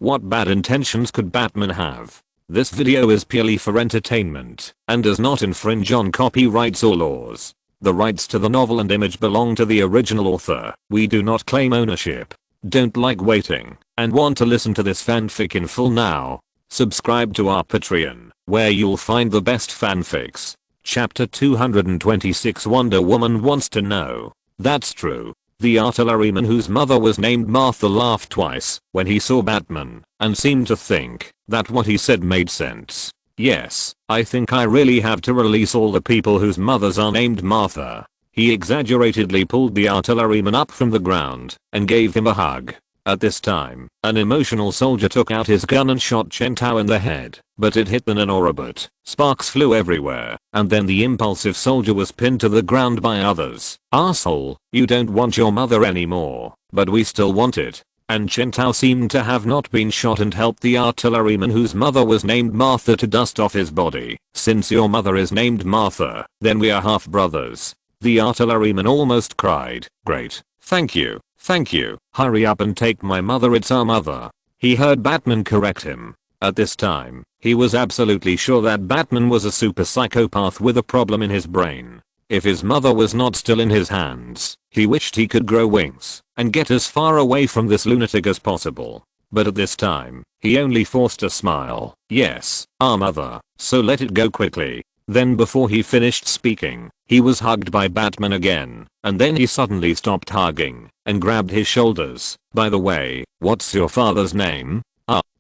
What bad intentions could Batman have? This video is purely for entertainment and does not infringe on copyrights or laws. The rights to the novel and image belong to the original author. We do not claim ownership. Don't like waiting and want to listen to this fanfic in full now? Subscribe to our Patreon, where you'll find the best fanfics. Chapter 226 Wonder Woman wants to know. That's true. The artilleryman whose mother was named Martha laughed twice when he saw Batman and seemed to think that what he said made sense. Yes, I think I really have to release all the people whose mothers are named Martha. He exaggeratedly pulled the artilleryman up from the ground and gave him a hug. At this time, an emotional soldier took out his gun and shot Chen Tao in the head, but it hit the nanorobot. Sparks flew everywhere, and then the impulsive soldier was pinned to the ground by others. Asshole, you don't want your mother anymore, but we still want it. And Chen Tao seemed to have not been shot and helped the artilleryman whose mother was named Martha to dust off his body. Since your mother is named Martha, then we are half brothers. The artilleryman almost cried. Great. Thank you. Thank you. Hurry up and take my mother, it's our mother. He heard Batman correct him. At this time, he was absolutely sure that Batman was a super psychopath with a problem in his brain. If his mother was not still in his hands, he wished he could grow wings and get as far away from this lunatic as possible. But at this time, he only forced a smile. Yes, our mother, so let it go quickly. Then before he finished speaking, he was hugged by Batman again, and then he suddenly stopped hugging and grabbed his shoulders. By the way, what's your father's name?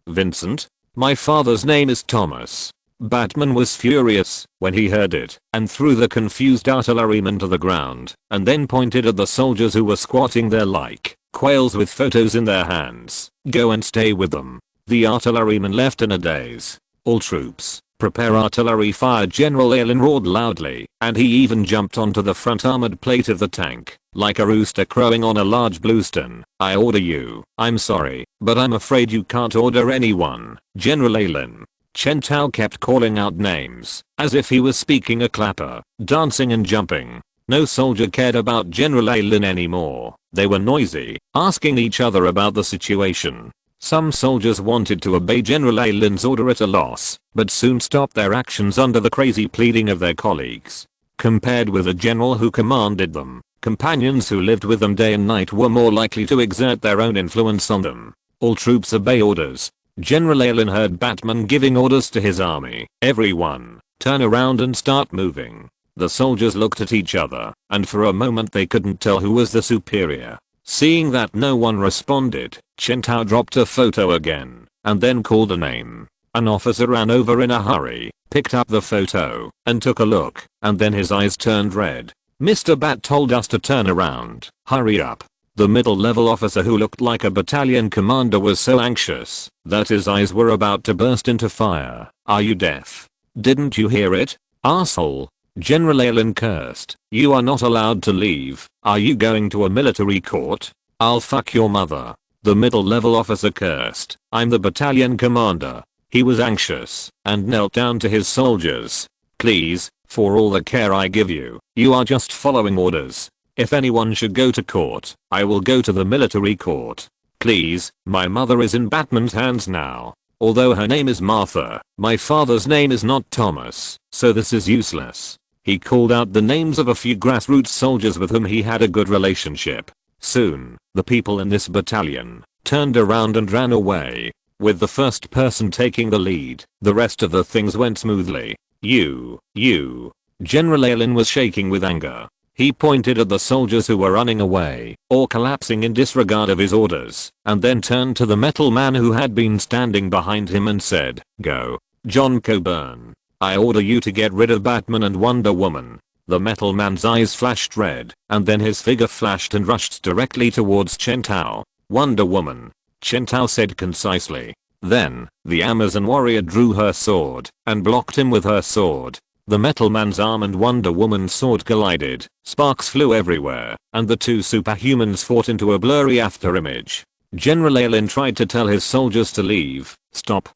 Vincent? My father's name is Thomas. Batman was furious when he heard it and threw the confused artilleryman to the ground and then pointed at the soldiers who were squatting there like quails with photos in their hands. Go and stay with them. The artilleryman left in a daze. All troops, prepare artillery fire. General Allen roared loudly, and he even jumped onto the front armored plate of the tank, like a rooster crowing on a large bluestone. I order you. I'm sorry, but I'm afraid you can't order anyone, General Allen. Chen Tao kept calling out names, as if he was speaking a clapper, dancing and jumping. No soldier cared about General Allen anymore. They were noisy, asking each other about the situation. Some soldiers wanted to obey General Allen's order at a loss, but soon stopped their actions under the crazy pleading of their colleagues. Compared with a general who commanded them, companions who lived with them day and night were more likely to exert their own influence on them. All troops obey orders. General Allen heard Batman giving orders to his army. Everyone, turn around and start moving. The soldiers looked at each other, and for a moment they couldn't tell who was the superior. Seeing that no one responded, Chen Tao dropped a photo again, and then called a name. An officer ran over in a hurry, picked up the photo, and took a look, and then his eyes turned red. Mr. Bat told us to turn around. Hurry up. The middle-level officer who looked like a battalion commander was so anxious that his eyes were about to burst into fire. Are you deaf? Didn't you hear it? Asshole. General Allen cursed. You are not allowed to leave. Are you going to a military court? I'll fuck your mother. The middle-level officer cursed. I'm the battalion commander. He was anxious and knelt down to his soldiers. Please, for all the care I give you, you are just following orders. If anyone should go to court, I will go to the military court. Please, my mother is in Batman's hands now. Although her name is Martha, my father's name is not Thomas, so this is useless. He called out the names of a few grassroots soldiers with whom he had a good relationship. Soon, the people in this battalion turned around and ran away. With the first person taking the lead, the rest of the things went smoothly. You. General Allen was shaking with anger. He pointed at the soldiers who were running away or collapsing in disregard of his orders, and then turned to the metal man who had been standing behind him and said, Go. John Coburn. I order you to get rid of Batman and Wonder Woman. The metal man's eyes flashed red, and then his figure flashed and rushed directly towards Chen Tao. Wonder Woman. Chen Tao said concisely. Then, the Amazon warrior drew her sword and blocked him with her sword. The metal man's arm and Wonder Woman's sword collided, sparks flew everywhere, and the two superhumans fought into a blurry afterimage. General Allen tried to tell his soldiers to leave. Stop.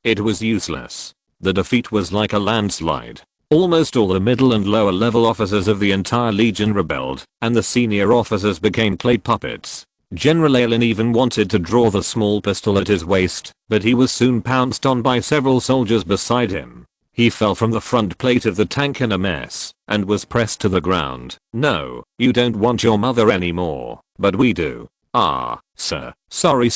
It was useless. The defeat was like a landslide. Almost all the middle and lower level officers of the entire legion rebelled, and the senior officers became clay puppets. General Allen even wanted to draw the small pistol at his waist, but he was soon pounced on by several soldiers beside him. He fell from the front plate of the tank in a mess and was pressed to the ground. "No, you don't want your mother anymore, but we do." "Ah, sir, sorry.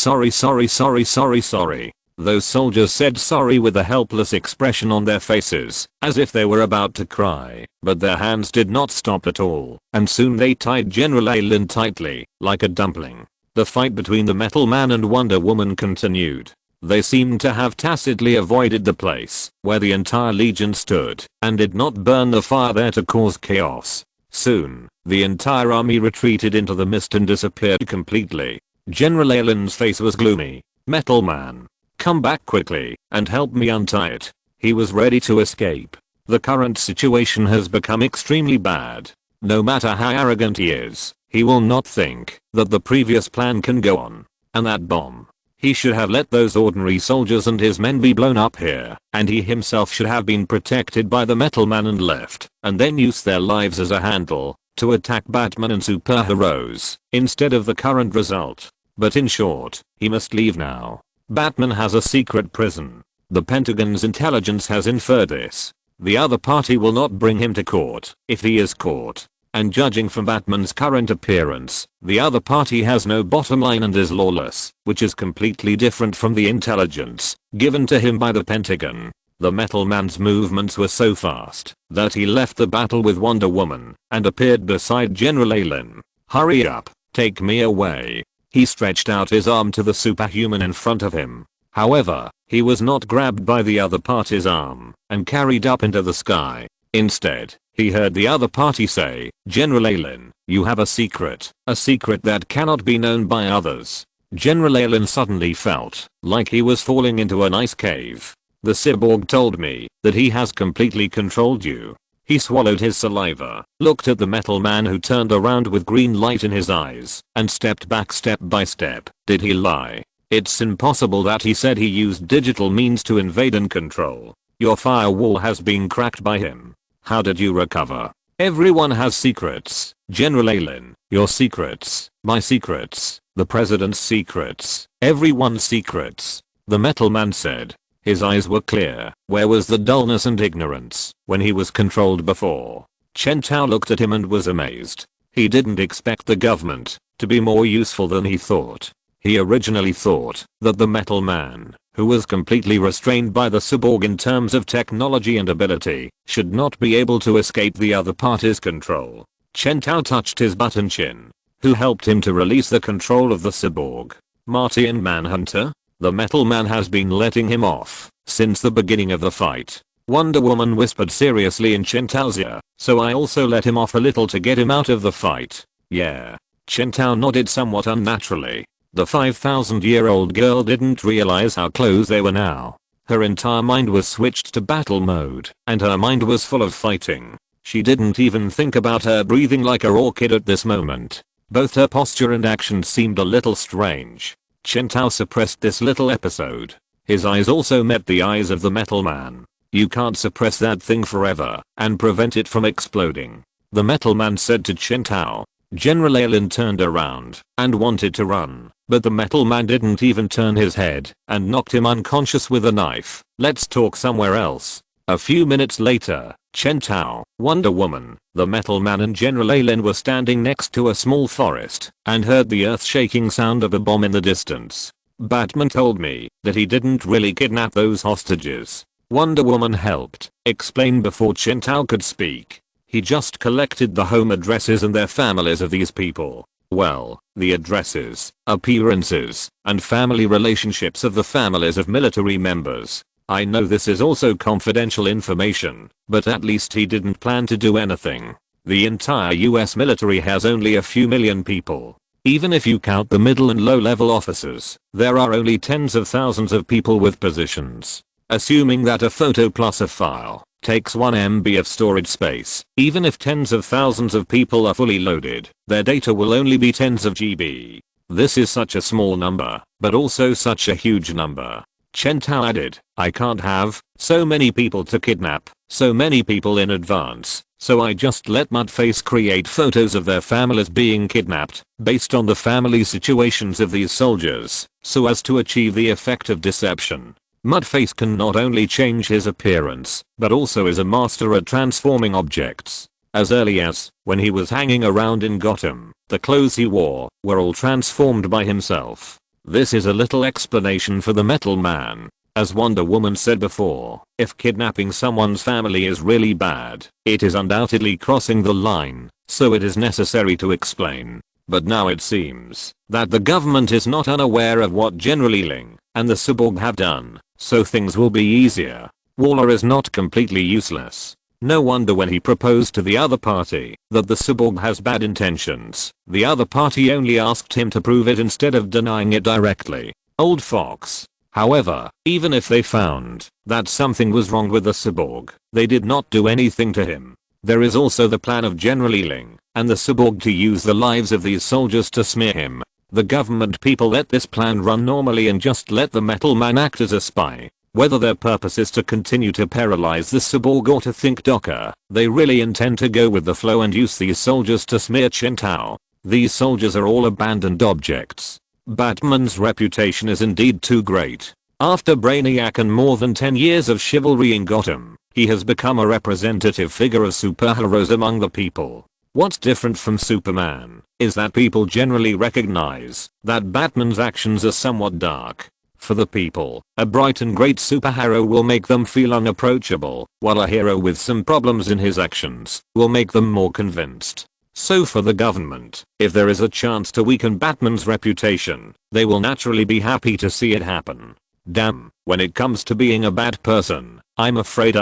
Those soldiers said sorry with a helpless expression on their faces, as if they were about to cry, but their hands did not stop at all, and soon they tied General Allen tightly, like a dumpling. The fight between the Metal Man and Wonder Woman continued. They seemed to have tacitly avoided the place where the entire Legion stood and did not burn the fire there to cause chaos. Soon, the entire army retreated into the mist and disappeared completely. General Allen's face was gloomy. "Metal Man, come back quickly and help me untie it." He was ready to escape. The current situation has become extremely bad. No matter how arrogant he is, he will not think that the previous plan can go on. And that bomb. He should have let those ordinary soldiers and his men be blown up here, and he himself should have been protected by the Metal Man and left, and then use their lives as a handle to attack Batman and superheroes, instead of the current result. But in short, he must leave now. Batman has a secret prison. The Pentagon's intelligence has inferred this. The other party will not bring him to court if he is caught. And judging from Batman's current appearance, the other party has no bottom line and is lawless, which is completely different from the intelligence given to him by the Pentagon. The Metal Man's movements were so fast that he left the battle with Wonder Woman and appeared beside General Allen. "Hurry up, take me away." He stretched out his arm to the superhuman in front of him. However, he was not grabbed by the other party's arm and carried up into the sky. Instead, he heard the other party say, "General Allen, you have a secret that cannot be known by others." General Allen suddenly felt like he was falling into an ice cave. "The cyborg told me that he has completely controlled you." He swallowed his saliva, looked at the Metal Man who turned around with green light in his eyes, and stepped back step by step. Did he lie? It's impossible that he said he used digital means to invade and control. Your firewall has been cracked by him. How did you recover? Everyone has secrets. General Allen, your secrets, my secrets, the president's secrets, everyone's secrets. The Metal Man said. His eyes were clear. Where was the dullness and ignorance when he was controlled before? Chen Tao looked at him and was amazed. He didn't expect the government to be more useful than he thought. He originally thought that the Metal Man, who was completely restrained by the cyborg in terms of technology and ability, should not be able to escape the other party's control. Chen Tao touched his button chin. Who helped him to release the control of the cyborg? Martian Manhunter? The Metal Man has been letting him off since the beginning of the fight. Wonder Woman whispered seriously in Chen Tao's ear, so I also let him off a little to get him out of the fight. Yeah. Chen Tao nodded somewhat unnaturally. The 5,000-year-old girl didn't realize how close they were now. Her entire mind was switched to battle mode, and her mind was full of fighting. She didn't even think about her breathing like a orchid at this moment. Both her posture and actions seemed a little strange. Chen Tao suppressed this little episode. His eyes also met the eyes of the Metal Man. You can't suppress that thing forever and prevent it from exploding. The Metal Man said to Chen Tao. General Allen turned around and wanted to run, but the Metal Man didn't even turn his head and knocked him unconscious with a knife. Let's talk somewhere else. A few minutes later, Chen Tao, Wonder Woman, the Metal Man and General Allen were standing next to a small forest and heard the earth-shaking sound of a bomb in the distance. Batman told me that he didn't really kidnap those hostages. Wonder Woman helped explain before Chen Tao could speak. He just collected the home addresses and their families of these people. Well, the addresses, appearances, and family relationships of the families of military members. I know this is also confidential information, but at least he didn't plan to do anything. The entire US military has only a few million people. Even if you count the middle and low level officers, there are only tens of thousands of people with positions. Assuming that a photo plus a file takes 1 MB of storage space, even if tens of thousands of people are fully loaded, their data will only be tens of GB. This is such a small number, but also such a huge number. Chen Tao added, I can't have so many people to kidnap, so many people in advance, so I just let Mudface create photos of their families being kidnapped, based on the family situations of these soldiers, so as to achieve the effect of deception. Mudface can not only change his appearance, but also is a master at transforming objects. As early as when he was hanging around in Gotham, the clothes he wore were all transformed by himself. This is a little explanation for the Metal Man. As Wonder Woman said before, if kidnapping someone's family is really bad, it is undoubtedly crossing the line, so it is necessary to explain. But now it seems that the government is not unaware of what General Ealing and the Cyborg have done, so things will be easier. Waller is not completely useless. No wonder when he proposed to the other party that the Cyborg has bad intentions, the other party only asked him to prove it instead of denying it directly. Old fox. However, even if they found that something was wrong with the Cyborg, they did not do anything to him. There is also the plan of General Ealing and the Cyborg to use the lives of these soldiers to smear him. The government people let this plan run normally and just let the Metal Man act as a spy. Whether their purpose is to continue to paralyze the Cyborg or to think darker, they really intend to go with the flow and use these soldiers to smear Chen Tao. These soldiers are all abandoned objects. Batman's reputation is indeed too great. After Brainiac and more than 10 years of chivalry in Gotham, he has become a representative figure of superheroes among the people. What's different from Superman is that people generally recognize that Batman's actions are somewhat dark. For the people, a bright and great superhero will make them feel unapproachable, while a hero with some problems in his actions will make them more convinced. So for the government, if there is a chance to weaken Batman's reputation, they will naturally be happy to see it happen. Damn, when it comes to being a bad person, I'm afraid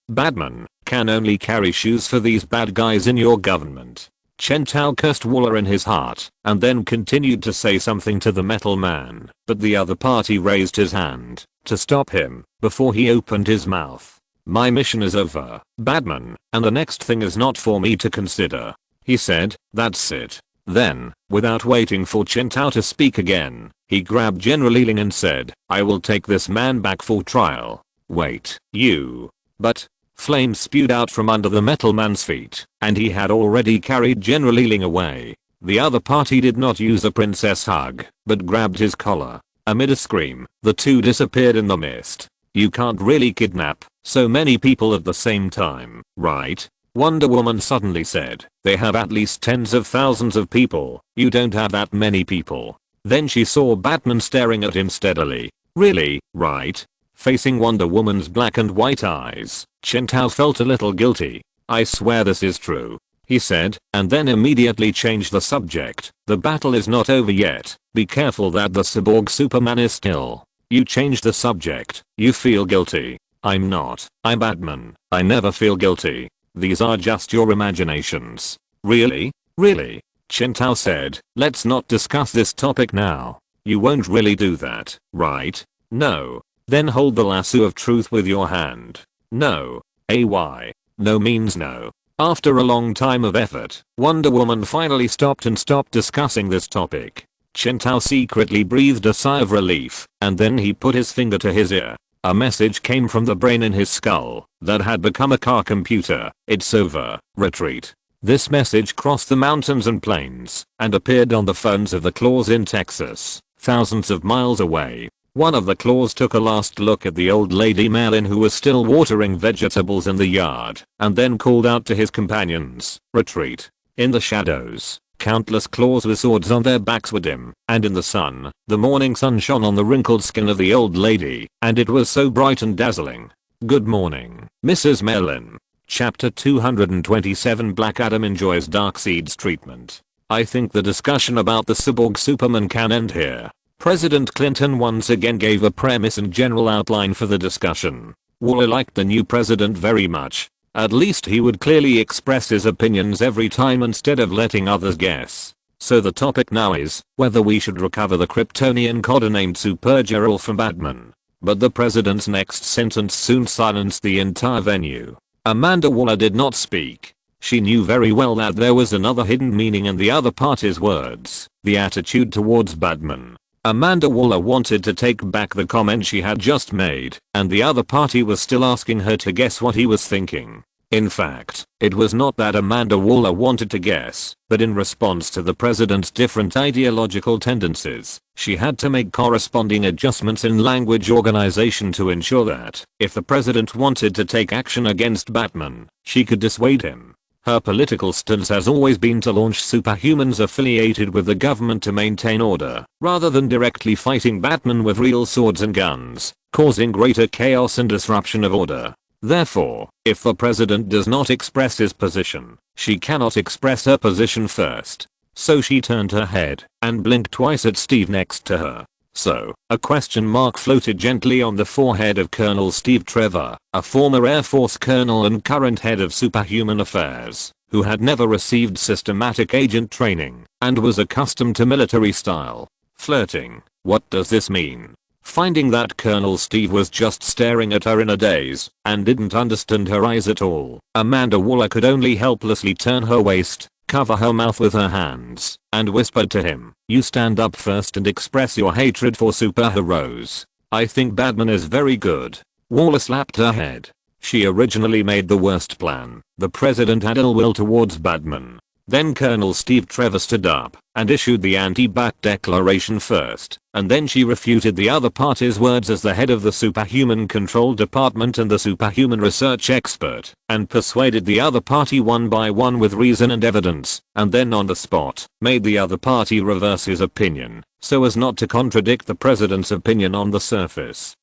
Batman, can only carry shoes for these bad guys in your government. Chen Tao cursed Waller in his heart, and then continued to say something to the Metal Man, but the other party raised his hand to stop him before he opened his mouth. My mission is over, Batman, and the next thing is not for me to consider. He said, that's it. Then, without waiting for Chen Tao to speak again, he grabbed General Ealing and said, I will take this man back for trial. Wait, you. But, flames spewed out from under the Metal Man's feet, and he had already carried General Ealing away. The other party did not use a princess hug, but grabbed his collar. Amid a scream, the two disappeared in the mist. You can't really kidnap so many people at the same time, right? Wonder Woman suddenly said, they have at least tens of thousands of people, you don't have that many people. Then she saw Batman staring at him steadily. Really, right? Facing Wonder Woman's black and white eyes, Chen Tao felt a little guilty. I swear this is true, he said, and then immediately changed the subject. The battle is not over yet, be careful that the Cyborg Superman is still. You changed the subject, you feel guilty. I'm not, I'm Batman, I never feel guilty. These are just your imaginations. Really? Really? Chen Tao said, let's not discuss this topic now. You won't really do that, right? No. Then hold the lasso of truth with your hand. No. AY. No means no. After a long time of effort, Wonder Woman finally stopped discussing this topic. Chen Tao secretly breathed a sigh of relief, and then he put his finger to his ear. A message came from the brain in his skull that had become a car computer. It's over. Retreat. This message crossed the mountains and plains and appeared on the phones of the claws in Texas, thousands of miles away. One of the claws took a last look at the old lady Malin who was still watering vegetables in the yard, and then called out to his companions, retreat. In the shadows, countless claws with swords on their backs were dim, and in the sun, the morning sun shone on the wrinkled skin of the old lady, and it was so bright and dazzling. Good morning, Mrs. Malin. Chapter 227 Black Adam enjoys Darkseid's treatment. I think the discussion about the Cyborg Superman can end here. President Clinton once again gave a premise and general outline for the discussion. Waller liked the new president very much. At least he would clearly express his opinions every time instead of letting others guess. So the topic now is whether we should recover the Kryptonian codenamed Supergirl from Batman. But the president's next sentence soon silenced the entire venue. Amanda Waller did not speak. She knew very well that there was another hidden meaning in the other party's words, the attitude towards Batman. Amanda Waller wanted to take back the comment she had just made, and the other party was still asking her to guess what he was thinking. In fact, it was not that Amanda Waller wanted to guess, but in response to the president's different ideological tendencies, she had to make corresponding adjustments in language organization to ensure that, if the president wanted to take action against Batman, she could dissuade him. Her political stance has always been to launch superhumans affiliated with the government to maintain order, rather than directly fighting Batman with real swords and guns, causing greater chaos and disruption of order. Therefore, if the president does not express his position, she cannot express her position first. So she turned her head and blinked twice at Steve next to her. So, a question mark floated gently on the forehead of Colonel Steve Trevor, a former Air Force colonel and current head of superhuman affairs, who had never received systematic agent training and was accustomed to military style flirting. What does this mean? Finding that Colonel Steve was just staring at her in a daze and didn't understand her eyes at all, Amanda Waller could only helplessly turn her waist, cover her mouth with her hands, and whispered to him, "You stand up first and express your hatred for superheroes. I think Batman is very good." Waller slapped her head. She originally made the worst plan. The president had ill will towards Batman. Then Colonel Steve Trevor stood up and issued the anti-Bat declaration first, and then she refuted the other party's words as the head of the Superhuman Control Department and the superhuman research expert, and persuaded the other party one by one with reason and evidence, and then on the spot, made the other party reverse his opinion, so as not to contradict the president's opinion on the surface.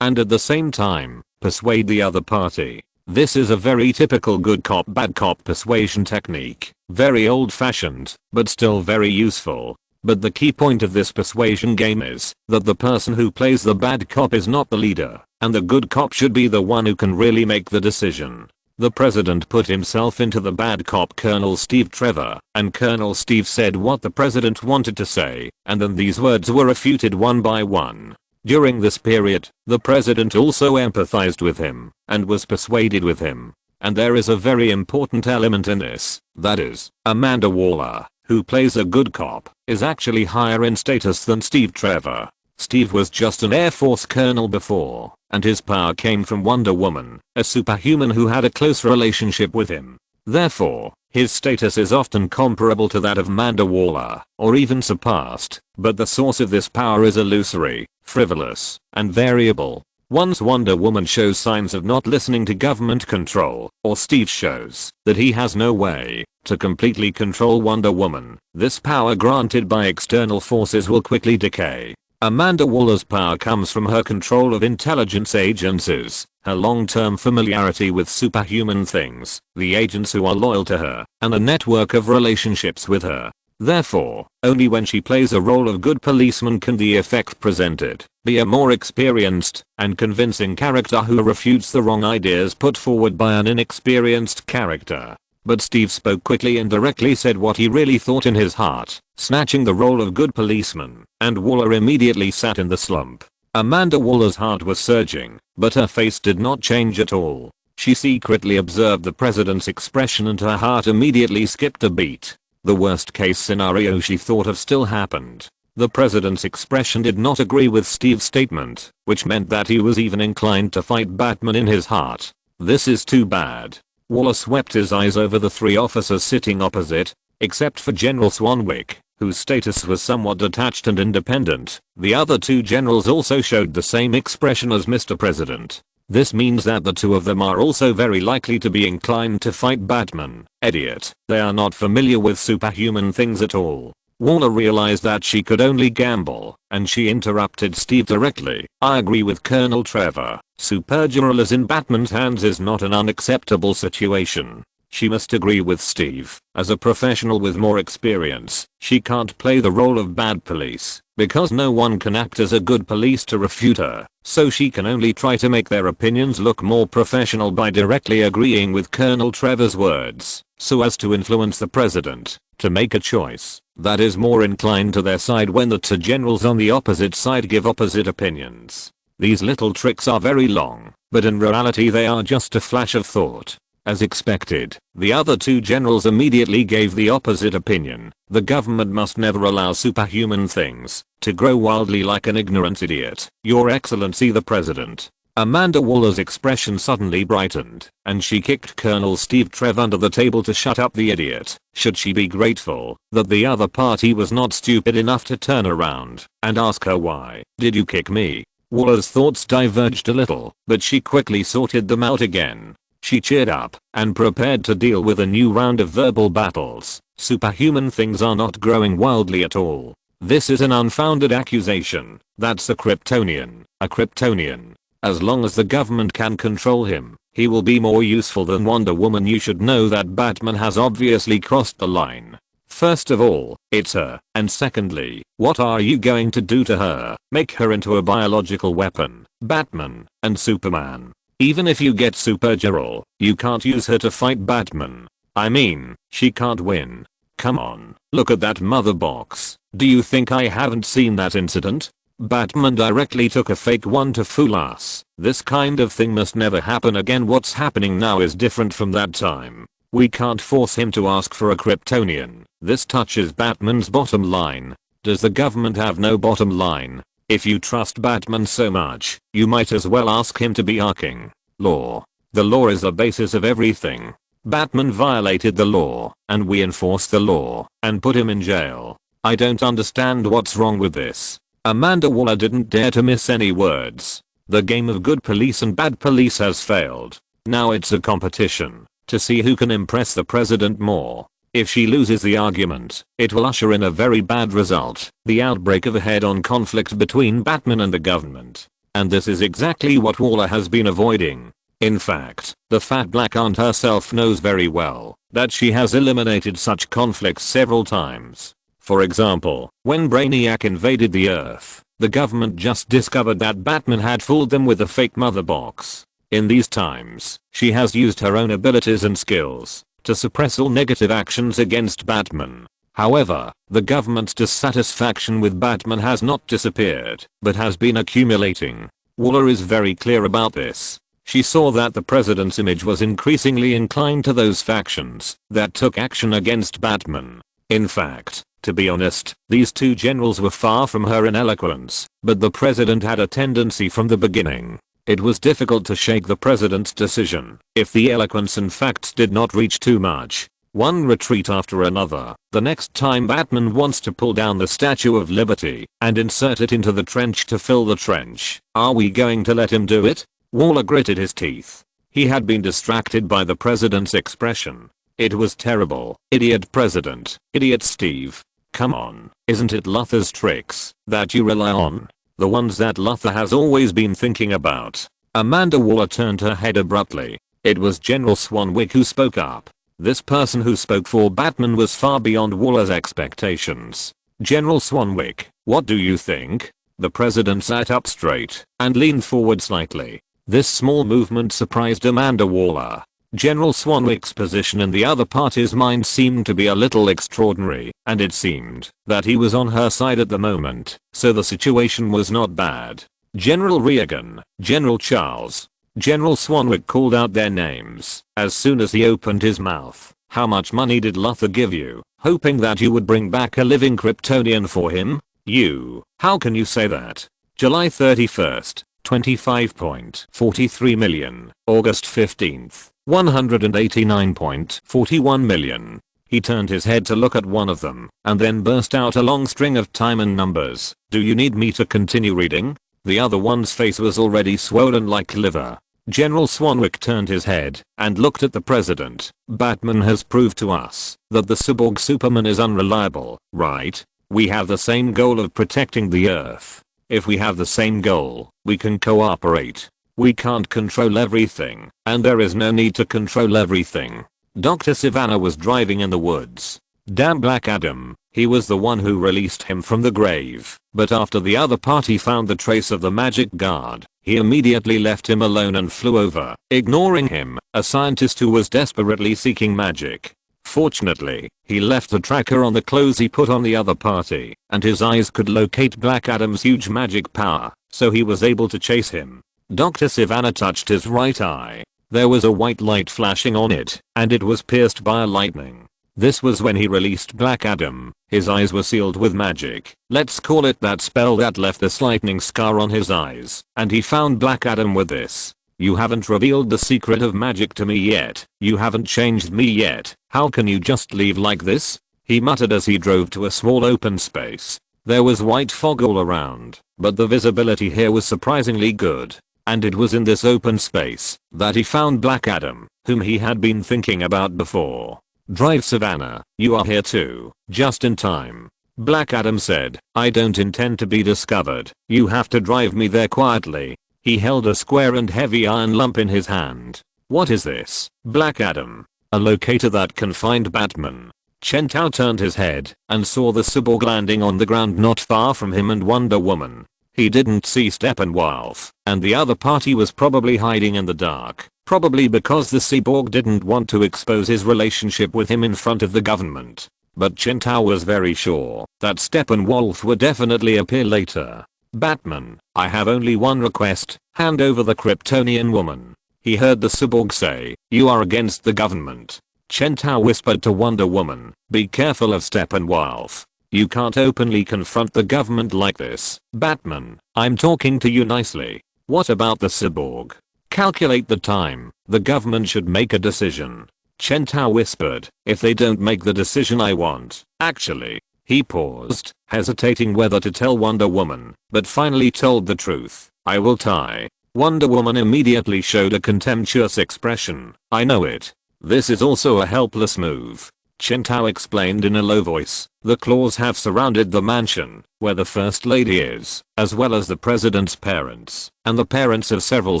And at the same time, persuade the other party. This is a very typical good cop bad cop persuasion technique, very old fashioned, but still very useful. But the key point of this persuasion game is that the person who plays the bad cop is not the leader, and the good cop should be the one who can really make the decision. The president put himself into the bad cop Colonel Steve Trevor, and Colonel Steve said what the president wanted to say, and then these words were refuted one by one. During this period, the president also empathized with him and was persuaded with him. And there is a very important element in this, that is, Amanda Waller, who plays a good cop, is actually higher in status than Steve Trevor. Steve was just an Air Force colonel before, and his power came from Wonder Woman, a superhuman who had a close relationship with him. Therefore, his status is often comparable to that of Amanda Waller, or even surpassed, but the source of this power is illusory, frivolous, and variable. Once Wonder Woman shows signs of not listening to government control, or Steve shows that he has no way to completely control Wonder Woman, this power granted by external forces will quickly decay. Amanda Waller's power comes from her control of intelligence agencies, her long-term familiarity with superhuman things, the agents who are loyal to her, and a network of relationships with her. Therefore, only when she plays a role of good policeman can the effect presented be a more experienced and convincing character who refutes the wrong ideas put forward by an inexperienced character. But Steve spoke quickly and directly said what he really thought in his heart, snatching the role of good policeman, and Waller immediately sat in the slump. Amanda Waller's heart was surging, but her face did not change at all. She secretly observed the president's expression and her heart immediately skipped a beat. The worst case scenario she thought of still happened. The president's expression did not agree with Steve's statement, which meant that he was even inclined to fight Batman in his heart. This is too bad. Waller swept his eyes over the three officers sitting opposite, except for General Swanwick, whose status was somewhat detached and independent. The other two generals also showed the same expression as Mr. President. This means that the two of them are also very likely to be inclined to fight Batman. Idiot. They are not familiar with superhuman things at all. Waller realized that she could only gamble, and she interrupted Steve directly. I agree with Colonel Trevor. Supergirl as in Batman's hands is not an unacceptable situation. She must agree with Steve. As a professional with more experience, she can't play the role of bad police, because no one can act as a good police to refute her, so she can only try to make their opinions look more professional by directly agreeing with Colonel Trevor's words, so as to influence the president to make a choice that is more inclined to their side when the two generals on the opposite side give opposite opinions. These little tricks are very long, but in reality they are just a flash of thought. As expected, the other two generals immediately gave the opposite opinion. The government must never allow superhuman things to grow wildly like an ignorant idiot. Your Excellency the President. Amanda Waller's expression suddenly brightened, and she kicked Colonel Steve Trev under the table to shut up the idiot. Should she be grateful that the other party was not stupid enough to turn around and ask her why did you kick me? Waller's thoughts diverged a little, but she quickly sorted them out again. She cheered up and prepared to deal with a new round of verbal battles. Superhuman things are not growing wildly at all. This is an unfounded accusation. That's a Kryptonian. A Kryptonian. As long as the government can control him, he will be more useful than Wonder Woman. You should know that Batman has obviously crossed the line. First of all, it's her, and secondly, what are you going to do to her? Make her into a biological weapon? Batman and Superman. Even if you get Supergirl, you can't use her to fight Batman. I mean, she can't win. Come on, look at that mother box. Do you think I haven't seen that incident? Batman directly took a fake one to fool us. This kind of thing must never happen again. What's happening now is different from that time. We can't force him to ask for a Kryptonian. This touches Batman's bottom line. Does the government have no bottom line? If you trust Batman so much, you might as well ask him to be our king. Law. The law is the basis of everything. Batman violated the law, and we enforced the law and put him in jail. I don't understand what's wrong with this. Amanda Waller didn't dare to miss any words. The game of good police and bad police has failed. Now it's a competition to see who can impress the president more. If she loses the argument, it will usher in a very bad result, the outbreak of a head-on conflict between Batman and the government. And this is exactly what Waller has been avoiding. In fact, the fat black aunt herself knows very well that she has eliminated such conflicts several times. For example, when Brainiac invaded the Earth, the government just discovered that Batman had fooled them with a fake mother box. In these times, she has used her own abilities and skills to suppress all negative actions against Batman. However, the government's dissatisfaction with Batman has not disappeared, but has been accumulating. Waller is very clear about this. She saw that the president's image was increasingly inclined to those factions that took action against Batman. In fact, to be honest, these two generals were far from her in eloquence, but the president had a tendency from the beginning. It was difficult to shake the president's decision if the eloquence and facts did not reach too much. One retreat after another. The next time Batman wants to pull down the Statue of Liberty and insert it into the trench to fill the trench, are we going to let him do it? Waller gritted his teeth. He had been distracted by the president's expression. It was terrible. Idiot president. Idiot Steve. Come on, isn't it Luthor's tricks that you rely on? The ones that Luthor has always been thinking about. Amanda Waller turned her head abruptly. It was General Swanwick who spoke up. This person who spoke for Batman was far beyond Waller's expectations. General Swanwick, what do you think? The president sat up straight and leaned forward slightly. This small movement surprised Amanda Waller. General Swanwick's position in the other party's mind seemed to be a little extraordinary, and it seemed that he was on her side at the moment, so the situation was not bad. General Reagan, General Charles. General Swanwick called out their names as soon as he opened his mouth. How much money did Luthor give you, hoping that you would bring back a living Kryptonian for him? You, how can you say that? July 31st, 25.43 million. August 15th, 189.41 million. He turned his head to look at one of them, and then burst out a long string of time and numbers. Do you need me to continue reading? The other one's face was already swollen like liver. General Swanwick turned his head and looked at the president. Batman has proved to us that the cyborg Superman is unreliable, right? We have the same goal of protecting the Earth. If we have the same goal, we can cooperate. We can't control everything, and there is no need to control everything. Dr. Sivana was driving in the woods. Damn Black Adam, he was the one who released him from the grave, but after the other party found the trace of the magic guard, he immediately left him alone and flew over, ignoring him, a scientist who was desperately seeking magic. Fortunately, he left the tracker on the clothes he put on the other party, and his eyes could locate Black Adam's huge magic power, so he was able to chase him. Dr. Sivana touched his right eye. There was a white light flashing on it, and it was pierced by a lightning. This was when he released Black Adam. His eyes were sealed with magic. Let's call it that spell that left this lightning scar on his eyes. And he found Black Adam with this. You haven't revealed the secret of magic to me yet. You haven't changed me yet. How can you just leave like this? He muttered as he drove to a small open space. There was white fog all around, but the visibility here was surprisingly good. And it was in this open space that he found Black Adam, whom he had been thinking about before. Drive Savannah, you are here too, just in time. Black Adam said, I don't intend to be discovered. You have to drive me there quietly. He held a square and heavy iron lump in his hand. What is this? Black Adam. A locator that can find Batman. Chen Tao turned his head and saw the cyborg landing on the ground not far from him and Wonder Woman. He didn't see Steppenwolf, and the other party was probably hiding in the dark. Probably because the cyborg didn't want to expose his relationship with him in front of the government. But Chen Tao was very sure that Steppenwolf would definitely appear later. Batman, I have only one request, hand over the Kryptonian woman. He heard the cyborg say, you are against the government. Chen Tao whispered to Wonder Woman, be careful of Steppenwolf. You can't openly confront the government like this. Batman, I'm talking to you nicely. What about the cyborg? Calculate the time. The government should make a decision. Chen Tao whispered, if they don't make the decision I want. Actually. He paused, hesitating whether to tell Wonder Woman, but finally told the truth. I will tie. Wonder Woman immediately showed a contemptuous expression. I know it. This is also a helpless move. Chen Tao explained in a low voice, the claws have surrounded the mansion, where the First Lady is, as well as the President's parents, and the parents of several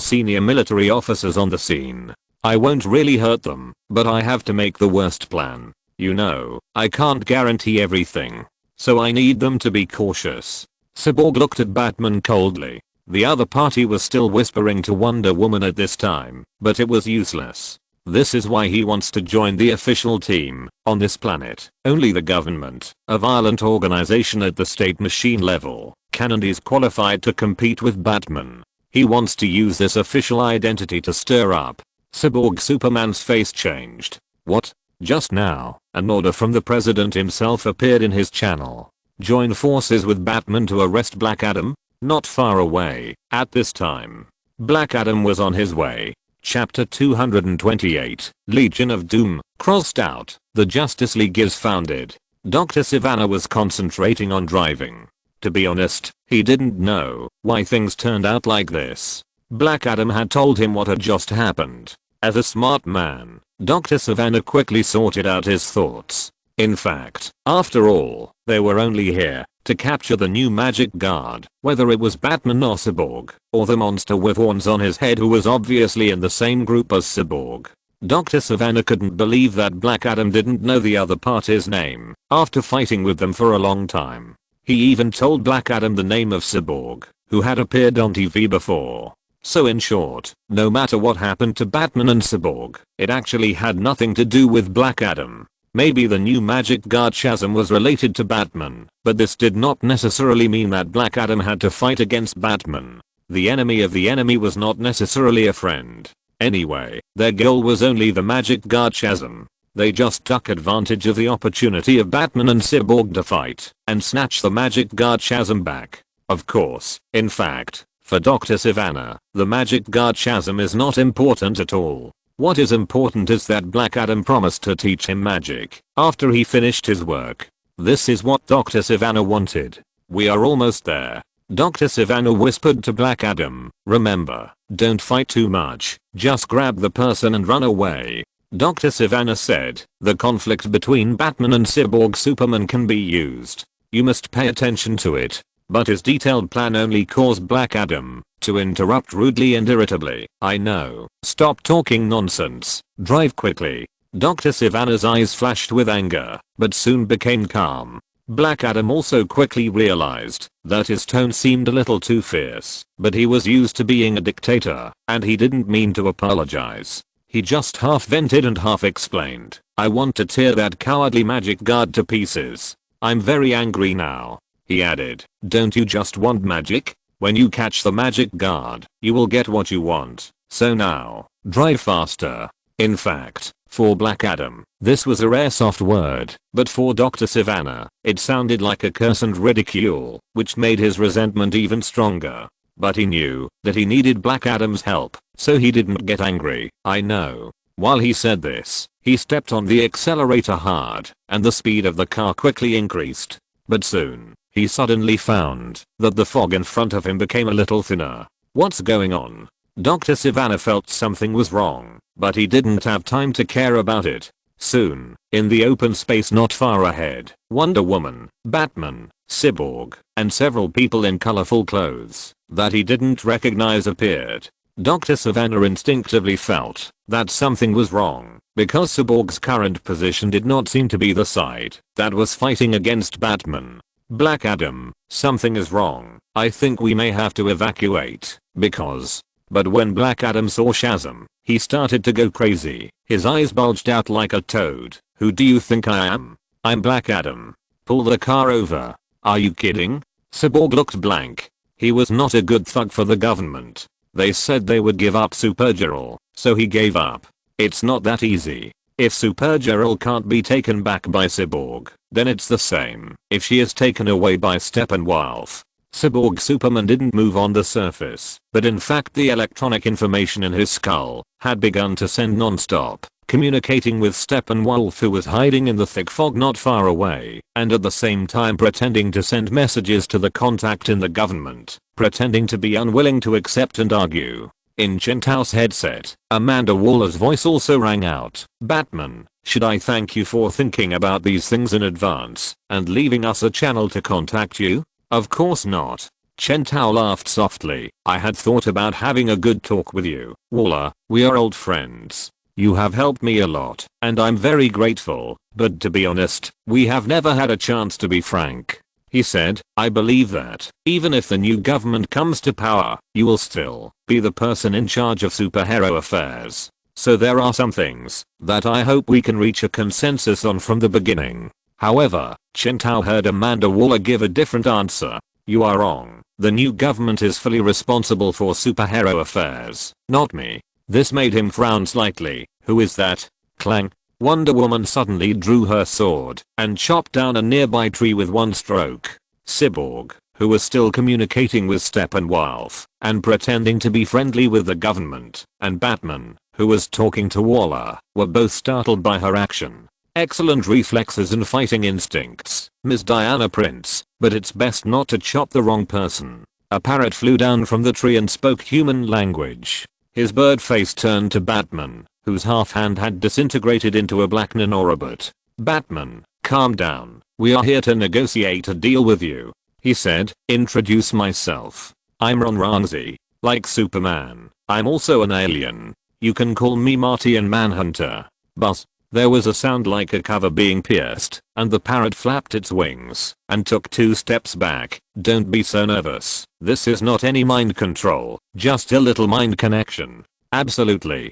senior military officers on the scene. I won't really hurt them, but I have to make the worst plan. You know, I can't guarantee everything. So I need them to be cautious. Cyborg looked at Batman coldly. The other party was still whispering to Wonder Woman at this time, but it was useless. This is why he wants to join the official team. On this planet, only the government, a violent organization at the state machine level, can and is qualified to compete with Batman. He wants to use this official identity to stir up. Cyborg Superman's face changed. What? Just now, an order from the president himself appeared in his channel. Join forces with Batman to arrest Black Adam? Not far away, at this time. Black Adam was on his way. Chapter 228, Legion of Doom, crossed out. The Justice League is founded. Dr. Savannah was concentrating on driving. To be honest, he didn't know why things turned out like this. Black Adam had told him what had just happened. As a smart man, Dr. Savannah quickly sorted out his thoughts. In fact, after all, they were only here to capture the new magic guard, whether it was Batman or Cyborg, or the monster with horns on his head who was obviously in the same group as Cyborg. Dr. Savannah couldn't believe that Black Adam didn't know the other party's name, after fighting with them for a long time. He even told Black Adam the name of Cyborg, who had appeared on TV before. So in short, no matter what happened to Batman and Cyborg, it actually had nothing to do with Black Adam. Maybe the new magic guard Shazam was related to Batman, but this did not necessarily mean that Black Adam had to fight against Batman. The enemy of the enemy was not necessarily a friend. Anyway, their goal was only the magic guard Shazam. They just took advantage of the opportunity of Batman and Cyborg to fight, and snatch the magic guard Shazam back. Of course, in fact, for Dr. Savannah, the magic guard Shazam is not important at all. What is important is that Black Adam promised to teach him magic after he finished his work. This is what Dr. Savannah wanted. We are almost there. Dr. Savannah whispered to Black Adam, remember, don't fight too much, just grab the person and run away. Dr. Savannah said, the conflict between Batman and Cyborg Superman can be used. You must pay attention to it. But his detailed plan only caused Black Adam to interrupt rudely and irritably. I know. Stop talking nonsense. Drive quickly. Dr. Savannah's eyes flashed with anger, but soon became calm. Black Adam also quickly realized that his tone seemed a little too fierce, but he was used to being a dictator, and he didn't mean to apologize. He just half vented and half explained, I want to tear that cowardly magic guard to pieces. I'm very angry now. He added, don't you just want magic? When you catch the magic guard, you will get what you want. So now, drive faster. In fact, for Black Adam, this was a rare soft word, but for Dr. Savannah, it sounded like a curse and ridicule, which made his resentment even stronger. But he knew that he needed Black Adam's help, so he didn't get angry. I know. While he said this, he stepped on the accelerator hard, and the speed of the car quickly increased. But soon, he suddenly found that the fog in front of him became a little thinner. What's going on? Dr. Savannah felt something was wrong, but he didn't have time to care about it. Soon, in the open space not far ahead, Wonder Woman, Batman, Cyborg, and several people in colorful clothes that he didn't recognize appeared. Dr. Savannah instinctively felt that something was wrong, because Cyborg's current position did not seem to be the side that was fighting against Batman. Black Adam, something is wrong. I think we may have to evacuate, because... But when Black Adam saw Shazam, he started to go crazy. His eyes bulged out like a toad. Who do you think I am? I'm Black Adam. Pull the car over. Are you kidding? Cyborg looked blank. He was not a good thug for the government. They said they would give up Supergirl, so he gave up. It's not that easy. If Supergirl can't be taken back by Cyborg, then it's the same if she is taken away by Steppenwolf. Cyborg Superman didn't move on the surface, but in fact the electronic information in his skull had begun to send non-stop, communicating with Steppenwolf, who was hiding in the thick fog not far away, and at the same time pretending to send messages to the contact in the government, pretending to be unwilling to accept and argue. In Chen Tao's headset, Amanda Waller's voice also rang out. Batman, should I thank you for thinking about these things in advance and leaving us a channel to contact you? Of course not. Chen Tao laughed softly. I had thought about having a good talk with you, Waller. We are old friends. You have helped me a lot, and I'm very grateful, but to be honest, we have never had a chance to be frank. He said, I believe that, even if the new government comes to power, you will still be the person in charge of superhero affairs. So there are some things that I hope we can reach a consensus on from the beginning. However, Chen Tao heard Amanda Waller give a different answer. You are wrong. The new government is fully responsible for superhero affairs, not me. This made him frown slightly. Who is that? Clang. Wonder Woman suddenly drew her sword and chopped down a nearby tree with one stroke. Cyborg, who was still communicating with Steppenwolf and pretending to be friendly with the government, and Batman, who was talking to Waller, were both startled by her action. Excellent reflexes and fighting instincts, Miss Diana Prince, but it's best not to chop the wrong person. A parrot flew down from the tree and spoke human language. His bird face turned to Batman, whose half hand had disintegrated into a black nanorobot. Batman, calm down. We are here to negotiate a deal with you, he said. Introduce myself. I'm Ron Ramsey. Like Superman, I'm also an alien. You can call me Martian Manhunter. But there was a sound like a cover being pierced, and the parrot flapped its wings and took 2 steps back. Don't be so nervous. This is not any mind control, just a little mind connection. Absolutely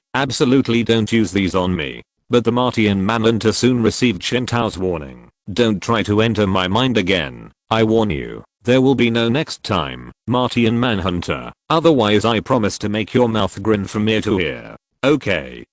don't use these on me. But the Martian Manhunter soon received Chen Tao's warning. Don't try to enter my mind again. I warn you, there will be no next time, Martian Manhunter. Otherwise I promise to make your mouth grin from ear to ear. Okay,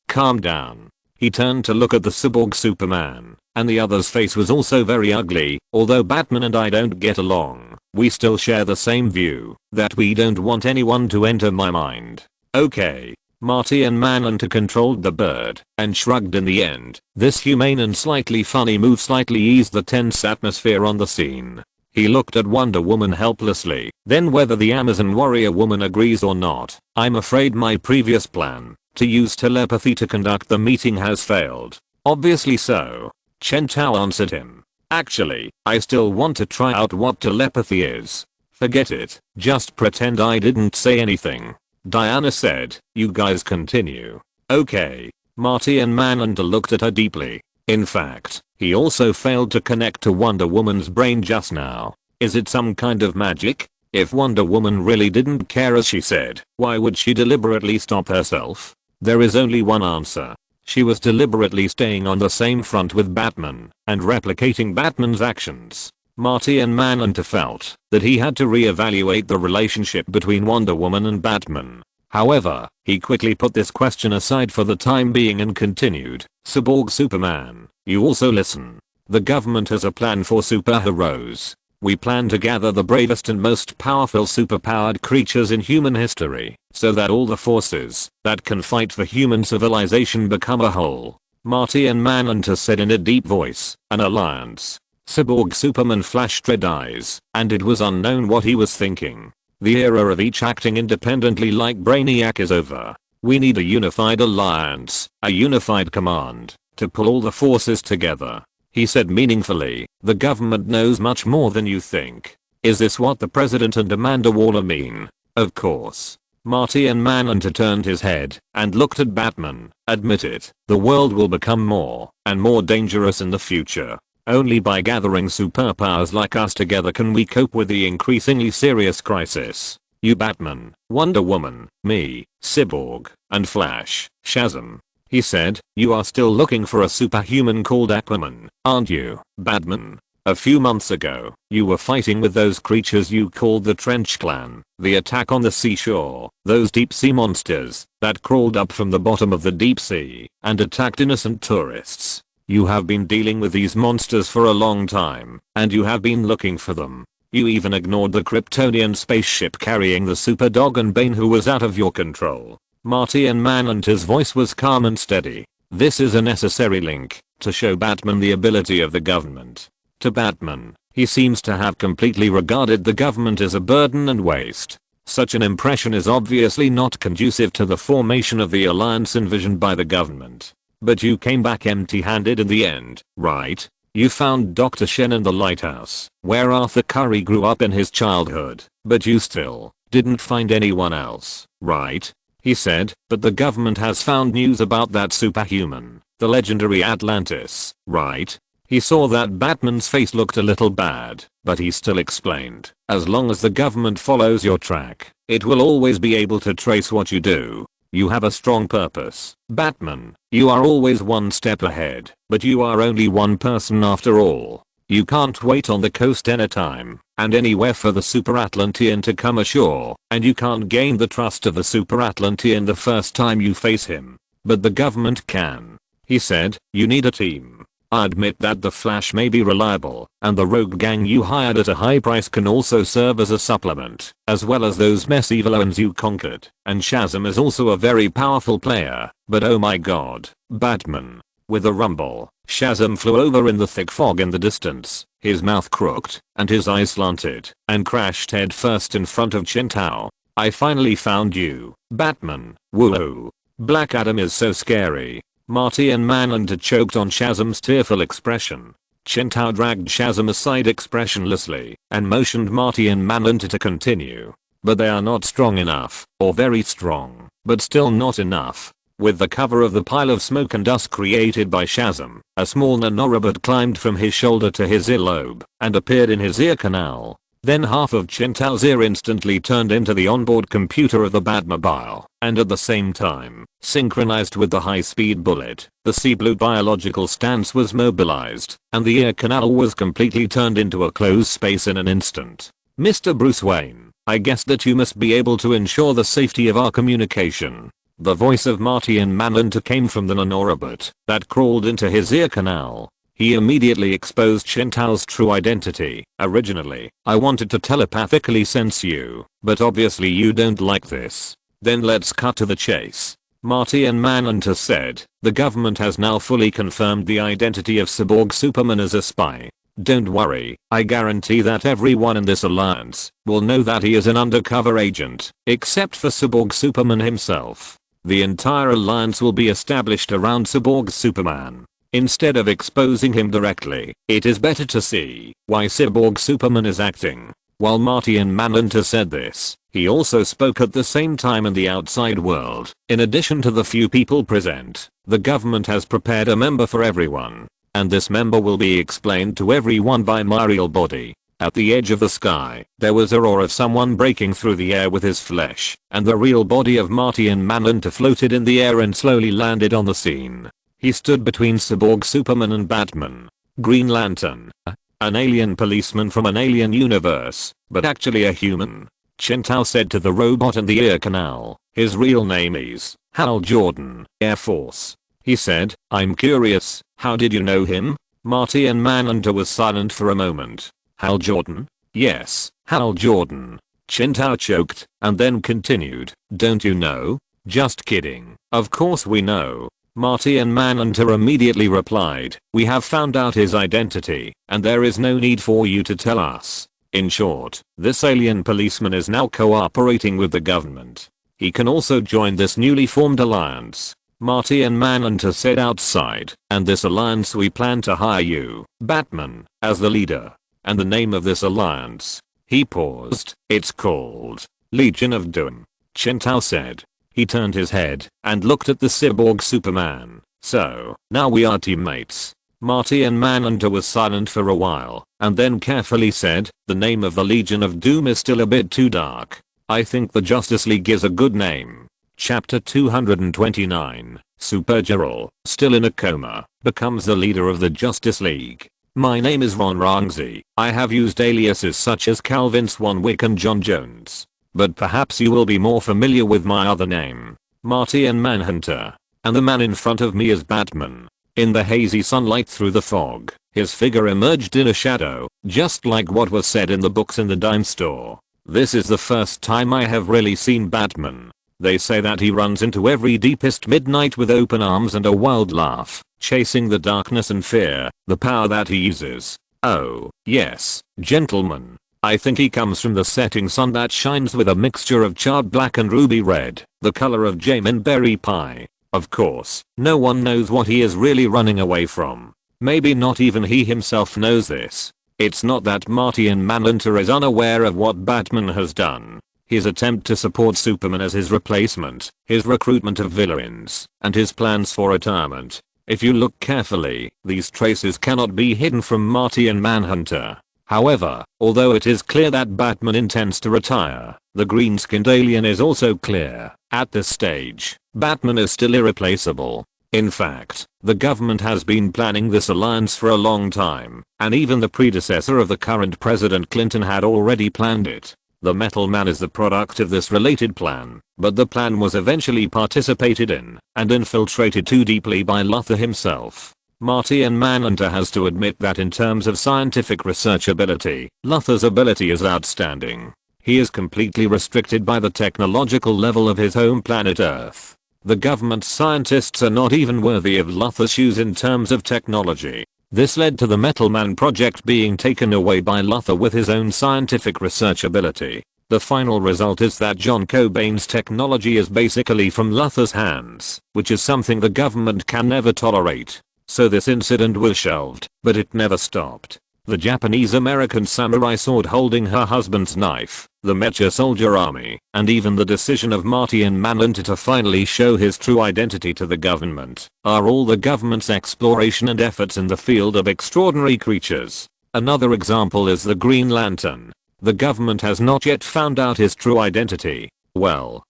calm down. He turned to look at the Cyborg Superman, and the other's face was also very ugly. Although Batman and I don't get along, we still share the same view, that we don't want anyone to enter my mind. Okay. Martian Manhunter controlled the bird, and shrugged in the end. This humane and slightly funny move slightly eased the tense atmosphere on the scene. He looked at Wonder Woman helplessly. Then whether the Amazon warrior woman agrees or not, I'm afraid my previous plan to use telepathy to conduct the meeting has failed. Obviously so. Chen Tao answered him. Actually, I still want to try out what telepathy is. Forget it. Just pretend I didn't say anything. Diana said. You guys continue. Okay. Martian Manhunter looked at her deeply. In fact, he also failed to connect to Wonder Woman's brain just now. Is it some kind of magic? If Wonder Woman really didn't care as she said, why would she deliberately stop herself? There is only one answer. She was deliberately staying on the same front with Batman and replicating Batman's actions. Martian Manhunter felt that he had to re-evaluate the relationship between Wonder Woman and Batman. However, he quickly put this question aside for the time being and continued, Cyborg Superman, you also listen. The government has a plan for superheroes. We plan to gather the bravest and most powerful superpowered creatures in human history, so that all the forces that can fight for human civilization become a whole. Marty and Manhunter said in a deep voice, an alliance. Cyborg Superman flashed red eyes, and it was unknown what he was thinking. The era of each acting independently like Brainiac is over. We need a unified alliance, a unified command, to pull all the forces together. He said meaningfully, the government knows much more than you think. Is this what the president and Amanda Waller mean? Of course. Marty and Manhunter turned his head and looked at Batman. Admit it, the world will become more and more dangerous in the future. Only by gathering superpowers like us together can we cope with the increasingly serious crisis. You Batman, Wonder Woman, me, Cyborg, and Flash, Shazam. He said, you are still looking for a superhuman called Aquaman, aren't you, Batman? A few months ago, you were fighting with those creatures you called the Trench Clan, the attack on the seashore, those deep sea monsters that crawled up from the bottom of the deep sea and attacked innocent tourists. You have been dealing with these monsters for a long time, and you have been looking for them. You even ignored the Kryptonian spaceship carrying the Super Dog and Bane who was out of your control. Marty and Manhunter's voice was calm and steady. This is a necessary link to show Batman the ability of the government. To Batman, he seems to have completely regarded the government as a burden and waste. Such an impression is obviously not conducive to the formation of the alliance envisioned by the government. But you came back empty-handed in the end, right? You found Dr. Shen in the lighthouse, where Arthur Curry grew up in his childhood, but you still didn't find anyone else, right? He said, but the government has found news about that superhuman, the legendary Atlantis, right? He saw that Batman's face looked a little bad, but he still explained, as long as the government follows your track, it will always be able to trace what you do. You have a strong purpose, Batman. You are always one step ahead, but you are only one person after all. You can't wait on the coast anytime and anywhere for the Super Atlantean to come ashore, and you can't gain the trust of the Super Atlantean the first time you face him. But the government can. He said, you need a team. I admit that the Flash may be reliable, and the rogue gang you hired at a high price can also serve as a supplement, as well as those messy villains you conquered, and Shazam is also a very powerful player, but oh my god, Batman. With a rumble, Shazam flew over in the thick fog in the distance, his mouth crooked, and his eyes slanted, and crashed headfirst in front of Chen Tao. I finally found you, Batman, woohoo. Black Adam is so scary. Marty and Manhunter choked on Shazam's tearful expression. Chen Tao dragged Shazam aside expressionlessly and motioned Marty and Manhunter to continue. But they are not strong enough, or very strong, but still not enough. With the cover of the pile of smoke and dust created by Shazam, a small nanorobot climbed from his shoulder to his earlobe and appeared in his ear canal. Then half of Chen Tao's ear instantly turned into the onboard computer of the Batmobile, and at the same time, synchronized with the high-speed bullet, the sea blue biological stance was mobilized, and the ear canal was completely turned into a closed space in an instant. Mr. Bruce Wayne, I guess that you must be able to ensure the safety of our communication. The voice of Marty and Manhunter came from the nanorobot that crawled into his ear canal. He immediately exposed Chen Tao's true identity. Originally, I wanted to telepathically sense you, but obviously you don't like this. Then let's cut to the chase. Marty and Manhunter said, the government has now fully confirmed the identity of Cyborg Superman as a spy. Don't worry, I guarantee that everyone in this alliance will know that he is an undercover agent, except for Cyborg Superman himself. The entire alliance will be established around Cyborg Superman. Instead of exposing him directly, it is better to see why Cyborg Superman is acting. While Marty and Manhunter said this, he also spoke at the same time in the outside world. In addition to the few people present, the government has prepared a member for everyone. And this member will be explained to everyone by my real body. At the edge of the sky, there was a roar of someone breaking through the air with his flesh, and the real body of Marty and Manhunter floated in the air and slowly landed on the scene. He stood between Cyborg Superman and Batman. Green Lantern. An alien policeman from an alien universe, but actually a human. Chen Tao said to the robot in the ear canal. His real name is Hal Jordan, Air Force. He said, I'm curious, how did you know him? Martian Manhunter was silent for a moment. Hal Jordan? Yes, Hal Jordan. Chen Tao choked, and then continued, don't you know? Just kidding. Of course we know. Martian Manhunter immediately replied, we have found out his identity, and there is no need for you to tell us. In short, this alien policeman is now cooperating with the government. He can also join this newly formed alliance. Martian Manhunter said outside, and this alliance we plan to hire you, Batman, as the leader. And the name of this alliance. He paused, it's called Legion of Doom. Chen Tao said. He turned his head and looked at the cyborg Superman. So, now we are teammates. Martian Manhunter was silent for a while, and then carefully said, the name of the Legion of Doom is still a bit too dark. I think the Justice League is a good name. Chapter 229, Supergirl, still in a coma, becomes the leader of the Justice League. My name is Ron Rongzi. I have used aliases such as Calvin Swanwick and John Jones. But perhaps you will be more familiar with my other name, Martian Manhunter. And the man in front of me is Batman. In the hazy sunlight through the fog, his figure emerged in a shadow, just like what was said in the books in the dime store. This is the first time I have really seen Batman. They say that he runs into every deepest midnight with open arms and a wild laugh, chasing the darkness and fear, the power that he uses. Oh, yes, gentlemen. I think he comes from the setting sun that shines with a mixture of charred black and ruby red, the color of jam and berry pie. Of course, no one knows what he is really running away from. Maybe not even he himself knows this. It's not that Martian Manhunter is unaware of what Batman has done. His attempt to support Superman as his replacement, his recruitment of villains, and his plans for retirement. If you look carefully, these traces cannot be hidden from Martian Manhunter. However, although it is clear that Batman intends to retire, the green-skinned alien is also clear. At this stage, Batman is still irreplaceable. In fact, the government has been planning this alliance for a long time, and even the predecessor of the current President Clinton had already planned it. The Metal Man is the product of this related plan, but the plan was eventually participated in and infiltrated too deeply by Luthor himself. Martian Manhunter has to admit that in terms of scientific research ability, Luthor's ability is outstanding. He is completely restricted by the technological level of his home planet Earth. The government scientists are not even worthy of Luthor's shoes in terms of technology. This led to the Metal Man project being taken away by Luthor with his own scientific research ability. The final result is that John Cobain's technology is basically from Luthor's hands, which is something the government can never tolerate. So this incident was shelved, but it never stopped. The Japanese-American samurai sword holding her husband's knife, the Mecha soldier army, and even the decision of Martian Manhunter to finally show his true identity to the government, are all the government's exploration and efforts in the field of extraordinary creatures. Another example is the Green Lantern. The government has not yet found out his true identity. Well,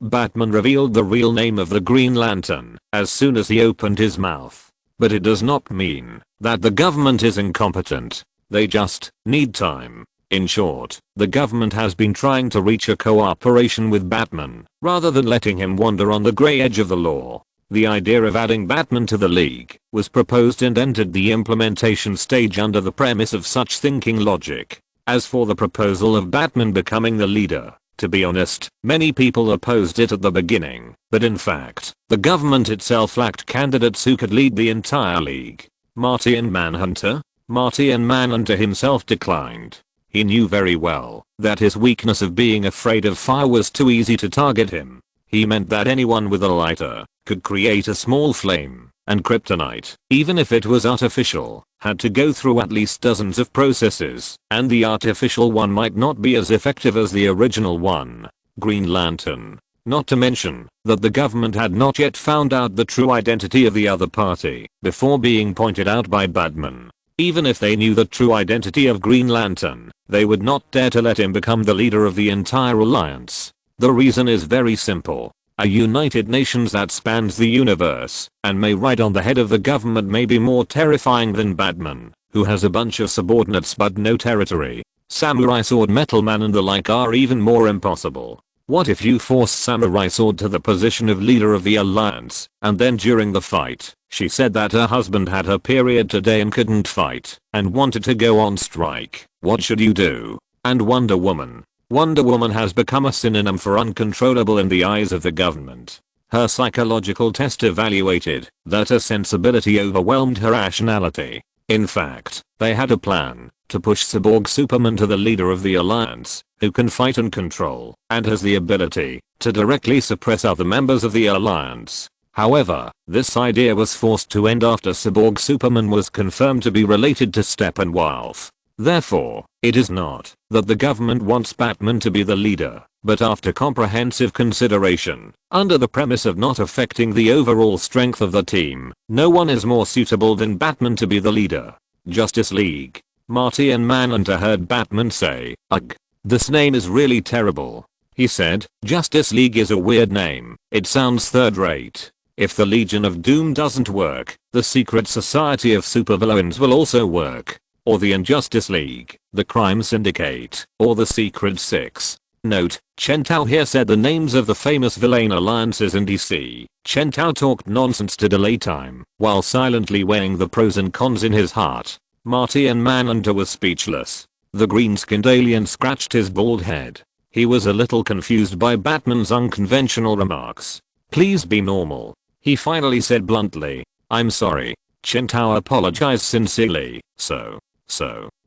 Batman revealed the real name of the Green Lantern as soon as he opened his mouth. But it does not mean that the government is incompetent. They just need time. In short, the government has been trying to reach a cooperation with Batman, rather than letting him wander on the grey edge of the law. The idea of adding Batman to the League was proposed and entered the implementation stage under the premise of such thinking logic. As for the proposal of Batman becoming the leader, to be honest, many people opposed it at the beginning, but in fact, the government itself lacked candidates who could lead the entire League. Martian Manhunter himself declined. He knew very well that his weakness of being afraid of fire was too easy to target him. He meant that anyone with a lighter could create a small flame, and kryptonite, even if it was artificial, had to go through at least dozens of processes, and the artificial one might not be as effective as the original one. Green Lantern. Not to mention that the government had not yet found out the true identity of the other party before being pointed out by Batman. Even if they knew the true identity of Green Lantern, they would not dare to let him become the leader of the entire alliance. The reason is very simple. A United Nations that spans the universe and may ride on the head of the government may be more terrifying than Batman, who has a bunch of subordinates but no territory. Samurai sword, Metal Man and the like are even more impossible. What if you force Samurai Sword to the position of leader of the alliance, and then during the fight, she said that her husband had her period today and couldn't fight, and wanted to go on strike? What should you do? And Wonder Woman. Wonder Woman has become a synonym for uncontrollable in the eyes of the government. Her psychological test evaluated that her sensibility overwhelmed her rationality. In fact, they had a plan to push Cyborg Superman to the leader of the alliance, who can fight and control, and has the ability to directly suppress other members of the alliance. However, this idea was forced to end after Cyborg Superman was confirmed to be related to Steppenwolf. Therefore, it is not that the government wants Batman to be the leader, but after comprehensive consideration, under the premise of not affecting the overall strength of the team, no one is more suitable than Batman to be the leader. Justice League. Martian Manhunter heard Batman say, "Ugh. This name is really terrible." He said, "Justice League is a weird name. It sounds third rate. If the Legion of Doom doesn't work, the Secret Society of Supervillains will also work. Or the Injustice League, the Crime Syndicate, or the Secret Six." Note, Chen Tao here said the names of the famous villain alliances in DC. Chen Tao talked nonsense to delay time, while silently weighing the pros and cons in his heart. Martian Manhunter was speechless. The green-skinned alien scratched his bald head. He was a little confused by Batman's unconventional remarks. "Please be normal," he finally said bluntly. "I'm sorry." Chen Tao apologized sincerely. So,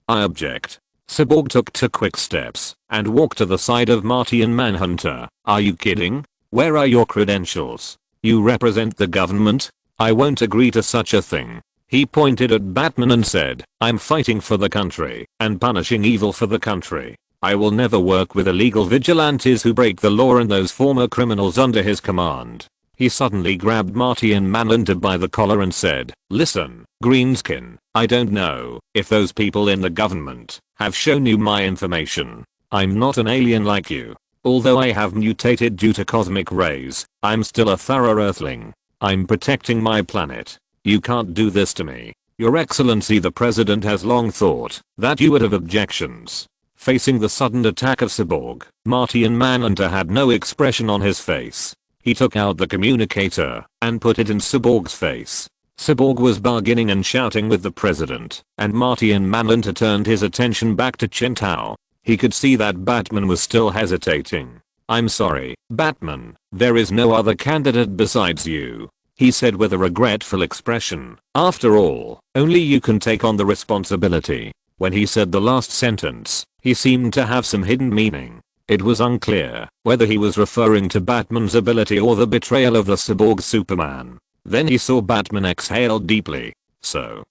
I object." Cyborg took 2 quick steps and walked to the side of Martian Manhunter. "Are you kidding? Where are your credentials? You represent the government? I won't agree to such a thing." He pointed at Batman and said, "I'm fighting for the country and punishing evil for the country. I will never work with illegal vigilantes who break the law and those former criminals under his command." He suddenly grabbed Martian Manhunter by the collar and said, "Listen, Greenskin, I don't know if those people in the government have shown you my information. I'm not an alien like you. Although I have mutated due to cosmic rays, I'm still a thorough Earthling. I'm protecting my planet. You can't do this to me. Your Excellency the President has long thought that you would have objections." Facing the sudden attack of Cyborg, Martian Manhunter had no expression on his face. He took out the communicator and put it in Cyborg's face. Cyborg was bargaining and shouting with the president, and Martian Manhunter turned his attention back to Chen Tao. He could see that Batman was still hesitating. "I'm sorry, Batman, there is no other candidate besides you," he said with a regretful expression. "After all, only you can take on the responsibility." When he said the last sentence, he seemed to have some hidden meaning. It was unclear whether he was referring to Batman's ability or the betrayal of the Cyborg Superman. Then he saw Batman exhale deeply. So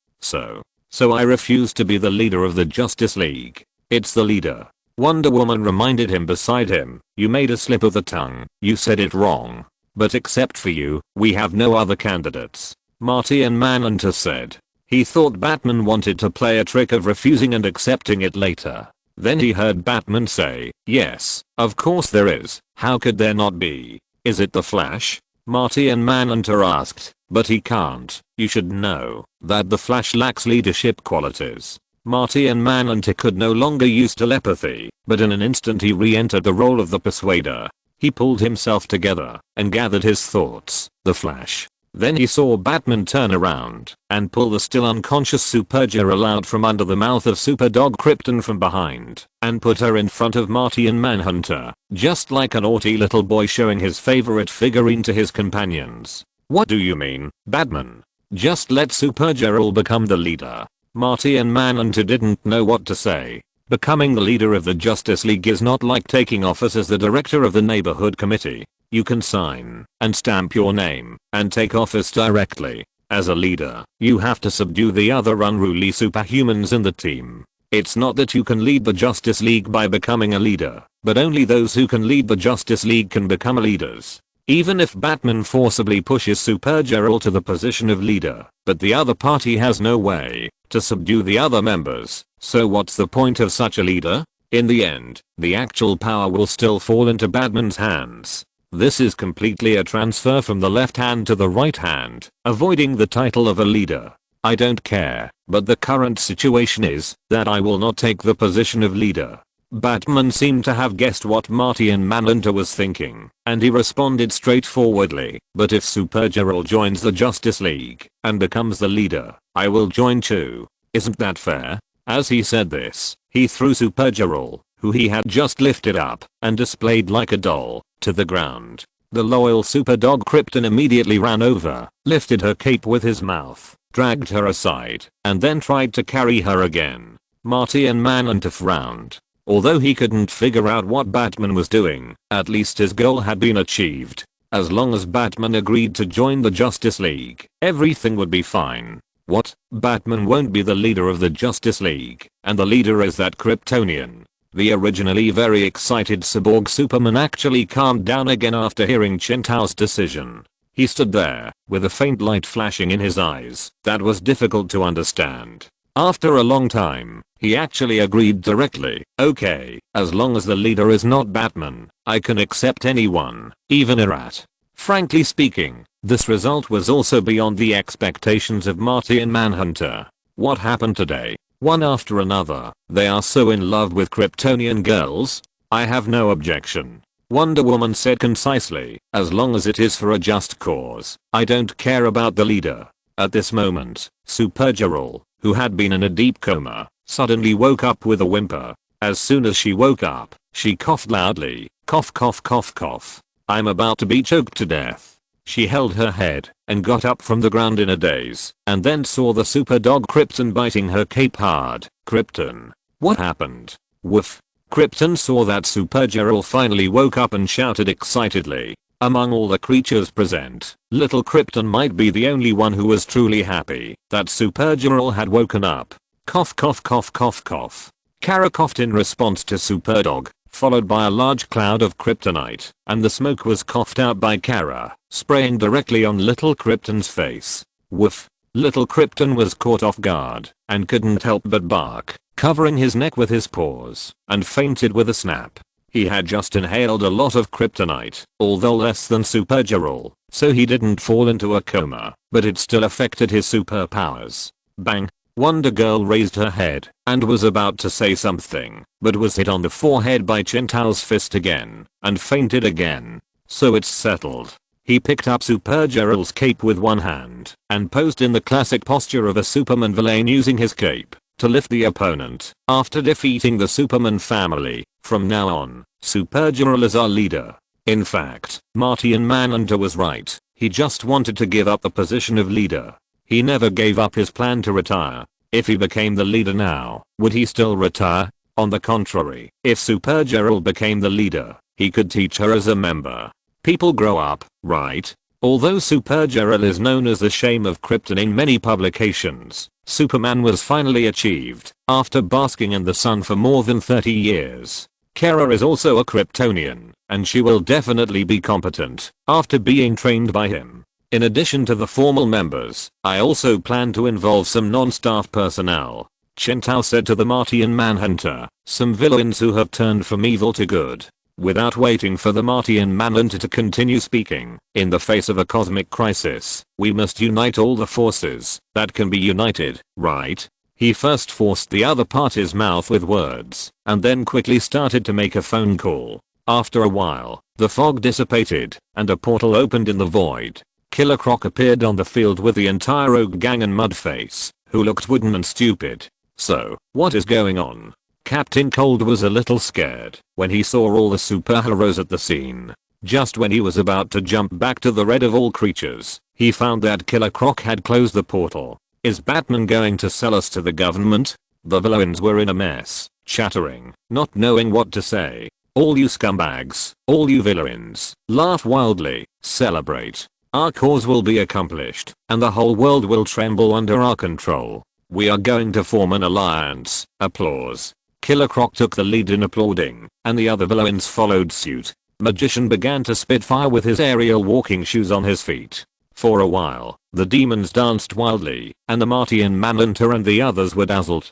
I refuse to be the leader of the Justice League. It's the leader." Wonder Woman reminded him beside him, "You made a slip of the tongue. You said it wrong. But except for you, we have no other candidates." Martian Manhunter said. He thought Batman wanted to play a trick of refusing and accepting it later. Then he heard Batman say, "Yes, of course there is. How could there not be? Is it the Flash?" Martian Manhunter asked, "But he can't. You should know that the Flash lacks leadership qualities." Martian Manhunter could no longer use telepathy, but in an instant he re-entered the role of the persuader. He pulled himself together and gathered his thoughts. The Flash. Then he saw Batman turn around and pull the still unconscious Supergirl out from under the mouth of Superdog Krypton from behind and put her in front of Martian Manhunter, just like a naughty little boy showing his favorite figurine to his companions. "What do you mean, Batman? Just let Supergirl become the leader." Martian Manhunter didn't know what to say. Becoming the leader of the Justice League is not like taking office as the director of the neighborhood committee. You can sign and stamp your name and take office directly. As a leader, you have to subdue the other unruly superhumans in the team. It's not that you can lead the Justice League by becoming a leader, but only those who can lead the Justice League can become leaders. Even if Batman forcibly pushes Supergirl to the position of leader, but the other party has no way to subdue the other members, so what's the point of such a leader? In the end, the actual power will still fall into Batman's hands. This is completely a transfer from the left hand to the right hand, avoiding the title of a leader. I don't care, but the current situation is that I will not take the position of leader. Batman seemed to have guessed what Martian Manhunter was thinking, and he responded straightforwardly, "But if Supergirl joins the Justice League and becomes the leader, I will join too. Isn't that fair?" As he said this, he threw Supergirl, who he had just lifted up and displayed like a doll, to the ground. The loyal superdog Krypton immediately ran over, lifted her cape with his mouth, dragged her aside, and then tried to carry her again. Martian Manhunter frowned. Although he couldn't figure out what Batman was doing, at least his goal had been achieved. As long as Batman agreed to join the Justice League, everything would be fine. What? Batman won't be the leader of the Justice League, and the leader is that Kryptonian. The originally very excited cyborg Superman actually calmed down again after hearing Chen Tao's decision. He stood there, with a faint light flashing in his eyes that was difficult to understand. After a long time, he actually agreed directly. "Okay, as long as the leader is not Batman, I can accept anyone, even a rat." Frankly speaking, this result was also beyond the expectations of Martian Manhunter. What happened today? One after another, they are so in love with Kryptonian girls? I have no objection. Wonder Woman said concisely, "As long as it is for a just cause, I don't care about the leader." At this moment, Supergirl, who had been in a deep coma, suddenly woke up with a whimper. As soon as she woke up, she coughed loudly. Cough cough cough cough. "I'm about to be choked to death." She held her head and got up from the ground in a daze, and then saw the superdog Krypton biting her cape hard. "Krypton. What happened?" Woof. Krypton saw that Supergirl finally woke up and shouted excitedly. Among all the creatures present, little Krypton might be the only one who was truly happy that Supergirl had woken up. Cough cough cough cough cough. Kara coughed in response to Superdog, followed by a large cloud of kryptonite, and the smoke was coughed out by Kara, spraying directly on little Krypton's face. Woof. Little Krypton was caught off guard and couldn't help but bark, covering his neck with his paws, and fainted with a snap. He had just inhaled a lot of kryptonite, although less than Supergirl, so he didn't fall into a coma, but it still affected his superpowers. Bang. Wonder Girl raised her head and was about to say something, but was hit on the forehead by Chen Tao's fist again, and fainted again. "So it's settled." He picked up Supergirl's cape with one hand and posed in the classic posture of a Superman villain using his cape to lift the opponent after defeating the Superman family. "From now on, Supergirl is our leader." In fact, Martian Manhunter was right. He just wanted to give up the position of leader. He never gave up his plan to retire. If he became the leader now, would he still retire? On the contrary, if Supergirl became the leader, he could teach her as a member. People grow up, right? Although Supergirl is known as the shame of Krypton in many publications, Superman was finally achieved after basking in the sun for more than 30 years. Kara is also a Kryptonian, and she will definitely be competent after being trained by him. In addition to the formal members, I also plan to involve some non-staff personnel. Chen Tao said to the Martian Manhunter, "Some villains who have turned from evil to good." Without waiting for the Martian Manhunter to continue speaking, in the face of a cosmic crisis, we must unite all the forces that can be united, right? He first forced the other party's mouth with words, and then quickly started to make a phone call. After a while, the fog dissipated, and a portal opened in the void. Killer Croc appeared on the field with the entire Rogue gang and Mudface, who looked wooden and stupid. "So, what is going on?" Captain Cold was a little scared when he saw all the superheroes at the scene. Just when he was about to jump back to the red of all creatures, he found that Killer Croc had closed the portal. "Is Batman going to sell us to the government?" The villains were in a mess, chattering, not knowing what to say. "All you scumbags, all you villains, laugh wildly, celebrate. Our cause will be accomplished, and the whole world will tremble under our control. We are going to form an alliance." Applause. Killer Croc took the lead in applauding, and the other villains followed suit. Magician began to spit fire with his aerial walking shoes on his feet. For a while, the demons danced wildly, and the Martian Manhunter and the others were dazzled.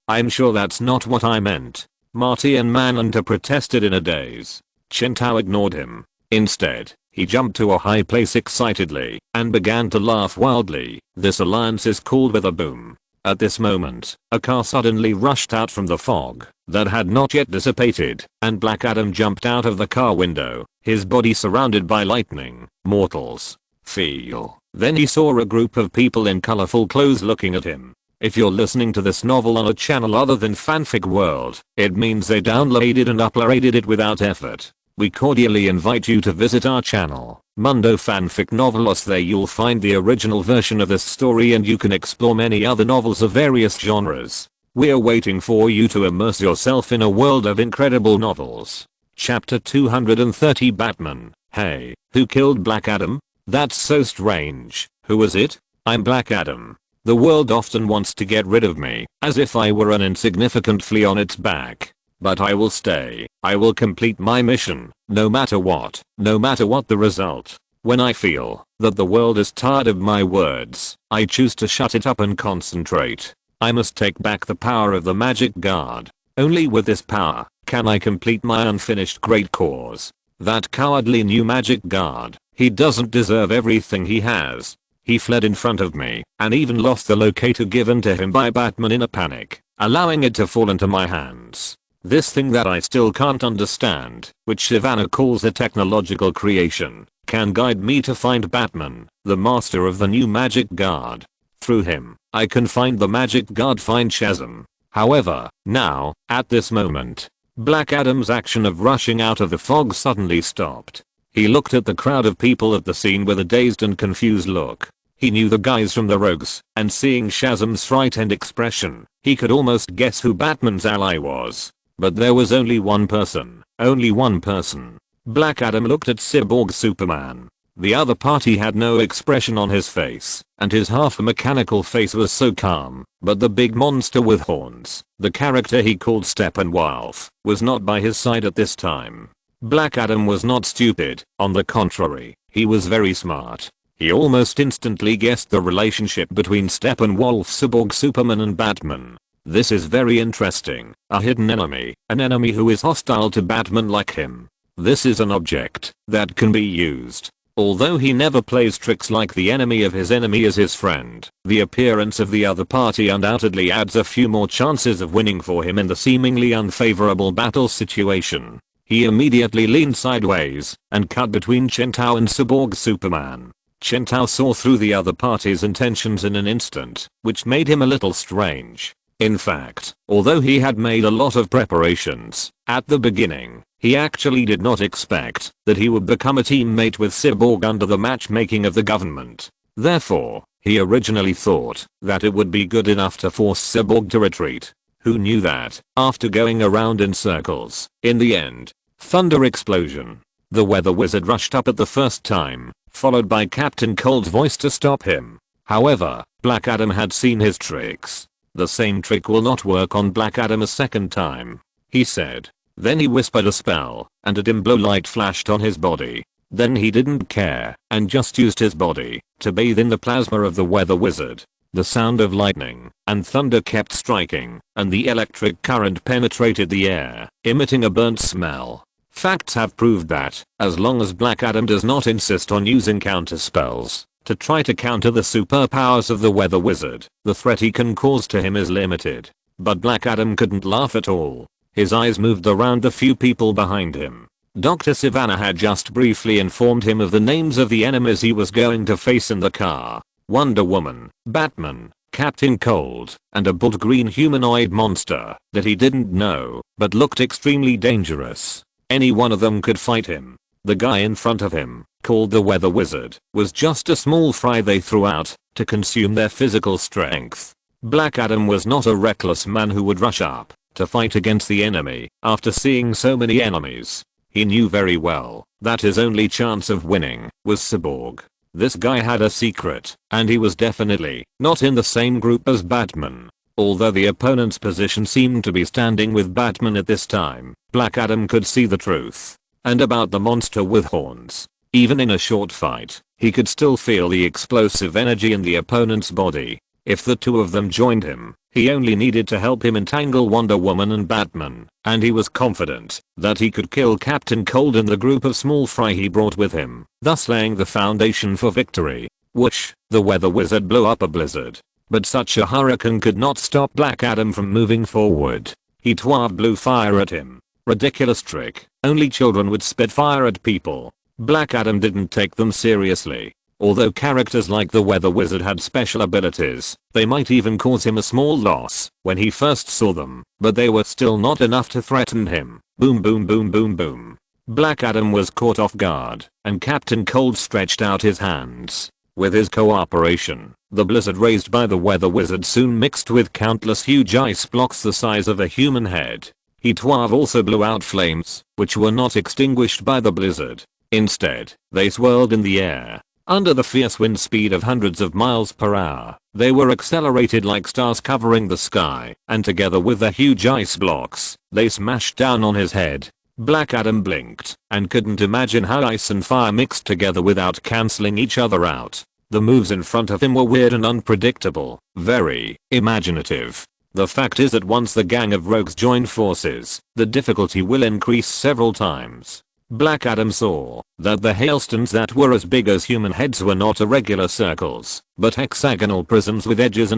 I'm sure that's not what I meant." Martian Manhunter protested in a daze. Chen Tao ignored him. Instead, he jumped to a high place excitedly and began to laugh wildly. "This alliance is called with a boom. At this moment, a car suddenly rushed out from the fog that had not yet dissipated, and Black Adam jumped out of the car window, his body surrounded by lightning. Mortals. Feel. Then he saw a group of people in colorful clothes looking at him. If you're listening to this novel on a channel other than Fanfic World, it means they downloaded and uploaded it without effort. We cordially invite you to visit our channel, Mundo Fanfic Novelos. There you'll find the original version of this story and you can explore many other novels of various genres. We're waiting for you to immerse yourself in a world of incredible novels. Chapter 230 Batman. Hey, who killed Black Adam? That's so strange. Who was it? I'm Black Adam. The world often wants to get rid of me, as if I were an insignificant flea on its back. But I will stay. I will complete my mission, no matter what the result. When I feel that the world is tired of my words, I choose to shut it up and concentrate. I must take back the power of the magic guard. Only with this power can I complete my unfinished great cause. That cowardly new magic guard, he doesn't deserve everything he has. He fled in front of me and even lost the locator given to him by Batman in a panic, allowing it to fall into my hands. This thing that I still can't understand, which Savannah calls a technological creation, can guide me to find Batman, the master of the new magic guard. Through him, I can find the magic guard, find Shazam. However, now, at this moment, Black Adam's action of rushing out of the fog suddenly stopped. He looked at the crowd of people at the scene with a dazed and confused look. He knew the guys from the Rogues, and seeing Shazam's frightened expression, he could almost guess who Batman's ally was. But there was only one person. Only one person. Black Adam looked at Cyborg Superman. The other party had no expression on his face, and his half-mechanical face was so calm, but the big monster with horns, the character he called Steppenwolf, was not by his side at this time. Black Adam was not stupid, on the contrary, he was very smart. He almost instantly guessed the relationship between Steppenwolf, Cyborg Superman and Batman. This is very interesting. A hidden enemy, an enemy who is hostile to Batman like him. This is an object that can be used. Although he never plays tricks like the enemy of his enemy is his friend, the appearance of the other party undoubtedly adds a few more chances of winning for him in the seemingly unfavorable battle situation. He immediately leaned sideways and cut between Chen Tao and Cyborg Superman. Chen Tao saw through the other party's intentions in an instant, which made him a little strange. In fact, although he had made a lot of preparations at the beginning, he actually did not expect that he would become a teammate with Cyborg under the matchmaking of the government. Therefore, he originally thought that it would be good enough to force Cyborg to retreat. Who knew that, after going around in circles, in the end, thunder explosion. The weather wizard rushed up at the first time, followed by Captain Cold's voice to stop him. However, Black Adam had seen his tricks. The same trick will not work on Black Adam a second time, he said. Then he whispered a spell, and a dim blue light flashed on his body. Then he didn't care, and just used his body to bathe in the plasma of the weather wizard. The sound of lightning and thunder kept striking, and the electric current penetrated the air, emitting a burnt smell. Facts have proved that, as long as Black Adam does not insist on using counter spells to try to counter the superpowers of the weather wizard, the threat he can cause to him is limited. But Black Adam couldn't laugh at all. His eyes moved around the few people behind him. Dr. Savannah had just briefly informed him of the names of the enemies he was going to face in the car. Wonder Woman, Batman, Captain Cold, and a bald green humanoid monster that he didn't know, but looked extremely dangerous. Any one of them could fight him. The guy in front of him, called the Weather Wizard, was just a small fry they threw out to consume their physical strength. Black Adam was not a reckless man who would rush up to fight against the enemy after seeing so many enemies. He knew very well that his only chance of winning was Cyborg. This guy had a secret, and he was definitely not in the same group as Batman. Although the opponent's position seemed to be standing with Batman at this time, Black Adam could see the truth. And about the monster with horns. Even in a short fight, he could still feel the explosive energy in the opponent's body. If the two of them joined him, he only needed to help him entangle Wonder Woman and Batman, and he was confident that he could kill Captain Cold and the group of small fry he brought with him, thus laying the foundation for victory. Whoosh, the weather wizard blew up a blizzard. but such a hurricane could not stop Black Adam from moving forward. He blew fire at him. Ridiculous trick. Only children would spit fire at people. Black Adam didn't take them seriously. Although characters like the Weather Wizard had special abilities, they might even cause him a small loss when he first saw them, but they were still not enough to threaten him. Boom boom boom boom boom. Black Adam was caught off guard, and Captain Cold stretched out his hands. With his cooperation, the blizzard raised by the Weather Wizard soon mixed with countless huge ice blocks the size of a human head. He also blew out flames, which were not extinguished by the blizzard. Instead, they swirled in the air. Under the fierce wind speed of hundreds of miles per hour, they were accelerated like stars covering the sky, and together with the huge ice blocks, they smashed down on his head. Black Adam blinked, and couldn't imagine how ice and fire mixed together without cancelling each other out. The moves in front of him were weird and unpredictable, very imaginative. The fact is that once the gang of rogues join forces, the difficulty will increase several times. Black Adam saw that the hailstones that were as big as human heads were not irregular circles, but hexagonal prisms with edges,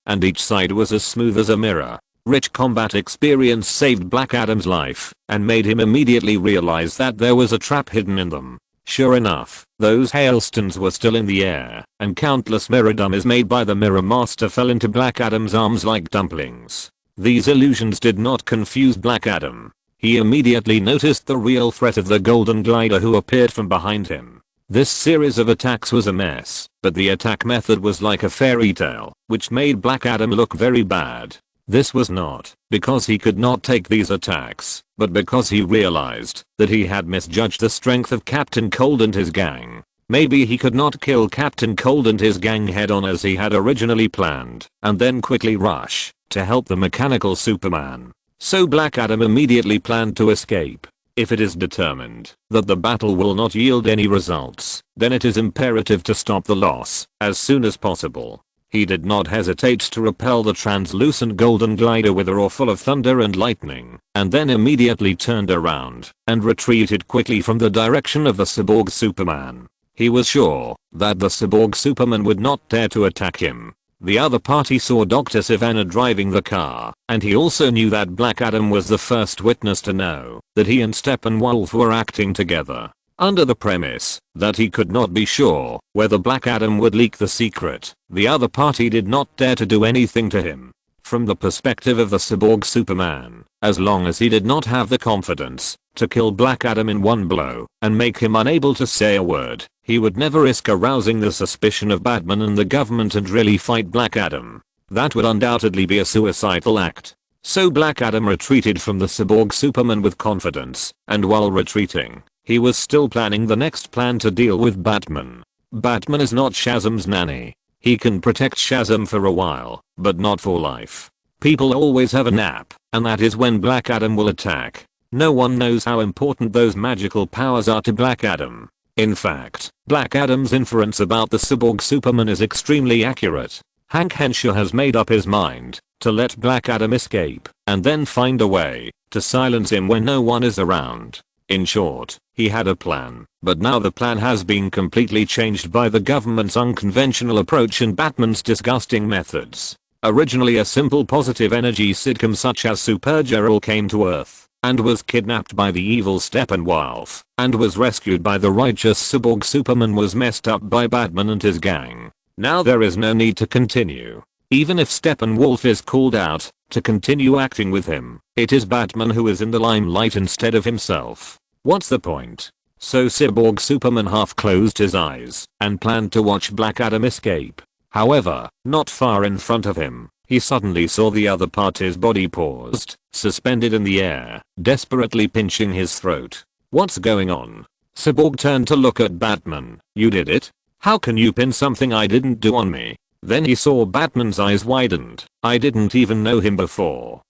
and each side was as smooth as a mirror. Rich combat experience saved Black Adam's life, and made him immediately realize that there was a trap hidden in them. Sure enough, those hailstones were still in the air, and countless mirror dummies made by the Mirror Master fell into Black Adam's arms like dumplings. These illusions did not confuse Black Adam. He immediately noticed the real threat of the Golden Glider who appeared from behind him. This series of attacks was a mess, but the attack method was like a fairy tale, which made Black Adam look very bad. This was not because he could not take these attacks, but because he realized that he had misjudged the strength of Captain Cold and his gang. Maybe he could not kill Captain Cold and his gang head on as he had originally planned, and then quickly rush to help the mechanical Superman. So Black Adam immediately planned to escape. If it is determined that the battle will not yield any results, then it is imperative to stop the loss as soon as possible. He did not hesitate to repel the translucent Golden Glider with a roar full of thunder and lightning, and then immediately turned around and retreated quickly from the direction of the Cyborg Superman. He was sure that the Cyborg Superman would not dare to attack him. The other party saw Dr. Sivana driving the car, and he also knew that Black Adam was the first witness to know that he and Steppenwolf were acting together. Under the premise that he could not be sure whether Black Adam would leak the secret, the other party did not dare to do anything to him. From the perspective of the Cyborg Superman, as long as he did not have the confidence to kill Black Adam in one blow and make him unable to say a word, he would never risk arousing the suspicion of Batman and the government and really fight Black Adam. That would undoubtedly be a suicidal act. So Black Adam retreated from the Cyborg Superman with confidence, and while retreating, he was still planning the next plan to deal with Batman. Batman is not Shazam's nanny. He can protect Shazam for a while, but not for life. People always have a nap, and that is when Black Adam will attack. No one knows how important those magical powers are to Black Adam. In fact, Black Adam's inference about the Cyborg Superman is extremely accurate. Hank Henshaw has made up his mind to let Black Adam escape, and then find a way to silence him when no one is around. In short, he had a plan, but now the plan has been completely changed by the government's unconventional approach and Batman's disgusting methods. Originally a simple positive energy sitcom such as Supergirl came to Earth and was kidnapped by the evil Steppenwolf and was rescued by the righteous Cyborg Superman was messed up by Batman and his gang. Now there is no need to continue. Even if Steppenwolf is called out to continue acting with him, it is Batman who is in the limelight instead of himself. What's the point? So Cyborg Superman half closed his eyes and planned to watch Black Adam escape. However, not far in front of him, he suddenly saw the other party's body paused, suspended in the air, desperately pinching his throat. What's going on? Cyborg turned to look at Batman. You did it? How can you pin something I didn't do on me? Then he saw Batman's eyes widened. I didn't even know him before.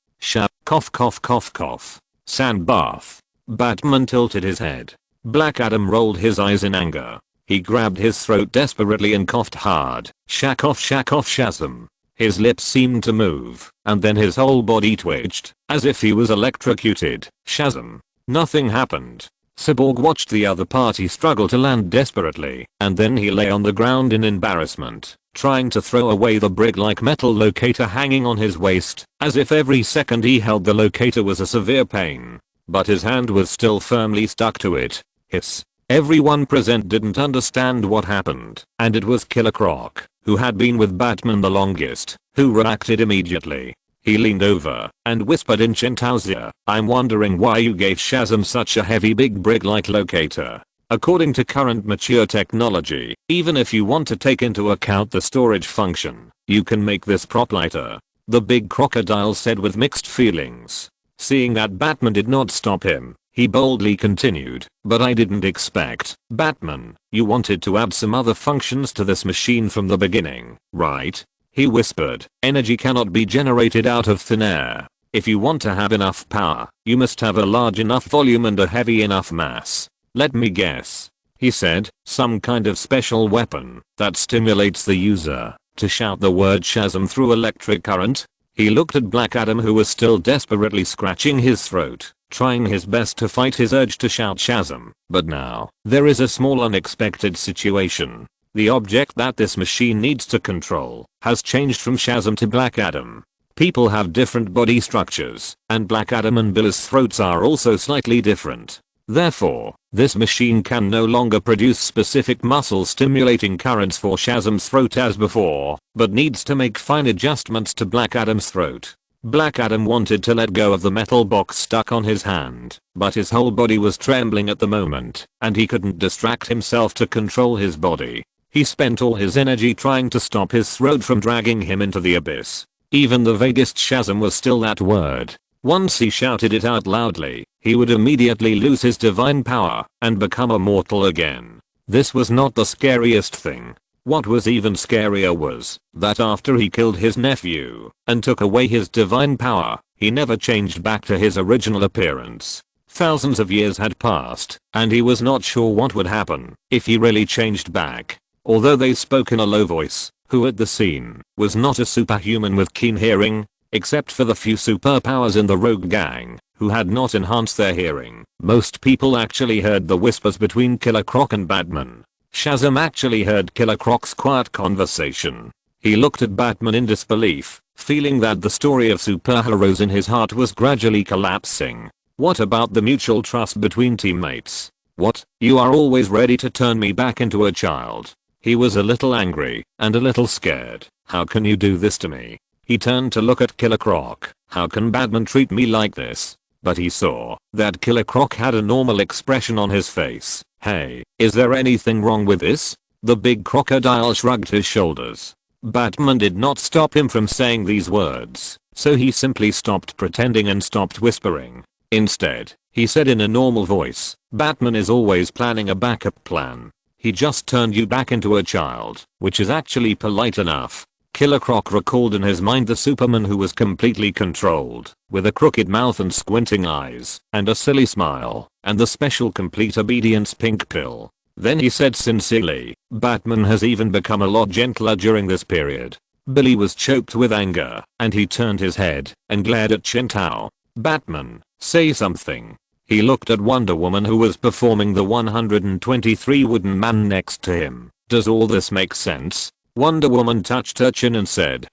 Cough cough cough cough. Sandbath. Batman tilted his head. Black Adam rolled his eyes in anger. He grabbed his throat desperately and coughed hard. Shack off Shazam. His lips seemed to move, and then his whole body twitched, as if he was electrocuted. Shazam. Nothing happened. Cyborg watched the other party struggle to land desperately, and then he lay on the ground in embarrassment, trying to throw away the brick-like metal locator hanging on his waist, as if every second he held the locator was a severe pain. But his hand was still firmly stuck to it. Hiss. Everyone present didn't understand what happened, and it was Killer Croc, who had been with Batman the longest, who reacted immediately. He leaned over and whispered in Chen Tao's ear, "I'm wondering why you gave Shazam such a heavy big brick-like locator. According to current mature technology, even if you want to take into account the storage function, you can make this prop lighter," the big crocodile said with mixed feelings. Seeing that Batman did not stop him, he boldly continued, "But I didn't expect, Batman, you wanted to add some other functions to this machine from the beginning, right?" He whispered, "Energy cannot be generated out of thin air. If you want to have enough power, you must have a large enough volume and a heavy enough mass. Let me guess," he said, "some kind of special weapon that stimulates the user to shout the word Shazam through electric current?" He looked at Black Adam, who was still desperately scratching his throat, trying his best to fight his urge to shout Shazam. But now, there is a small unexpected situation. The object that this machine needs to control has changed from Shazam to Black Adam. People have different body structures, and Black Adam and Billy's throats are also slightly different. Therefore, this machine can no longer produce specific muscle stimulating currents for Shazam's throat as before, but needs to make fine adjustments to Black Adam's throat. Black Adam wanted to let go of the metal box stuck on his hand, but his whole body was trembling at the moment, and he couldn't distract himself to control his body. He spent all his energy trying to stop his throat from dragging him into the abyss. Even the vaguest Shazam was still that word. Once he shouted it out loudly, he would immediately lose his divine power and become immortal again. This was not the scariest thing. What was even scarier was that after he killed his nephew and took away his divine power, he never changed back to his original appearance. Thousands of years had passed, and he was not sure what would happen if he really changed back. Although they spoke in a low voice, who at the scene was not a superhuman with keen hearing, except for the few superpowers in the rogue gang, who had not enhanced their hearing. Most people actually heard the whispers between Killer Croc and Batman. Shazam actually heard Killer Croc's quiet conversation. He looked at Batman in disbelief, feeling that the story of superheroes in his heart was gradually collapsing. What about the mutual trust between teammates? What? You are always ready to turn me back into a child. He was a little angry and a little scared. How can you do this to me? He turned to look at Killer Croc. How can Batman treat me like this? But he saw that Killer Croc had a normal expression on his face. Hey, is there anything wrong with this? The big crocodile shrugged his shoulders. Batman did not stop him from saying these words, so he simply stopped pretending and stopped whispering. Instead, he said in a normal voice, "Batman is always planning a backup plan. He just turned you back into a child, which is actually polite enough." Killer Croc recalled in his mind the Superman who was completely controlled, with a crooked mouth and squinting eyes, and a silly smile, and the special complete obedience pink pill. Then he said sincerely, "Batman has even become a lot gentler during this period." Billy was choked with anger, and he turned his head and glared at Chen Tao. "Batman, say something." He looked at Wonder Woman, who was performing the 123 wooden man next to him. "Does all this make sense?" Wonder Woman touched her chin and said,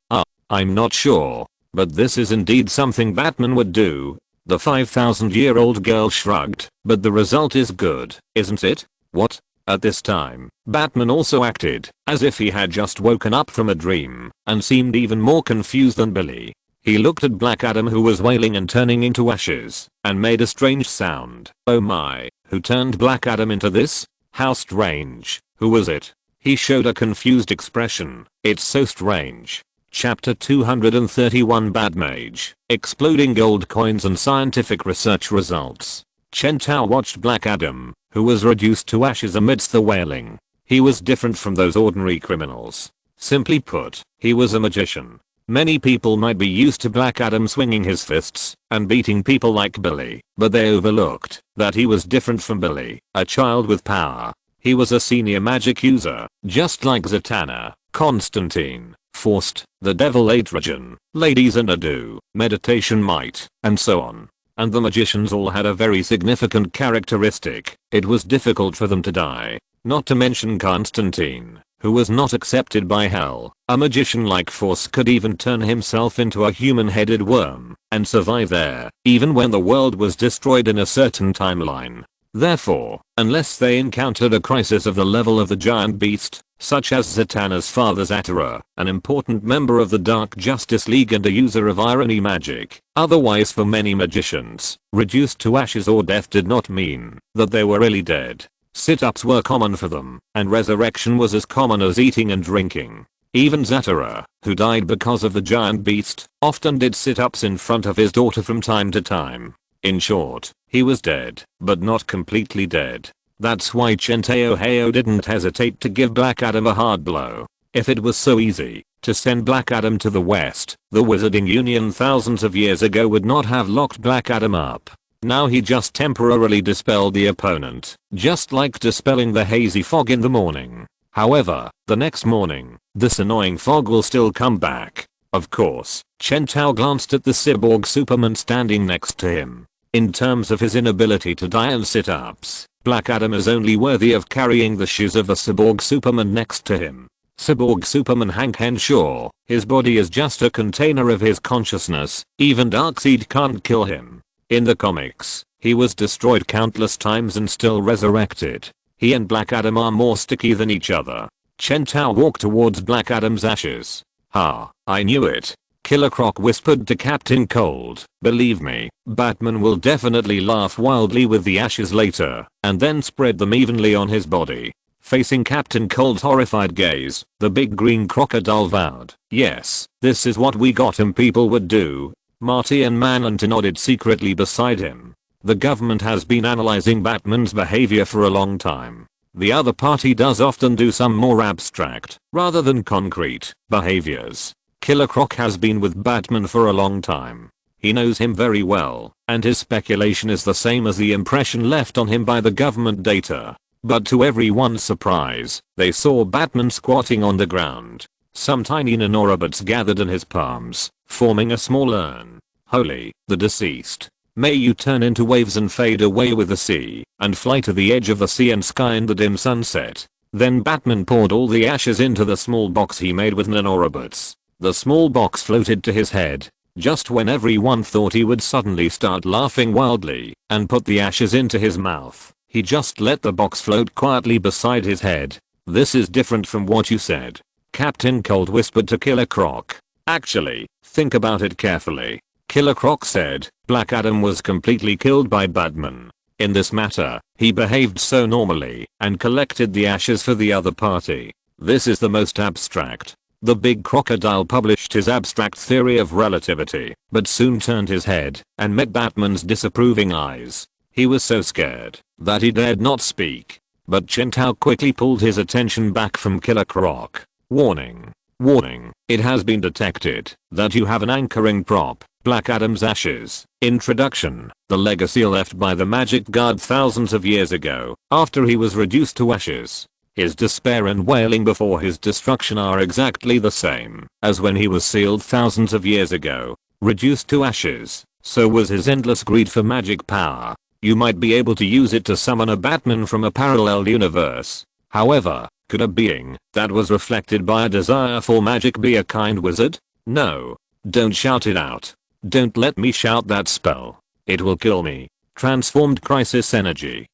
I'm not sure, but this is indeed something Batman would do." The 5,000-year-old girl shrugged, "But the result is good, isn't it?" "What?" At this time, Batman also acted as if he had just woken up from a dream and seemed even more confused than Billy. He looked at Black Adam, who was wailing and turning into ashes, and made a strange sound. "Oh my, who turned Black Adam into this? How strange. Who was it?" He showed a confused expression. "It's so strange." Chapter 231 Bat Mage, Exploding Gold Coins and Scientific Research Results. Chen Tao watched Black Adam, who was reduced to ashes amidst the wailing. He was different from those ordinary criminals. Simply put, he was a magician. Many people might be used to Black Adam swinging his fists and beating people like Billy, but they overlooked that he was different from Billy, a child with power. He was a senior magic user, just like Zatanna, Constantine, Faust, the Devil Atrajan, Ladies and Ado, Meditation Might, and so on. and the magicians all had a very significant characteristic: it was difficult for them to die. Not to mention Constantine, who was not accepted by hell. A magician like Force could even turn himself into a human-headed worm and survive there, even when the world was destroyed in a certain timeline. Therefore, unless they encountered a crisis of the level of the giant beast, such as Zatanna's father Zatara, an important member of the Dark Justice League and a user of irony magic. Otherwise, for many magicians, reduced to ashes or death did not mean that they were really dead. Sit-ups were common for them, and resurrection was as common as eating and drinking. Even Zatara, who died because of the giant beast, often did sit-ups in front of his daughter from time to time. In short, he was dead, but not completely dead. That's why Chen Tao didn't hesitate to give Black Adam a hard blow. If it was so easy to send Black Adam to the West, the Wizarding Union thousands of years ago would not have locked Black Adam up. Now he just temporarily dispelled the opponent, just like dispelling the hazy fog in the morning. However, the next morning, this annoying fog will still come back. Of course, Chen Tao glanced at the cyborg Superman standing next to him. In terms of his inability to die and sit-ups, Black Adam is only worthy of carrying the shoes of the cyborg Superman next to him. Cyborg Superman Hank Henshaw, his body is just a container of his consciousness. Even Darkseid can't kill him. In the comics, he was destroyed countless times and still resurrected. He and Black Adam are more sticky than each other. Chen Tao walked towards Black Adam's ashes. "Ha, I knew it." Killer Croc whispered to Captain Cold. "Believe me, Batman will definitely laugh wildly with the ashes later, and then spread them evenly on his body." Facing Captain Cold's horrified gaze, the big green crocodile vowed, "Yes, this is what we got him people would do." Marty and Manhunter nodded secretly beside him. The government has been analyzing Batman's behavior for a long time. The other party does often do some more abstract, rather than concrete, behaviors. Killer Croc has been with Batman for a long time. He knows him very well, and his speculation is the same as the impression left on him by the government data. But to everyone's surprise, they saw Batman squatting on the ground. Some tiny nanorobots gathered in his palms, forming a small urn. "Holy, the deceased. May you turn into waves and fade away with the sea, and fly to the edge of the sea and sky in the dim sunset." Then Batman poured all the ashes into the small box he made with nanorobots. The small box floated to his head. Just when everyone thought he would suddenly start laughing wildly and put the ashes into his mouth, he just let the box float quietly beside his head. "This is different from what you said," Captain Cold whispered to Killer Croc. "Actually, think about it carefully." Killer Croc said, "Black Adam was completely killed by Batman. In this matter, he behaved so normally and collected the ashes for the other party. This is the most abstract." The big crocodile published his abstract theory of relativity, but soon turned his head and met Batman's disapproving eyes. He was so scared that he dared not speak. But Chen Tao quickly pulled his attention back from Killer Croc. "Warning. Warning. It has been detected that you have an anchoring prop, Black Adam's ashes." Introduction. The legacy left by the magic god thousands of years ago, after he was reduced to ashes. His despair and wailing before his destruction are exactly the same as when he was sealed thousands of years ago. Reduced to ashes, so was his endless greed for magic power. You might be able to use it to summon a Batman from a parallel universe. However, could a being that was reflected by a desire for magic be a kind wizard? No. Don't shout it out. Don't let me shout that spell. It will kill me. Transformed crisis energy.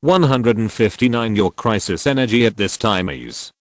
159. Your crisis energy at this time is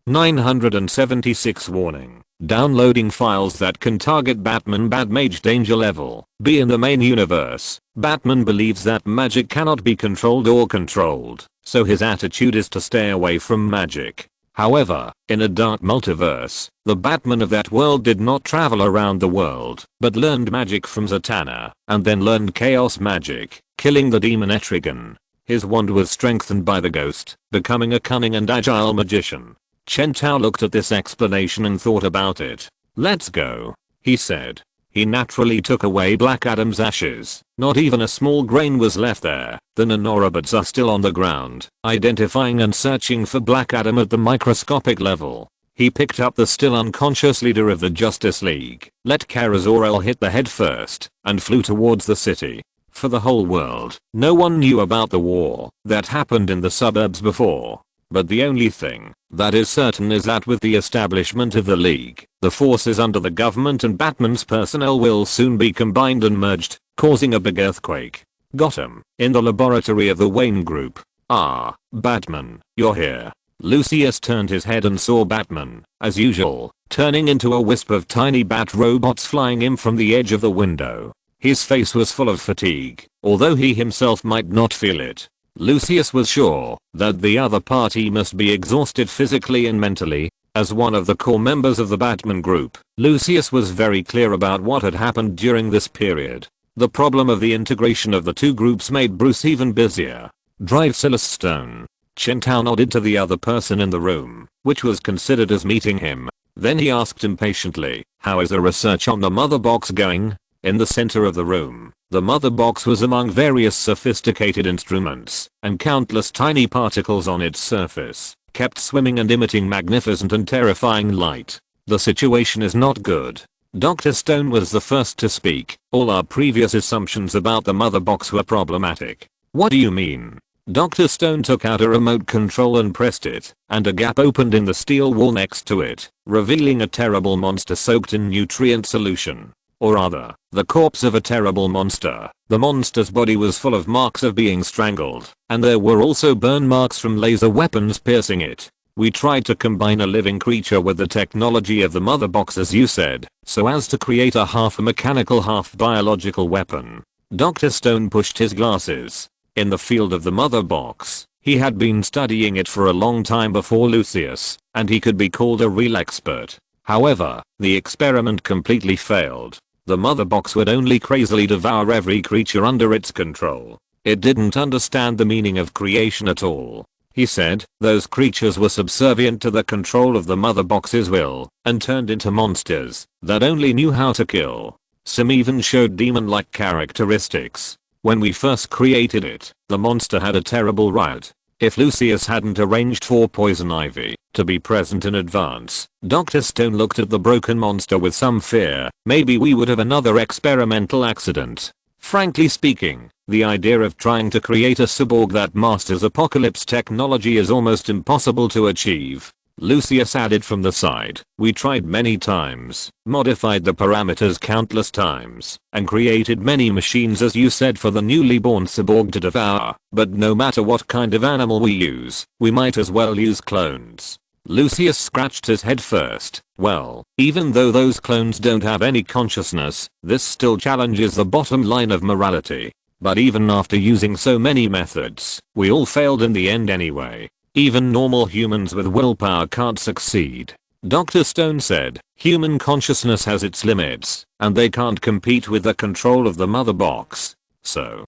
976. Warning. Downloading files that can target Batman. Bat Mage danger level B. In the main universe, Batman believes that magic cannot be controlled or controlled, so his attitude is to stay away from magic. However, in a dark multiverse, the Batman of that world did not travel around the world, but learned magic from Zatanna, and then learned chaos magic, killing the demon Etrigan. His wand was strengthened by the ghost, becoming a cunning and agile magician. Chen Tao looked at this explanation and thought about it. "Let's go," he said. He naturally took away Black Adam's ashes. Not even a small grain was left there. The nanorobots are still on the ground, identifying and searching for Black Adam at the microscopic level. He picked up the still unconscious leader of the Justice League, let Kara Zor-El hit the head first, and flew towards the city. For the whole world, no one knew about the war that happened in the suburbs before. But the only thing that is certain is that with the establishment of the League, the forces under the government and Batman's personnel will soon be combined and merged, causing a big earthquake. Gotham, in the laboratory of the Wayne Group. Ah, Batman, you're here. Lucius turned his head and saw Batman, as usual, turning into a wisp of tiny bat robots flying in from the edge of the window. His face was full of fatigue, although he himself might not feel it. Lucius was sure that the other party must be exhausted physically and mentally. As one of the core members of the Batman group, Lucius was very clear about what had happened during this period. The problem of the integration of the two groups made Bruce even busier. Drive Silas Stone. Chen Tao nodded to the other person in the room, which was considered as meeting him. Then he asked impatiently, how is the research on the mother box going? In the center of the room, the mother box was among various sophisticated instruments, and countless tiny particles on its surface kept swimming and emitting magnificent and terrifying light. The situation is not good. Dr. Stone was the first to speak. All our previous assumptions about the mother box were problematic. What do you mean? Dr. Stone took out a remote control and pressed it, and a gap opened in the steel wall next to it, revealing a terrible monster soaked in nutrient solution. Or rather, the corpse of a terrible monster. The monster's body was full of marks of being strangled, and there were also burn marks from laser weapons piercing it. We tried to combine a living creature with the technology of the mother box as you said, so as to create a half mechanical half biological weapon. Dr. Stone pushed his glasses. In the field of the mother box, he had been studying it for a long time before Lucius, and he could be called a real expert. However, the experiment completely failed. The mother box would only crazily devour every creature under its control. It didn't understand the meaning of creation at all. He said, those creatures were subservient to the control of the mother box's will, and turned into monsters that only knew how to kill. Some even showed demon-like characteristics. When we first created it, the monster had a terrible riot. If Lucius hadn't arranged for Poison Ivy to be present in advance, Dr. Stone looked at the broken monster with some fear. Maybe we would have another experimental accident. Frankly speaking, the idea of trying to create a cyborg that masters apocalypse technology is almost impossible to achieve. Lucius added from the side, we tried many times, modified the parameters countless times, and created many machines as you said for the newly born cyborg to devour, but no matter what kind of animal we use, we might as well use clones. Lucius scratched his head first. Well, even though those clones don't have any consciousness, this still challenges the bottom line of morality. But even after using so many methods, we all failed in the end anyway. Even normal humans with willpower can't succeed. Dr. Stone said, human consciousness has its limits, and they can't compete with the control of the mother box. So.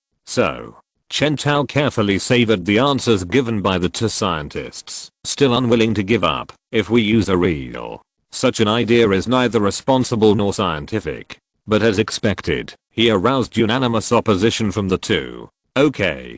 Chen Tao carefully savored the answers given by the two scientists, still unwilling to give up. If we use a real, such an idea is neither responsible nor scientific. But as expected, he aroused unanimous opposition from the two. Okay.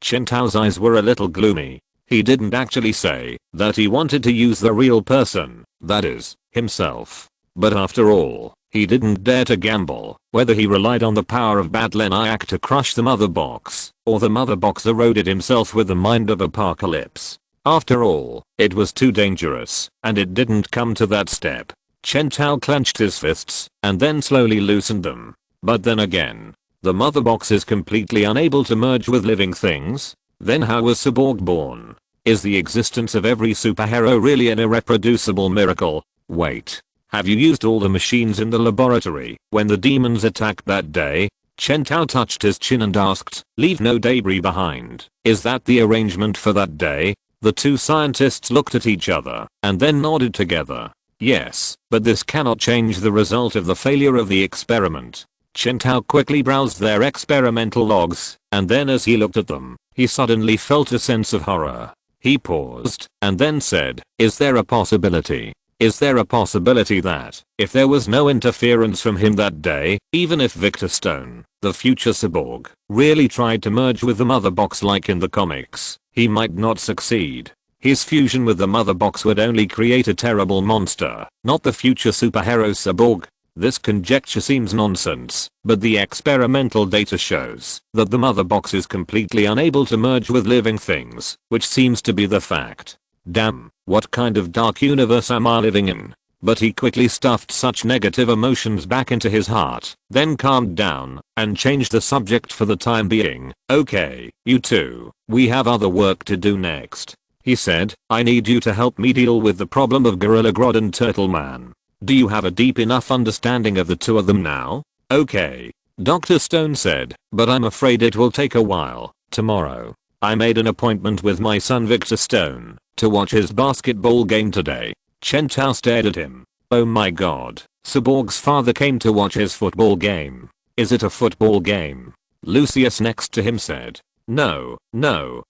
Chen Tao's eyes were a little gloomy. He didn't actually say that he wanted to use the real person, that is, himself. But after all, he didn't dare to gamble whether he relied on the power of Batleniac to crush the mother box, or the mother box eroded himself with the mind of Apocalypse. After all, it was too dangerous, and it didn't come to that step. Chen Tao clenched his fists, and then slowly loosened them. But then again, the mother box is completely unable to merge with living things. Then how was Cyborg born? Is the existence of every superhero really an irreproducible miracle? Wait. Have you used all the machines in the laboratory when the demons attacked that day? Chen Tao touched his chin and asked, leave no debris behind. Is that the arrangement for that day? The two scientists looked at each other and then nodded together. Yes, but this cannot change the result of the failure of the experiment. Chen Tao quickly browsed their experimental logs, and then as he looked at them, he suddenly felt a sense of horror. He paused, and then said, is there a possibility? Is there a possibility that, if there was no interference from him that day, even if Victor Stone, the future cyborg, really tried to merge with the mother box like in the comics, he might not succeed? His fusion with the mother box would only create a terrible monster, not the future superhero cyborg. This conjecture seems nonsense, but the experimental data shows that the mother box is completely unable to merge with living things, which seems to be the fact. Damn, what kind of dark universe am I living in? But he quickly stuffed such negative emotions back into his heart, then calmed down and changed the subject for the time being. Okay, you two, we have other work to do next. He said, I need you to help me deal with the problem of Gorilla Grodd and Turtle Man. Do you have a deep enough understanding of the two of them now? Okay. Dr. Stone said, but I'm afraid it will take a while. Tomorrow, I made an appointment with my son Victor Stone to watch his basketball game today. Chen Tao stared at him. Oh my god, Cyborg's father came to watch his football game. Is it a football game? Lucius next to him said. No,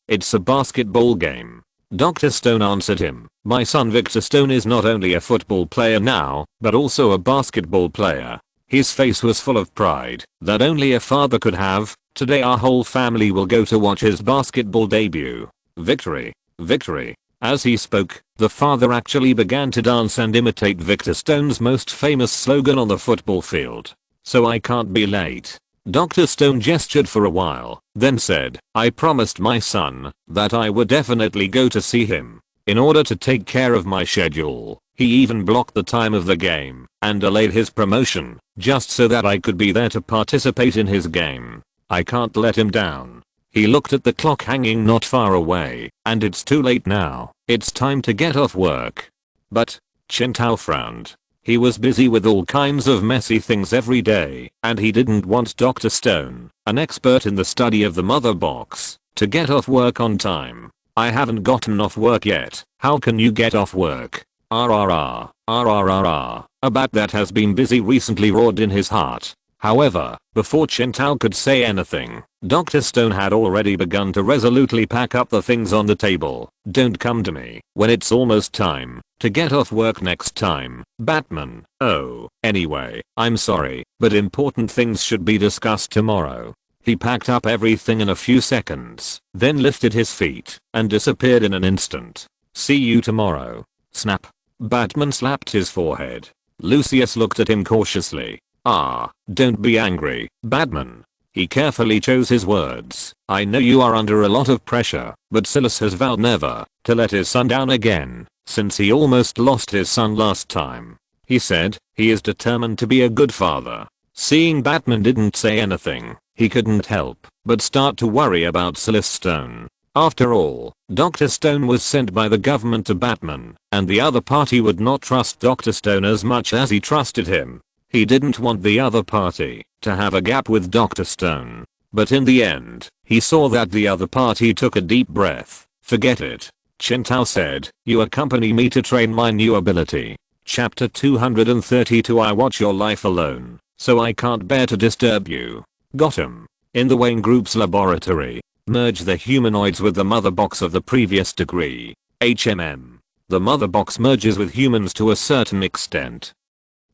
it's a basketball game. Dr. Stone answered him. My son Victor Stone is not only a football player now, but also a basketball player. His face was full of pride that only a father could have. Today our whole family will go to watch his basketball debut. Victory, victory. As he spoke, the father actually began to dance and imitate Victor Stone's most famous slogan on the football field. So I can't be late. Dr. Stone gestured for a while, then said, I promised my son that I would definitely go to see him. In order to take care of my schedule, he even blocked the time of the game and delayed his promotion just so that I could be there to participate in his game. I can't let him down. He looked at the clock hanging not far away, and it's too late now. It's time to get off work. But, Chen Tao frowned. He was busy with all kinds of messy things every day, and he didn't want Dr. Stone, an expert in the study of the mother box, to get off work on time. I haven't gotten off work yet. How can you get off work? RRR. A bat that has been busy recently roared in his heart. However, before Chen Tao could say anything, Dr. Stone had already begun to resolutely pack up the things on the table. Don't come to me when it's almost time to get off work next time, Batman. Oh, anyway, I'm sorry, but important things should be discussed tomorrow. He packed up everything in a few seconds, then lifted his feet and disappeared in an instant. See you tomorrow. Snap. Batman slapped his forehead. Lucius looked at him cautiously. Don't be angry, Batman. He carefully chose his words. I know you are under a lot of pressure, but Silas has vowed never to let his son down again, since he almost lost his son last time. He said he is determined to be a good father. Seeing Batman didn't say anything, he couldn't help but start to worry about Silas Stone. After all, Dr. Stone was sent by the government to Batman, and the other party would not trust Dr. Stone as much as he trusted him. He didn't want the other party to have a gap with Dr. Stone. But in the end, he saw that the other party took a deep breath. Forget it. Chen Tao said, you accompany me to train my new ability. Chapter 232 I watch your life alone, so I can't bear to disturb you. Got him. In the Wayne Group's laboratory, merge the humanoids with the mother box of the previous degree. HMM. The mother box merges with humans to a certain extent.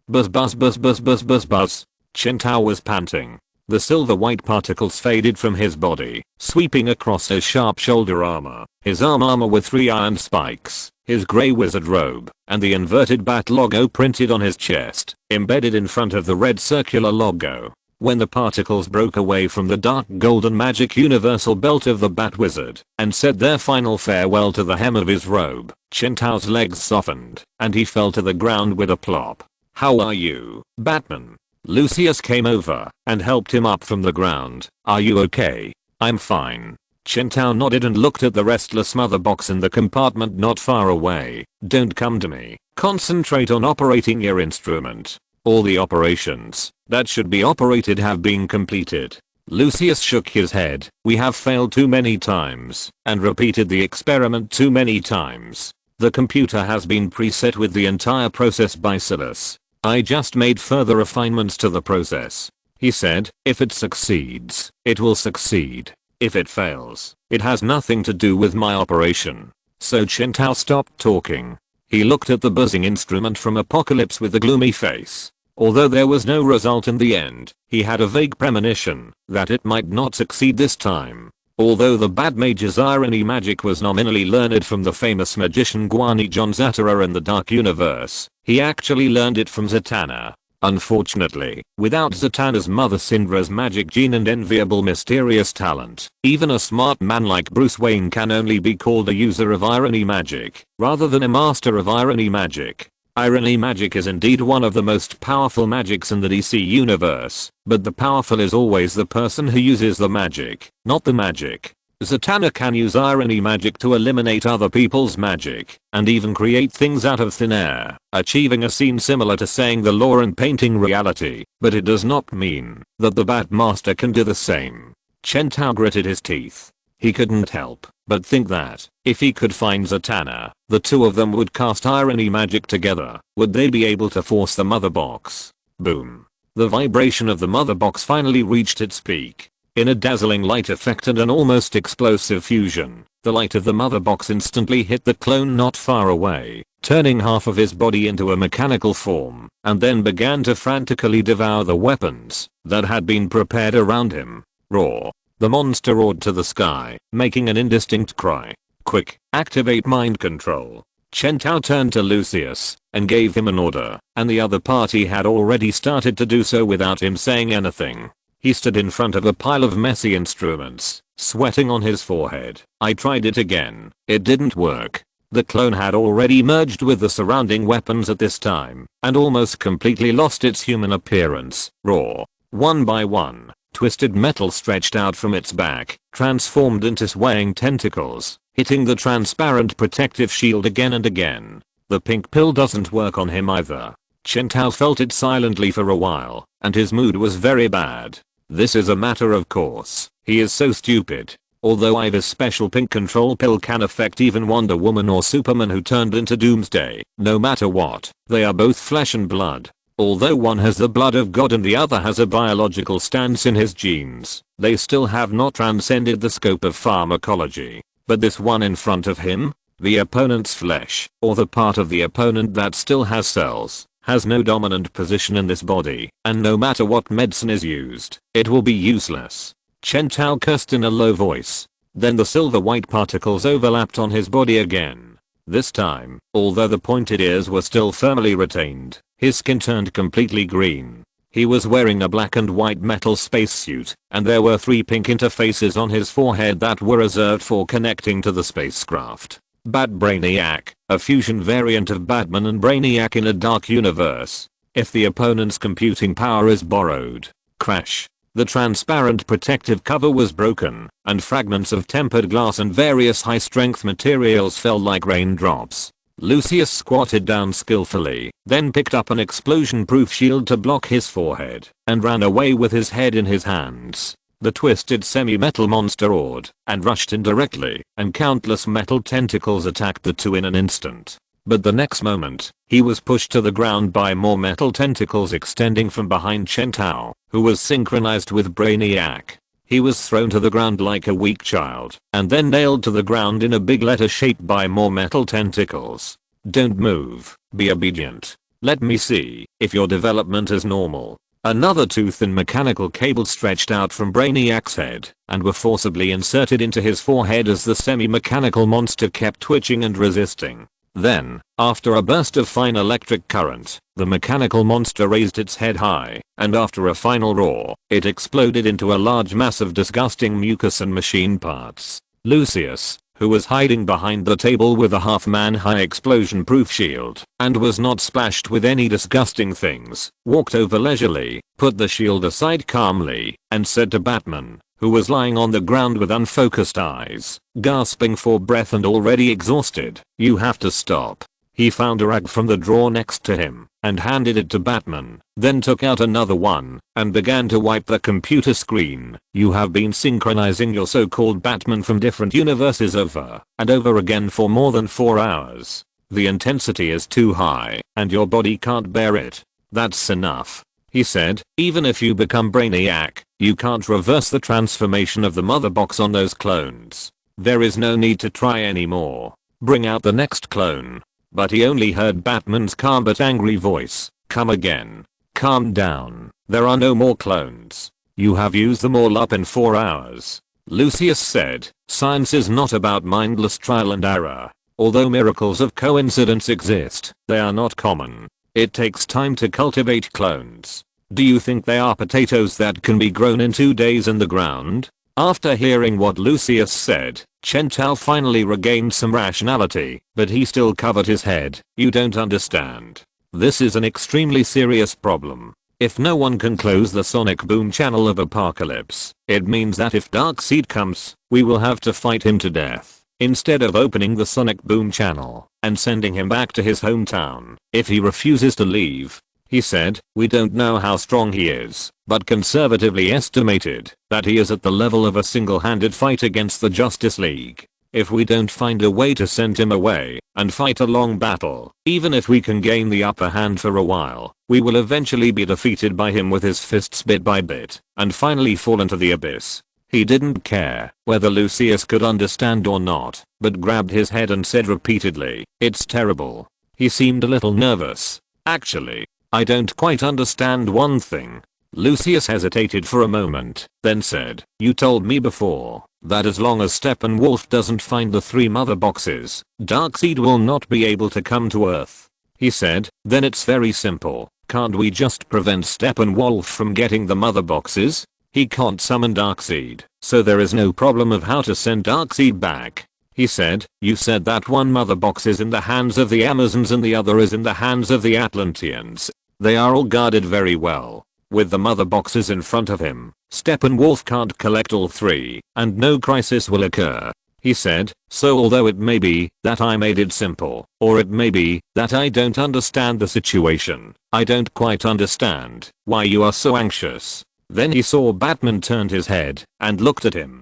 Buzz. Chen Tao was panting. The silver white particles faded from his body, sweeping across his sharp shoulder armor, his armor with 3 iron spikes, his grey wizard robe, and the inverted bat logo printed on his chest, embedded in front of the red circular logo. When the particles broke away from the dark golden magic universal belt of the bat wizard and said their final farewell to the hem of his robe, Chen Tao's legs softened, and he fell to the ground with a plop. How are you, Batman? Lucius came over and helped him up from the ground. Are you okay? I'm fine. Chen Tao nodded and looked at the restless mother box in the compartment not far away. Don't come to me. Concentrate on operating your instrument. All the operations that should be operated have been completed. Lucius shook his head. We have failed too many times and repeated the experiment too many times. The computer has been preset with the entire process by Silas. I just made further refinements to the process. He said, if it succeeds, it will succeed. If it fails, it has nothing to do with my operation. So Chen Tao stopped talking. He looked at the buzzing instrument from Apocalypse with a gloomy face. Although there was no result in the end, he had a vague premonition that it might not succeed this time. Although the Bat Mage's irony magic was nominally learned from the famous magician Guani John Zatara in the Dark Universe, he actually learned it from Zatanna. Unfortunately, without Zatanna's mother Syndra's magic gene and enviable mysterious talent, even a smart man like Bruce Wayne can only be called a user of irony magic, rather than a master of irony magic. Irony magic is indeed one of the most powerful magics in the DC universe, but the powerful is always the person who uses the magic, not the magic. Zatanna can use irony magic to eliminate other people's magic, and even create things out of thin air, achieving a scene similar to saying the law and painting reality, but it does not mean that the Batmaster can do the same. Chen Tao gritted his teeth. He couldn't help but think that, if he could find Zatanna, the two of them would cast irony magic together. Would they be able to force the mother box? Boom. The vibration of the mother box finally reached its peak. In a dazzling light effect and an almost explosive fusion, the light of the mother box instantly hit the clone not far away, turning half of his body into a mechanical form, and then began to frantically devour the weapons that had been prepared around him. Roar. The monster roared to the sky, making an indistinct cry. Quick, activate mind control. Chen Tao turned to Lucius and gave him an order, and the other party had already started to do so without him saying anything. He stood in front of a pile of messy instruments, sweating on his forehead. I tried it again. It didn't work. The clone had already merged with the surrounding weapons at this time, and almost completely lost its human appearance. Roar. One by one, twisted metal stretched out from its back, transformed into swaying tentacles, hitting the transparent protective shield again and again. The pink pill doesn't work on him either. Chen Tao felt it silently for a while, and his mood was very bad. This is a matter of course. He is so stupid. Although Ivy's special pink control pill can affect even Wonder Woman or Superman who turned into Doomsday, no matter what, they are both flesh and blood. Although one has the blood of God and the other has a biological stance in his genes, they still have not transcended the scope of pharmacology. But this one in front of him, the opponent's flesh, or the part of the opponent that still has cells, has no dominant position in this body, and no matter what medicine is used, it will be useless. Chen Tao cursed in a low voice. Then the silver white particles overlapped on his body again. This time, although the pointed ears were still firmly retained, his skin turned completely green. He was wearing a black and white metal spacesuit, and there were 3 pink interfaces on his forehead that were reserved for connecting to the spacecraft. Bat Brainiac, a fusion variant of Batman and Brainiac in a dark universe. If the opponent's computing power is borrowed. Crash. The transparent protective cover was broken, and fragments of tempered glass and various high-strength materials fell like raindrops. Lucius squatted down skillfully, then picked up an explosion-proof shield to block his forehead, and ran away with his head in his hands. The twisted semi-metal monster roared and rushed in directly, and countless metal tentacles attacked the two in an instant. But the next moment, he was pushed to the ground by more metal tentacles extending from behind Chen Tao, who was synchronized with Brainiac. He was thrown to the ground like a weak child, and then nailed to the ground in a big letter shaped by more metal tentacles. Don't move, be obedient. Let me see if your development is normal. Another tooth and mechanical cable stretched out from Brainiac's head and were forcibly inserted into his forehead as the semi-mechanical monster kept twitching and resisting. Then, after a burst of fine electric current, the mechanical monster raised its head high, and after a final roar, it exploded into a large mass of disgusting mucus and machine parts. Lucius, who was hiding behind the table with a half-man-high explosion-proof shield, and was not splashed with any disgusting things, walked over leisurely, put the shield aside calmly, and said to Batman, who was lying on the ground with unfocused eyes, gasping for breath and already exhausted, "You have to stop." He found a rag from the drawer next to him, and handed it to Batman, then took out another one, and began to wipe the computer screen. "You have been synchronizing your so-called Batman from different universes over and over again for more than 4 hours. The intensity is too high, and your body can't bear it. That's enough," he said. "Even if you become Brainiac, you can't reverse the transformation of the mother box on those clones. There is no need to try anymore. Bring out the next clone." But he only heard Batman's calm but angry voice. "Come again. Calm down. There are no more clones. You have used them all up in 4 hours. Lucius said, "Science is not about mindless trial and error. Although miracles of coincidence exist, they are not common. It takes time to cultivate clones. Do you think they are potatoes that can be grown in 2 days in the ground?" After hearing what Lucius said, Chen Tao finally regained some rationality, but he still covered his head. "You don't understand. This is an extremely serious problem. If no one can close the sonic boom channel of Apocalypse, it means that if Darkseid comes, we will have to fight him to death, instead of opening the sonic boom channel and sending him back to his hometown. If he refuses to leave," he said, "we don't know how strong he is, but conservatively estimated that he is at the level of a single-handed fight against the Justice League. If we don't find a way to send him away and fight a long battle, even if we can gain the upper hand for a while, we will eventually be defeated by him with his fists bit by bit and finally fall into the abyss." He didn't care whether Lucius could understand or not, but grabbed his head and said repeatedly, "It's terrible." He seemed a little nervous. "Actually, I don't quite understand one thing." Lucius hesitated for a moment, then said, "You told me before that as long as Steppenwolf doesn't find the 3 mother boxes, Darkseid will not be able to come to Earth." He said, "Then it's very simple. Can't we just prevent Steppenwolf from getting the mother boxes? He can't summon Darkseid, so there is no problem of how to send Darkseid back." He said, "You said that one mother box is in the hands of the Amazons and the other is in the hands of the Atlanteans. They are all guarded very well. With the mother boxes in front of him, Steppenwolf can't collect all 3, and no crisis will occur." He said, "So although it may be that I made it simple, or it may be that I don't understand the situation, I don't quite understand why you are so anxious." Then he saw Batman turned his head and looked at him.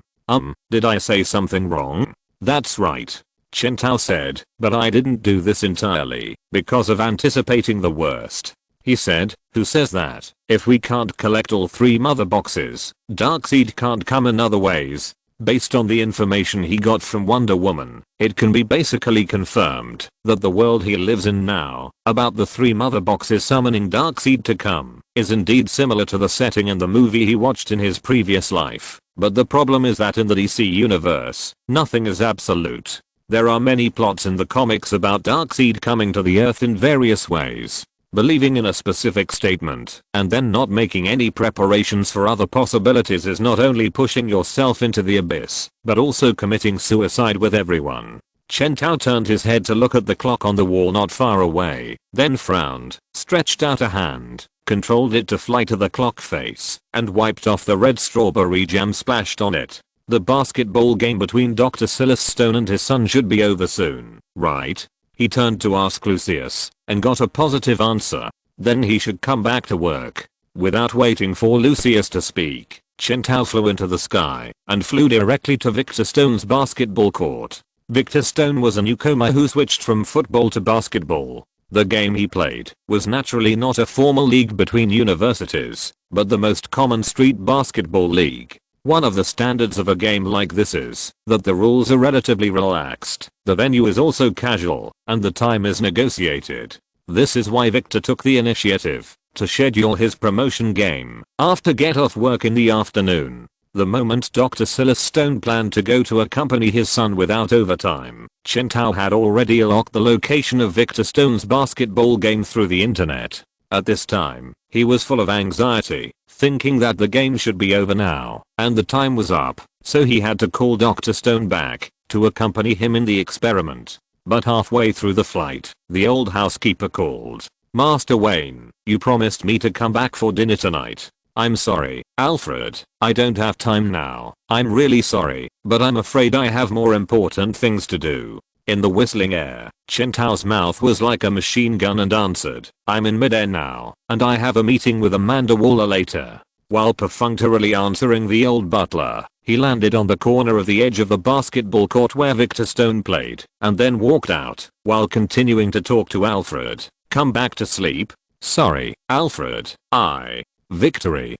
Did I say something wrong?" "That's right," Chen Tao said, "but I didn't do this entirely because of anticipating the worst." He said, "Who says that if we can't collect all 3 mother boxes, Darkseid can't come in other ways?" Based on the information he got from Wonder Woman, it can be basically confirmed that the world he lives in now, about the 3 mother boxes summoning Darkseid to come, is indeed similar to the setting in the movie he watched in his previous life. But the problem is that in the DC universe, nothing is absolute. There are many plots in the comics about Darkseid coming to the Earth in various ways. Believing in a specific statement and then not making any preparations for other possibilities is not only pushing yourself into the abyss, but also committing suicide with everyone. Chen Tao turned his head to look at the clock on the wall not far away, then frowned, stretched out a hand, controlled it to fly to the clock face, and wiped off the red strawberry jam splashed on it. The basketball game between Dr. Silas Stone and his son should be over soon, right? He turned to ask Lucius, and got a positive answer. Then he should come back to work. Without waiting for Lucius to speak, Chen Tao flew into the sky, and flew directly to Victor Stone's basketball court. Victor Stone was a newcomer who switched from football to basketball. The game he played was naturally not a formal league between universities, but the most common street basketball league. One of the standards of a game like this is that the rules are relatively relaxed, the venue is also casual, and the time is negotiated. This is why Victor took the initiative to schedule his promotion game after get off work in the afternoon. The moment Dr. Silas Stone planned to go to accompany his son without overtime, Chen Tao had already locked the location of Victor Stone's basketball game through the internet. At this time, he was full of anxiety, thinking that the game should be over now, and the time was up, so he had to call Dr. Stone back to accompany him in the experiment. But halfway through the flight, the old housekeeper called. "Master Wayne, you promised me to come back for dinner tonight." "I'm sorry, Alfred, I don't have time now. I'm really sorry, but I'm afraid I have more important things to do." In the whistling air, Chen Tao's mouth was like a machine gun and answered, "I'm in midair now, and I have a meeting with Amanda Waller later." While perfunctorily answering the old butler, he landed on the corner of the edge of the basketball court where Victor Stone played, and then walked out, while continuing to talk to Alfred. "Come back to sleep?" "Sorry, Alfred, Victory.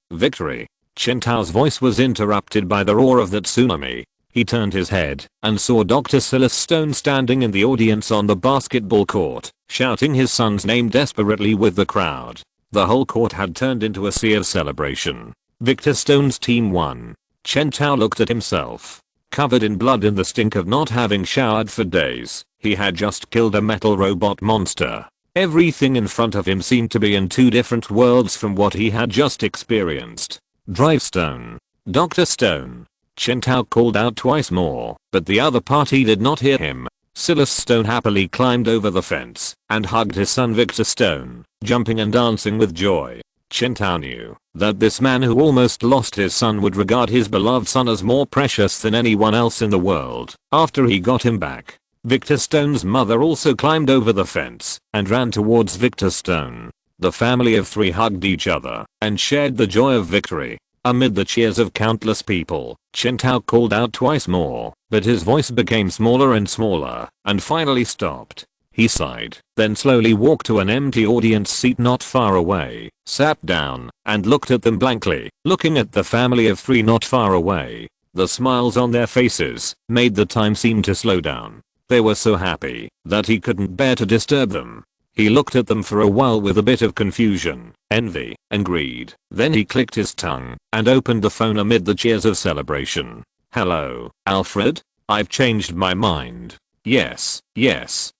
Chen Tao's voice was interrupted by the roar of that tsunami. He turned his head and saw Dr. Silas Stone standing in the audience on the basketball court, shouting his son's name desperately with the crowd. The whole court had turned into a sea of celebration. Victor Stone's team won. Chen Tao looked at himself. Covered in blood in the stink of not having showered for days, he had just killed a metal robot monster. Everything in front of him seemed to be in two different worlds from what he had just experienced. Drive Stone. Dr. Stone. Chen Tao called out twice more, but the other party did not hear him. Silas Stone happily climbed over the fence and hugged his son Victor Stone, jumping and dancing with joy. Chen Tao knew that this man who almost lost his son would regard his beloved son as more precious than anyone else in the world after he got him back. Victor Stone's mother also climbed over the fence and ran towards Victor Stone. The family of three hugged each other and shared the joy of victory. Amid the cheers of countless people, Chen Tao called out twice more, but his voice became smaller and smaller and finally stopped. He sighed, then slowly walked to an empty audience seat not far away, sat down, and looked at them blankly, looking at the family of three not far away. The smiles on their faces made the time seem to slow down. They were so happy that he couldn't bear to disturb them. He looked at them for a while with a bit of confusion, envy, and greed. Then he clicked his tongue and opened the phone amid the cheers of celebration. "Hello, Alfred? I've changed my mind. Yes,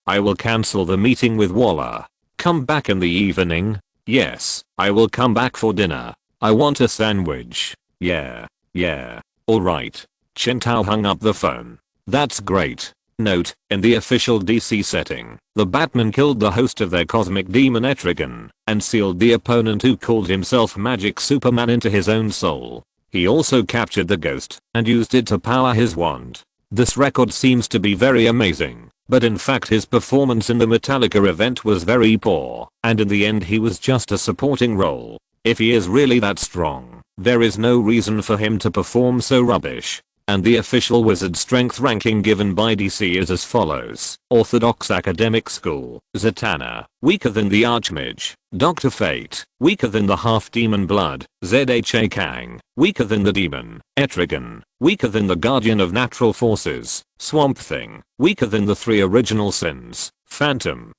I will cancel the meeting with Waller. Come back in the evening. Yes, I will come back for dinner. I want a sandwich. Yeah. Alright." Chen Tao hung up the phone. That's great. Note, in the official DC setting, the Batman killed the host of their cosmic demon Etrigan, and sealed the opponent who called himself Magic Superman into his own soul. He also captured the ghost, and used it to power his wand. This record seems to be very amazing, but in fact his performance in the Metallica event was very poor, and in the end he was just a supporting role. If he is really that strong, there is no reason for him to perform so rubbish. And the official wizard strength ranking given by DC is as follows. Orthodox Academic School, Zatanna, weaker than the Archmage. Dr. Fate, weaker than the Half-Demon Blood. Zha Kang, weaker than the Demon. Etrigan, weaker than the Guardian of Natural Forces. Swamp Thing, weaker than the three original sins. Phantom,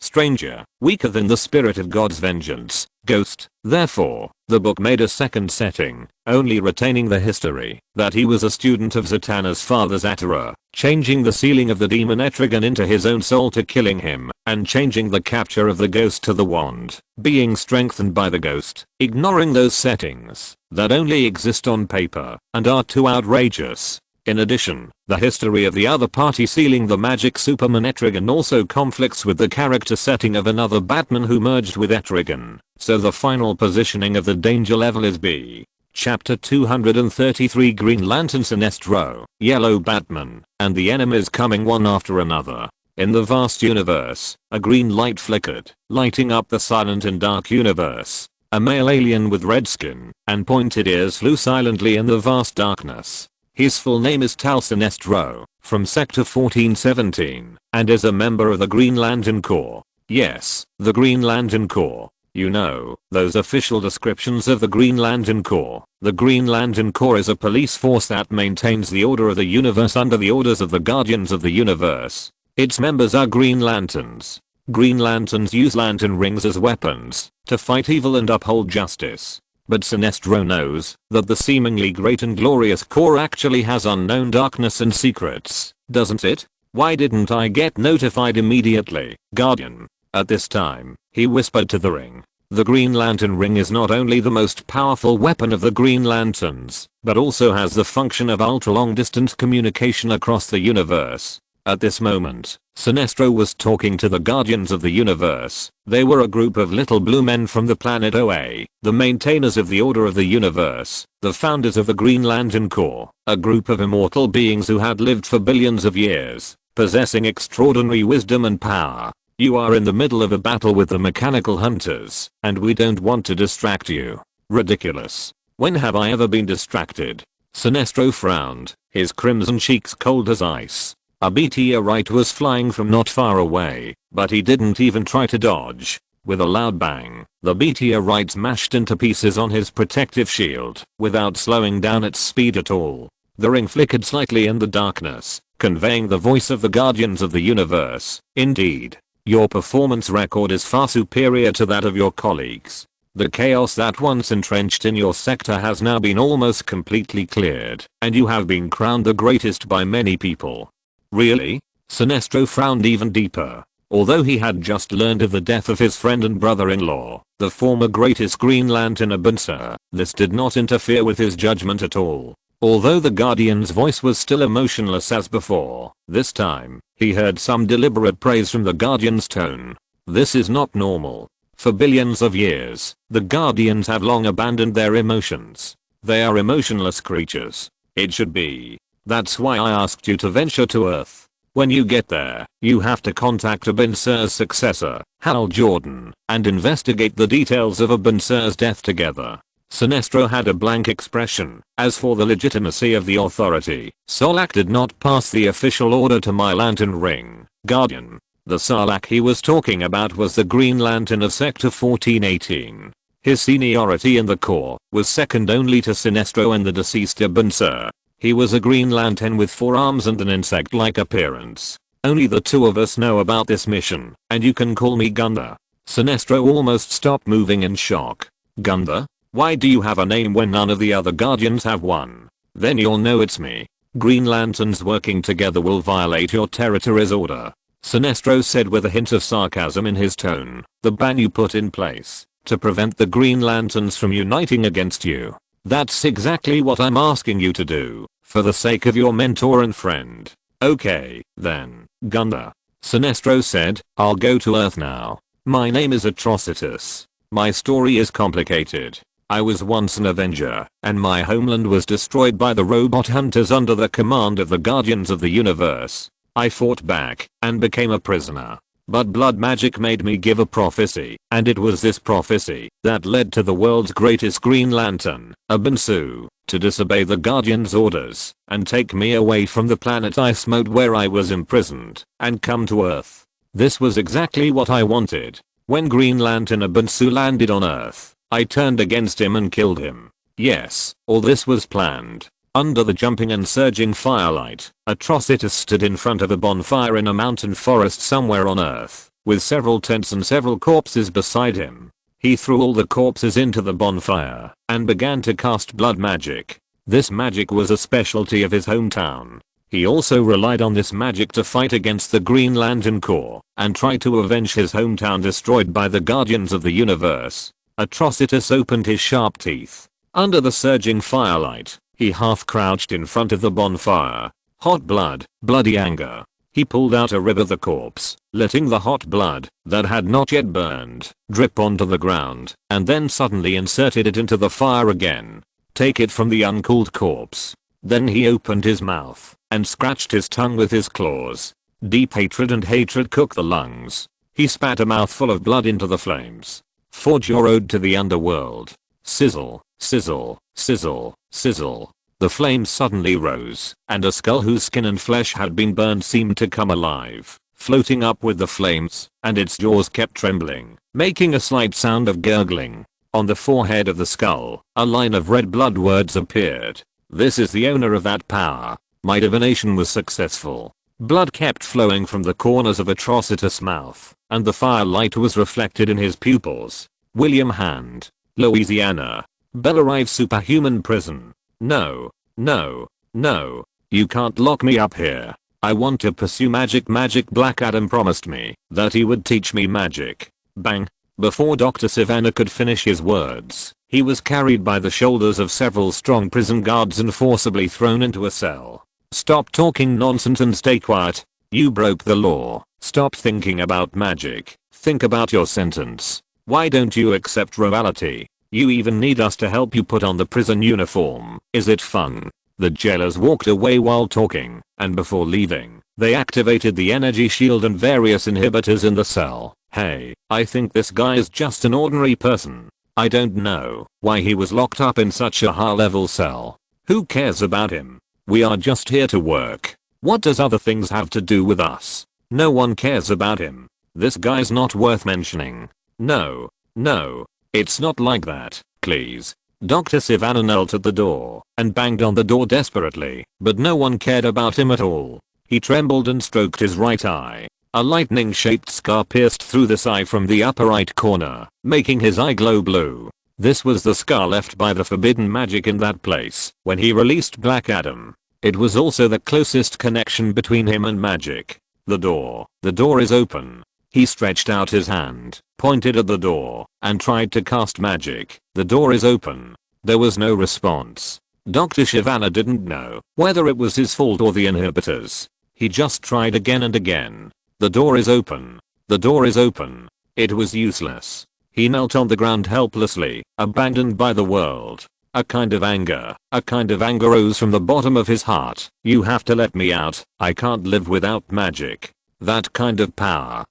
Stranger, weaker than the Spirit of God's Vengeance. Ghost. Therefore, the book made a second setting, only retaining the history that he was a student of Zatanna's father Zatara, changing the sealing of the demon Etrigan into his own soul to killing him, and changing the capture of the ghost to the wand, being strengthened by the ghost, ignoring those settings that only exist on paper and are too outrageous. In addition, the history of the other party sealing the Magic Superman Etrigan also conflicts with the character setting of another Batman who merged with Etrigan, so the final positioning of the danger level is B. Chapter 233 Green Lantern Sinestro, Yellow Batman, and the enemies coming one after another. In the vast universe, a green light flickered, lighting up the silent and dark universe. A male alien with red skin and pointed ears flew silently in the vast darkness. His full name is Tal Sinestro, from Sector 1417, and is a member of the Green Lantern Corps. Yes, the Green Lantern Corps. You know, those official descriptions of the Green Lantern Corps. The Green Lantern Corps is a police force that maintains the order of the universe under the orders of the Guardians of the Universe. Its members are Green Lanterns. Green Lanterns use lantern rings as weapons to fight evil and uphold justice. But Sinestro knows that the seemingly great and glorious Corps actually has unknown darkness and secrets, doesn't it? Why didn't I get notified immediately, Guardian? At this time, he whispered to the ring. The Green Lantern ring is not only the most powerful weapon of the Green Lanterns, but also has the function of ultra-long distance communication across the universe. At this moment, Sinestro was talking to the Guardians of the Universe. They were a group of little blue men from the planet OA, the maintainers of the order of the universe, the founders of the Green Lantern Corps, a group of immortal beings who had lived for billions of years, possessing extraordinary wisdom and power. You are in the middle of a battle with the mechanical hunters, and we don't want to distract you. Ridiculous. When have I ever been distracted? Sinestro frowned, his crimson cheeks cold as ice. A meteorite was flying from not far away, but he didn't even try to dodge. With a loud bang, the meteorite smashed into pieces on his protective shield, without slowing down its speed at all. The ring flickered slightly in the darkness, conveying the voice of the Guardians of the Universe. Indeed, your performance record is far superior to that of your colleagues. The chaos that once entrenched in your sector has now been almost completely cleared, and you have been crowned the greatest by many people. Really? Sinestro frowned even deeper. Although he had just learned of the death of his friend and brother-in-law, the former greatest Green Lantern Abunser, this did not interfere with his judgment at all. Although the Guardian's voice was still emotionless as before, this time, he heard some deliberate praise from the Guardian's tone. This is not normal. For billions of years, the Guardians have long abandoned their emotions. They are emotionless creatures. It should be. That's why I asked you to venture to Earth. When you get there, you have to contact Abunser's successor, Hal Jordan, and investigate the details of Abunser's death together. Sinestro had a blank expression. As for the legitimacy of the authority, Solak did not pass the official order to my lantern ring, Guardian. The Solak he was talking about was the Green Lantern of Sector 1418. His seniority in the Corps was second only to Sinestro and the deceased Abunser. He was a Green Lantern with 4 arms and an insect-like appearance. Only the two of us know about this mission, and you can call me Gunther. Sinestro almost stopped moving in shock. Gunther? Why do you have a name when none of the other Guardians have one? Then you'll know it's me. Green Lanterns working together will violate your territory's order. Sinestro said with a hint of sarcasm in his tone. The ban you put in place to prevent the Green Lanterns from uniting against you. That's exactly what I'm asking you to do, for the sake of your mentor and friend. Okay, then, Gunther. Sinestro said, I'll go to Earth now. My name is Atrocitus. My story is complicated. I was once an Avenger, and my homeland was destroyed by the robot hunters under the command of the Guardians of the Universe. I fought back, and became a prisoner. But blood magic made me give a prophecy, and it was this prophecy that led to the world's greatest Green Lantern, Abunsu, to disobey the Guardian's orders, and take me away from the planet Ice Mode where I was imprisoned, and come to Earth. This was exactly what I wanted. When Green Lantern Abunsu landed on Earth, I turned against him and killed him. Yes, all this was planned. Under the jumping and surging firelight, Atrocitus stood in front of a bonfire in a mountain forest somewhere on Earth, with several tents and several corpses beside him. He threw all the corpses into the bonfire, and began to cast blood magic. This magic was a specialty of his hometown. He also relied on this magic to fight against the Green Lantern Corps, and try to avenge his hometown destroyed by the Guardians of the Universe. Atrocitus opened his sharp teeth. Under the surging firelight, he half crouched in front of the bonfire. Hot blood, bloody anger. He pulled out a rib of the corpse, letting the hot blood, that had not yet burned, drip onto the ground, and then suddenly inserted it into the fire again. Take it from the uncooled corpse. Then he opened his mouth, and scratched his tongue with his claws. Deep hatred and hatred cooked the lungs. He spat a mouthful of blood into the flames. Forge your ode to the underworld. Sizzle, sizzle, sizzle, sizzle. The flames suddenly rose, and a skull whose skin and flesh had been burned seemed to come alive, floating up with the flames, and its jaws kept trembling, making a slight sound of gurgling. On the forehead of the skull, a line of red blood words appeared. This is the owner of that power. My divination was successful. Blood kept flowing from the corners of Atrocitus' mouth, and the firelight was reflected in his pupils. William Hand, Louisiana. Bellarive Superhuman Prison. No, no, no. You can't lock me up here. I want to pursue magic. Black Adam promised me that he would teach me magic. Bang. Before Dr. Sivana could finish his words, he was carried by the shoulders of several strong prison guards and forcibly thrown into a cell. Stop talking nonsense and stay quiet. You broke the law. Stop thinking about magic. Think about your sentence. Why don't you accept reality? You even need us to help you put on the prison uniform. Is it fun? The jailers walked away while talking, and before leaving, they activated the energy shield and various inhibitors in the cell. Hey, I think this guy is just an ordinary person. I don't know why he was locked up in such a high-level cell. Who cares about him? We are just here to work. What does other things have to do with us? No one cares about him. This guy's not worth mentioning. No, no. It's not like that, please. Dr. Sivana knelt at the door and banged on the door desperately, but no one cared about him at all. He trembled and stroked his right eye. A lightning-shaped scar pierced through this eye from the upper right corner, making his eye glow blue. This was the scar left by the forbidden magic in that place when he released Black Adam. It was also the closest connection between him and magic. The door is open. He stretched out his hand, pointed at the door, and tried to cast magic. The door is open. There was no response. Dr. Shyvana didn't know whether it was his fault or the inhibitors. He just tried again and again. The door is open. The door is open. It was useless. He knelt on the ground helplessly, abandoned by the world. A kind of anger rose from the bottom of his heart. You have to let me out. I can't live without magic. That kind of power.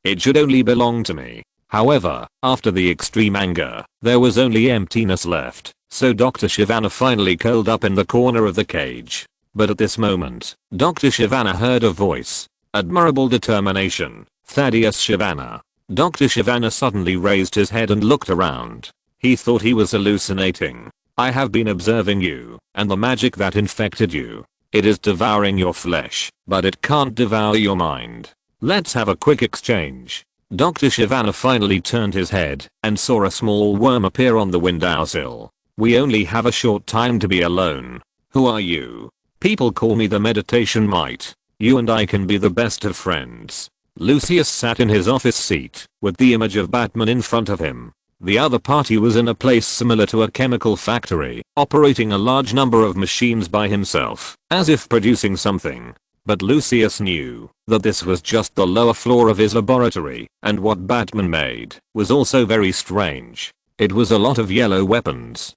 It should only belong to me. However, after the extreme anger, there was only emptiness left, so Dr. Shyvana finally curled up in the corner of the cage. But at this moment, Dr. Shyvana heard a voice. Admirable determination, Thaddeus Shyvana. Dr. Shyvana suddenly raised his head and looked around. He thought he was hallucinating. I have been observing you, and the magic that infected you. It is devouring your flesh, but it can't devour your mind. Let's have a quick exchange. Dr. Shyvana finally turned his head and saw a small worm appear on the windowsill. We only have a short time to be alone. Who are you? People call me the meditation mite. You and I can be the best of friends. Lucius sat in his office seat with the image of Batman in front of him. The other party was in a place similar to a chemical factory, operating a large number of machines by himself, as if producing something. But Lucius knew that this was just the lower floor of his laboratory, and what Batman made was also very strange. It was a lot of yellow weapons.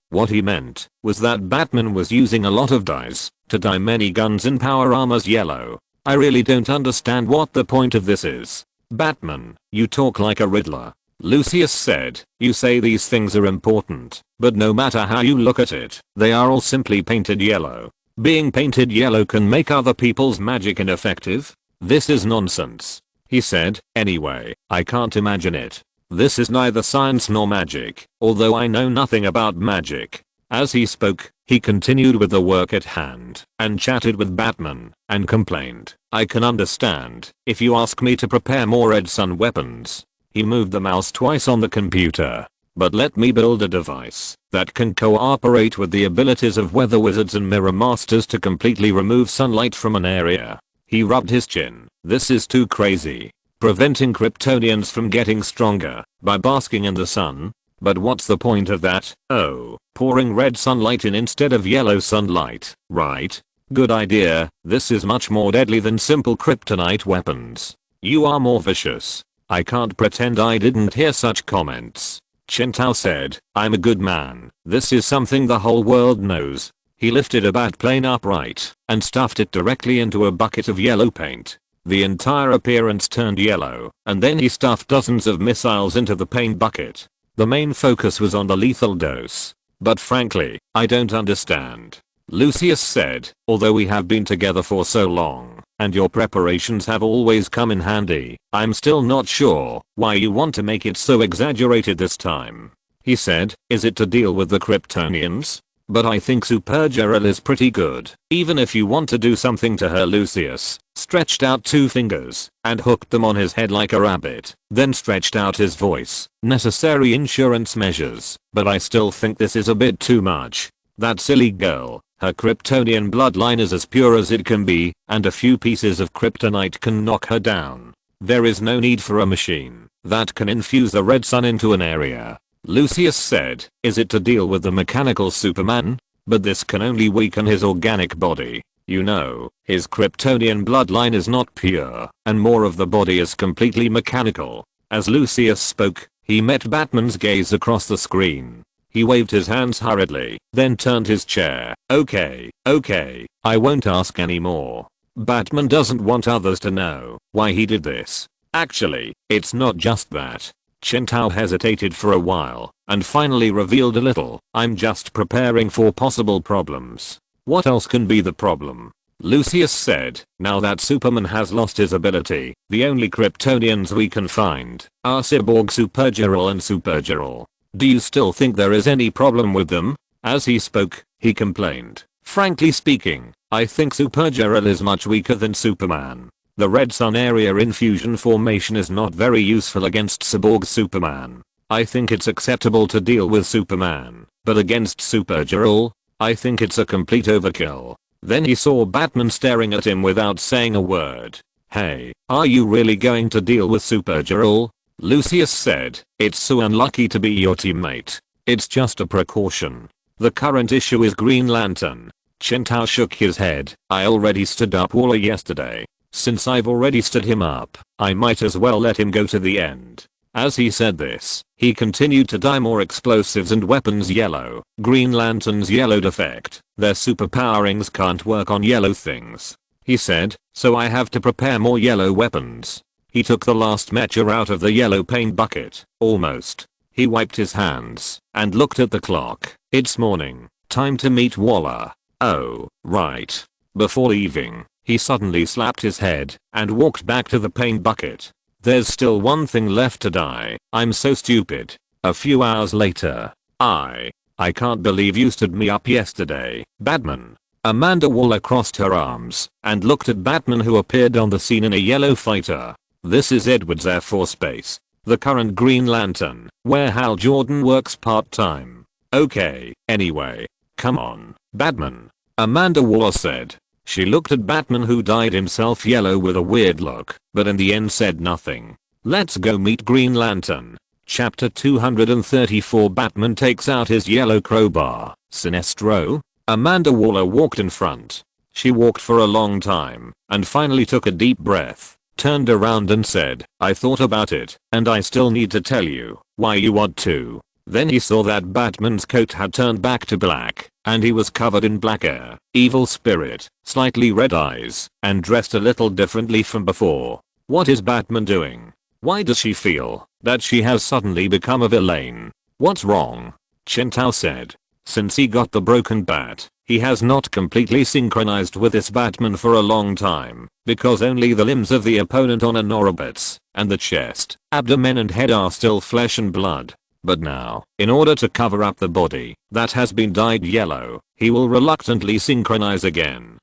What he meant was that Batman was using a lot of dyes to dye many guns in power armors yellow. I really don't understand what the point of this is. Batman, you talk like a Riddler. Lucius said, you say these things are important, but no matter how you look at it, they are all simply painted yellow. Being painted yellow can make other people's magic ineffective? This is nonsense. He said, anyway, I can't imagine it. This is neither science nor magic, although I know nothing about magic. As he spoke, he continued with the work at hand, and chatted with Batman, and complained, I can understand if you ask me to prepare more Red Sun weapons. He moved the mouse twice on the computer. But let me build a device that can cooperate with the abilities of weather wizards and mirror masters to completely remove sunlight from an area. He rubbed his chin. This is too crazy. Preventing Kryptonians from getting stronger by basking in the sun? But what's the point of that? Oh, pouring red sunlight in instead of yellow sunlight, right? Good idea. This is much more deadly than simple kryptonite weapons. You are more vicious. I can't pretend I didn't hear such comments. Chen Tao said, I'm a good man. This is something the whole world knows. He lifted a bat plane upright and stuffed it directly into a bucket of yellow paint. The entire appearance turned yellow, and then he stuffed dozens of missiles into the paint bucket. The main focus was on the lethal dose. But frankly, I don't understand. Lucius said, although we have been together for so long, and your preparations have always come in handy, I'm still not sure why you want to make it so exaggerated this time. He said, is it to deal with the Kryptonians? But I think Supergirl is pretty good. Even if you want to do something to her. Lucius stretched out 2 fingers and hooked them on his head like a rabbit, then stretched out his voice. Necessary insurance measures, but I still think this is a bit too much. That silly girl, her Kryptonian bloodline is as pure as it can be, and a few pieces of kryptonite can knock her down. There is no need for a machine that can infuse the red sun into an area. Lucius said, is it to deal with the mechanical Superman? But this can only weaken his organic body. You know, his Kryptonian bloodline is not pure, and more of the body is completely mechanical. As Lucius spoke, he met Batman's gaze across the screen. He waved his hands hurriedly, then turned his chair. Okay, I won't ask anymore. Batman doesn't want others to know why he did this. Actually, it's not just that. Chen Tao hesitated for a while, and finally revealed a little. I'm just preparing for possible problems. What else can be the problem? Lucius said, now that Superman has lost his ability, the only Kryptonians we can find are Cyborg Supergirl and Supergirl. Do you still think there is any problem with them? As he spoke, he complained, frankly speaking, I think Supergirl is much weaker than Superman. The red sun area infusion formation is not very useful against Cyborg Superman. I think it's acceptable to deal with Superman, but against Supergirl, I think it's a complete overkill. Then he saw Batman staring at him without saying a word. Hey, are you really going to deal with Supergirl? Lucius said, it's so unlucky to be your teammate. It's just a precaution. The current issue is Green Lantern. Chen Tao shook his head. I already stood up Waller yesterday. Since I've already stood him up, I might as well let him go to the end. As he said this, he continued to dye more explosives and weapons yellow. Green Lantern's yellow defect. Their superpowerings can't work on yellow things. He said, so I have to prepare more yellow weapons. He took the last mecha out of the yellow paint bucket. Almost. He wiped his hands and looked at the clock. It's morning. Time to meet Waller. Oh, right. Before leaving, he suddenly slapped his head and walked back to the paint bucket. There's still one thing left to dye. I'm so stupid. A few hours later. I can't believe you stood me up yesterday, Batman. Amanda Waller crossed her arms and looked at Batman, who appeared on the scene in a yellow fighter. This is Edwards Air Force Base, the current Green Lantern, where Hal Jordan works part-time. Okay, anyway. Come on, Batman. Amanda Waller said. She looked at Batman, who dyed himself yellow with a weird look, but in the end said nothing. Let's go meet Green Lantern. Chapter 234. Batman takes out his yellow crowbar. Sinestro? Amanda Waller walked in front. She walked for a long time, and finally took a deep breath, turned around and said, I thought about it, and I still need to tell you why you want to. Then he saw that Batman's coat had turned back to black, and he was covered in black hair, evil spirit, slightly red eyes, and dressed a little differently from before. What is Batman doing? Why does she feel that she has suddenly become a villain? What's wrong? Chen Tao said. Since he got the broken bat, he has not completely synchronized with this Batman for a long time, because only the limbs of the opponent on an orbits, and the chest, abdomen and head are still flesh and blood. But now, in order to cover up the body that has been dyed yellow, he will reluctantly synchronize again.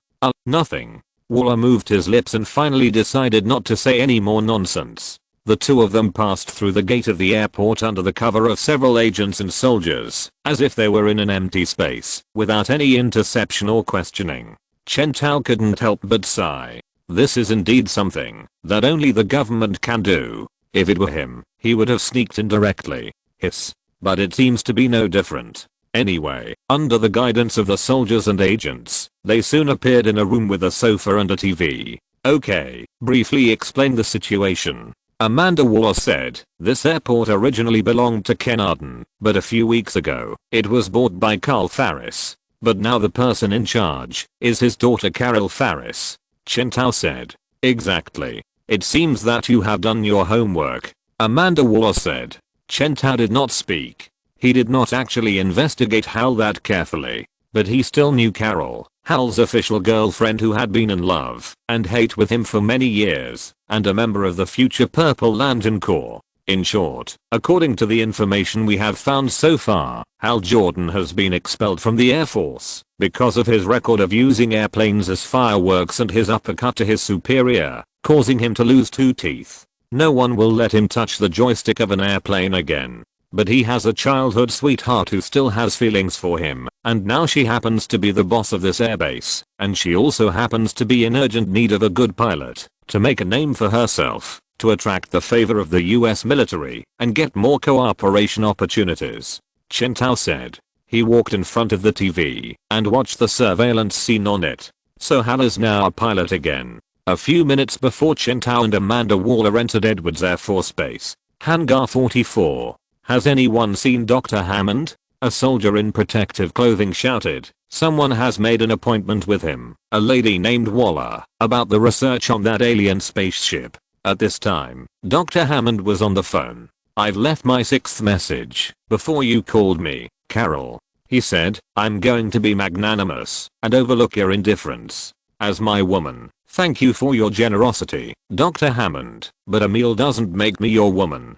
Nothing. Waller moved his lips and finally decided not to say any more nonsense. The two of them passed through the gate of the airport under the cover of several agents and soldiers, as if they were in an empty space, without any interception or questioning. Chen Tao couldn't help but sigh. This is indeed something that only the government can do. If it were him, he would have sneaked in directly. Hiss. But it seems to be no different. Anyway, under the guidance of the soldiers and agents, they soon appeared in a room with a sofa and a TV. Okay, briefly explain the situation. Amanda Waller said, this airport originally belonged to Ken Arden, but a few weeks ago, it was bought by Carl Farris. But now the person in charge is his daughter Carol Farris. Chen Tao said. Exactly. It seems that you have done your homework. Amanda Waller said. Chen Tao did not speak. He did not actually investigate Hal that carefully, but he still knew Carol, Hal's official girlfriend who had been in love and hate with him for many years, and a member of the future Purple Lantern Corps. In short, according to the information we have found so far, Hal Jordan has been expelled from the Air Force because of his record of using airplanes as fireworks and his uppercut to his superior, causing him to lose 2 teeth. No one will let him touch the joystick of an airplane again. But he has a childhood sweetheart who still has feelings for him, and now she happens to be the boss of this airbase, and she also happens to be in urgent need of a good pilot to make a name for herself, to attract the favor of the US military and get more cooperation opportunities. Chen Tao said. He walked in front of the TV and watched the surveillance scene on it. So Hal is now a pilot again. A few minutes before Chen Tao and Amanda Waller entered Edwards Air Force Base, Hangar 44. Has anyone seen Dr. Hammond? A soldier in protective clothing shouted. Someone has made an appointment with him, a lady named Waller, about the research on that alien spaceship. At this time, Dr. Hammond was on the phone. I've left my 6th message before you called me, Carol. He said, I'm going to be magnanimous and overlook your indifference. As my woman, thank you for your generosity, Dr. Hammond, but a meal doesn't make me your woman.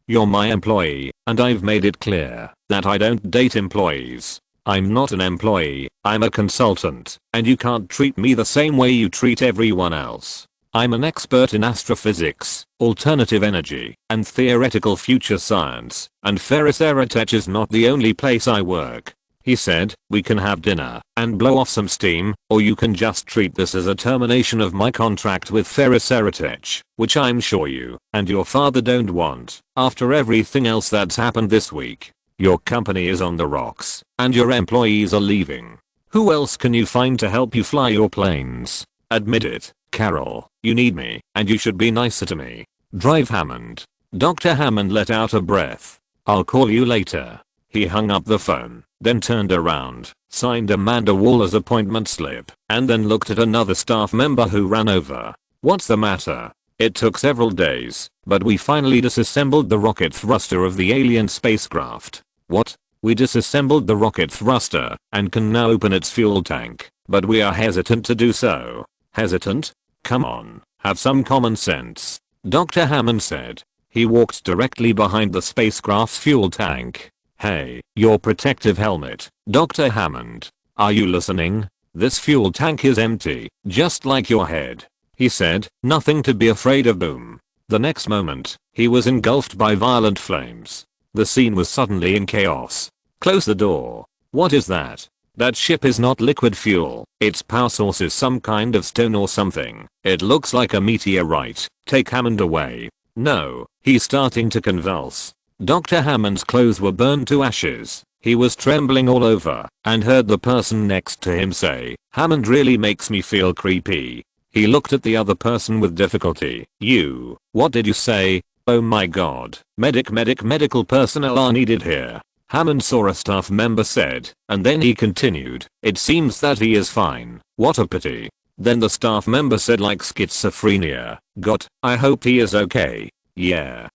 You're my employee, and I've made it clear that I don't date employees. I'm not an employee, I'm a consultant, and you can't treat me the same way you treat everyone else. I'm an expert in astrophysics, alternative energy, and theoretical future science, and Ferris Aerotech is not the only place I work. He said, we can have dinner and blow off some steam, or you can just treat this as a termination of my contract with Ferris Aerotech, which I'm sure you and your father don't want, after everything else that's happened this week. Your company is on the rocks, and your employees are leaving. Who else can you find to help you fly your planes? Admit it, Carol, you need me, and you should be nicer to me. Drive Hammond. Dr. Hammond let out a breath. I'll call you later. He hung up the phone, then turned around, signed Amanda Waller's appointment slip, and then looked at another staff member who ran over. What's the matter? It took several days, but we finally disassembled the rocket thruster of the alien spacecraft. What? We disassembled the rocket thruster and can now open its fuel tank, but we are hesitant to do so. Hesitant? Come on, have some common sense. Dr. Hammond said. He walked directly behind the spacecraft's fuel tank. Hey, your protective helmet, Dr. Hammond. Are you listening? This fuel tank is empty, just like your head. He said, nothing to be afraid of. Boom. The next moment, he was engulfed by violent flames. The scene was suddenly in chaos. Close the door. What is that? That ship is not liquid fuel. Its power source is some kind of stone or something. It looks like a meteorite. Take Hammond away. No, he's starting to convulse. Dr. Hammond's clothes were burned to ashes. He was trembling all over and heard the person next to him say, Hammond really makes me feel creepy. He looked at the other person with difficulty. What did you say? Oh my god. Medical personnel are needed here. Hammond saw a staff member said, and then he continued, it seems that he is fine. What a pity. Then the staff member said like schizophrenia. God, I hope he is okay. Yeah.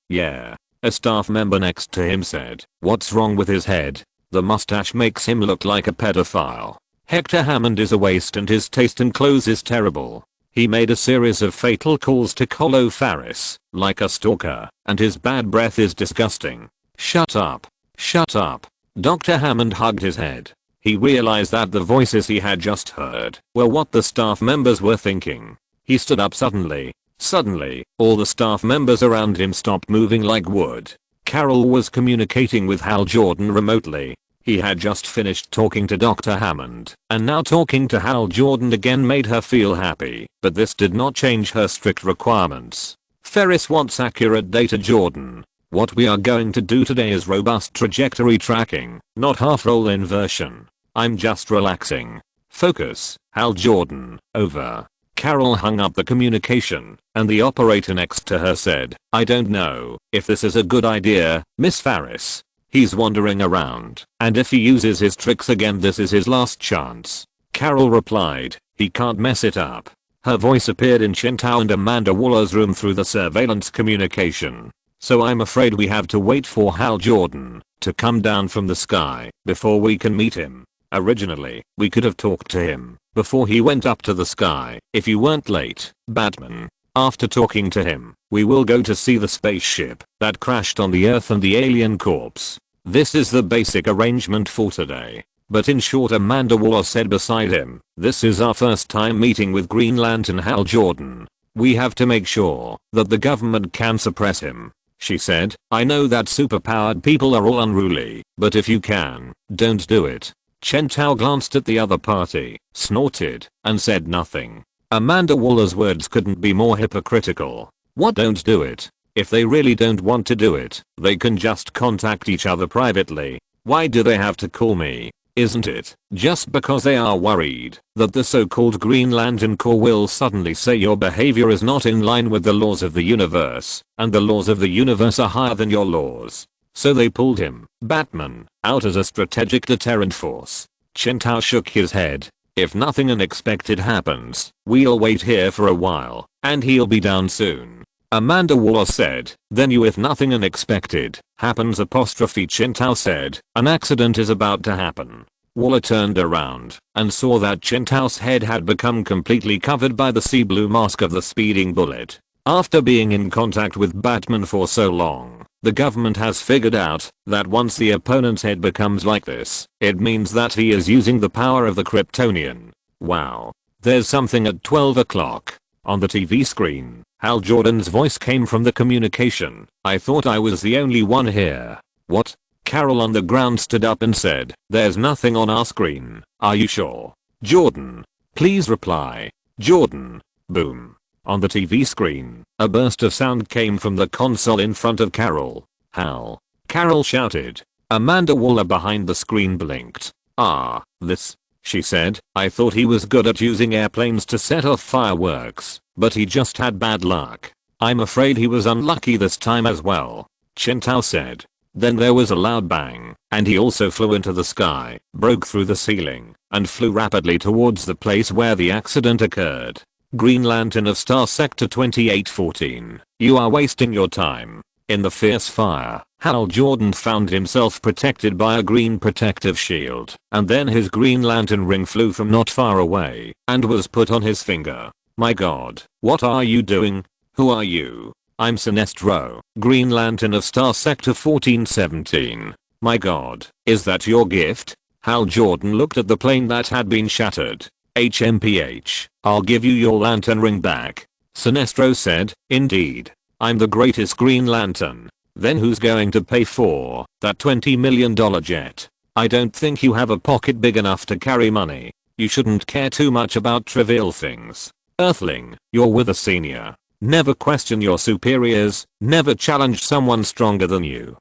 A staff member next to him said, what's wrong with his head? The mustache makes him look like a pedophile. Hector Hammond is a waste and his taste in clothes is terrible. He made a series of fatal calls to Colo Faris, like a stalker, and his bad breath is disgusting. Shut up. Shut up. Dr. Hammond hugged his head. He realized that the voices he had just heard were what the staff members were thinking. He stood up suddenly. Suddenly, all the staff members around him stopped moving like wood. Carol was communicating with Hal Jordan remotely. He had just finished talking to Dr. Hammond, and now talking to Hal Jordan again made her feel happy, but this did not change her strict requirements. Ferris wants accurate data, Jordan. What we are going to do today is robust trajectory tracking, not half-roll inversion. I'm just relaxing. Focus, Hal Jordan, over. Carol hung up the communication, and the operator next to her said, I don't know if this is a good idea, Miss Faris. He's wandering around, and if he uses his tricks again this is his last chance. Carol replied, he can't mess it up. Her voice appeared in Chen Tao and Amanda Waller's room through the surveillance communication. So I'm afraid we have to wait for Hal Jordan to come down from the sky before we can meet him. Originally, we could have talked to him before he went up to the sky if you weren't late, Batman. After talking to him, we will go to see the spaceship that crashed on the Earth and the alien corpse. This is the basic arrangement for today. But in short, Amanda Waller said beside him, this is our first time meeting with Green Lantern Hal Jordan. We have to make sure that the government can suppress him. She said, I know that superpowered people are all unruly, but if you can, don't do it. Chen Tao glanced at the other party, snorted, and said nothing. Amanda Waller's words couldn't be more hypocritical. What don't do it? If they really don't want to do it, they can just contact each other privately. Why do they have to call me? Isn't it just because they are worried that the so-called Green Lantern Corps will suddenly say your behavior is not in line with the laws of the universe, and the laws of the universe are higher than your laws? So they pulled him, Batman, out as a strategic deterrent force. Chen Tao shook his head. If nothing unexpected happens, we'll wait here for a while, and he'll be down soon. Amanda Waller said, then you if nothing unexpected happens apostrophe Chen Tao said, an accident is about to happen. Waller turned around and saw that Chen Tao's head had become completely covered by the sea blue mask of the speeding bullet. After being in contact with Batman for so long, the government has figured out that once the opponent's head becomes like this, it means that he is using the power of the Kryptonian. Wow. There's something at 12 o'clock. On the TV screen, Hal Jordan's voice came from the communication. I thought I was the only one here. What? Carol on the ground stood up and said, there's nothing on our screen. Are you sure? Jordan. Please reply. Jordan. Boom. On the TV screen, a burst of sound came from the console in front of Carol. Hal. Carol shouted. Amanda Waller behind the screen blinked. Ah, this, she said. I thought he was good at using airplanes to set off fireworks, but he just had bad luck. I'm afraid he was unlucky this time as well, Chen Tao said. Then there was a loud bang, and he also flew into the sky, broke through the ceiling, and flew rapidly towards the place where the accident occurred. Green Lantern of Star Sector 2814, you are wasting your time. In the fierce fire, Hal Jordan found himself protected by a green protective shield, and then his Green Lantern ring flew from not far away, and was put on his finger. My god, what are you doing? Who are you? I'm Sinestro, Green Lantern of Star Sector 1417. My god, is that your gift? Hal Jordan looked at the plane that had been shattered. HMPH, I'll give you your lantern ring back. Sinestro said, indeed. I'm the greatest Green Lantern. Then who's going to pay for that $20 million jet? I don't think you have a pocket big enough to carry money. You shouldn't care too much about trivial things. Earthling, you're with a senior. Never question your superiors, never challenge someone stronger than you.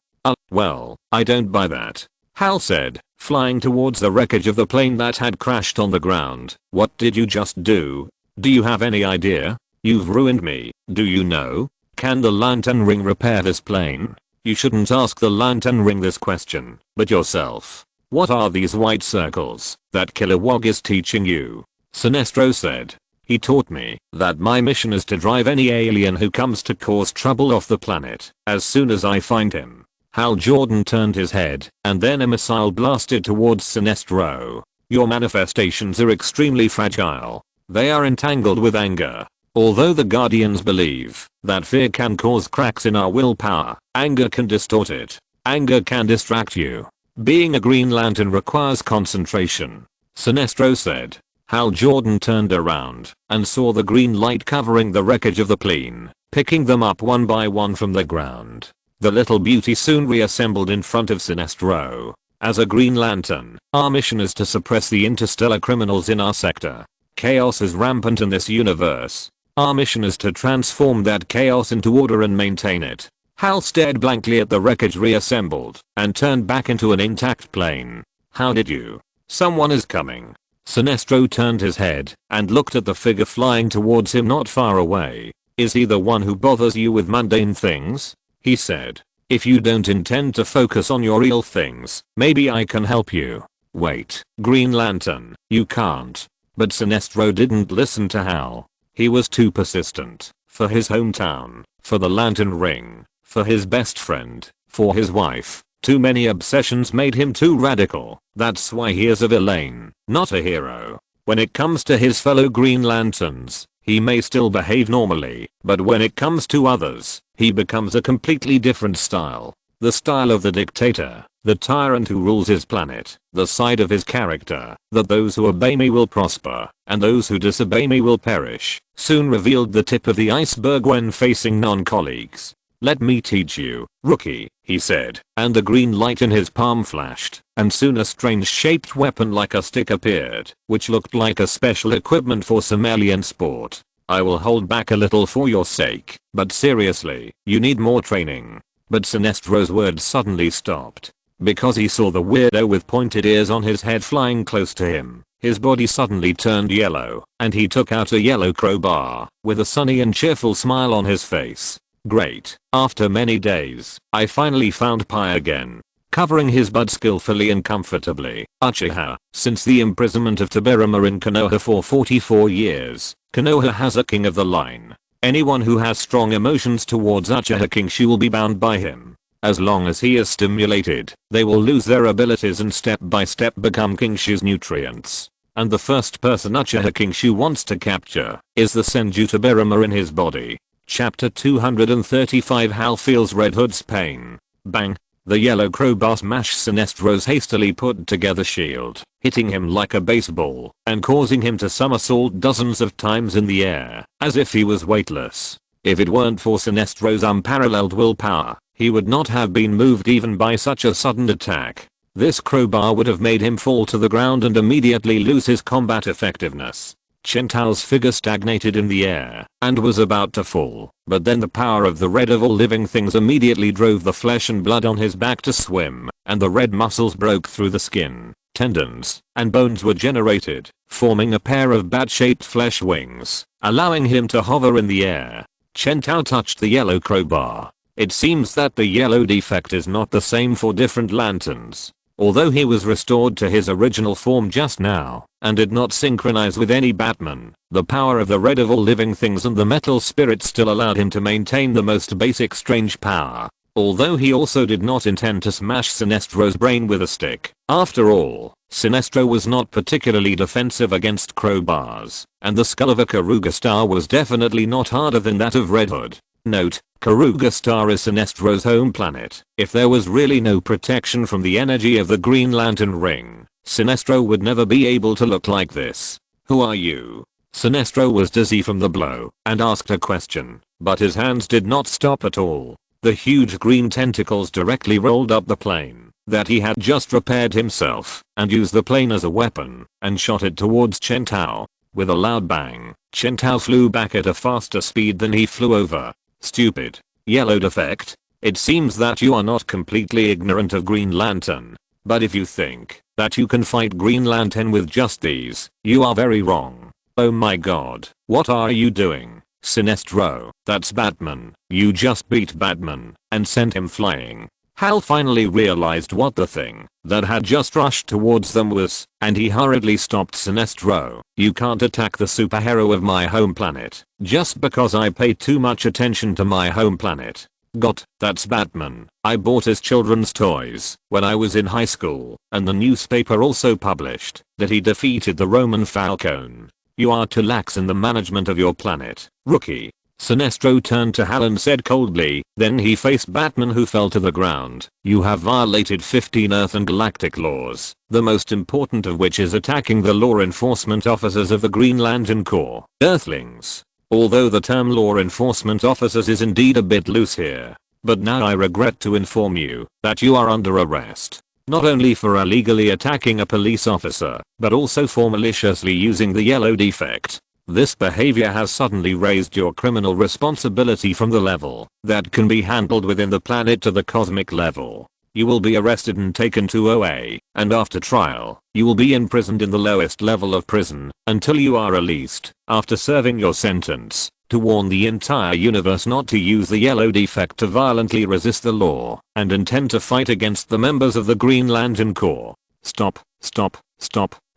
Well, I don't buy that. Hal said, flying towards the wreckage of the plane that had crashed on the ground. What did you just do? Do you have any idea? You've ruined me. Do you know? Can the lantern ring repair this plane? You shouldn't ask the lantern ring this question, but yourself. What are these white circles that Kilowog is teaching you? Sinestro said. He taught me that my mission is to drive any alien who comes to cause trouble off the planet as soon as I find him. Hal Jordan turned his head, and then a missile blasted towards Sinestro. Your manifestations are extremely fragile. They are entangled with anger. Although the Guardians believe that fear can cause cracks in our willpower, anger can distort it. Anger can distract you. Being a Green Lantern requires concentration. Sinestro said. Hal Jordan turned around and saw the green light covering the wreckage of the plane, picking them up one by one from the ground. The little beauty soon reassembled in front of Sinestro. As a Green Lantern, our mission is to suppress the interstellar criminals in our sector. Chaos is rampant in this universe. Our mission is to transform that chaos into order and maintain it. Hal stared blankly at the wreckage reassembled and turned back into an intact plane. How did you? Someone is coming. Sinestro turned his head and looked at the figure flying towards him not far away. Is he the one who bothers you with mundane things? He said. If you don't intend to focus on your real things, maybe I can help you. Wait, Green Lantern, you can't. But Sinestro didn't listen to Hal. He was too persistent. For his hometown, for the lantern ring, for his best friend, for his wife. Too many obsessions made him too radical. That's why he is a villain, not a hero. When it comes to his fellow Green Lanterns, he may still behave normally, but when it comes to others, he becomes a completely different style. The style of the dictator, the tyrant who rules his planet, the side of his character, that those who obey me will prosper, and those who disobey me will perish, soon revealed the tip of the iceberg when facing non-colleagues. Let me teach you, rookie, he said, and the green light in his palm flashed, and soon a strange shaped weapon like a stick appeared, which looked like a special equipment for some alien sport. I will hold back a little for your sake, but seriously, you need more training. But Sinestro's words suddenly stopped. Because he saw the weirdo with pointed ears on his head flying close to him. His body suddenly turned yellow, and he took out a yellow crowbar, with a sunny and cheerful smile on his face. Great, after many days, I finally found Pi again. Covering his bud skillfully and comfortably. Uchiha, since the imprisonment of Tobirama in Konoha for 44 years, Konoha has a king of the line. Anyone who has strong emotions towards Uchiha Kingshu will be bound by him. As long as he is stimulated, they will lose their abilities and step by step become Kingshu's nutrients. And the first person Uchiha Kingshu wants to capture is the Senju Tobirama in his body. Chapter 235 Hal feels Red Hood's pain. Bang. The yellow crowbar smashed Sinestro's hastily put together shield, hitting him like a baseball and causing him to somersault dozens of times in the air, as if he was weightless. If it weren't for Sinestro's unparalleled willpower, he would not have been moved even by such a sudden attack. This crowbar would have made him fall to the ground and immediately lose his combat effectiveness. Chen Tao's figure stagnated in the air and was about to fall, but then the power of the red of all living things immediately drove the flesh and blood on his back to swim, and the red muscles broke through the skin, tendons, and bones were generated, forming a pair of bat-shaped flesh wings, allowing him to hover in the air. Chen Tao touched the yellow crowbar. It seems that the yellow defect is not the same for different lanterns. Although he was restored to his original form just now, and did not synchronize with any Batman, the power of the red of all living things and the metal spirit still allowed him to maintain the most basic strange power. Although he also did not intend to smash Sinestro's brain with a stick. After all, Sinestro was not particularly defensive against crowbars, and the skull of a Karuga star was definitely not harder than that of Red Hood. Note: Karuga star is Sinestro's home planet. If there was really no protection from the energy of the Green Lantern ring, Sinestro would never be able to look like this. Who are you? Sinestro was dizzy from the blow and asked a question, but his hands did not stop at all. The huge green tentacles directly rolled up the plane that he had just repaired himself and used the plane as a weapon and shot it towards Chen Tao. With a loud bang, Chen Tao flew back at a faster speed than he flew over. Stupid. Yellow defect? It seems that you are not completely ignorant of Green Lantern. But if you think that you can fight Green Lantern with just these, you are very wrong. Oh my god, what are you doing? Sinestro, that's Batman. You just beat Batman and sent him flying. Hal finally realized what the thing that had just rushed towards them was, and he hurriedly stopped Sinestro. You can't attack the superhero of my home planet just because I pay too much attention to my home planet. That's Batman. I bought his children's toys when I was in high school, and the newspaper also published that he defeated the Roman Falcon. You are too lax in the management of your planet, rookie. Sinestro turned to Hal and said coldly, then he faced Batman, who fell to the ground. You have violated 15 Earth and galactic laws, the most important of which is attacking the law enforcement officers of the Green Lantern Corps. Earthlings. Although the term law enforcement officers is indeed a bit loose here, but now I regret to inform you that you are under arrest. Not only for illegally attacking a police officer, but also for maliciously using the yellow defect. This behavior has suddenly raised your criminal responsibility from the level that can be handled within the planet to the cosmic level. You will be arrested and taken to OA, and after trial, you will be imprisoned in the lowest level of prison until you are released after serving your sentence. To warn the entire universe not to use the yellow defect to violently resist the law and intend to fight against the members of the Green Lantern Corps. Stop,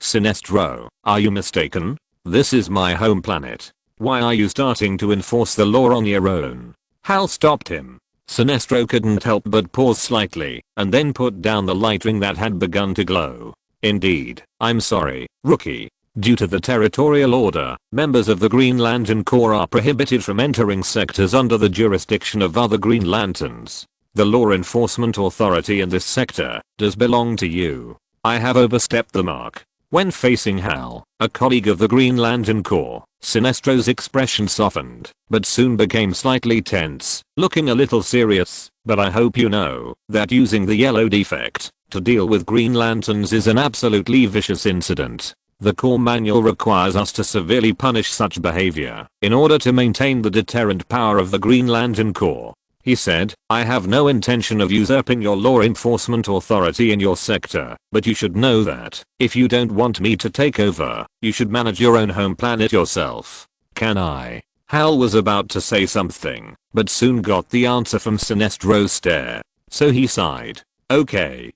Sinestro, are you mistaken? This is my home planet. Why are you starting to enforce the law on your own? Hal stopped him. Sinestro couldn't help but pause slightly and then put down the light ring that had begun to glow. Indeed, I'm sorry, rookie. Due to the territorial order, members of the Green Lantern Corps are prohibited from entering sectors under the jurisdiction of other Green Lanterns. The law enforcement authority in this sector does belong to you. I have overstepped the mark. When facing Hal, a colleague of the Green Lantern Corps, Sinestro's expression softened, but soon became slightly tense, looking a little serious. But I hope you know that using the yellow defect to deal with Green Lanterns is an absolutely vicious incident. The Corps manual requires us to severely punish such behavior in order to maintain the deterrent power of the Green Lantern Corps. He said, I have no intention of usurping your law enforcement authority in your sector, but you should know that if you don't want me to take over, you should manage your own home planet yourself. Can I? Hal was about to say something, but soon got the answer from Sinestro's stare. So he sighed. Okay.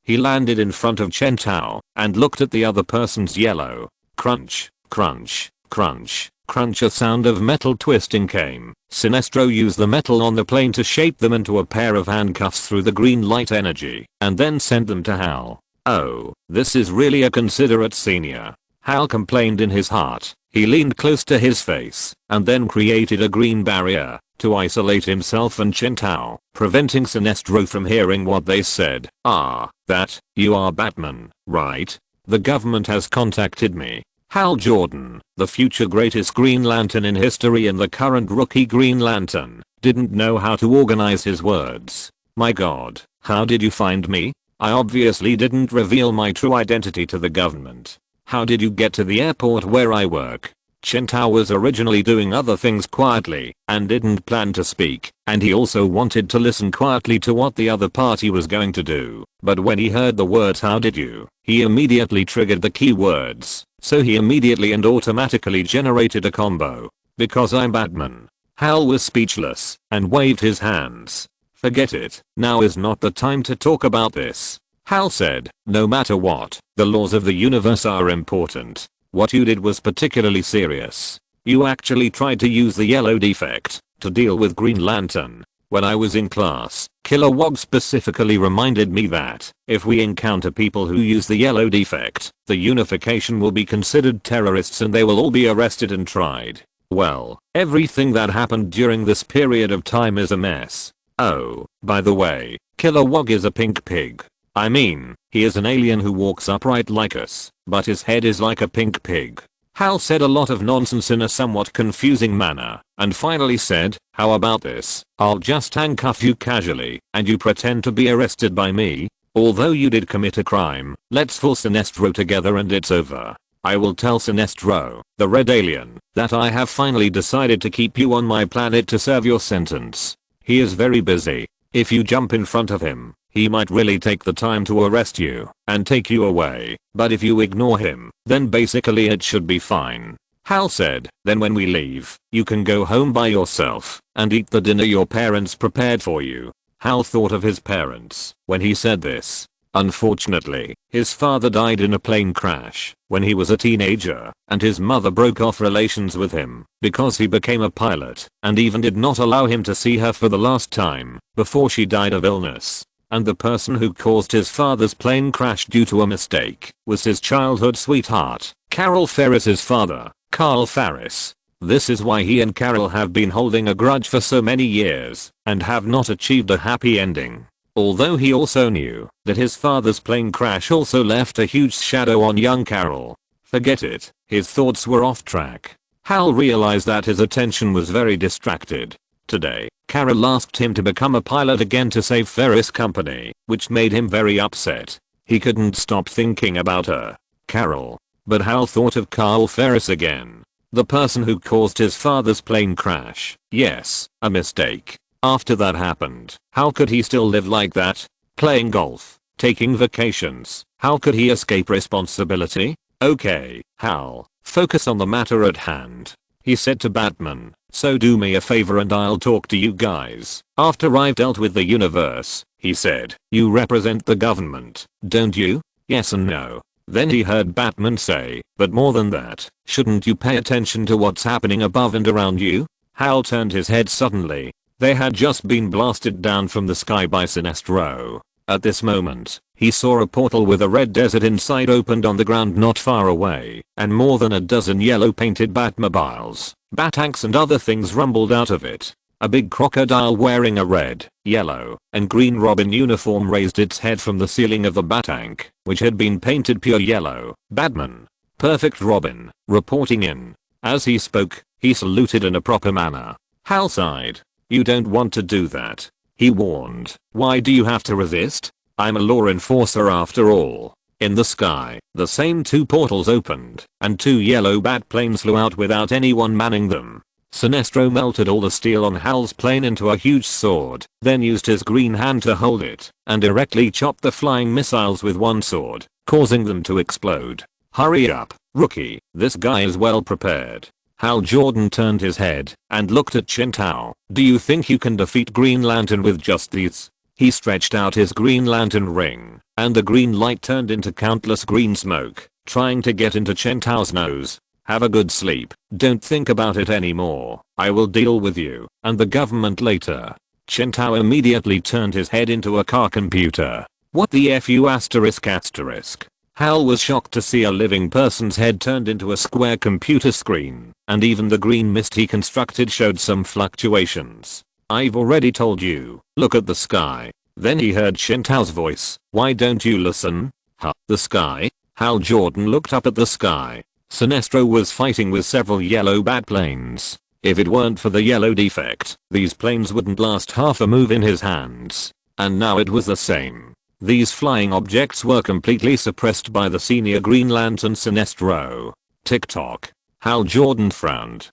He landed in front of Chen Tao and looked at the other person's yellow. Crunch, crunch, crunch, crunch. A sound of metal twisting came. Sinestro used the metal on the plane to shape them into a pair of handcuffs through the green light energy and then sent them to Hal. Oh, this is really a considerate senior. Hal complained in his heart. He leaned close to his face and then created a green barrier to isolate himself and Chen Tao, preventing Sinestro from hearing what they said. That, you are Batman, right? The government has contacted me. Hal Jordan, the future greatest Green Lantern in history and the current rookie Green Lantern, didn't know how to organize his words. My god, how did you find me? I obviously didn't reveal my true identity to the government. How did you get to the airport where I work? Chen Tao was originally doing other things quietly and didn't plan to speak, and he also wanted to listen quietly to what the other party was going to do. But when he heard the words "how did you," he immediately triggered the key words, so he immediately and automatically generated a combo. Because I'm Batman. Hal was speechless and waved his hands. Forget it, now is not the time to talk about this. Hal said, no matter what, the laws of the universe are important. What you did was particularly serious. You actually tried to use the yellow defect to deal with Green Lantern. When I was in class, Killer Wog specifically reminded me that if we encounter people who use the yellow defect, the unification will be considered terrorists and they will all be arrested and tried. Well, everything that happened during this period of time is a mess. Oh, by the way, Killer Wog is a pink pig. I mean, he is an alien who walks upright like us, but his head is like a pink pig. Hal said a lot of nonsense in a somewhat confusing manner, and finally said, how about this? I'll just handcuff you casually, and you pretend to be arrested by me. Although you did commit a crime, let's pull Sinestro together and it's over. I will tell Sinestro, the red alien, that I have finally decided to keep you on my planet to serve your sentence. He is very busy. If you jump in front of him, he might really take the time to arrest you and take you away, but if you ignore him, then basically it should be fine. Hal said, then when we leave, you can go home by yourself and eat the dinner your parents prepared for you. Hal thought of his parents when he said this. Unfortunately, his father died in a plane crash when he was a teenager, and his mother broke off relations with him because he became a pilot and even did not allow him to see her for the last time before she died of illness. And the person who caused his father's plane crash due to a mistake was his childhood sweetheart, Carol Ferris's father, Carl Ferris. This is why he and Carol have been holding a grudge for so many years and have not achieved a happy ending. Although he also knew that his father's plane crash also left a huge shadow on young Carol. Forget it, his thoughts were off track. Hal realized that his attention was very distracted. Today, Carol asked him to become a pilot again to save Ferris Company, which made him very upset. He couldn't stop thinking about her, Carol. But Hal thought of Carl Ferris again. The person who caused his father's plane crash. Yes, a mistake. After that happened, how could he still live like that? Playing golf, taking vacations, how could he escape responsibility? Okay, Hal, focus on the matter at hand. He said to Batman, so do me a favor and I'll talk to you guys. After I've dealt with the universe, he said, you represent the government, don't you? Yes and no. Then he heard Batman say, but more than that, shouldn't you pay attention to what's happening above and around you? Hal turned his head suddenly. They had just been blasted down from the sky by Sinestro. At this moment, he saw a portal with a red desert inside opened on the ground not far away, and more than a dozen yellow painted Batmobiles, Batanks and other things rumbled out of it. A big crocodile wearing a red, yellow, and green Robin uniform raised its head from the ceiling of the Batank, which had been painted pure yellow. Batman. Perfect Robin, reporting in. As he spoke, he saluted in a proper manner. Hal sighed. You don't want to do that, he warned. Why do you have to resist? I'm a law enforcer after all. In the sky, the same two portals opened, and two yellow bat planes flew out without anyone manning them. Sinestro melted all the steel on Hal's plane into a huge sword, then used his green hand to hold it, and directly chopped the flying missiles with one sword, causing them to explode. Hurry up, rookie, this guy is well prepared. Hal Jordan turned his head and looked at Chen Tao. Do you think you can defeat Green Lantern with just these? He stretched out his Green Lantern ring, and the green light turned into countless green smoke, trying to get into Chen Tao's nose. Have a good sleep, don't think about it anymore. I will deal with you and the government later. Chen Tao immediately turned his head into a car computer. What the fu asterisk asterisk. Hal was shocked to see a living person's head turned into a square computer screen, and even the green mist he constructed showed some fluctuations. "I've already told you, look at the sky." Then he heard Chen Tao's voice, "Why don't you listen?" "Huh, the sky?" Hal Jordan looked up at the sky. Sinestro was fighting with several yellow bat planes. If it weren't for the yellow defect, these planes wouldn't last half a move in his hands. And now it was the same. These flying objects were completely suppressed by the senior Green Lantern Sinestro. Tick-tock. Hal Jordan frowned.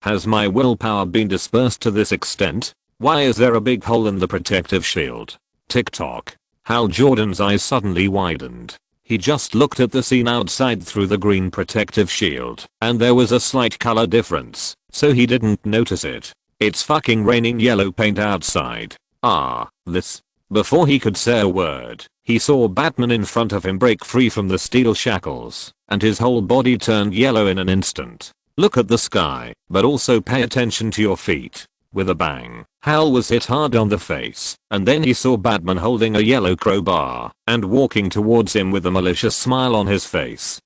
Has my willpower been dispersed to this extent? Why is there a big hole in the protective shield? Tick-tock. Hal Jordan's eyes suddenly widened. He just looked at the scene outside through the green protective shield, and there was a slight color difference, so he didn't notice it. It's fucking raining yellow paint outside. This. Before he could say a word, he saw Batman in front of him break free from the steel shackles, and his whole body turned yellow in an instant. Look at the sky, but also pay attention to your feet. With a bang, Hal was hit hard on the face, and then he saw Batman holding a yellow crowbar and walking towards him with a malicious smile on his face.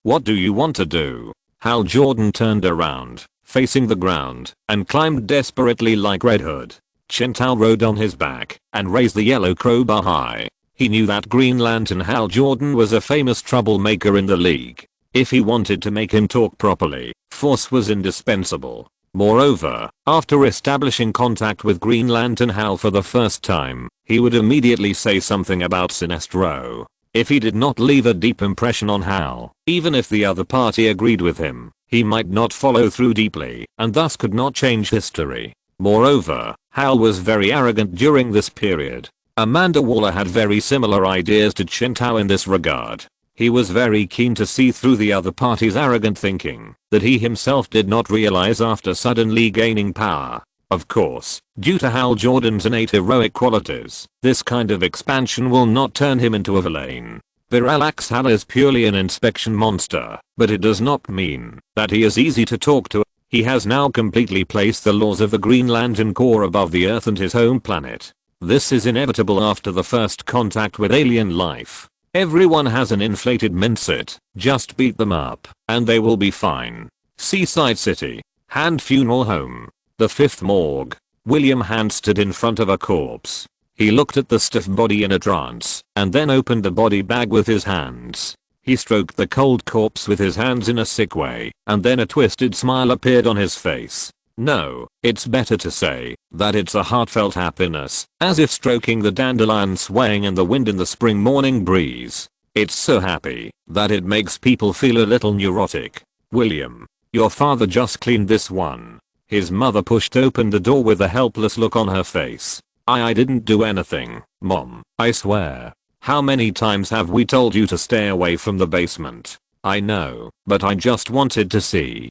What do you want to do?" Hal Jordan turned around, facing the ground, and climbed desperately like Red Hood. Chen Tao rode on his back and raised the yellow crowbar high. He knew that Green Lantern Hal Jordan was a famous troublemaker in the league. If he wanted to make him talk properly, force was indispensable. Moreover, after establishing contact with Green Lantern Hal for the first time, he would immediately say something about Sinestro. If he did not leave a deep impression on Hal, even if the other party agreed with him, he might not follow through deeply, and thus could not change history. Moreover, Hal was very arrogant during this period. Amanda Waller had very similar ideas to Chen Tao in this regard. He was very keen to see through the other party's arrogant thinking that he himself did not realize after suddenly gaining power. Of course, due to Hal Jordan's innate heroic qualities, this kind of expansion will not turn him into a villain. Viralax Hal is purely an inspection monster, but it does not mean that he is easy to talk to. He has now completely placed the laws of the Green Lantern Corps above the Earth and his home planet. This is inevitable after the first contact with alien life. Everyone has an inflated mindset, just beat them up, and they will be fine. Seaside City. Hand Funeral Home. The fifth morgue. William Hand stood in front of a corpse. He looked at the stiff body in a trance, and then opened the body bag with his hands. He stroked the cold corpse with his hands in a sick way, and then a twisted smile appeared on his face. No, it's better to say that it's a heartfelt happiness, as if stroking the dandelion swaying in the wind in the spring morning breeze. It's so happy that it makes people feel a little neurotic. "William, your father just cleaned this one." His mother pushed open the door with a helpless look on her face. I didn't do anything, Mom, I swear. How many times have we told you to stay away from the basement? I know, but I just wanted to see.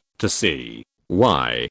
Why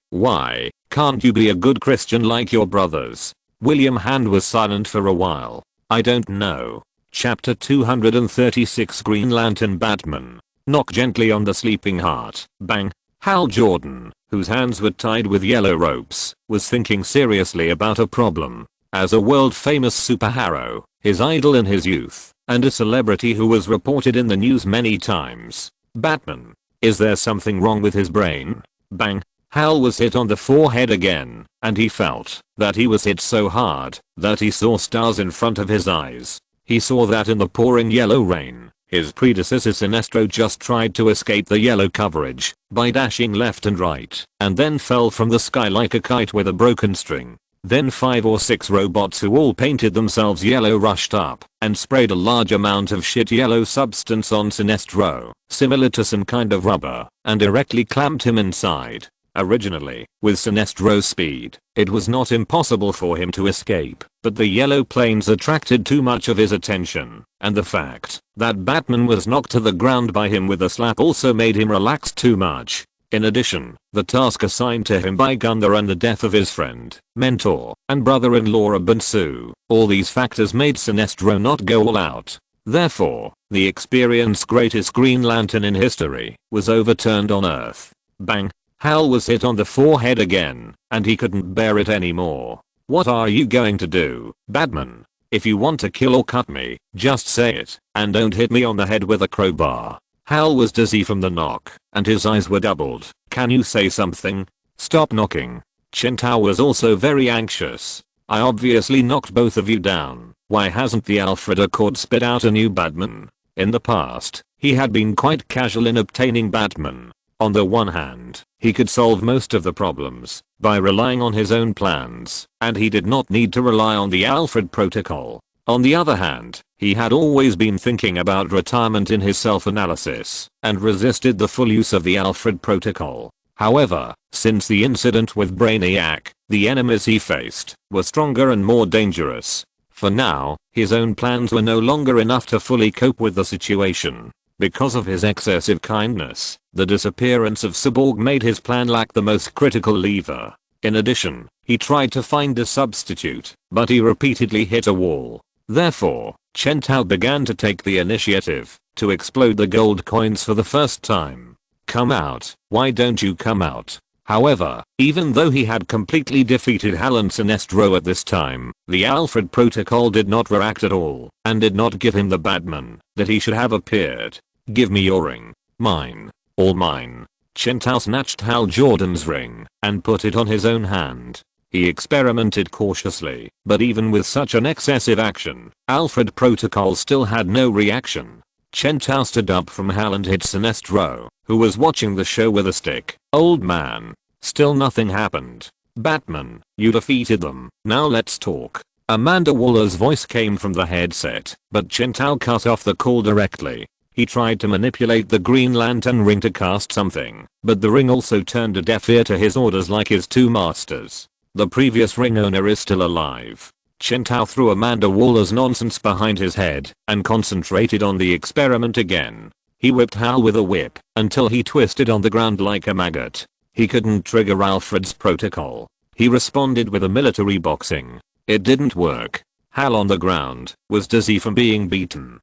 can't you be a good Christian like your brothers?" William Hand was silent for a while. "I don't know." Chapter 236 Green Lantern Batman. Knock gently on the sleeping heart. Bang. Hal Jordan, whose hands were tied with yellow ropes, was thinking seriously about a problem. As a world-famous superhero, his idol in his youth, and a celebrity who was reported in the news many times. Batman. Is there something wrong with his brain? Bang. Hal was hit on the forehead again, and he felt that he was hit so hard that he saw stars in front of his eyes. He saw that in the pouring yellow rain, his predecessor Sinestro just tried to escape the yellow coverage by dashing left and right, and then fell from the sky like a kite with a broken string. Then 5 or 6 robots who all painted themselves yellow rushed up and sprayed a large amount of shit yellow substance on Sinestro, similar to some kind of rubber, and directly clamped him inside. Originally, with Sinestro's speed, it was not impossible for him to escape, but the yellow planes attracted too much of his attention, and the fact that Batman was knocked to the ground by him with a slap also made him relax too much. In addition, the task assigned to him by Gunther and the death of his friend, mentor, and brother-in-law Bensu, all these factors made Sinestro not go all out. Therefore, the experienced greatest Green Lantern in history was overturned on Earth. Bang. Hal was hit on the forehead again, and he couldn't bear it anymore. What are you going to do, Batman? If you want to kill or cut me, just say it, and don't hit me on the head with a crowbar. Hal was dizzy from the knock, and his eyes were doubled. Can you say something? Stop knocking. Chen Tao was also very anxious. I obviously knocked both of you down. Why hasn't the Alfred Accord spit out a new Batman? In the past, he had been quite casual in obtaining Batman. On the one hand, he could solve most of the problems by relying on his own plans, and he did not need to rely on the Alfred protocol. On the other hand, he had always been thinking about retirement in his self-analysis and resisted the full use of the Alfred protocol. However, since the incident with Brainiac, the enemies he faced were stronger and more dangerous. For now, his own plans were no longer enough to fully cope with the situation. Because of his excessive kindness, the disappearance of Cyborg made his plan lack the most critical lever. In addition, he tried to find a substitute, but he repeatedly hit a wall. Therefore, Chen Tao began to take the initiative to explode the gold coins for the first time. Come out, why don't you come out? However, even though he had completely defeated Hal and Sinestro at this time, the Alfred protocol did not react at all, and did not give him the Batman that he should have appeared. Give me your ring. Mine. All mine. Chen Tao snatched Hal Jordan's ring and put it on his own hand. He experimented cautiously, but even with such an excessive action, Alfred protocol still had no reaction. Chen Tao stood up from Hal and hit Sinestro, who was watching the show with a stick. Old man. Still nothing happened. Batman, you defeated them, now let's talk. Amanda Waller's voice came from the headset, but Chen Tao cut off the call directly. He tried to manipulate the Green Lantern ring to cast something, but the ring also turned a deaf ear to his orders like his two masters. The previous ring owner is still alive. Chen Tao threw Amanda Waller's nonsense behind his head and concentrated on the experiment again. He whipped Hal with a whip until he twisted on the ground like a maggot. He couldn't trigger Alfred's protocol. He responded with a military boxing. It didn't work. Hal on the ground was dizzy from being beaten.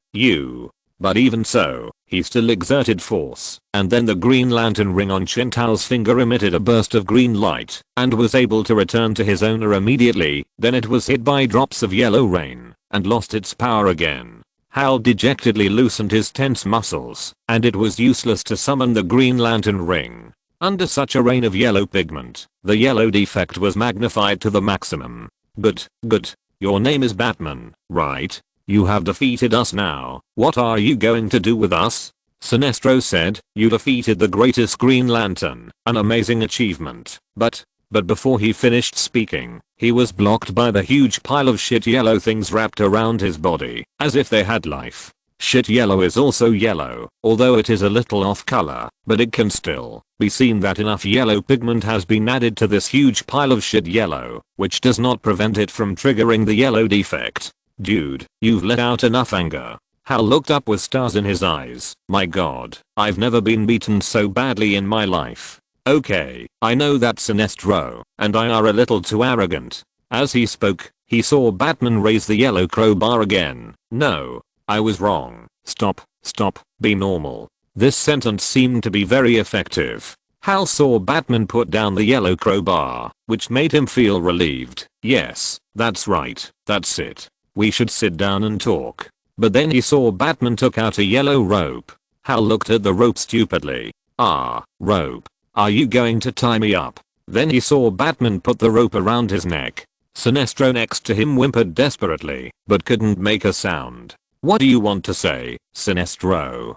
But even so, he still exerted force, and then the Green Lantern ring on Chen Tao's finger emitted a burst of green light and was able to return to his owner immediately. Then it was hit by drops of yellow rain and lost its power again. Hal dejectedly loosened his tense muscles, and it was useless to summon the Green Lantern ring. Under such a rain of yellow pigment, the yellow defect was magnified to the maximum. Good. Your name is Batman, right? You have defeated us now. What are you going to do with us? Sinestro said, you defeated the greatest Green Lantern, an amazing achievement. But before he finished speaking, he was blocked by the huge pile of shit yellow things wrapped around his body, as if they had life. Shit yellow is also yellow, although it is a little off color, but it can still be seen that enough yellow pigment has been added to this huge pile of shit yellow, which does not prevent it from triggering the yellow defect. Dude, you've let out enough anger. Hal looked up with stars in his eyes. My god, I've never been beaten so badly in my life. Okay, I know that Sinestro and I are a little too arrogant. As he spoke, he saw Batman raise the yellow crowbar again. No, I was wrong. Stop, be normal. This sentence seemed to be very effective. Hal saw Batman put down the yellow crowbar, which made him feel relieved. Yes, that's right, that's it. We should sit down and talk. But then he saw Batman took out a yellow rope. Hal looked at the rope stupidly. Rope. Are you going to tie me up? Then he saw Batman put the rope around his neck. Sinestro next to him whimpered desperately, but couldn't make a sound. What do you want to say, Sinestro?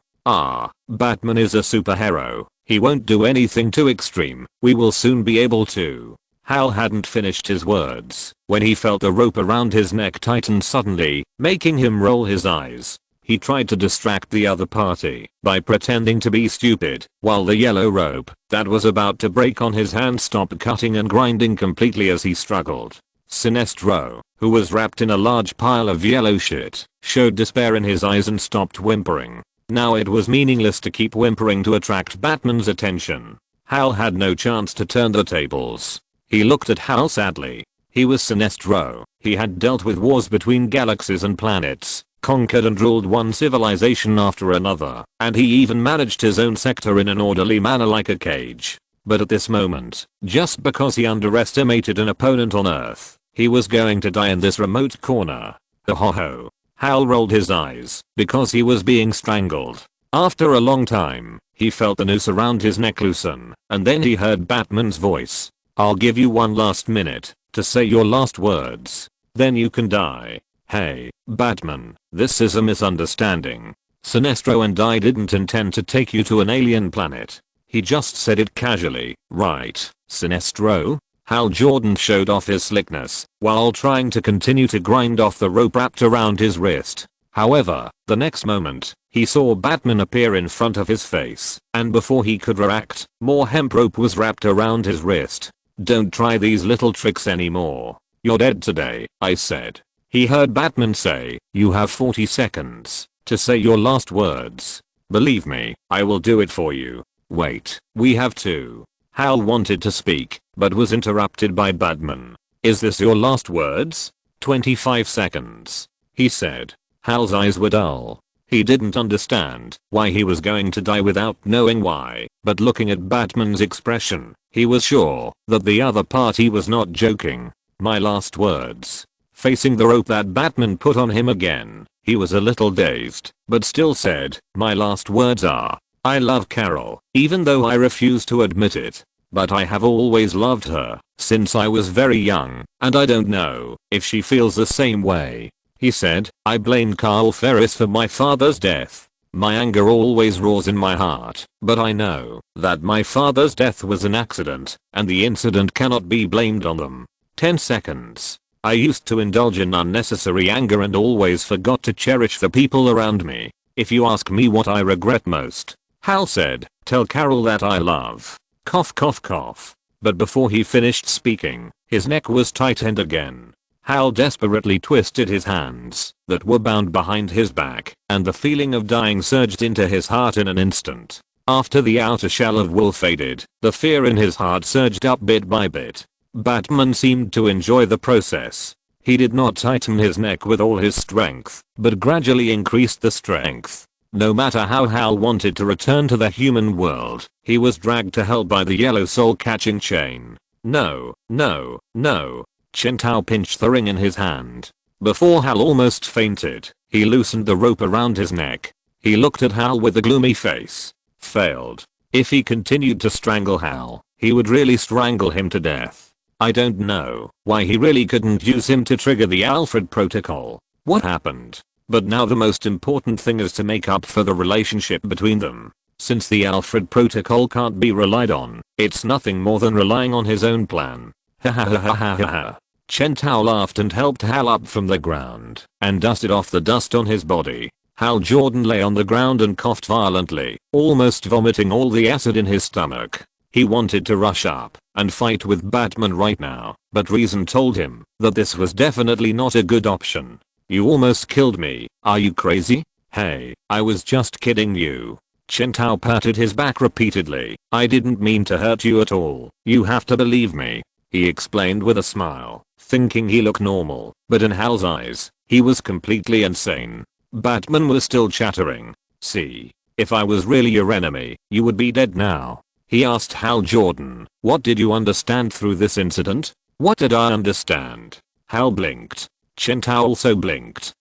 Batman is a superhero. He won't do anything too extreme. We will soon be able to. Hal hadn't finished his words when he felt the rope around his neck tighten suddenly, making him roll his eyes. He tried to distract the other party by pretending to be stupid, while the yellow rope that was about to break on his hand stopped cutting and grinding completely as he struggled. Sinestro, who was wrapped in a large pile of yellow shit, showed despair in his eyes and stopped whimpering. Now it was meaningless to keep whimpering to attract Batman's attention. Hal had no chance to turn the tables. He looked at Hal sadly. He was Sinestro. He had dealt with wars between galaxies and planets, conquered and ruled one civilization after another, and he even managed his own sector in an orderly manner like a cage. But at this moment, just because he underestimated an opponent on Earth, he was going to die in this remote corner. Ho ho. Hal rolled his eyes because he was being strangled. After a long time, he felt the noose around his neck loosen, and then he heard Batman's voice. I'll give you one last minute to say your last words. Then you can die. Hey, Batman, this is a misunderstanding. Sinestro and I didn't intend to take you to an alien planet. He just said it casually, right, Sinestro? Hal Jordan showed off his slickness while trying to continue to grind off the rope wrapped around his wrist. However, the next moment, he saw Batman appear in front of his face, and before he could react, more hemp rope was wrapped around his wrist. Don't try these little tricks anymore. You're dead today, I said. He heard Batman say, you have 40 seconds to say your last words. Believe me, I will do it for you. Wait, we have to. Hal wanted to speak, but was interrupted by Batman. Is this your last words? 25 seconds. He said. Hal's eyes were dull. He didn't understand why he was going to die without knowing why, but looking at Batman's expression, he was sure that the other party was not joking. My last words. Facing the rope that Batman put on him again, he was a little dazed, but still said, my last words are, I love Carol, even though I refuse to admit it. But I have always loved her since I was very young, and I don't know if she feels the same way. He said, I blamed Carl Ferris for my father's death. My anger always roars in my heart, but I know that my father's death was an accident, and the incident cannot be blamed on them. 10 seconds. I used to indulge in unnecessary anger and always forgot to cherish the people around me. If you ask me what I regret most, Hal said, tell Carol that I love. Cough cough cough. But before he finished speaking, his neck was tightened again. Hal desperately twisted his hands that were bound behind his back, and the feeling of dying surged into his heart in an instant. After the outer shell of wool faded, the fear in his heart surged up bit by bit. Batman seemed to enjoy the process. He did not tighten his neck with all his strength, but gradually increased the strength. No matter how Hal wanted to return to the human world, he was dragged to hell by the yellow soul-catching chain. No, no, no. Chen Tao pinched the ring in his hand. Before Hal almost fainted, he loosened the rope around his neck. He looked at Hal with a gloomy face. Failed. If he continued to strangle Hal, he would really strangle him to death. I don't know why he really couldn't use him to trigger the Alfred protocol. What happened? But now the most important thing is to make up for the relationship between them. Since the Alfred protocol can't be relied on, it's nothing more than relying on his own plan. Ha ha ha ha ha ha. Chen Tao laughed and helped Hal up from the ground and dusted off the dust on his body. Hal Jordan lay on the ground and coughed violently, almost vomiting all the acid in his stomach. He wanted to rush up and fight with Batman right now, but reason told him that this was definitely not a good option. You almost killed me, are you crazy? Hey, I was just kidding you. Chen Tao patted his back repeatedly. I didn't mean to hurt you at all. You have to believe me. He explained with a smile, thinking he looked normal, but in Hal's eyes, he was completely insane. Batman was still chattering. See, if I was really your enemy, you would be dead now. He asked Hal Jordan, what did you understand through this incident? What did I understand? Hal blinked. Chen Tao also blinked.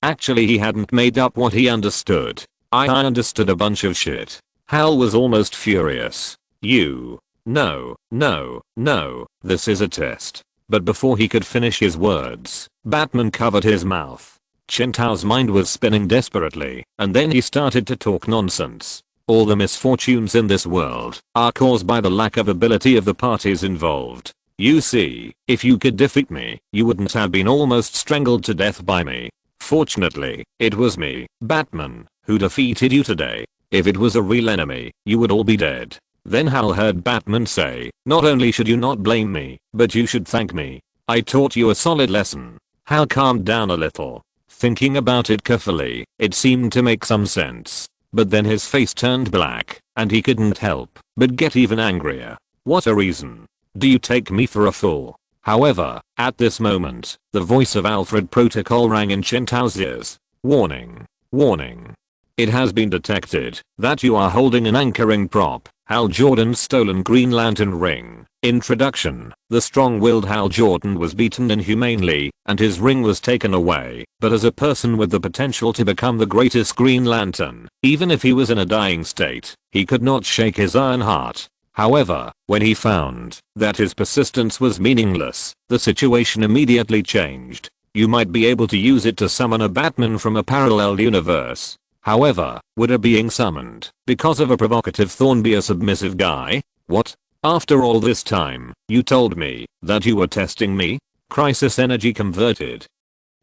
Actually he hadn't made up what he understood. I understood a bunch of shit. Hal was almost furious. You. No, no, no, this is a test. But before he could finish his words, Batman covered his mouth. Chen Tao's mind was spinning desperately, and then he started to talk nonsense. All the misfortunes in this world are caused by the lack of ability of the parties involved. You see, if you could defeat me, you wouldn't have been almost strangled to death by me. Fortunately, it was me, Batman, who defeated you today. If it was a real enemy, you would all be dead. Then Hal heard Batman say, not only should you not blame me, but you should thank me. I taught you a solid lesson. Hal calmed down a little. Thinking about it carefully, it seemed to make some sense. But then his face turned black, and he couldn't help but get even angrier. What a reason. Do you take me for a fool? However, at this moment, the voice of Alfred Protocol rang in Chen Tao's ears. Warning. Warning. It has been detected that you are holding an anchoring prop Hal Jordan's stolen Green Lantern ring. Introduction. The strong-willed Hal Jordan was beaten inhumanely, and his ring was taken away, but as a person with the potential to become the greatest Green Lantern, even if he was in a dying state, he could not shake his iron heart. However, when he found that his persistence was meaningless, the situation immediately changed. You might be able to use it to summon a Batman from a parallel universe. However, would a being summoned because of a provocative thorn be a submissive guy? What? After all this time, you told me that you were testing me? Crisis energy converted.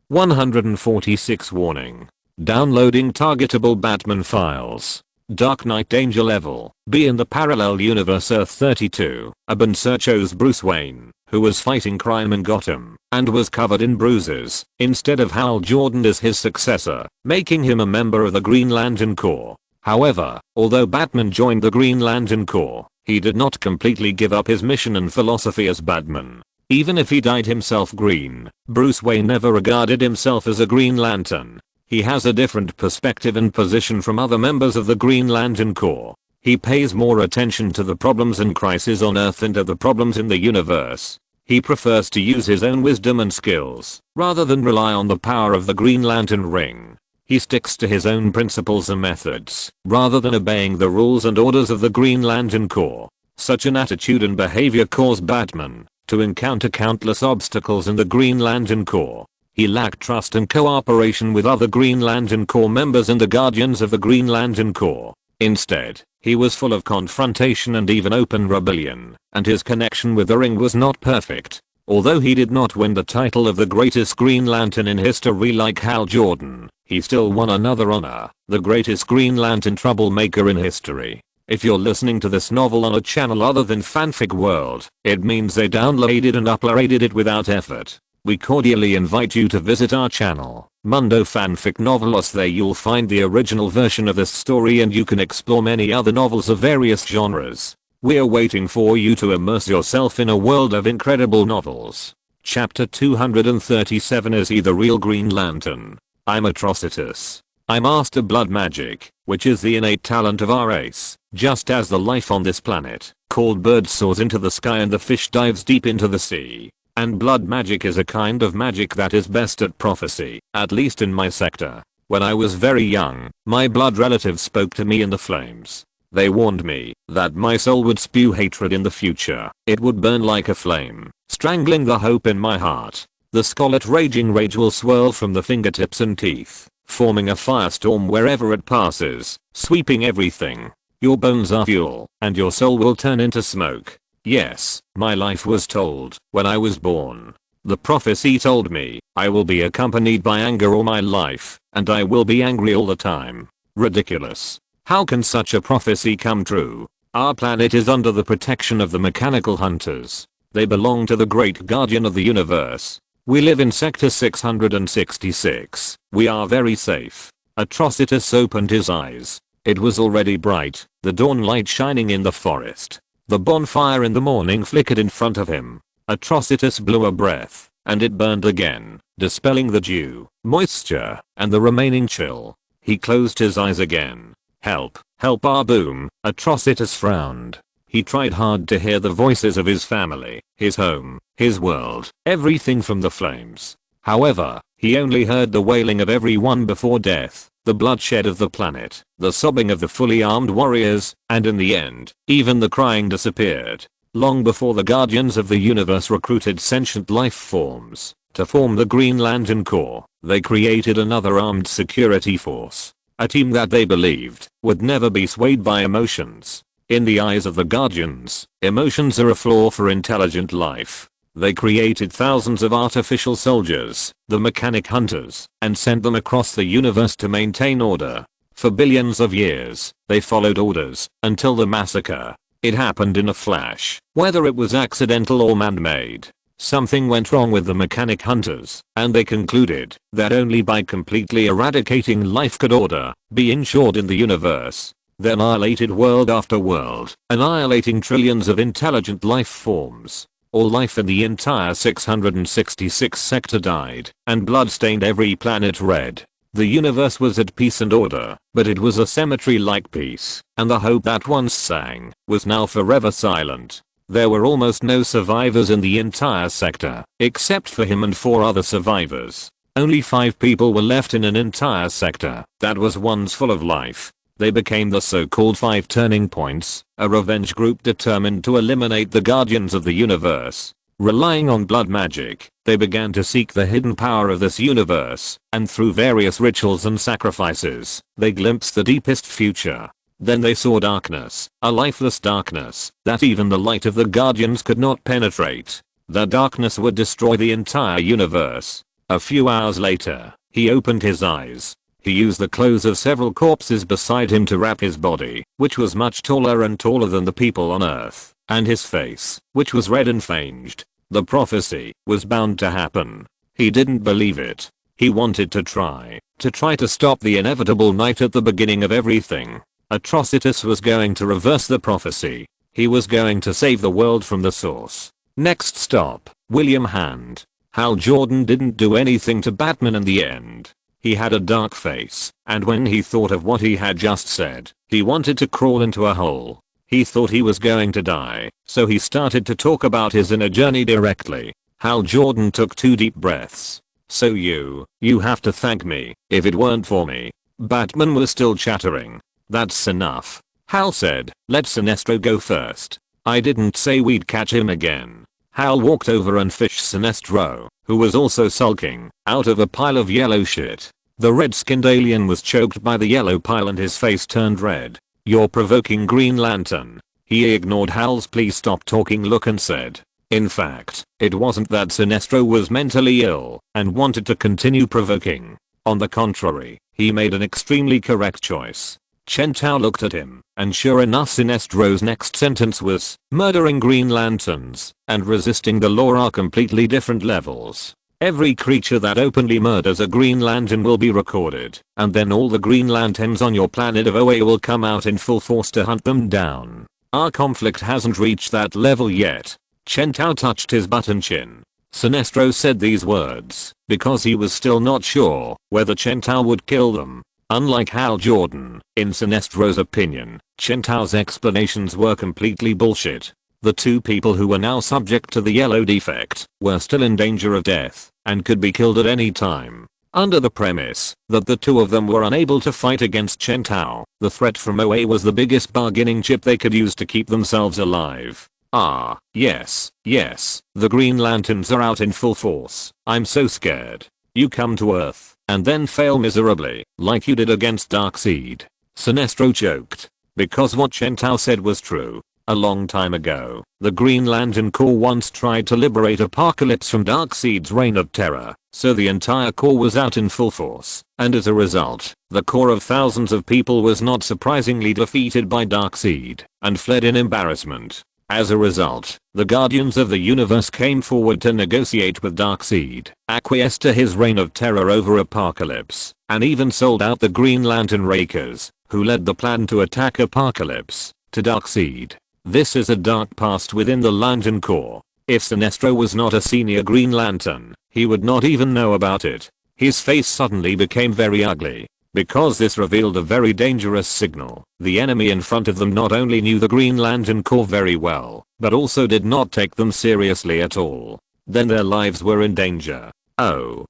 146 warning. Downloading targetable Batman files. Dark Knight danger level B in the parallel universe Earth 32. A Benser chose Bruce Wayne, who was fighting crime in Gotham, and was covered in bruises, instead of Hal Jordan as his successor, making him a member of the Green Lantern Corps. However, although Batman joined the Green Lantern Corps, he did not completely give up his mission and philosophy as Batman. Even if he dyed himself green, Bruce Wayne never regarded himself as a Green Lantern. He has a different perspective and position from other members of the Green Lantern Corps. He pays more attention to the problems and crises on Earth than to the problems in the universe. He prefers to use his own wisdom and skills, rather than rely on the power of the Green Lantern ring. He sticks to his own principles and methods, rather than obeying the rules and orders of the Green Lantern Corps. Such an attitude and behavior caused Batman to encounter countless obstacles in the Green Lantern Corps. He lacked trust and cooperation with other Green Lantern Corps members and the Guardians of the Green Lantern Corps. Instead, he was full of confrontation and even open rebellion, and his connection with the ring was not perfect. Although he did not win the title of the greatest Green Lantern in history like Hal Jordan, he still won another honor, the greatest Green Lantern troublemaker in history. If you're listening to this novel on a channel other than Fanfic World, it means they downloaded and uploaded it without effort. We cordially invite you to visit our channel, Mundo Fanfic Novelos. There you'll find the original version of this story and you can explore many other novels of various genres. We're waiting for you to immerse yourself in a world of incredible novels. Chapter 237. Is he the real Green Lantern? I'm Atrocitus. I master blood magic, which is the innate talent of our race, just as the life on this planet, called bird, soars into the sky and the fish dives deep into the sea. And blood magic is a kind of magic that is best at prophecy, at least in my sector. When I was very young, my blood relatives spoke to me in the flames. They warned me that my soul would spew hatred in the future. It would burn like a flame, strangling the hope in my heart. The scarlet raging rage will swirl from the fingertips and teeth, forming a firestorm wherever it passes, sweeping everything. Your bones are fuel, and your soul will turn into smoke. Yes, my life was told when I was born. The prophecy told me I will be accompanied by anger all my life, and I will be angry all the time. Ridiculous. How can such a prophecy come true? Our planet is under the protection of the mechanical hunters. They belong to the great guardian of the universe. We live in sector 666. We are very safe. Atrocitus opened his eyes. It was already bright, the dawn light shining in the forest. The bonfire in the morning flickered in front of him. Atrocitus blew a breath, and it burned again, dispelling the dew, moisture, and the remaining chill. He closed his eyes again. Help, help, our boom. Atrocitus frowned. He tried hard to hear the voices of his family, his home, his world, everything from the flames. However, he only heard the wailing of everyone before death, the bloodshed of the planet, the sobbing of the fully armed warriors, and in the end, even the crying disappeared. Long before the Guardians of the Universe recruited sentient life forms to form the Green Lantern Corps, they created another armed security force. A team that they believed would never be swayed by emotions. In the eyes of the Guardians, emotions are a flaw for intelligent life. They created thousands of artificial soldiers, the mechanic hunters, and sent them across the universe to maintain order. For billions of years, they followed orders, until the massacre. It happened in a flash, whether it was accidental or man-made. Something went wrong with the mechanic hunters, and they concluded that only by completely eradicating life could order be ensured in the universe. They annihilated world after world, annihilating trillions of intelligent life forms. All life in the entire 666 sector died, and blood stained every planet red. The universe was at peace and order, but it was a cemetery-like peace, and the hope that once sang was now forever silent. There were almost no survivors in the entire sector, except for him and 4 other survivors. Only 5 people were left in an entire sector that was once full of life. They became the so-called 5 Turning Points, a revenge group determined to eliminate the Guardians of the Universe. Relying on blood magic, they began to seek the hidden power of this universe, and through various rituals and sacrifices, they glimpsed the deepest future. Then they saw darkness, a lifeless darkness that even the light of the Guardians could not penetrate. The darkness would destroy the entire universe. A few hours later, he opened his eyes. He used the clothes of several corpses beside him to wrap his body, which was much taller and taller than the people on Earth, and his face, which was red and fanged. The prophecy was bound to happen. He didn't believe it. He wanted to try to stop the inevitable night at the beginning of everything. Atrocitus was going to reverse the prophecy. He was going to save the world from the source. Next stop, William Hand. Hal Jordan didn't do anything to Batman in the end. He had a dark face, and when he thought of what he had just said, he wanted to crawl into a hole. He thought he was going to die, so he started to talk about his inner journey directly. Hal Jordan took 2 deep breaths. So you have to thank me. If it weren't for me. Batman was still chattering. That's enough. Hal said, let Sinestro go first. I didn't say we'd catch him again. Hal walked over and fished Sinestro, who was also sulking, out of a pile of yellow shit. The red-skinned alien was choked by the yellow pile and his face turned red. You're provoking Green Lantern. He ignored Hal's please stop talking look and said. In fact, it wasn't that Sinestro was mentally ill and wanted to continue provoking. On the contrary, he made an extremely correct choice. Chen Tao looked at him, and sure enough Sinestro's next sentence was, murdering Green Lanterns and resisting the law are completely different levels. Every creature that openly murders a Green Lantern will be recorded, and then all the Green Lanterns on your planet of OA will come out in full force to hunt them down. Our conflict hasn't reached that level yet. Chen Tao touched his button chin. Sinestro said these words because he was still not sure whether Chen Tao would kill them. Unlike Hal Jordan, in Sinestro's opinion, Chen Tao's explanations were completely bullshit. The 2 people who were now subject to the yellow defect were still in danger of death and could be killed at any time. Under the premise that the 2 of them were unable to fight against Chen Tao, the threat from OA was the biggest bargaining chip they could use to keep themselves alive. Ah, yes, the Green Lanterns are out in full force. I'm so scared. You come to Earth and then fail miserably, like you did against Darkseid. Sinestro choked, because what Chen Tao said was true. A long time ago, the Green Lantern Corps once tried to liberate Apocalypse from Darkseid's reign of terror, so the entire Corps was out in full force, and as a result, the Corps of thousands of people was not surprisingly defeated by Darkseid, and fled in embarrassment. As a result, the Guardians of the Universe came forward to negotiate with Darkseid, acquiesced to his reign of terror over Apocalypse, and even sold out the Green Lantern Rakers, who led the plan to attack Apocalypse, to Darkseid. This is a dark past within the Lantern Corps. If Sinestro was not a senior Green Lantern, he would not even know about it. His face suddenly became very ugly. Because this revealed a very dangerous signal. The enemy in front of them not only knew the Green Lantern Corps very well, but also did not take them seriously at all. Then their lives were in danger. Oh,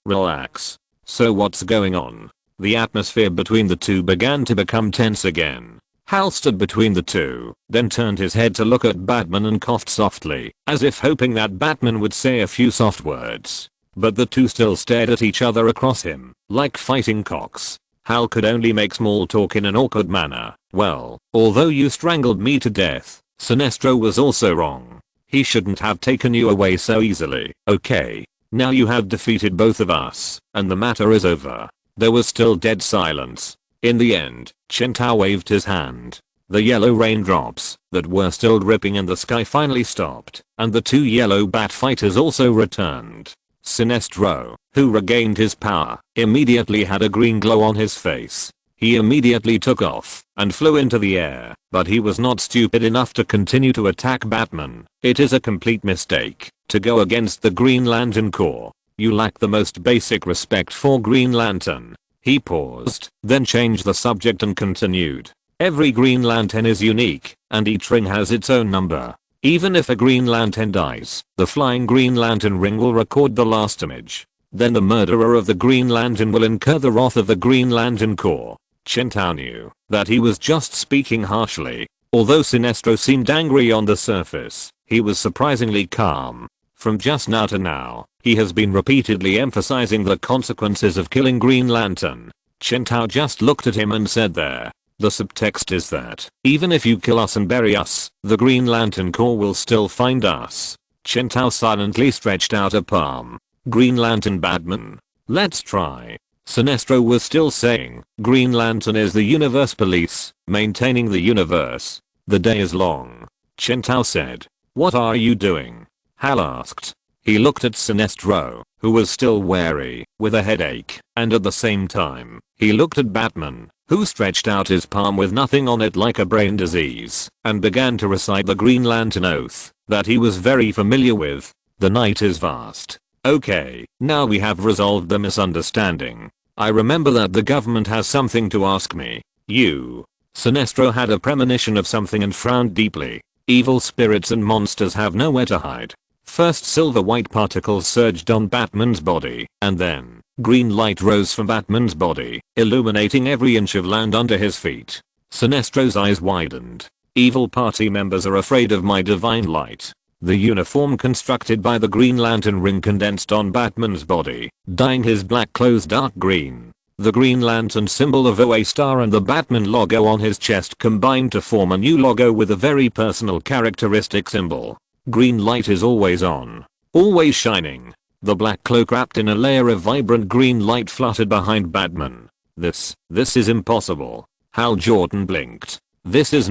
relax. So what's going on? The atmosphere between the 2 began to become tense again. Hal stood between the 2, then turned his head to look at Batman and coughed softly, as if hoping that Batman would say a few soft words. But the 2 still stared at each other across him, like fighting cocks. Hal could only make small talk in an awkward manner. Well, although you strangled me to death, Sinestro was also wrong. He shouldn't have taken you away so easily. Okay. Now you have defeated both of us, and the matter is over. There was still dead silence. In the end, Chen Tao waved his hand. The yellow raindrops that were still dripping in the sky finally stopped, and the 2 yellow bat fighters also returned. Sinestro, who regained his power, immediately had a green glow on his face. He immediately took off and flew into the air, but he was not stupid enough to continue to attack Batman. It is a complete mistake to go against the Green Lantern Corps. You lack the most basic respect for Green Lantern. He paused, then changed the subject and continued. Every Green Lantern is unique, and each ring has its own number. Even if a Green Lantern dies, the flying Green Lantern ring will record the last image. Then the murderer of the Green Lantern will incur the wrath of the Green Lantern Corps. Chen Tao knew that he was just speaking harshly. Although Sinestro seemed angry on the surface, he was surprisingly calm. From just now to now, he has been repeatedly emphasizing the consequences of killing Green Lantern. Chen Tao just looked at him and said there. The subtext is that, even if you kill us and bury us, the Green Lantern Corps will still find us. Chen Tao silently stretched out a palm. Green Lantern Batman. Let's try. Sinestro was still saying, Green Lantern is the universe police, maintaining the universe. The day is long. Chen Tao said. What are you doing? Hal asked. He looked at Sinestro, who was still wary, with a headache, and at the same time, he looked at Batman, who stretched out his palm with nothing on it like a brain disease, and began to recite the Green Lantern oath that he was very familiar with. The night is vast. Okay, now we have resolved the misunderstanding. I remember that the government has something to ask me. You. Sinestro had a premonition of something and frowned deeply. Evil spirits and monsters have nowhere to hide. First silver-white particles surged on Batman's body, and then, green light rose from Batman's body, illuminating every inch of land under his feet. Sinestro's eyes widened. Evil party members are afraid of my divine light. The uniform constructed by the Green Lantern ring condensed on Batman's body, dyeing his black clothes dark green. The Green Lantern symbol of OA star and the Batman logo on his chest combined to form a new logo with a very personal characteristic symbol. Green light is always on. Always shining. The black cloak wrapped in a layer of vibrant green light fluttered behind Batman. This is impossible. Hal Jordan blinked. This is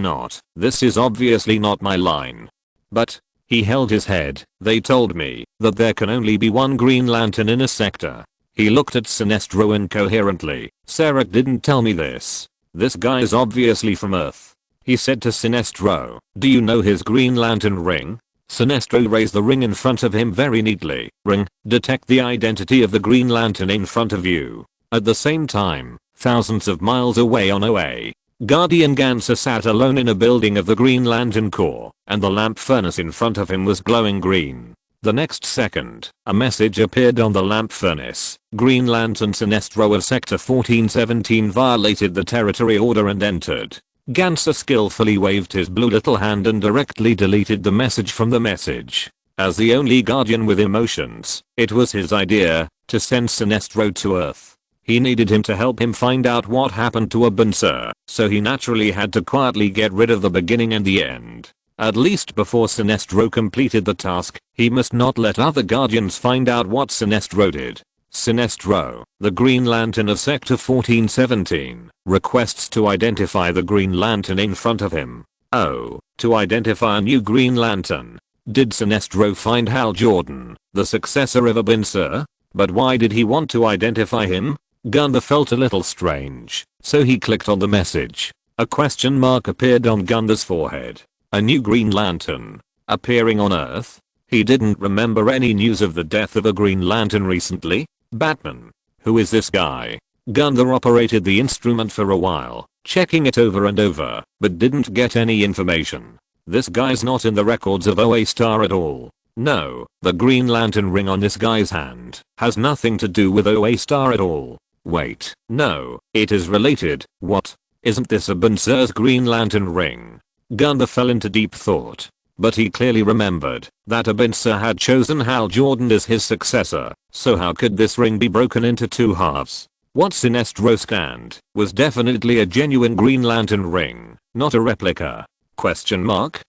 obviously not my line. But, he held his head, they told me that there can only be one Green Lantern in a sector. He looked at Sinestro incoherently. Sarek didn't tell me this. This guy is obviously from Earth. He said to Sinestro, do you know his Green Lantern ring? Sinestro raised the ring in front of him very neatly. Ring, detect the identity of the Green Lantern in front of you. At the same time, thousands of miles away on OA, Guardian Ganser sat alone in a building of the Green Lantern Corps, and the lamp furnace in front of him was glowing green. The next second, a message appeared on the lamp furnace. Green Lantern Sinestro of Sector 1417 violated the territory order and entered. Ganser skillfully waved his blue little hand and directly deleted the message from the message. As the only Guardian with emotions, it was his idea to send Sinestro to Earth. He needed him to help him find out what happened to Abansir, so he naturally had to quietly get rid of the beginning and the end. At least before Sinestro completed the task, he must not let other Guardians find out what Sinestro did. Sinestro, the Green Lantern of Sector 1417, requests to identify the Green Lantern in front of him. Oh, to identify a new Green Lantern. Did Sinestro find Hal Jordan, the successor of Abansir? But why did he want to identify him? Gunther felt a little strange, so he clicked on the message. A question mark appeared on Gunther's forehead. A new Green Lantern. Appearing on Earth? He didn't remember any news of the death of a Green Lantern recently. Batman. Who is this guy? Gunther operated the instrument for a while, checking it over and over, but didn't get any information. This guy's not in the records of OA Star at all. No, the Green Lantern ring on this guy's hand has nothing to do with OA Star at all. Wait, no, it is related. What? Isn't this Abansir's Green Lantern ring? Gunther fell into deep thought. But he clearly remembered that Abansir had chosen Hal Jordan as his successor, so how could this ring be broken into two halves? What Sinestro scanned was definitely a genuine Green Lantern ring, not a replica. Question mark?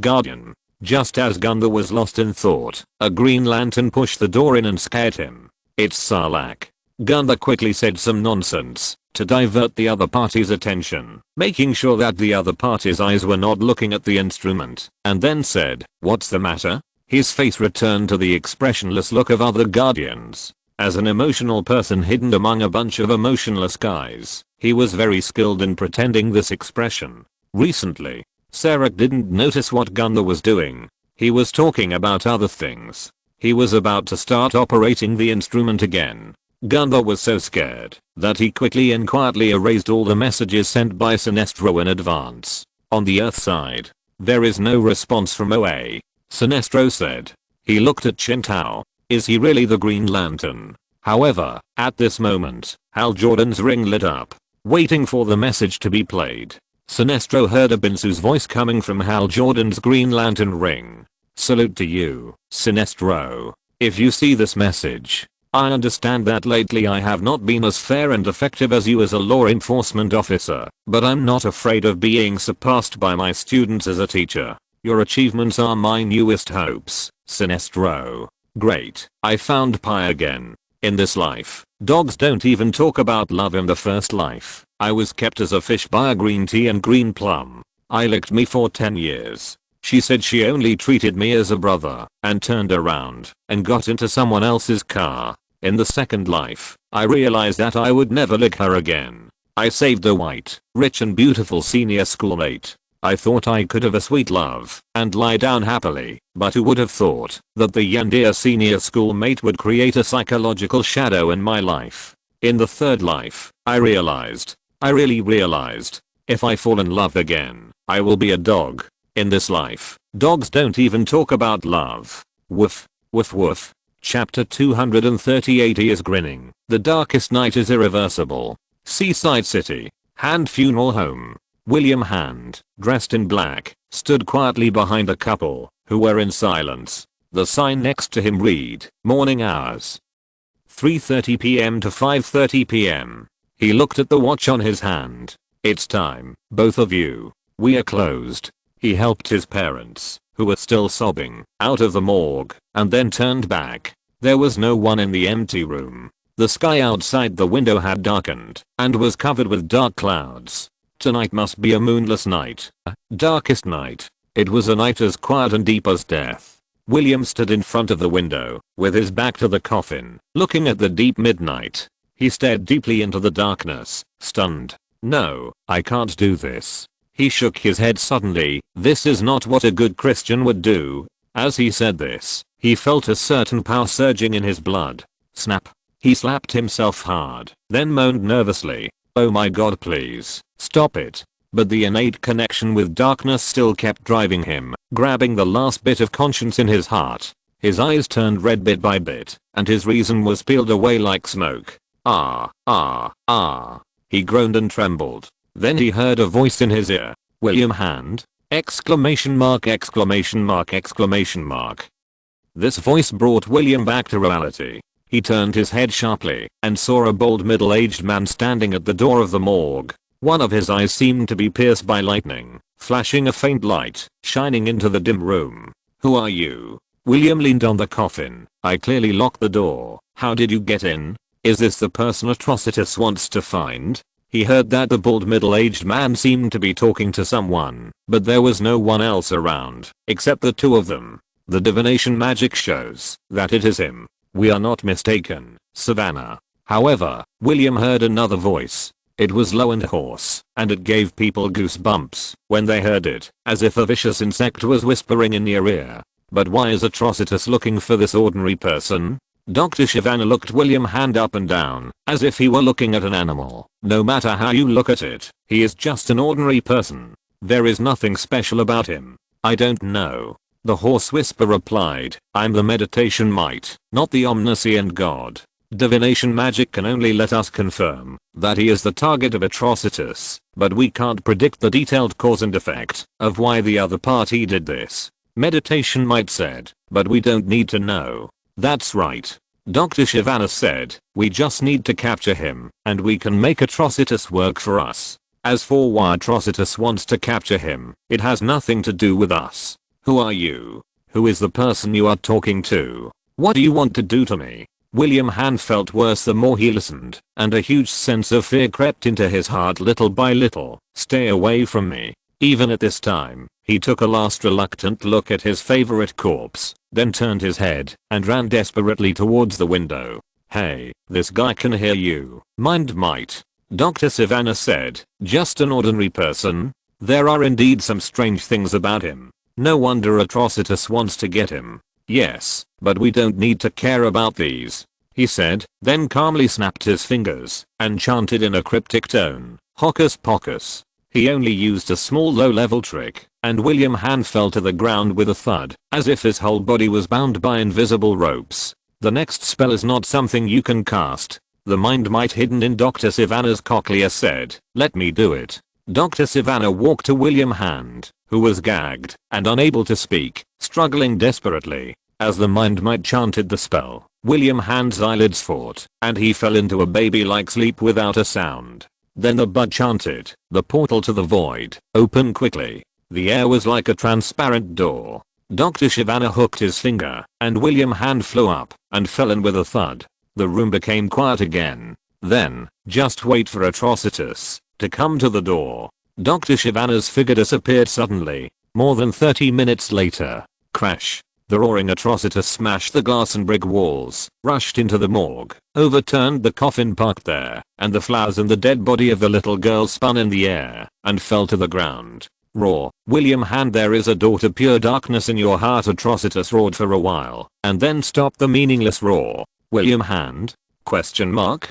Guardian. Just as Gunther was lost in thought, a Green Lantern pushed the door in and scared him. It's Sarlacc. Gunther quickly said some nonsense to divert the other party's attention, making sure that the other party's eyes were not looking at the instrument, and then said, what's the matter? His face returned to the expressionless look of other Guardians. As an emotional person hidden among a bunch of emotionless guys, he was very skilled in pretending this expression. Recently, Sarek didn't notice what Gunther was doing. He was talking about other things. He was about to start operating the instrument again. Gunther was so scared that he quickly and quietly erased all the messages sent by Sinestro in advance. On the Earth side, there is no response from OA. Sinestro said. He looked at Chen Tao. Is he really the Green Lantern? However, at this moment, Hal Jordan's ring lit up, waiting for the message to be played. Sinestro heard Abinsu's voice coming from Hal Jordan's Green Lantern ring. Salute to you, Sinestro. If you see this message, I understand that lately I have not been as fair and effective as you as a law enforcement officer, but I'm not afraid of being surpassed by my students as a teacher. Your achievements are my newest hopes, Sinestro. Great, I found pie again. In this life, dogs don't even talk about love. In the first life, I was kept as a fish by a green tea and green plum. I licked me for 10 years. She said she only treated me as a brother, and turned around and got into someone else's car. In the second life, I realized that I would never lick her again. I saved a white, rich and beautiful senior schoolmate. I thought I could have a sweet love and lie down happily, but who would have thought that the dear senior schoolmate would create a psychological shadow in my life. In the third life, I really realized, if I fall in love again, I will be a dog. In this life, dogs don't even talk about love. Woof, woof woof. Chapter 238. He is grinning. The darkest night is irreversible. Seaside City. Hand Funeral Home. William Hand, dressed in black, stood quietly behind a couple, who were in silence. The sign next to him read, Morning Hours. 3:30 p.m. to 5:30 p.m. He looked at the watch on his hand. It's time, both of you. We are closed. He helped his parents, who were still sobbing, out of the morgue, and then turned back. There was no one in the empty room. The sky outside the window had darkened, and was covered with dark clouds. Tonight must be a moonless night. Darkest night. It was a night as quiet and deep as death. William stood in front of the window, with his back to the coffin, looking at the deep midnight. He stared deeply into the darkness, stunned. No, I can't do this. He shook his head suddenly. This is not what a good Christian would do. As he said this, he felt a certain power surging in his blood. Snap. He slapped himself hard, then moaned nervously. Oh my God, please, stop it. But the innate connection with darkness still kept driving him, grabbing the last bit of conscience in his heart. His eyes turned red bit by bit, and his reason was peeled away like smoke. He groaned and trembled. Then he heard a voice in his ear. William Hand? Exclamation mark, exclamation mark, exclamation mark. This voice brought William back to reality. He turned his head sharply and saw a bald middle-aged man standing at the door of the morgue. One of his eyes seemed to be pierced by lightning, flashing a faint light, shining into the dim room. Who are you? William leaned on the coffin. I clearly locked the door. How did you get in? Is this the person Atrocitus wants to find? He heard that the bald middle-aged man seemed to be talking to someone, but there was no one else around, except the two of them. The divination magic shows that it is him. We are not mistaken, Savannah. However, William heard another voice. It was low and hoarse, and it gave people goosebumps when they heard it, as if a vicious insect was whispering in your ear. But why is Atrocitus looking for this ordinary person? Dr. Shyvana looked William Hand up and down, as if he were looking at an animal. No matter how you look at it, he is just an ordinary person. There is nothing special about him. I don't know. The hoarse whisper replied, I'm the meditation might, not the omniscient God. Divination magic can only let us confirm that he is the target of Atrocitus, but we can't predict the detailed cause and effect of why the other party did this. Meditation might said, but we don't need to know. That's right. Dr. Shyvana said, we just need to capture him, and we can make Atrocitus work for us. As for why Atrocitus wants to capture him, it has nothing to do with us. Who are you? Who is the person you are talking to? What do you want to do to me? William Hand felt worse the more he listened, and a huge sense of fear crept into his heart little by little. Stay away from me. Even at this time, he took a last reluctant look at his favorite corpse, then turned his head and ran desperately towards the window. Hey, this guy can hear you. Mind might. Dr. Shyvana said, just an ordinary person? There are indeed some strange things about him. No wonder Atrocitus wants to get him. Yes, but we don't need to care about these, he said, then calmly snapped his fingers and chanted in a cryptic tone, "Hocus pocus." He only used a small low-level trick, and William Hand fell to the ground with a thud, as if his whole body was bound by invisible ropes. The next spell is not something you can cast. The mind might hidden in Dr. Savannah's cochlea said, "Let me do it." Dr. Savannah walked to William Hand, who was gagged and unable to speak, struggling desperately. As the mind might chanted the spell, William Hand's eyelids fought, and he fell into a baby-like sleep without a sound. Then the bud chanted, "The portal to the void, open quickly." The air was like a transparent door. Dr. Savannah hooked his finger, and William Hand flew up and fell in with a thud. The room became quiet again. Then, just wait for Atrocitus to come to the door. Dr. Savannah's figure disappeared suddenly. More than 30 minutes later, crash. The roaring Atrocitus smashed the glass and brick walls, rushed into the morgue, overturned the coffin parked there, and the flowers and the dead body of the little girl spun in the air and fell to the ground. Roar, William Hand, there is a door to pure darkness in your heart. Atrocitus roared for a while, and then stopped the meaningless roar. William Hand? Question mark?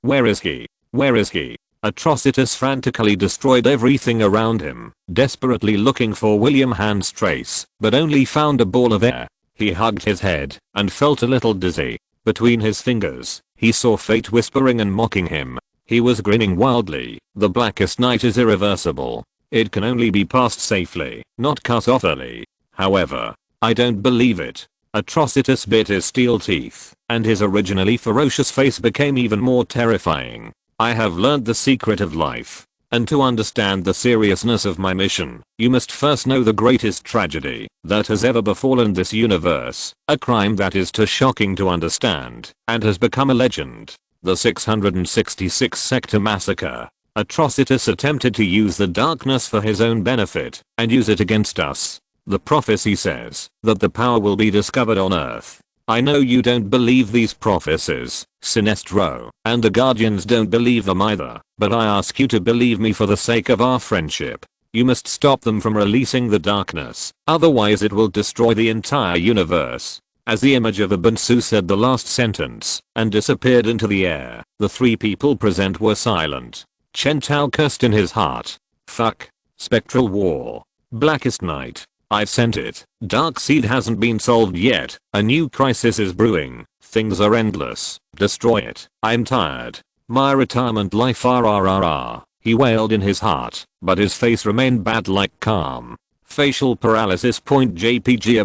Where is he? Where is he? Atrocitus frantically destroyed everything around him, desperately looking for William Hand's trace, but only found a ball of air. He hugged his head and felt a little dizzy. Between his fingers, he saw fate whispering and mocking him. He was grinning wildly. The blackest night is irreversible. It can only be passed safely, not cut off early. However, I don't believe it. Atrocitus bit his steel teeth, and his originally ferocious face became even more terrifying. I have learned the secret of life. And to understand the seriousness of my mission, you must first know the greatest tragedy that has ever befallen this universe, a crime that is too shocking to understand, and has become a legend. The 666 Sector Massacre. Atrocitus attempted to use the darkness for his own benefit, and use it against us. The prophecy says that the power will be discovered on Earth. I know you don't believe these prophecies, Sinestro, and the Guardians don't believe them either, but I ask you to believe me for the sake of our friendship. You must stop them from releasing the darkness, otherwise it will destroy the entire universe. As the image of a Bansu said the last sentence and disappeared into the air, the three people present were silent. Chen Tao cursed in his heart. Fuck. Spectral war. Blackest night. I've sent it. Darkseid hasn't been solved yet. A new crisis is brewing. Things are endless. Destroy it. I'm tired. My retirement life RRRR. He wailed in his heart, but his face remained bat-like calm. Facial paralysis. JPG a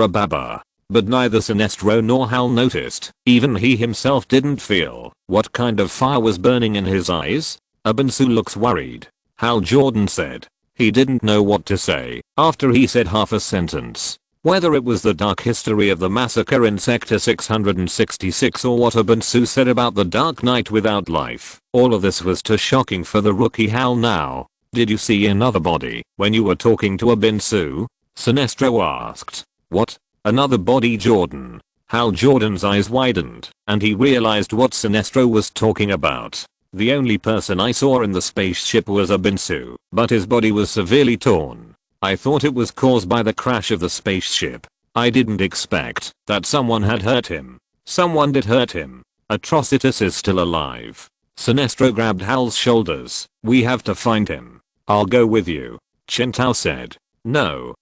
baba. But neither Sinestro nor Hal noticed. Even he himself didn't feel what kind of fire was burning in his eyes. Abansu looks worried. Hal Jordan said. He didn't know what to say after he said half a sentence. Whether it was the dark history of the massacre in Sector 666 or what Abansu said about the Dark Knight without life, all of this was too shocking for the rookie Hal now. Did you see another body when you were talking to Abansu? Sinestro asked. What? Another body? Jordan. Hal Jordan's eyes widened, and he realized what Sinestro was talking about. The only person I saw in the spaceship was Abansu, but his body was severely torn. I thought it was caused by the crash of the spaceship. I didn't expect that someone had hurt him. Someone did hurt him. Atrocitus is still alive. Sinestro grabbed Hal's shoulders. We have to find him. I'll go with you. Chen Tao said. No.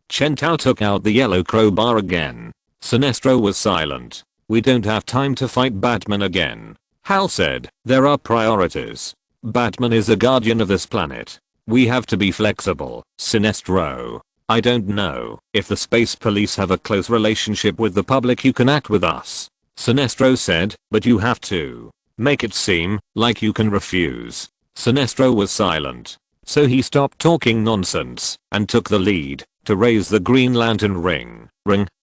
Chen Tao took out the yellow crowbar again. Sinestro was silent. We don't have time to fight Batman again. Hal said, there are priorities. Batman is a guardian of this planet. We have to be flexible. Sinestro. I don't know if the space police have a close relationship with the public who can act with us. Sinestro said, but you have to make it seem like you can refuse. Sinestro was silent. So he stopped talking nonsense and took the lead to raise the Green Lantern ring.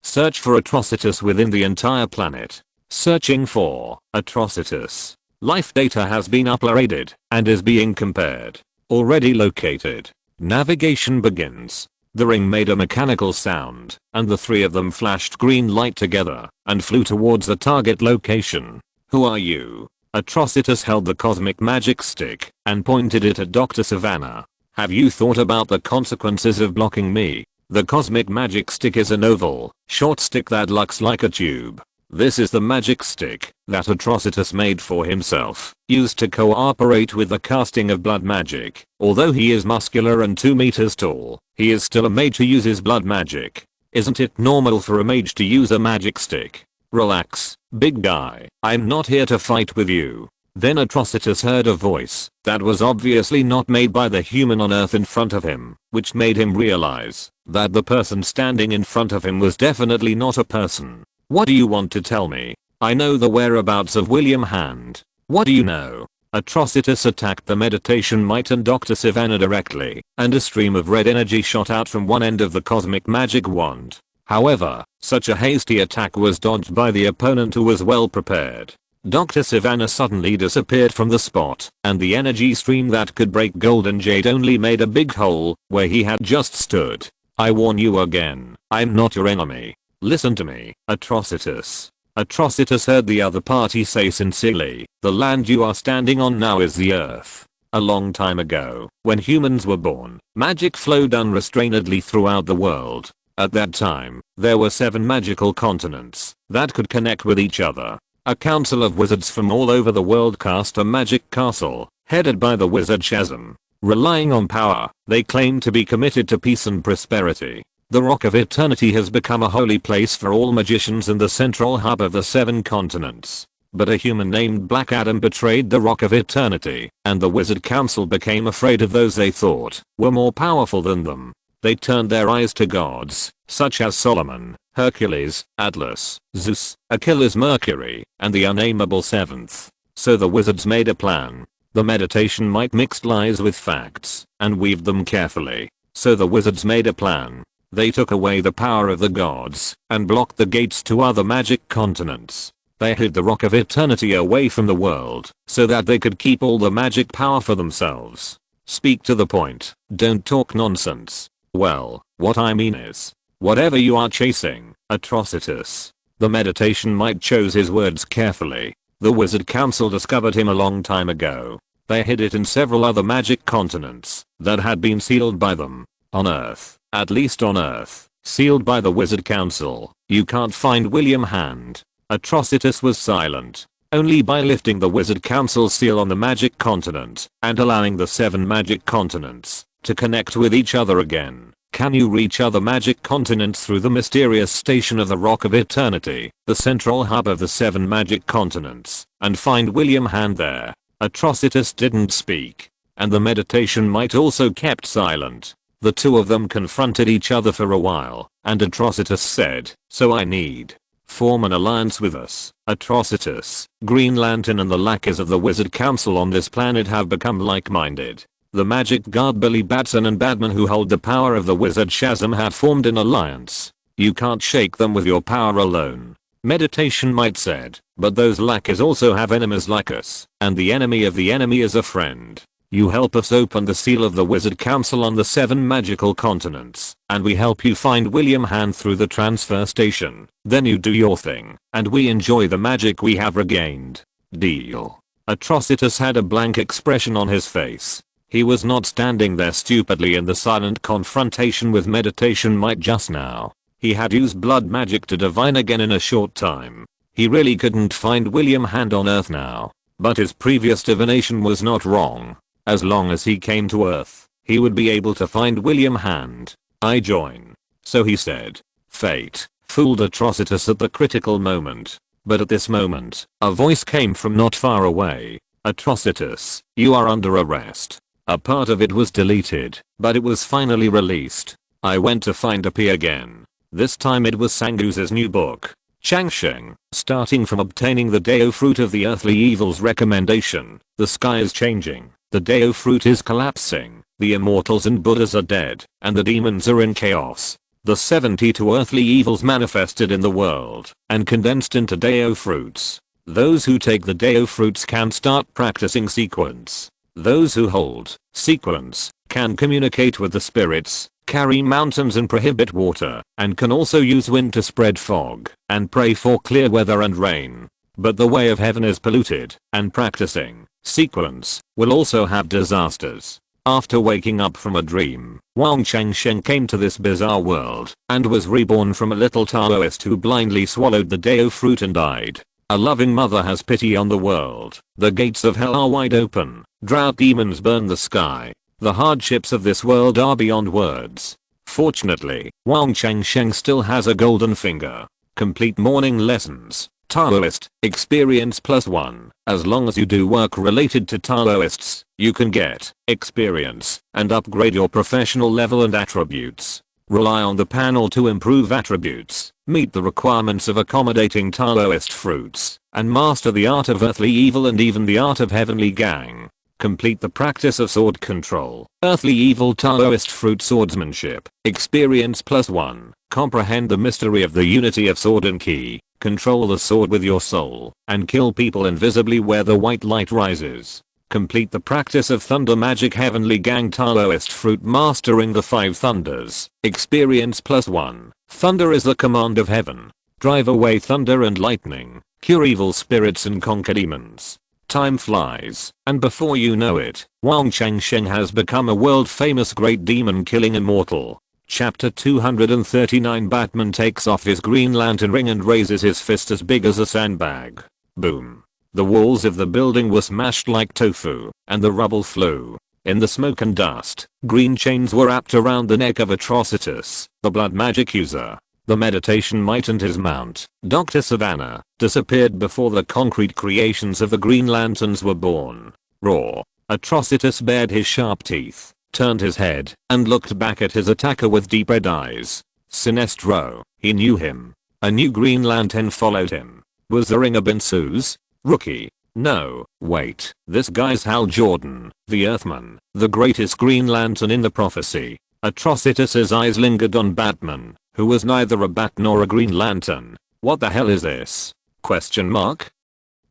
Search for Atrocitus within the entire planet. Searching for Atrocitus. Life data has been uploaded and is being compared. Already located. Navigation begins. The ring made a mechanical sound, and the three of them flashed green light together and flew towards the target location. Who are you? Atrocitus held the cosmic magic stick and pointed it at Dr. Savannah. Have you thought about the consequences of blocking me? The cosmic magic stick is an oval, short stick that looks like a tube. This is the magic stick that Atrocitus made for himself, used to cooperate with the casting of blood magic. Although he is muscular and 2 meters tall, he is still a mage who uses blood magic. Isn't it normal for a mage to use a magic stick? Relax, big guy, I'm not here to fight with you. Then Atrocitus heard a voice that was obviously not made by the human on Earth in front of him, which made him realize that the person standing in front of him was definitely not a person. What do you want to tell me? I know the whereabouts of William Hand. What do you know? Atrocitus attacked the meditation mite and Dr. Sivana directly, and a stream of red energy shot out from one end of the cosmic magic wand. However, such a hasty attack was dodged by the opponent who was well prepared. Dr. Sivana suddenly disappeared from the spot, and the energy stream that could break gold and jade only made a big hole where he had just stood. I warn you again, I'm not your enemy. Listen to me, Atrocitus. Atrocitus heard the other party say sincerely, the land you are standing on now is the Earth. A long time ago, when humans were born, magic flowed unrestrainedly throughout the world. At that time, there were 7 magical continents that could connect with each other. A council of wizards from all over the world cast a magic castle, headed by the wizard Shazam. Relying on power, they claimed to be committed to peace and prosperity. The Rock of Eternity has become a holy place for all magicians and the central hub of the 7 continents. But a human named Black Adam betrayed the Rock of Eternity, and the Wizard Council became afraid of those they thought were more powerful than them. They turned their eyes to gods, such as Solomon, Hercules, Atlas, Zeus, Achilles, Mercury, and the unnameable 7th. So the wizards made a plan. The meditation might mix lies with facts, and weaved them carefully. So the wizards made a plan. They took away the power of the gods, and blocked the gates to other magic continents. They hid the Rock of Eternity away from the world, so that they could keep all the magic power for themselves. Speak to the point, don't talk nonsense. Well, what I mean is, whatever you are chasing, Atrocitus. The meditation mite chose his words carefully. The Wizard Council discovered him a long time ago. They hid it in several other magic continents that had been sealed by them. On Earth, at least on Earth, sealed by the Wizard Council, you can't find William Hand. Atrocitus was silent. Only by lifting the Wizard Council's seal on the magic continent and allowing the 7 magic continents to connect with each other again, can you reach other magic continents through the mysterious station of the Rock of Eternity, the central hub of the 7 magic continents, and find William Hand there. Atrocitus didn't speak, and the meditation mite also kept silent. The two of them confronted each other for a while, and Atrocitus said, so I need form an alliance with us. Atrocitus, Green Lantern and the lackeys of the Wizard Council on this planet have become like-minded. The Magic Guard Billy Batson and Batman, who hold the power of the Wizard Shazam, have formed an alliance. You can't shake them with your power alone. Meditation Mite said, but those lackeys also have enemies like us, and the enemy of the enemy is a friend. You help us open the seal of the Wizard Council on the 7 magical continents, and we help you find William Hand through the transfer station. Then you do your thing, and we enjoy the magic we have regained. Deal. Atrocitus had a blank expression on his face. He was not standing there stupidly in the silent confrontation with Meditation Mite just now. He had used blood magic to divine again in a short time. He really couldn't find William Hand on Earth now. But his previous divination was not wrong. As long as he came to Earth, he would be able to find William Hand. I join. So he said. Fate fooled Atrocitus at the critical moment. But at this moment, a voice came from not far away. Atrocitus, you are under arrest. A part of it was deleted, but it was finally released. I went to find a P again. This time it was Sangu's new book, Changsheng. Starting from obtaining the Dao fruit of the earthly evils recommendation, the sky is changing, the Dao fruit is collapsing, the immortals and Buddhas are dead, and the demons are in chaos. The 72 earthly evils manifested in the world, and condensed into Dao fruits. Those who take the Dao fruits can start practicing sequence. Those who hold sequence can communicate with the spirits, carry mountains and prohibit water, and can also use wind to spread fog, and pray for clear weather and rain. But the way of heaven is polluted, and practicing sequence will also have disasters. After waking up from a dream, Wang Changsheng came to this bizarre world and was reborn from a little Taoist who blindly swallowed the Dao fruit and died. A loving mother has pity on the world. The gates of hell are wide open. Drought demons burn the sky. The hardships of this world are beyond words. Fortunately, Wang Changsheng still has a golden finger. Complete morning lessons. Taoist, experience +1. As long as you do work related to Taoists, you can get experience and upgrade your professional level and attributes. Rely on the panel to improve attributes, meet the requirements of accommodating Taoist fruits, and master the art of earthly evil and even the art of heavenly gang. Complete the practice of sword control. Earthly evil Taoist fruit swordsmanship. Experience +1. Comprehend the mystery of the unity of sword and ki. Control the sword with your soul, and kill people invisibly where the white light rises. Complete the practice of thunder magic heavenly gang Taoist fruit mastering the 5 thunders. Experience +1. Thunder is the command of heaven. Drive away thunder and lightning. Cure evil spirits and conquer demons. Time flies, and before you know it, Wang Changsheng has become a world famous great demon killing immortal. Chapter 239 Batman takes off his Green Lantern ring and raises his fist as big as a sandbag. Boom. The walls of the building were smashed like tofu, and the rubble flew. In the smoke and dust, green chains were wrapped around the neck of Atrocitus, the blood magic user. The meditation might and his mount, Dr. Savannah, disappeared before the concrete creations of the Green Lanterns were born. Raw. Atrocitus bared his sharp teeth, turned his head, and looked back at his attacker with deep red eyes. Sinestro. He knew him. A new Green Lantern followed him. Was the ring a Binsu's? Rookie. No, wait, this guy's Hal Jordan, the Earthman, the greatest Green Lantern in the prophecy. Atrocitus's eyes lingered on Batman, who was neither a bat nor a Green Lantern. What the hell is this? Question mark?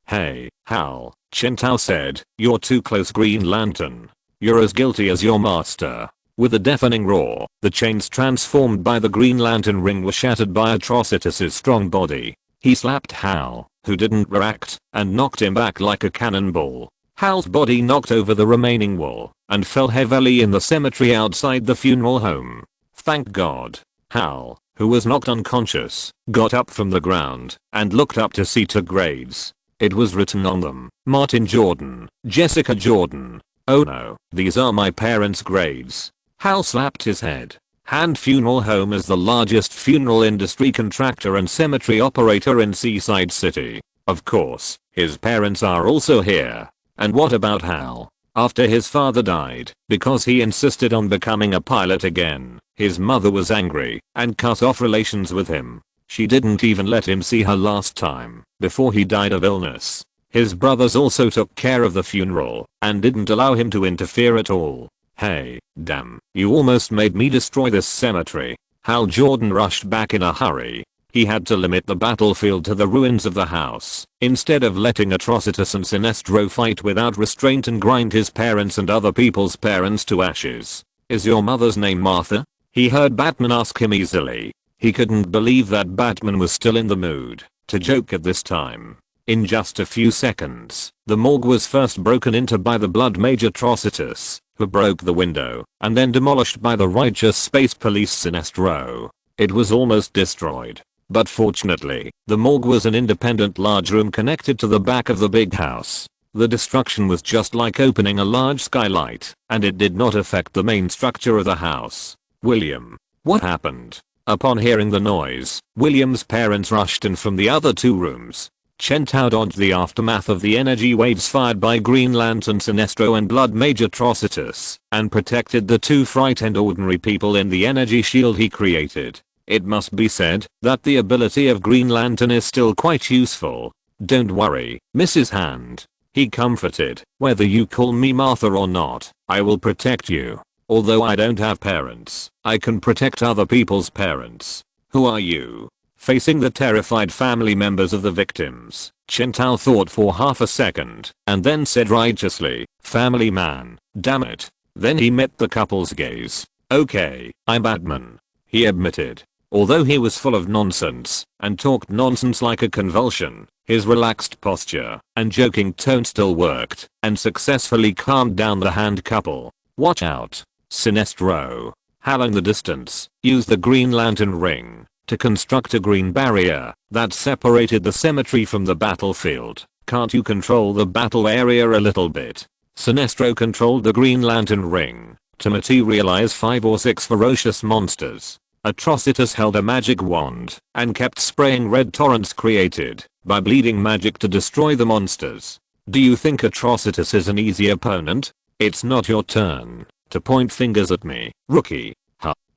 Hey, Hal, Chen Tao said, you're too close Green Lantern. You're as guilty as your master. With a deafening roar, the chains transformed by the Green Lantern ring were shattered by Atrocitus's strong body. He slapped Hal, who didn't react, and knocked him back like a cannonball. Hal's body knocked over the remaining wall, and fell heavily in the cemetery outside the funeral home. Thank God. Hal, who was knocked unconscious, got up from the ground, and looked up to see 2 graves. It was written on them, Martin Jordan, Jessica Jordan. Oh no, these are my parents' graves. Hal slapped his head. Hand Funeral Home is the largest funeral industry contractor and cemetery operator in Seaside City. Of course, his parents are also here. And what about Hal? After his father died, because he insisted on becoming a pilot again, his mother was angry and cut off relations with him. She didn't even let him see her last time before he died of illness. His brothers also took care of the funeral and didn't allow him to interfere at all. Hey, damn, you almost made me destroy this cemetery. Hal Jordan rushed back in a hurry. He had to limit the battlefield to the ruins of the house, instead of letting Atrocitus and Sinestro fight without restraint and grind his parents and other people's parents to ashes. Is your mother's name Martha? He heard Batman ask him easily. He couldn't believe that Batman was still in the mood to joke at this time. In just a few seconds, the morgue was first broken into by the blood mage Atrocitus, who broke the window, and then demolished by the righteous space police Sinestro. It was almost destroyed. But fortunately, the morgue was an independent large room connected to the back of the big house. The destruction was just like opening a large skylight, and it did not affect the main structure of the house. William. What happened? Upon hearing the noise, William's parents rushed in from the other 2 rooms. Chen Tao dodged the aftermath of the energy waves fired by Green Lantern Sinestro and Blood Mage Atrocitus, and protected the 2 frightened ordinary people in the energy shield he created. It must be said that the ability of Green Lantern is still quite useful. Don't worry, Mrs. Hand. He comforted, whether you call me Martha or not, I will protect you. Although I don't have parents, I can protect other people's parents. Who are you? Facing the terrified family members of the victims, Chen Tao thought for half a second, and then said righteously, family man, damn it. Then he met the couple's gaze. Okay, I'm Batman, he admitted. Although he was full of nonsense, and talked nonsense like a convulsion, his relaxed posture and joking tone still worked, and successfully calmed down the Hand couple. Watch out. Sinestro. Hal in the distance used the Green Lantern ring to construct a green barrier that separated the cemetery from the battlefield. Can't you control the battle area a little bit? Sinestro controlled the Green Lantern ring to materialize 5 or 6 ferocious monsters. Atrocitus held a magic wand and kept spraying red torrents created by bleeding magic to destroy the monsters. Do you think Atrocitus is an easy opponent? It's not your turn to point fingers at me, rookie.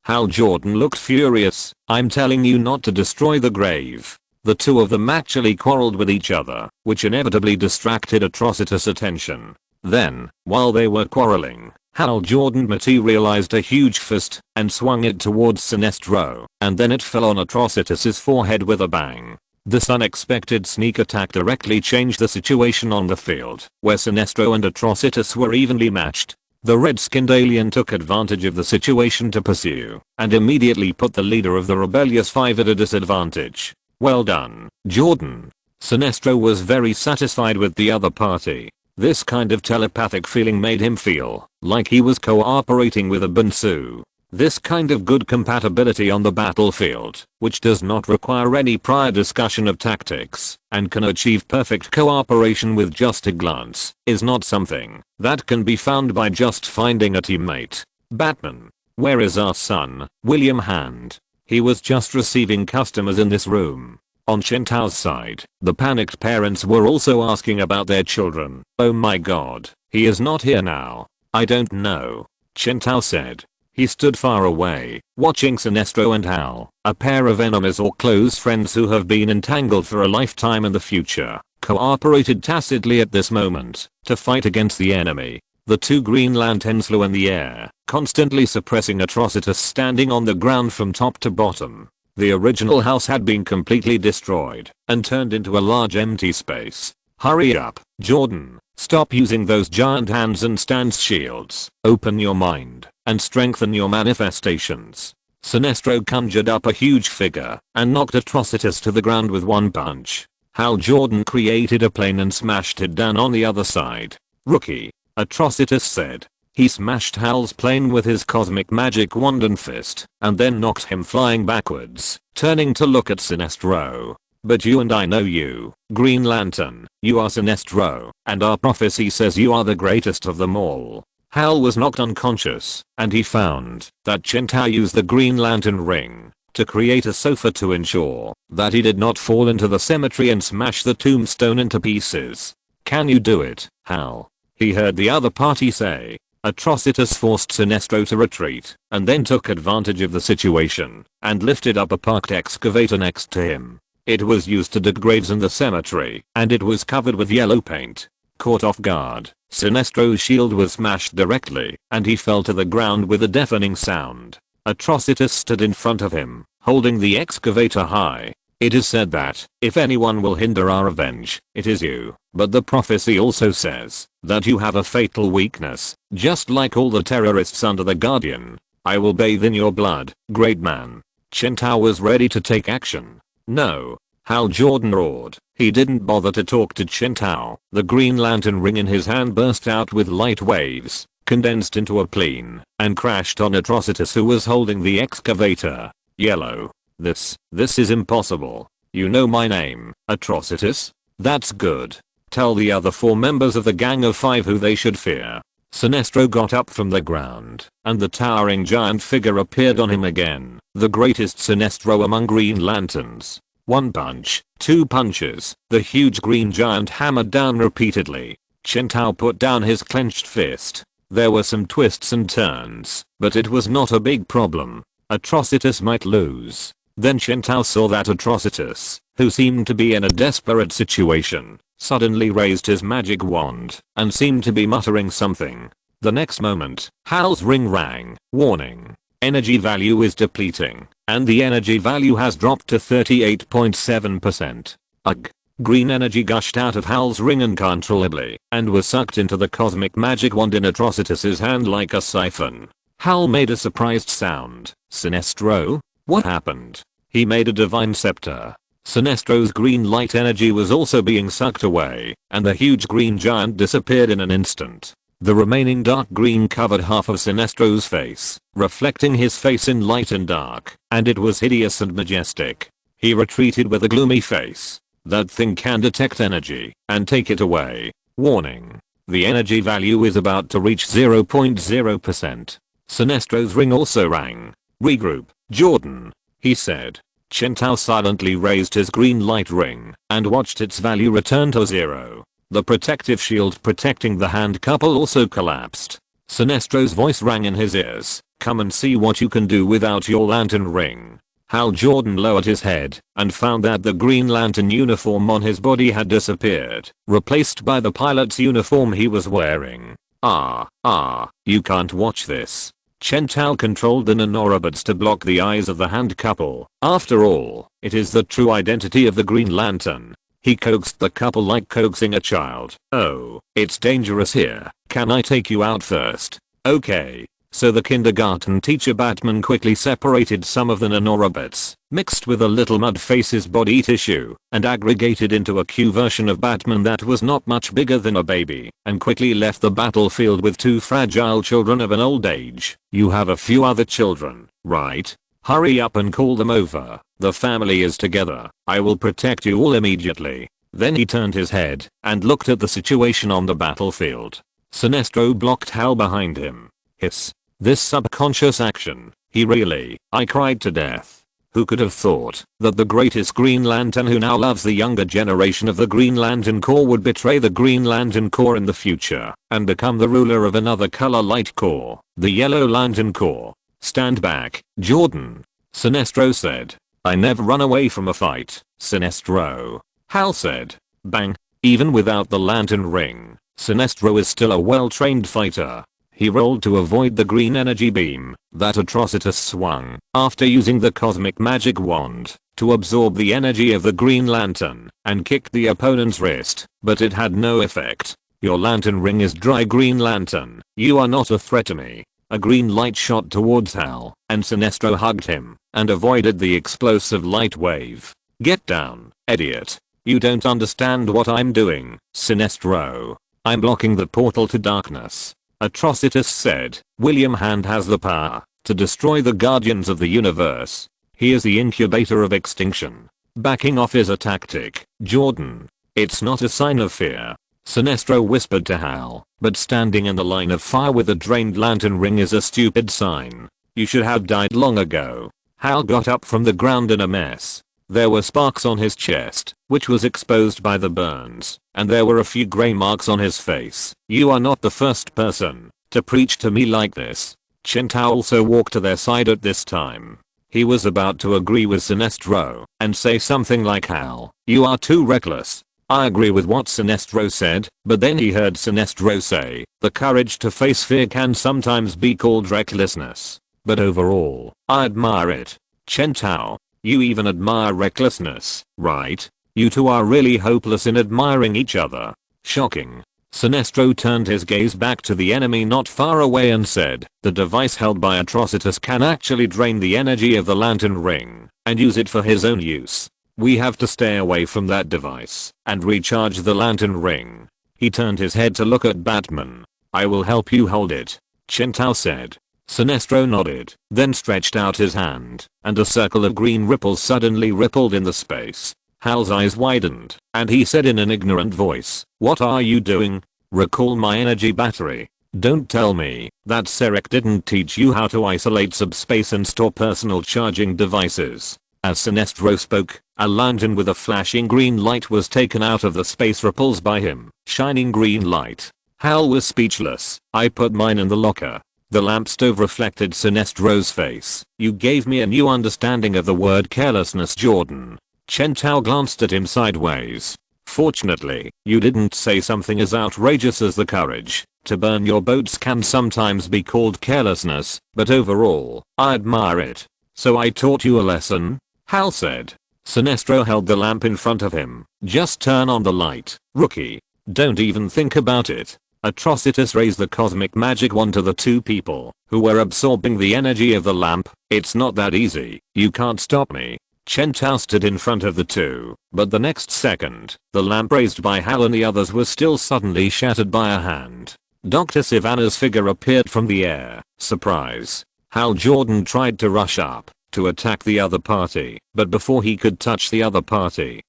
Hal Jordan looked furious. I'm telling you not to destroy the grave. The two of them actually quarreled with each other, which inevitably distracted Atrocitus' attention. Then, while they were quarreling, Hal Jordan materialized a huge fist and swung it towards Sinestro, and then it fell on Atrocitus' forehead with a bang. This unexpected sneak attack directly changed the situation on the field, where Sinestro and Atrocitus were evenly matched. The red-skinned alien took advantage of the situation to pursue, and immediately put the leader of the rebellious 5 at a disadvantage. Well done, Jordan. Sinestro was very satisfied with the other party. This kind of telepathic feeling made him feel like he was cooperating with a Bansu. This kind of good compatibility on the battlefield, which does not require any prior discussion of tactics, and can achieve perfect cooperation with just a glance, is not something that can be found by just finding a teammate. Batman. Where is our son, William Hand? He was just receiving customers in this room. On Chen Tao's side, the panicked parents were also asking about their children. Oh my god, he is not here now. I don't know. Chen Tao said. He stood far away, watching Sinestro and Hal, a pair of enemies or close friends who have been entangled for a lifetime in the future, cooperated tacitly at this moment to fight against the enemy. The two Green Lanterns flew in the air, constantly suppressing Atrocitus standing on the ground from top to bottom. The original house had been completely destroyed and turned into a large empty space. Hurry up, Jordan. Stop using those giant hands and stance shields. Open your mind and strengthen your manifestations. Sinestro conjured up a huge figure and knocked Atrocitus to the ground with one punch. Hal Jordan created a plane and smashed it down on the other side. Rookie. Atrocitus said. He smashed Hal's plane with his cosmic magic wand and fist, and then knocked him flying backwards, turning to look at Sinestro. But you and I know you, Green Lantern. You are Sinestro, and our prophecy says you are the greatest of them all. Hal was knocked unconscious, and he found that Chen Tao used the Green Lantern ring to create a sofa to ensure that he did not fall into the cemetery and smash the tombstone into pieces. Can you do it, Hal? He heard the other party say. Atrocitus forced Sinestro to retreat, and then took advantage of the situation, and lifted up a parked excavator next to him. It was used to dig graves in the cemetery, and it was covered with yellow paint. Caught off guard, Sinestro's shield was smashed directly, and he fell to the ground with a deafening sound. Atrocitus stood in front of him, holding the excavator high. It is said that, if anyone will hinder our revenge, it is you. But the prophecy also says that you have a fatal weakness, just like all the terrorists under the Guardian. I will bathe in your blood, great man. Chen Tao was ready to take action. No. Hal Jordan roared. He didn't bother to talk to Chen Tao. The Green Lantern ring in his hand burst out with light waves, condensed into a plane, and crashed on Atrocitus, who was holding the excavator. Yellow. This is impossible. You know my name, Atrocitus? That's good. Tell the other 4 members of the Gang of 5 who they should fear. Sinestro got up from the ground, and the towering giant figure appeared on him again. The greatest Sinestro among Green Lanterns. 1 punch, 2 punches, the huge green giant hammered down repeatedly. Chen Tao put down his clenched fist. There were some twists and turns, but it was not a big problem. Atrocitus might lose. Then Chen Tao saw that Atrocitus, who seemed to be in a desperate situation, suddenly raised his magic wand and seemed to be muttering something. The next moment, Hal's ring rang. Warning. Energy value is depleting, and the energy value has dropped to 38.7%. Ugh. Green energy gushed out of Hal's ring uncontrollably and was sucked into the cosmic magic wand in Atrocitus's hand like a siphon. Hal made a surprised sound. Sinestro? What happened? He made a divine scepter. Sinestro's green light energy was also being sucked away, and the huge green giant disappeared in an instant. The remaining dark green covered half of Sinestro's face, reflecting his face in light and dark, and it was hideous and majestic. He retreated with a gloomy face. That thing can detect energy and take it away. Warning. The energy value is about to reach 0.0%. Sinestro's ring also rang. Regroup, Jordan, he said. Chen Tao silently raised his green light ring and watched its value return to 0. The protective shield protecting the hand couple also collapsed. Sinestro's voice rang in his ears. Come and see what you can do without your lantern ring. Hal Jordan lowered his head and found that the Green Lantern uniform on his body had disappeared, replaced by the pilot's uniform he was wearing. You can't watch this. Chen Tao controlled the nanorobots to block the eyes of the hand couple. After all, it is the true identity of the Green Lantern. He coaxed the couple like coaxing a child. Oh, it's dangerous here. Can I take you out first? Okay. So the kindergarten teacher Batman quickly separated some of the nanorobots, mixed with a little Mudface's body tissue, and aggregated into a Q version of Batman that was not much bigger than a baby, and quickly left the battlefield with 2 fragile children of an old age. You have a few other children, right? Hurry up and call them over. The family is together. I will protect you all immediately. Then he turned his head and looked at the situation on the battlefield. Sinestro blocked Hal behind him. Hiss. This subconscious action, I cried to death. Who could have thought that the greatest Green Lantern who now loves the younger generation of the Green Lantern Corps would betray the Green Lantern Corps in the future and become the ruler of another color light corps, the Yellow Lantern Corps. Stand back, Jordan, Sinestro said. I never run away from a fight, Sinestro. Hal said. Bang. Even without the lantern ring, Sinestro is still a well-trained fighter. He rolled to avoid the green energy beam that Atrocitus swung after using the cosmic magic wand to absorb the energy of the Green Lantern and kicked the opponent's wrist, but it had no effect. Your lantern ring is dry, Green Lantern. You are not a threat to me. A green light shot towards Hal, and Sinestro hugged him and avoided the explosive light wave. Get down, idiot. You don't understand what I'm doing, Sinestro. I'm blocking the portal to darkness. Atrocitus said. William Hand has the power to destroy the Guardians of the Universe. He is the incubator of extinction. Backing off is a tactic, Jordan. It's not a sign of fear. Sinestro whispered to Hal, but standing in the line of fire with a drained lantern ring is a stupid sign. You should have died long ago. Hal got up from the ground in a mess. There were sparks on his chest, which was exposed by the burns, and there were a few grey marks on his face. You are not the first person to preach to me like this. Chen Tao also walked to their side at this time. He was about to agree with Sinestro and say something like, Hal, you are too reckless. I agree with what Sinestro said, but then he heard Sinestro say, the courage to face fear can sometimes be called recklessness. But overall, I admire it. Chen Tao, you even admire recklessness, right? You two are really hopeless in admiring each other. Shocking. Sinestro turned his gaze back to the enemy not far away and said, the device held by Atrocitus can actually drain the energy of the lantern ring and use it for his own use. We have to stay away from that device and recharge the lantern ring. He turned his head to look at Batman. I will help you hold it, Chen Tao said. Sinestro nodded, then stretched out his hand, and a circle of green ripples suddenly rippled in the space. Hal's eyes widened, and he said in an ignorant voice, what are you doing? Recall my energy battery. Don't tell me that Serek didn't teach you how to isolate subspace and store personal charging devices. As Sinestro spoke, a lantern with a flashing green light was taken out of the space ripples by him, shining green light. Hal was speechless. I put mine in the locker. The lamp stove reflected Sinestro's face. You gave me a new understanding of the word carelessness, Jordan. Chen Tao glanced at him sideways. Fortunately, you didn't say something as outrageous as the courage to burn your boats can sometimes be called carelessness, but overall, I admire it. So I taught you a lesson? Hal said. Sinestro held the lamp in front of him. Just turn on the light, rookie. Don't even think about it. Atrocitus raised the cosmic magic wand to the two people who were absorbing the energy of the lamp. It's not that easy. You can't stop me. Chen Tao stood in front of the two, but the next second, the lamp raised by Hal and the others was still suddenly shattered by a hand. Dr. Savannah's figure appeared from the air. Surprise. Hal Jordan tried to rush up to attack the other party, but before he could touch the other party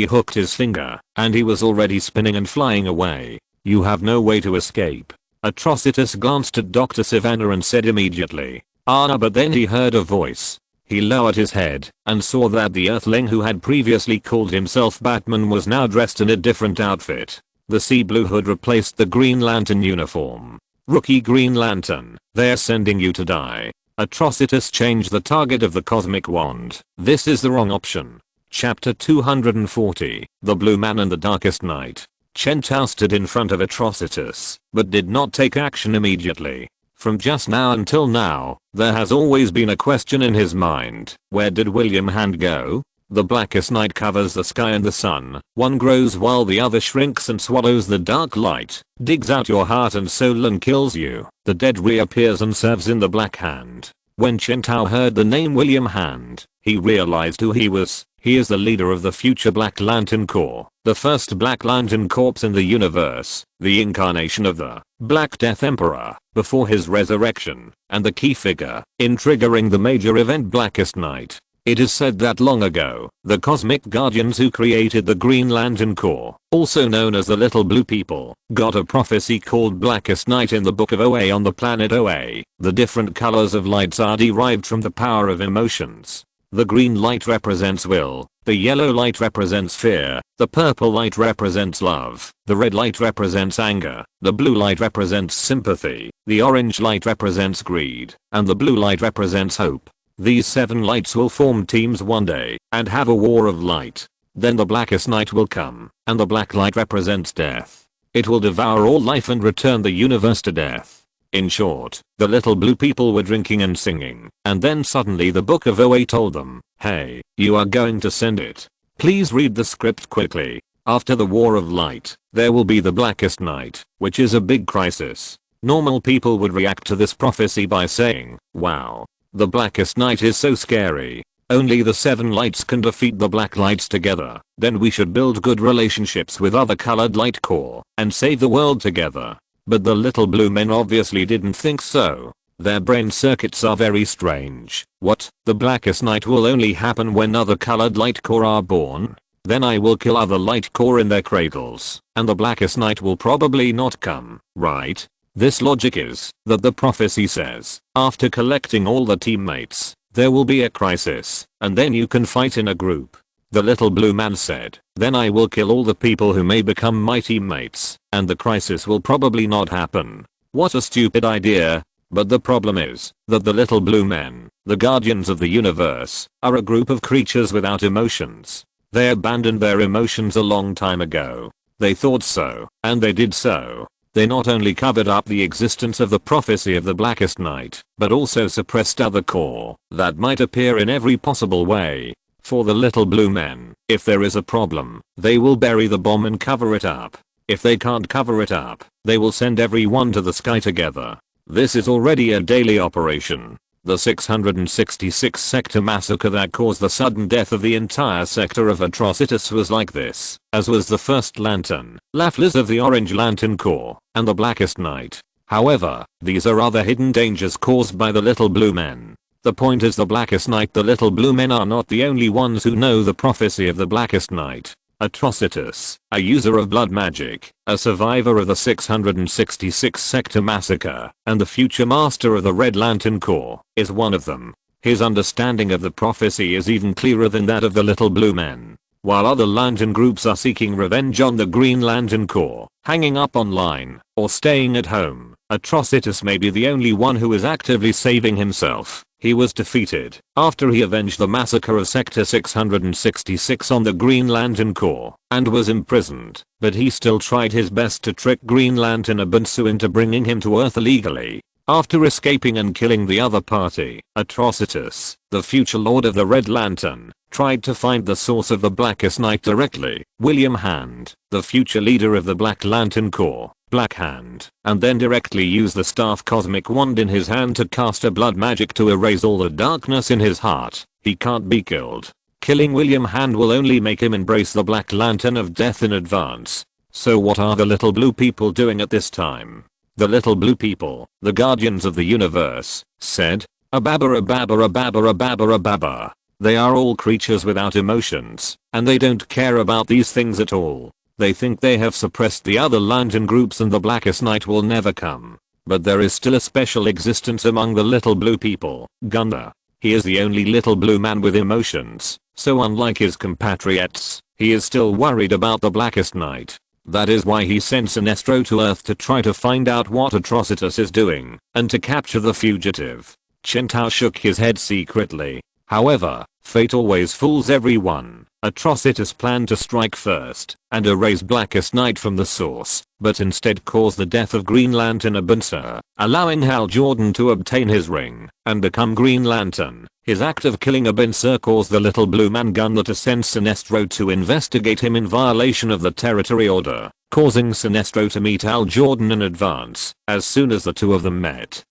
hooked his finger, and he was already spinning and flying away. You have no way to escape. Atrocitus glanced at Dr. Savannah and said immediately, "Ah," but then he heard a voice. He lowered his head and saw that the Earthling who had previously called himself Batman was now dressed in a different outfit. The sea blue hood replaced the Green Lantern uniform. "Rookie Green Lantern, they're sending you to die." Atrocitus changed the target of the cosmic wand. This is the wrong option. Chapter 240, The Blue Man and the Darkest Night. Chen Tao stood in front of Atrocitus, but did not take action immediately. From just now until now, there has always been a question in his mind. Where did William Hand go? The blackest night covers the sky and the sun. One grows while the other shrinks and swallows the dark light, digs out your heart and soul and kills you. The dead reappears and serves in the Black Hand. When Chen Tao heard the name William Hand, he realized who he was. He is the leader of the future Black Lantern Corps, the first Black Lantern Corps in the universe, the incarnation of the Black Death Emperor before his resurrection, and the key figure in triggering the major event Blackest Night. It is said that long ago, the Cosmic Guardians who created the Green Lantern Corps, also known as the Little Blue People, got a prophecy called Blackest Night in the Book of OA on the planet OA. The different colors of lights are derived from the power of emotions. The green light represents will, the yellow light represents fear, the purple light represents love, the red light represents anger, the blue light represents sympathy, the orange light represents greed, and the blue light represents hope. These 7 lights will form teams one day and have a war of light. Then the blackest night will come, and the black light represents death. It will devour all life and return the universe to death. In short, the Little Blue People were drinking and singing, and then suddenly the Book of OA told them, "Hey, you are going to send it. Please read the script quickly. After the War of Light, there will be the blackest night, which is a big crisis." Normal people would react to this prophecy by saying, "Wow, the blackest night is so scary. Only the 7 lights can defeat the black lights together. Then we should build good relationships with other colored light corps and save the world together." But the Little Blue Men obviously didn't think so. Their brain circuits are very strange. What? The blackest night will only happen when other colored light corps are born? Then I will kill other light corps in their cradles, and the blackest night will probably not come, right? This logic is that the prophecy says, after collecting all the teammates, there will be a crisis, and then you can fight in a group. The Little Blue Man said, then I will kill all the people who may become my teammates, and the crisis will probably not happen. What a stupid idea. But the problem is that the Little Blue Men, the guardians of the universe, are a group of creatures without emotions. They abandoned their emotions a long time ago. They thought so, and they did so. They not only covered up the existence of the prophecy of the blackest night, but also suppressed other corps that might appear in every possible way. For the Little Blue Men, if there is a problem, they will bury the bomb and cover it up. If they can't cover it up, they will send everyone to the sky together. This is already a daily operation. The 666 sector massacre that caused the sudden death of the entire sector of Atrocitus was like this, as was the First Lantern, Laflas of the Orange Lantern Corps, and the Blackest Night. However, these are other hidden dangers caused by the Little Blue Men. The point is the Blackest Night. The Little Blue Men are not the only ones who know the prophecy of the Blackest Night. Atrocitus, a user of blood magic, a survivor of the 666 sector massacre, and the future master of the Red Lantern Corps, is one of them. His understanding of the prophecy is even clearer than that of the Little Blue Men. While other lantern groups are seeking revenge on the Green Lantern Corps, hanging up online, or staying at home, Atrocitus may be the only one who is actively saving himself. He was defeated after he avenged the massacre of Sector 666 on the Green Lantern Corps and was imprisoned, but he still tried his best to trick Green Lantern Abunsu into bringing him to Earth illegally. After escaping and killing the other party, Atrocitus, the future Lord of the Red Lantern, tried to find the source of the Blackest Night directly, William Hand, the future leader of the Black Lantern Corps, Black Hand, and then directly use the staff cosmic wand in his hand to cast a blood magic to erase all the darkness in his heart. He can't be killed. Killing William Hand will only make him embrace the Black Lantern of Death in advance. So what are the little blue people doing at this time? The little blue people, the guardians of the universe, said, "Ababa ababa ababa ababa ababa." They are all creatures without emotions, and they don't care about these things at all. They think they have suppressed the other lantern groups and the blackest night will never come. But there is still a special existence among the little blue people, Gunther. He is the only little blue man with emotions, so unlike his compatriots, he is still worried about the blackest night. That is why he sent Sinestro to Earth to try to find out what Atrocitus is doing, and to capture the fugitive. Chen Tao shook his head secretly. However, fate always fools everyone. Atrocitus planned to strike first, and erase Blackest Night from the source, but instead cause the death of Green Lantern Abunser, allowing Hal Jordan to obtain his ring, and become Green Lantern. His act of killing Abunser caused the little blue man Gunther to send Sinestro to investigate him in violation of the Territory Order, causing Sinestro to meet Hal Jordan in advance. As soon as the two of them met,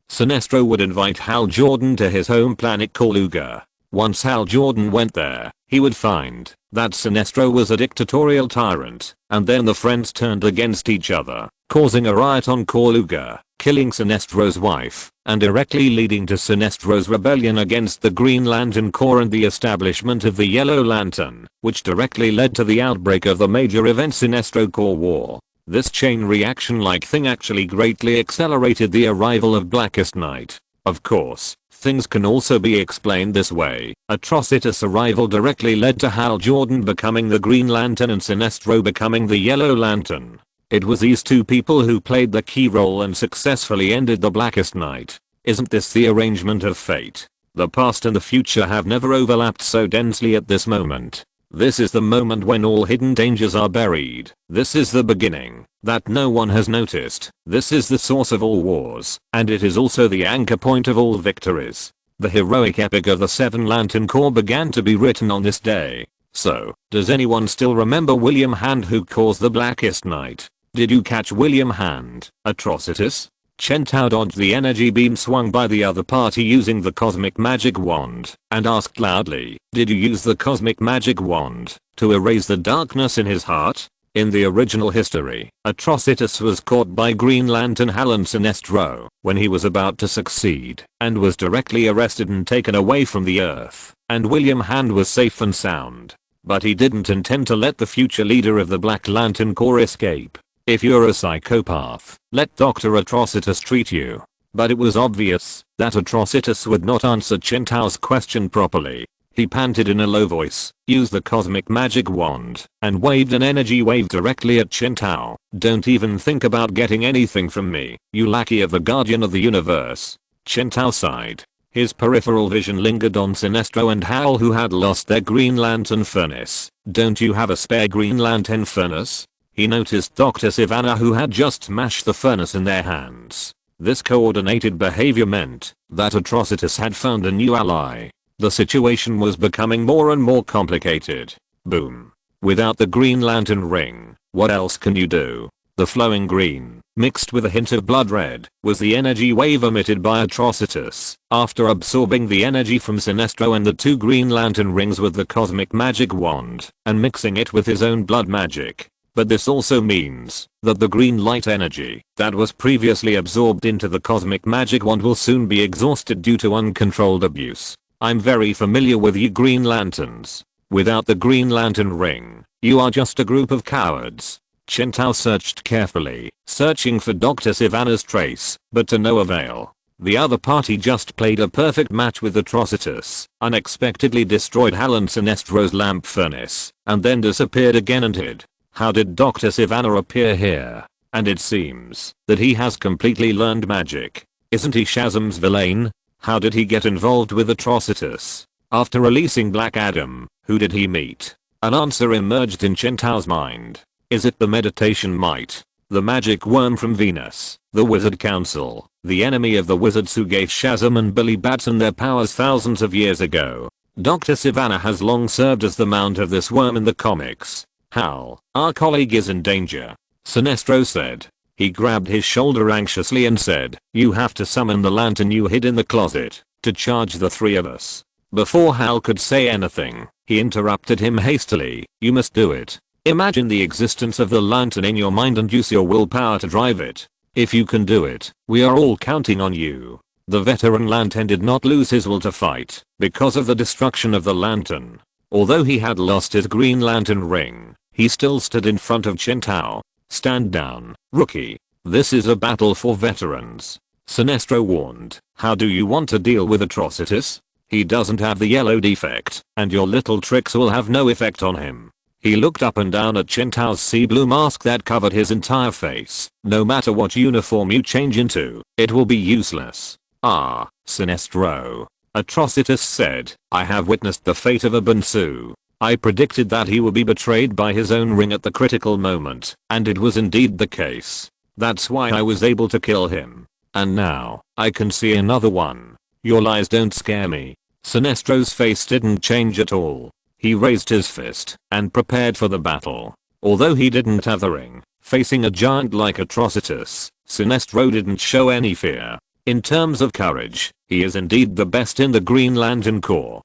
Sinestro would invite Hal Jordan to his home planet Kaluga. Once Hal Jordan went there, he would find that Sinestro was a dictatorial tyrant, and then the friends turned against each other, causing a riot on Kaluga, killing Sinestro's wife, and directly leading to Sinestro's rebellion against the Green Lantern Corps and the establishment of the Yellow Lantern, which directly led to the outbreak of the major event Sinestro Corps War. This chain reaction-like thing actually greatly accelerated the arrival of Blackest Night. Of course, things can also be explained this way. Atrocitus' arrival directly led to Hal Jordan becoming the Green Lantern and Sinestro becoming the Yellow Lantern. It was these two people who played the key role and successfully ended the Blackest Night. Isn't this the arrangement of fate? The past and the future have never overlapped so densely at this moment. This is the moment when all hidden dangers are buried. This is the beginning that no one has noticed. This is the source of all wars, and it is also the anchor point of all victories. The heroic epic of the Seven Lantern Corps began to be written on this day. So, does anyone still remember William Hand who caused the Blackest Night? Did you catch William Hand, Atrocitus? Chen Tao dodged the energy beam swung by the other party using the cosmic magic wand, and asked loudly, "Did you use the cosmic magic wand to erase the darkness in his heart?" In the original history, Atrocitus was caught by Green Lantern Hal and Sinestro when he was about to succeed, and was directly arrested and taken away from the Earth, and William Hand was safe and sound. But he didn't intend to let the future leader of the Black Lantern Corps escape. If you're a psychopath, let Dr. Atrocitus treat you. But it was obvious that Atrocitus would not answer Chen Tao's question properly. He panted in a low voice, used the cosmic magic wand, and waved an energy wave directly at Chen Tao. "Don't even think about getting anything from me, you lackey of the Guardian of the Universe." Chen Tao sighed. His peripheral vision lingered on Sinestro and Hal who had lost their Green Lantern furnace. "Don't you have a spare Green Lantern furnace?" He noticed Dr. Sivana who had just smashed the furnace in their hands. This coordinated behavior meant that Atrocitus had found a new ally. The situation was becoming more and more complicated. Boom. Without the Green Lantern ring, what else can you do? The flowing green, mixed with a hint of blood red, was the energy wave emitted by Atrocitus after absorbing the energy from Sinestro and the two Green Lantern rings with the cosmic magic wand and mixing it with his own blood magic. But this also means that the green light energy that was previously absorbed into the cosmic magic wand will soon be exhausted due to uncontrolled abuse. I'm very familiar with you Green Lanterns. Without the Green Lantern ring, you are just a group of cowards. Chen Tao searched carefully, searching for Dr. Sivana's trace, but to no avail. The other party just played a perfect match with Atrocitus, unexpectedly destroyed Hal and Sinestro's lamp furnace, and then disappeared again and hid. How did Dr. Sivana appear here? And it seems that he has completely learned magic. Isn't he Shazam's villain? How did he get involved with Atrocitus? After releasing Black Adam, who did he meet? An answer emerged in Chen Tao's mind. Is it the meditation mite? The magic worm from Venus? The Wizard Council? The enemy of the wizards who gave Shazam and Billy Batson their powers thousands of years ago? Dr. Sivana has long served as the mount of this worm in the comics. Hal, our colleague is in danger, Sinestro said. He grabbed his shoulder anxiously and said, "You have to summon the lantern you hid in the closet to charge the three of us." Before Hal could say anything, he interrupted him hastily. "You must do it. Imagine the existence of the lantern in your mind and use your willpower to drive it. If you can do it, we are all counting on you. The veteran lantern did not lose his will to fight because of the destruction of the lantern. Although he had lost his Green Lantern ring, he still stood in front of Chen Tao. Stand down, rookie. This is a battle for veterans. Sinestro warned. How do you want to deal with Atrocitus? He doesn't have the yellow defect, and your little tricks will have no effect on him. He looked up and down at Chen Tao's sea blue mask that covered his entire face. No matter what uniform you change into, it will be useless. Ah, Sinestro. Atrocitus said, I have witnessed the fate of Abansu. I predicted that he would be betrayed by his own ring at the critical moment, and it was indeed the case. That's why I was able to kill him. And now, I can see another one. Your lies don't scare me. Sinestro's face didn't change at all. He raised his fist and prepared for the battle. Although he didn't have the ring, facing a giant like Atrocitus, Sinestro didn't show any fear. In terms of courage, he is indeed the best in the Green Lantern Corps.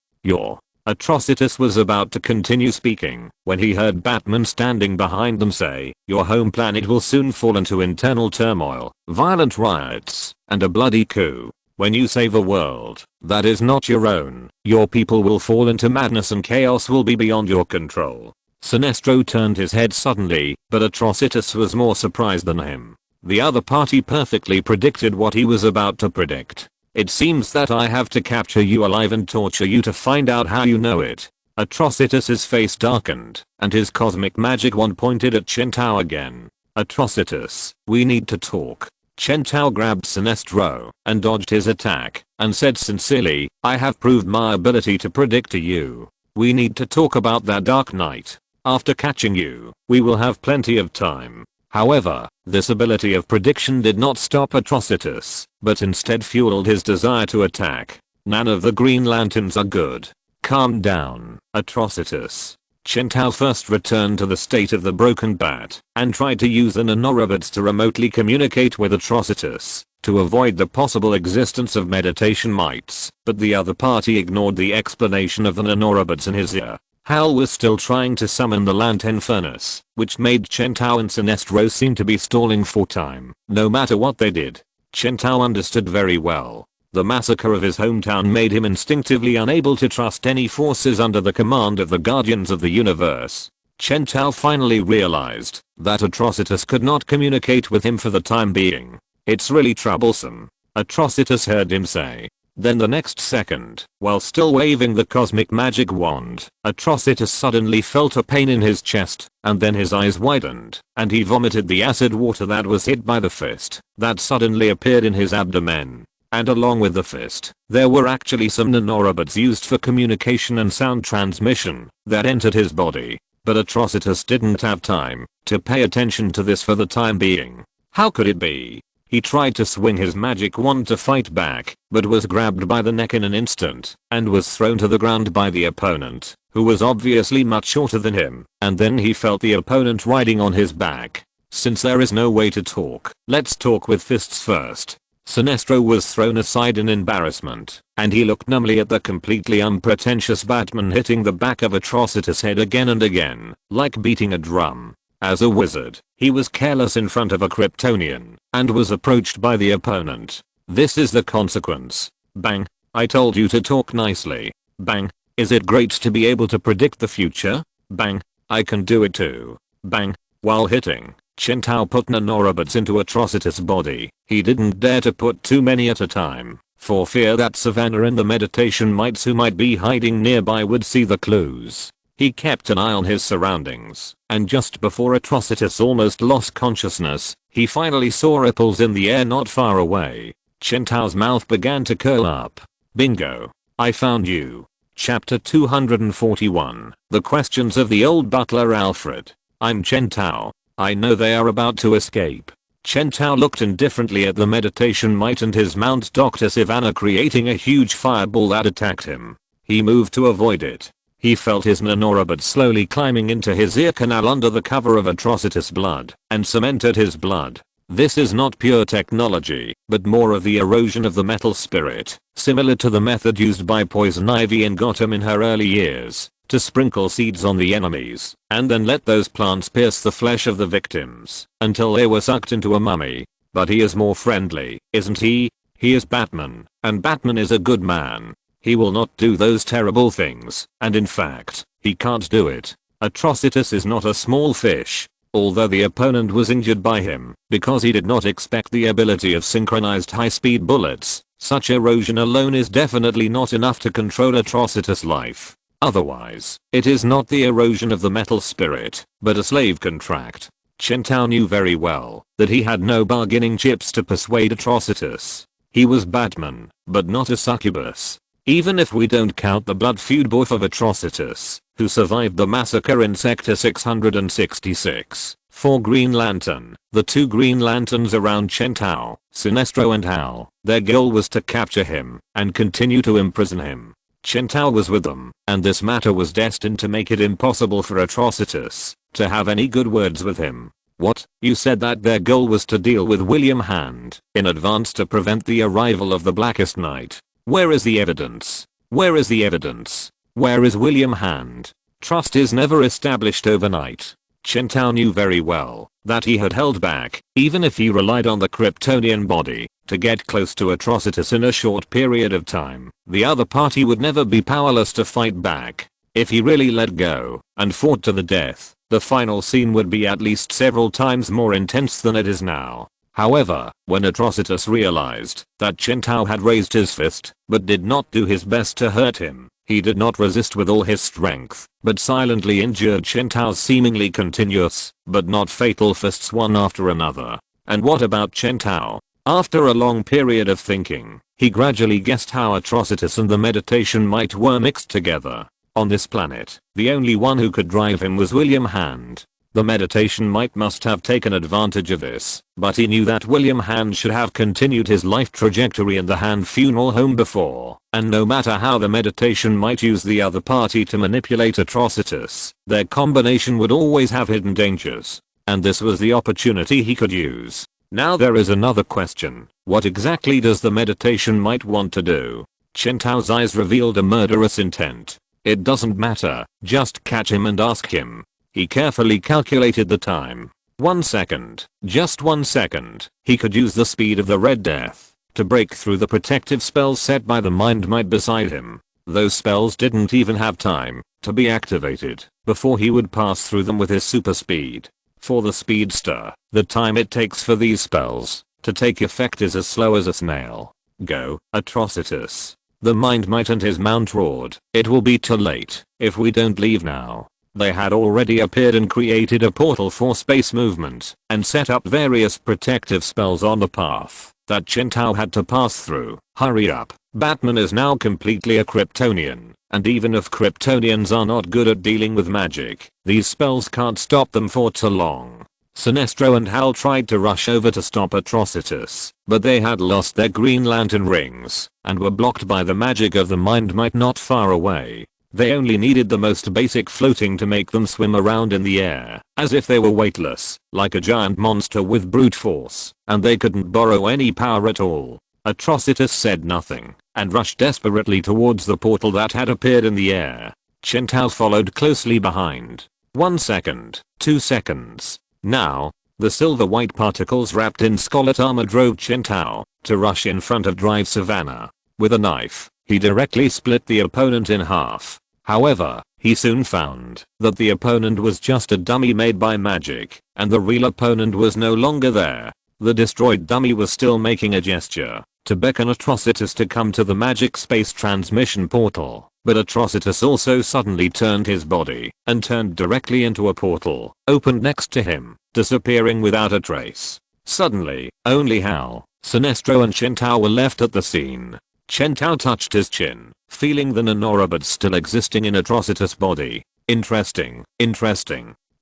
Atrocitus was about to continue speaking when he heard Batman standing behind them say, your home planet will soon fall into internal turmoil, violent riots, and a bloody coup. When you save a world that is not your own, your people will fall into madness and chaos will be beyond your control. Sinestro turned his head suddenly, but Atrocitus was more surprised than him. The other party perfectly predicted what he was about to predict. It seems that I have to capture you alive and torture you to find out how you know it. Atrocitus's face darkened, and his cosmic magic wand pointed at Chen Tao again. Atrocitus, we need to talk. Chen Tao grabbed Sinestro and dodged his attack, and said sincerely, I have proved my ability to predict to you. We need to talk about that Dark Knight. After catching you, we will have plenty of time. However, this ability of prediction did not stop Atrocitus, but instead fueled his desire to attack. None of the Green Lanterns are good. Calm down, Atrocitus. Chen Tao first returned to the state of the broken bat, and tried to use the nanorobots to remotely communicate with Atrocitus, to avoid the possible existence of meditation mites, but the other party ignored the explanation of the nanorobots in his ear. Hal was still trying to summon the lantern furnace, which made Chen Tao and Sinestro seem to be stalling for time. No matter what they did, Chen Tao understood very well. The massacre of his hometown made him instinctively unable to trust any forces under the command of the Guardians of the Universe. Chen Tao finally realized that Atrocitus could not communicate with him for the time being. It's really troublesome. Atrocitus heard him say. Then the next second, while still waving the cosmic magic wand, Atrocitus suddenly felt a pain in his chest, and then his eyes widened, and he vomited the acid water that was hit by the fist that suddenly appeared in his abdomen. And along with the fist, there were actually some nanorobots used for communication and sound transmission that entered his body. But Atrocitus didn't have time to pay attention to this for the time being. How could it be? He tried to swing his magic wand to fight back, but was grabbed by the neck in an instant, and was thrown to the ground by the opponent, who was obviously much shorter than him, and then he felt the opponent riding on his back. Since there is no way to talk, let's talk with fists first. Sinestro was thrown aside in embarrassment, and he looked numbly at the completely unpretentious Batman hitting the back of Atrocitus' head again and again, like beating a drum. As a wizard, he was careless in front of a Kryptonian, and was approached by the opponent. This is the consequence. Bang. I told you to talk nicely. Bang. Is it great to be able to predict the future? Bang. I can do it too. Bang. While hitting, Chen Tao put nanorobots into Atrocitus' body. He didn't dare to put too many at a time, for fear that Savannah and the meditation mites who might be hiding nearby would see the clues. He kept an eye on his surroundings, and just before Atrocitus almost lost consciousness, he finally saw ripples in the air not far away. Chen Tao's mouth began to curl up. Bingo. I found you. Chapter 241. The Questions of the Old Butler Alfred. I'm Chen Tao. I know they are about to escape. Chen Tao looked indifferently at the meditation mite and his mount Dr. Savannah, creating a huge fireball that attacked him. He moved to avoid it. He felt his nanorobot slowly climbing into his ear canal under the cover of Atrocitus' blood, and cemented his blood. This is not pure technology, but more of the erosion of the metal spirit, similar to the method used by Poison Ivy in Gotham in her early years. to sprinkle seeds on the enemies, and then let those plants pierce the flesh of the victims until they were sucked into a mummy. But he is more friendly, isn't he? He is Batman, and Batman is a good man. He will not do those terrible things, and in fact, he can't do it. Atrocitus is not a small fish. Although the opponent was injured by him because he did not expect the ability of synchronized high-speed bullets, such erosion alone is definitely not enough to control Atrocitus' life. Otherwise, it is not the erosion of the metal spirit, but a slave contract. Chen Tao knew very well that he had no bargaining chips to persuade Atrocitus. He was Batman, but not a succubus. Even if we don't count the blood feud both of Atrocitus, who survived the massacre in Sector 666, for Green Lantern, the two Green Lanterns around Chen Tao, Sinestro and Hal, their goal was to capture him and continue to imprison him. Chen Tao was with them, and this matter was destined to make it impossible for Atrocitus to have any good words with him. What? You said that their goal was to deal with William Hand in advance to prevent the arrival of the Blackest Night. Where is the evidence? Where is the evidence? Where is William Hand? Trust is never established overnight. Chen Tao knew very well that he had held back, even if he relied on the Kryptonian body to get close to Atrocitus in a short period of time. The other party would never be powerless to fight back. If he really let go and fought to the death, the final scene would be at least several times more intense than it is now. However, when Atrocitus realized that Chen Tao had raised his fist but did not do his best to hurt him, he did not resist with all his strength, but silently injured Chen Tao's seemingly continuous but not fatal fists one after another. And what about Chen Tao? After a long period of thinking, he gradually guessed how Atrocitus and the meditation might were mixed together. On this planet, the only one who could drive him was William Hand. The meditation might must have taken advantage of this, but he knew that William Hand should have continued his life trajectory in the Hand funeral home before, and no matter how the meditation might use the other party to manipulate Atrocitus, their combination would always have hidden dangers. And this was the opportunity he could use. Now there is another question. What exactly does the meditation might want to do? Chen Tao's eyes revealed a murderous intent. It doesn't matter, just catch him and ask him. He carefully calculated the time. 1 second, just 1 second. He could use the speed of the Red Death to break through the protective spells set by the Mind Might beside him. Those spells didn't even have time to be activated before he would pass through them with his super speed. For the speedster, the time it takes for these spells to take effect is as slow as a snail. Go, Atrocitus. The Mind Might and his mount roared. It will be too late if we don't leave now. They had already appeared and created a portal for space movement and set up various protective spells on the path that Chen Tao had to pass through. Hurry up. Batman is now completely a Kryptonian, and even if Kryptonians are not good at dealing with magic, these spells can't stop them for too long. Sinestro and Hal tried to rush over to stop Atrocitus, but they had lost their Green Lantern rings and were blocked by the magic of the Mind Might not far away. They only needed the most basic floating to make them swim around in the air, as if they were weightless, like a giant monster with brute force, and they couldn't borrow any power at all. Atrocitus said nothing, and rushed desperately towards the portal that had appeared in the air. Chen Tao followed closely behind. 1 second, 2 seconds. Now, the silver-white particles wrapped in scarlet armor drove Chen Tao to rush in front of Drive Savannah. With a knife, he directly split the opponent in half. However, he soon found that the opponent was just a dummy made by magic, and the real opponent was no longer there. The destroyed dummy was still making a gesture to beckon Atrocitus to come to the magic space transmission portal, but Atrocitus also suddenly turned his body and turned directly into a portal, opened next to him, disappearing without a trace. Suddenly, only Hal, Sinestro and Chen Tao were left at the scene. Chen Tao touched his chin, feeling the nanorobots still existing in Atrocitus' body. Interesting.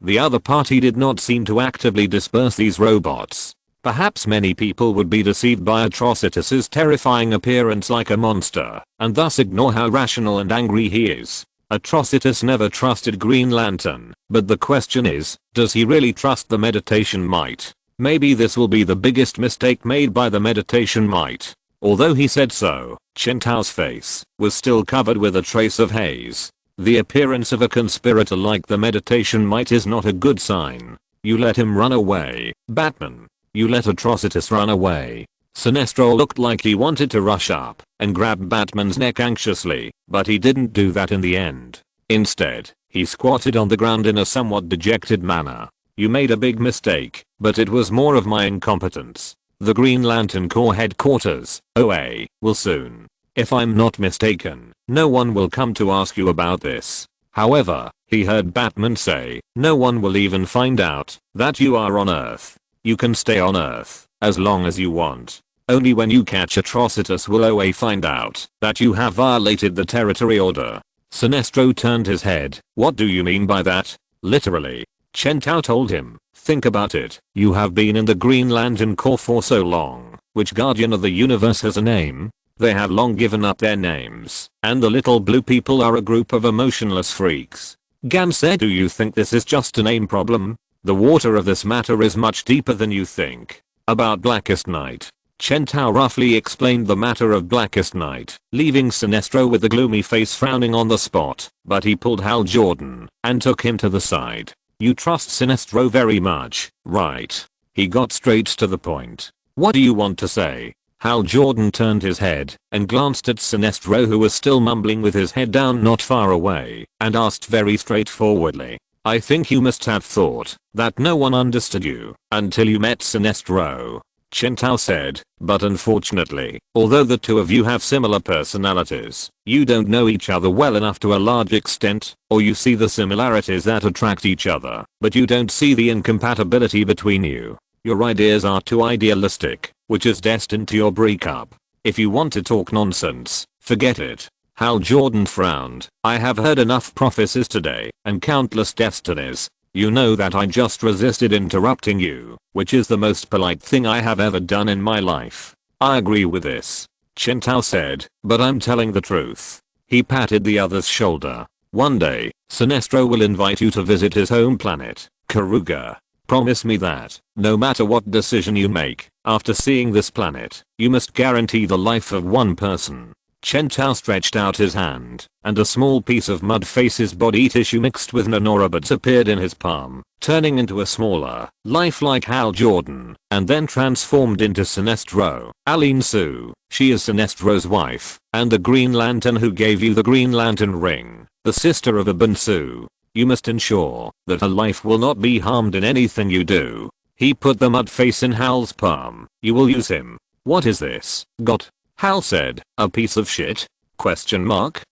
The other party did not seem to actively disperse these robots. Perhaps many people would be deceived by Atrocitus' terrifying appearance like a monster, and thus ignore how rational and angry he is. Atrocitus never trusted Green Lantern, but the question is, does he really trust the meditation might? Maybe this will be the biggest mistake made by the meditation might. Although he said so, Chen Tao's face was still covered with a trace of haze. The appearance of a conspirator like the meditation mite is not a good sign. You let him run away, Batman. You let Atrocitus run away. Sinestro looked like he wanted to rush up and grab Batman's neck anxiously, but he didn't do that in the end. Instead, he squatted on the ground in a somewhat dejected manner. You made a big mistake, but it was more of my incompetence. The Green Lantern Corps headquarters, OA, will soon. If I'm not mistaken, no one will come to ask you about this. However, he heard Batman say, no one will even find out that you are on Earth. You can stay on Earth as long as you want. Only when you catch Atrocitus will OA find out that you have violated the territory order. Sinestro turned his head. What do you mean by that? Literally. Chen Tao told him, think about it. You have been in the Green Lantern Corps for so long. Which Guardian of the Universe has a name? They have long given up their names, and the little blue people are a group of emotionless freaks. Gam said, do you think this is just a name problem? The water of this matter is much deeper than you think. About Blackest Night. Chen Tao roughly explained the matter of Blackest Night, leaving Sinestro with a gloomy face frowning on the spot, but he pulled Hal Jordan and took him to the side. You trust Sinestro very much, right? He got straight to the point. What do you want to say? Hal Jordan turned his head and glanced at Sinestro, who was still mumbling with his head down not far away, and asked very straightforwardly. I think you must have thought that no one understood you until you met Sinestro. Chen Tao said, but unfortunately, although the two of you have similar personalities, you don't know each other well enough to a large extent, or you see the similarities that attract each other, but you don't see the incompatibility between you. Your ideas are too idealistic, which is destined to your breakup. If you want to talk nonsense, forget it. Hal Jordan frowned. I have heard enough prophecies today, and countless destinies. You know that I just resisted interrupting you, which is the most polite thing I have ever done in my life. I agree with this. Chen Tao said, but I'm telling the truth. He patted the other's shoulder. One day, Sinestro will invite you to visit his home planet, Karuga. Promise me that, no matter what decision you make, after seeing this planet, you must guarantee the life of one person. Chen Tao stretched out his hand, and a small piece of Mudface's body tissue mixed with nanorobots appeared in his palm, turning into a smaller, lifelike Hal Jordan, and then transformed into Sinestro. Aline Sue, she is Sinestro's wife, and the Green Lantern who gave you the Green Lantern ring, the sister of Aben Sue. You must ensure that her life will not be harmed in anything you do. He put the Mudface in Hal's palm. You will use him. What is this? Got? Hal said, a piece of shit? Question mark?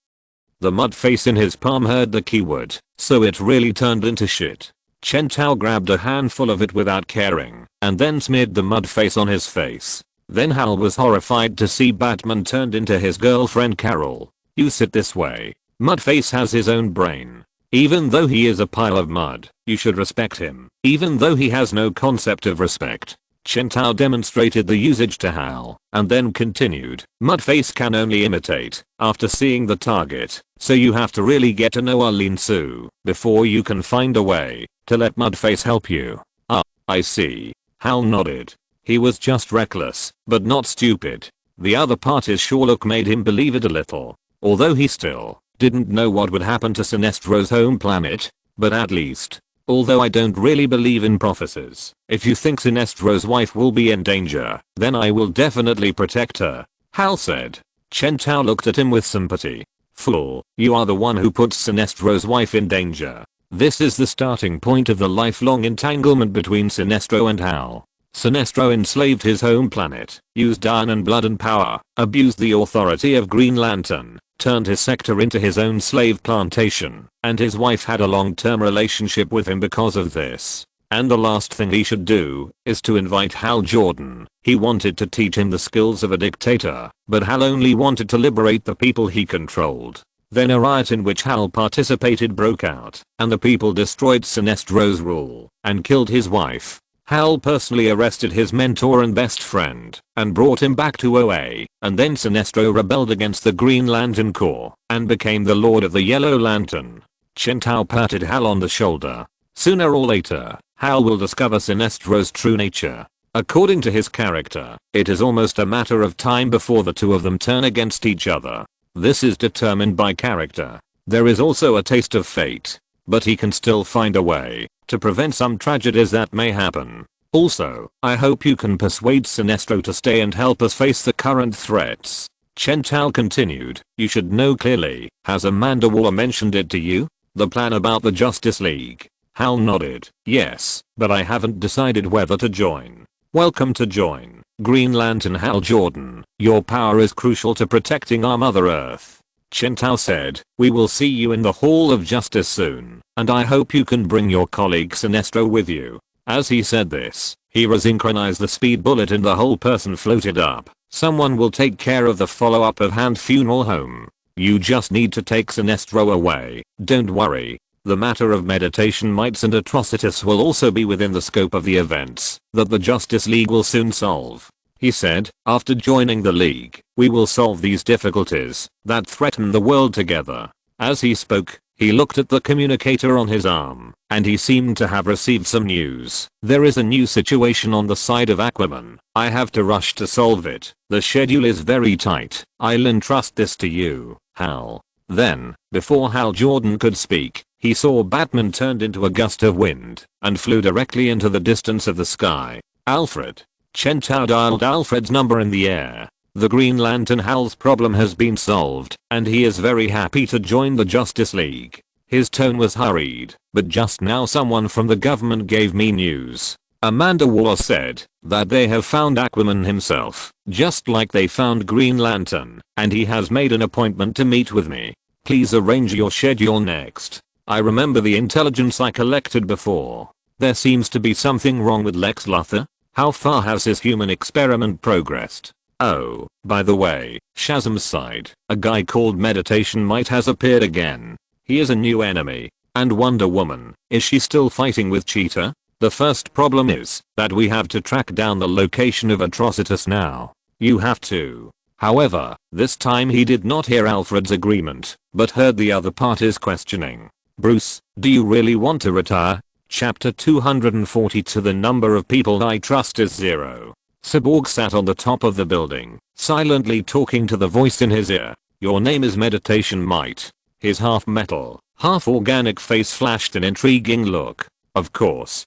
The Mudface in his palm heard the keyword, so it really turned into shit. Chen Tao grabbed a handful of it without caring, and then smeared the Mudface on his face. Then Hal was horrified to see Batman turned into his girlfriend Carol. You sit this way. Mudface has his own brain. Even though he is a pile of mud, you should respect him, even though he has no concept of respect. Chen Tao demonstrated the usage to Hal, and then continued, Mudface can only imitate, after seeing the target, so you have to really get to know Aline Sue, before you can find a way, to let Mudface help you. Ah, I see. Hal nodded. He was just reckless, but not stupid. The other part is sure look made him believe it a little, although he still didn't know what would happen to Sinestro's home planet, but at least, although I don't really believe in prophecies, if you think Sinestro's wife will be in danger, then I will definitely protect her, Hal said. Chen Tao looked at him with sympathy. Fool, you are the one who puts Sinestro's wife in danger. This is the starting point of the lifelong entanglement between Sinestro and Hal. Sinestro enslaved his home planet, used iron and blood and power, abused the authority of Green Lantern, turned his sector into his own slave plantation, and his wife had a long-term relationship with him because of this. And the last thing he should do is to invite Hal Jordan. He wanted to teach him the skills of a dictator, but Hal only wanted to liberate the people he controlled. Then a riot in which Hal participated broke out, and the people destroyed Sinestro's rule and killed his wife. Hal personally arrested his mentor and best friend and brought him back to OA, and then Sinestro rebelled against the Green Lantern Corps and became the Lord of the Yellow Lantern. Chen Tao patted Hal on the shoulder. Sooner or later, Hal will discover Sinestro's true nature. According to his character, it is almost a matter of time before the two of them turn against each other. This is determined by character. There is also a taste of fate. But he can still find a way to prevent some tragedies that may happen. Also, I hope you can persuade Sinestro to stay and help us face the current threats. Chen Tao continued, you should know clearly. Has Amanda Waller mentioned it to you? The plan about the Justice League? Hal nodded. Yes, but I haven't decided whether to join. Welcome to join. Green Lantern Hal Jordan. Your power is crucial to protecting our Mother Earth. Chen Tao said, we will see you in the Hall of Justice soon, and I hope you can bring your colleague Sinestro with you. As he said this, he resynchronized the speed bullet and the whole person floated up. Someone will take care of the follow-up of Hand Funeral Home. You just need to take Sinestro away. Don't worry. The matter of meditation mites and atrocitus will also be within the scope of the events that the Justice League will soon solve. He said, after joining the League, we will solve these difficulties that threaten the world together. As he spoke, he looked at the communicator on his arm, and he seemed to have received some news. There is a new situation on the side of Aquaman. I have to rush to solve it. The schedule is very tight. I'll entrust this to you, Hal. Then, before Hal Jordan could speak, he saw Batman turned into a gust of wind and flew directly into the distance of the sky. Alfred. Chen Tao dialed Alfred's number in the air. The Green Lantern Hal's problem has been solved, and he is very happy to join the Justice League. His tone was hurried, but just now someone from the government gave me news. Amanda Waller said that they have found Aquaman himself, just like they found Green Lantern, and he has made an appointment to meet with me. Please arrange your schedule next. I remember the intelligence I collected before. There seems to be something wrong with Lex Luthor. How far has his human experiment progressed? Oh, by the way, Shazam's side, a guy called Meditation Mite has appeared again. He is a new enemy. And Wonder Woman, is she still fighting with Cheetah? The first problem is that we have to track down the location of Atrocitus now. You have to. However, this time he did not hear Alfred's agreement, but heard the other parties questioning. Bruce, do you really want to retire? Chapter 242. The number of people I trust is 0. Cyborg sat on the top of the building, silently talking to the voice in his ear. Your name is Meditation Mite. His half metal, half organic face flashed an intriguing look. Of course.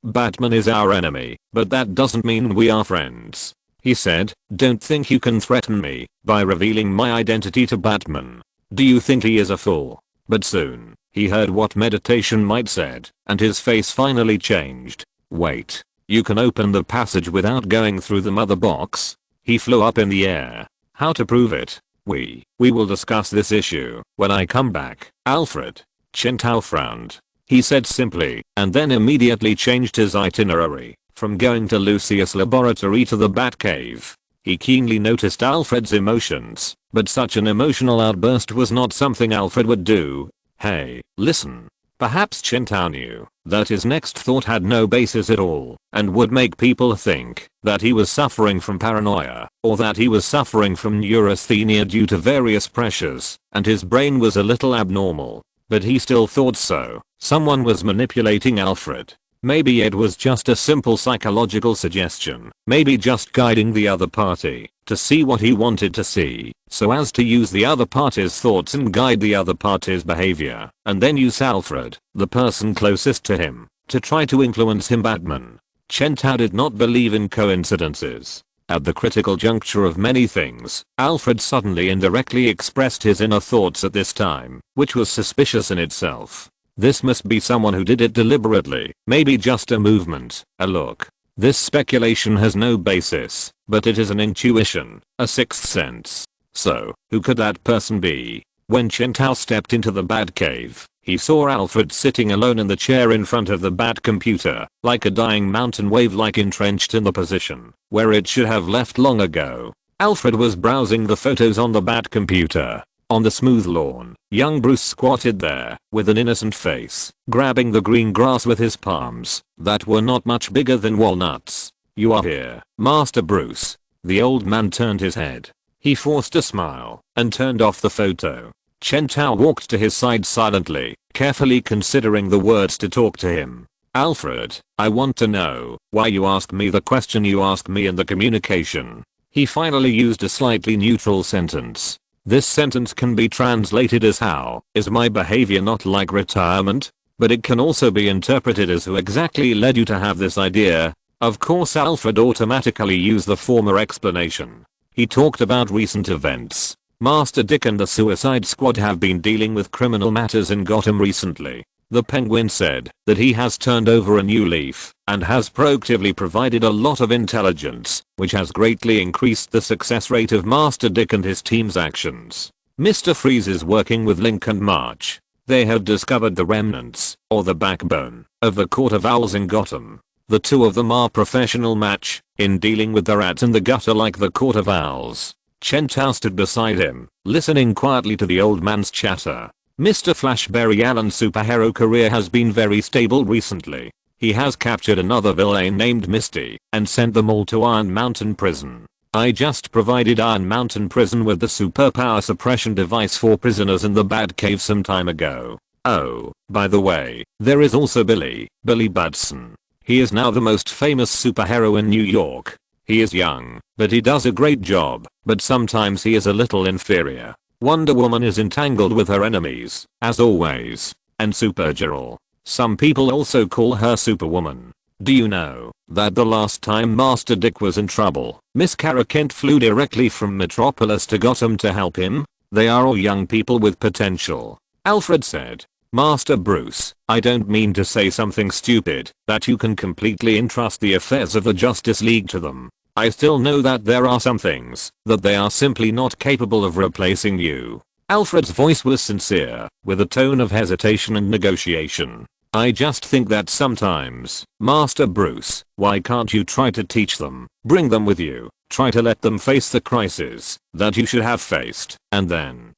Batman is our enemy, but that doesn't mean we are friends. He said, don't think you can threaten me by revealing my identity to Batman. Do you think he is a fool? But soon, he heard what Meditation Mite said, and his face finally changed. Wait. You can open the passage without going through the mother box? He flew up in the air. How to prove it? We will discuss this issue when I come back, Alfred. Chen Tao frowned. He said simply, and then immediately changed his itinerary, from going to Lucius' laboratory to the Batcave. He keenly noticed Alfred's emotions, but such an emotional outburst was not something Alfred would do. Hey, listen. Perhaps Chen Tao knew that his next thought had no basis at all and would make people think that he was suffering from paranoia or that he was suffering from neurasthenia due to various pressures and his brain was a little abnormal. But he still thought so. Someone was manipulating Alfred. Maybe it was just a simple psychological suggestion. Maybe just guiding the other party to see what he wanted to see, so as to use the other party's thoughts and guide the other party's behavior, and then use Alfred, the person closest to him, to try to influence him. Batman. Chen Tao did not believe in coincidences. At the critical juncture of many things, Alfred suddenly indirectly expressed his inner thoughts at this time, which was suspicious in itself. This must be someone who did it deliberately, maybe just a movement, a look. This speculation has no basis, but it is an intuition, a sixth sense. So, who could that person be? When Chen Tao stepped into the Batcave, he saw Alfred sitting alone in the chair in front of the Bat computer, like a dying mountain wave, like entrenched in the position where it should have left long ago. Alfred was browsing the photos on the Bat computer. On the smooth lawn, young Bruce squatted there, with an innocent face, grabbing the green grass with his palms, that were not much bigger than walnuts. You are here, Master Bruce. The old man turned his head. He forced a smile, and turned off the photo. Chen Tao walked to his side silently, carefully considering the words to talk to him. Alfred, I want to know why you asked me the question you asked me in the communication. He finally used a slightly neutral sentence. This sentence can be translated as how is my behavior not like retirement? But it can also be interpreted as who exactly led you to have this idea. Of course Alfred automatically used the former explanation. He talked about recent events. Master Dick and the Suicide Squad have been dealing with criminal matters in Gotham recently. The Penguin said that he has turned over a new leaf and has proactively provided a lot of intelligence, which has greatly increased the success rate of Master Dick and his team's actions. Mr. Freeze is working with Link and March. They have discovered the remnants, or the backbone, of the Court of Owls in Gotham. The two of them are professional match in dealing with the rats in the gutter like the Court of Owls. Chen Tao stood beside him, listening quietly to the old man's chatter. Mr. Flashberry Allen's superhero career has been very stable recently. He has captured another villain named Misty and sent them all to Iron Mountain Prison. I just provided Iron Mountain Prison with the superpower suppression device for prisoners in the Batcave some time ago. Oh, by the way, there is also Billy Batson. He is now the most famous superhero in New York. He is young, but he does a great job, but sometimes he is a little inferior. Wonder Woman is entangled with her enemies, as always, and Supergirl. Some people also call her Superwoman. Do you know that the last time Master Dick was in trouble, Miss Kara Kent flew directly from Metropolis to Gotham to help him? They are all young people with potential. Alfred said. Master Bruce, I don't mean to say something stupid, that you can completely entrust the affairs of the Justice League to them. I still know that there are some things that they are simply not capable of replacing you. Alfred's voice was sincere, with a tone of hesitation and negotiation. I just think that sometimes, Master Bruce, why can't you try to teach them, bring them with you, try to let them face the crisis that you should have faced, and then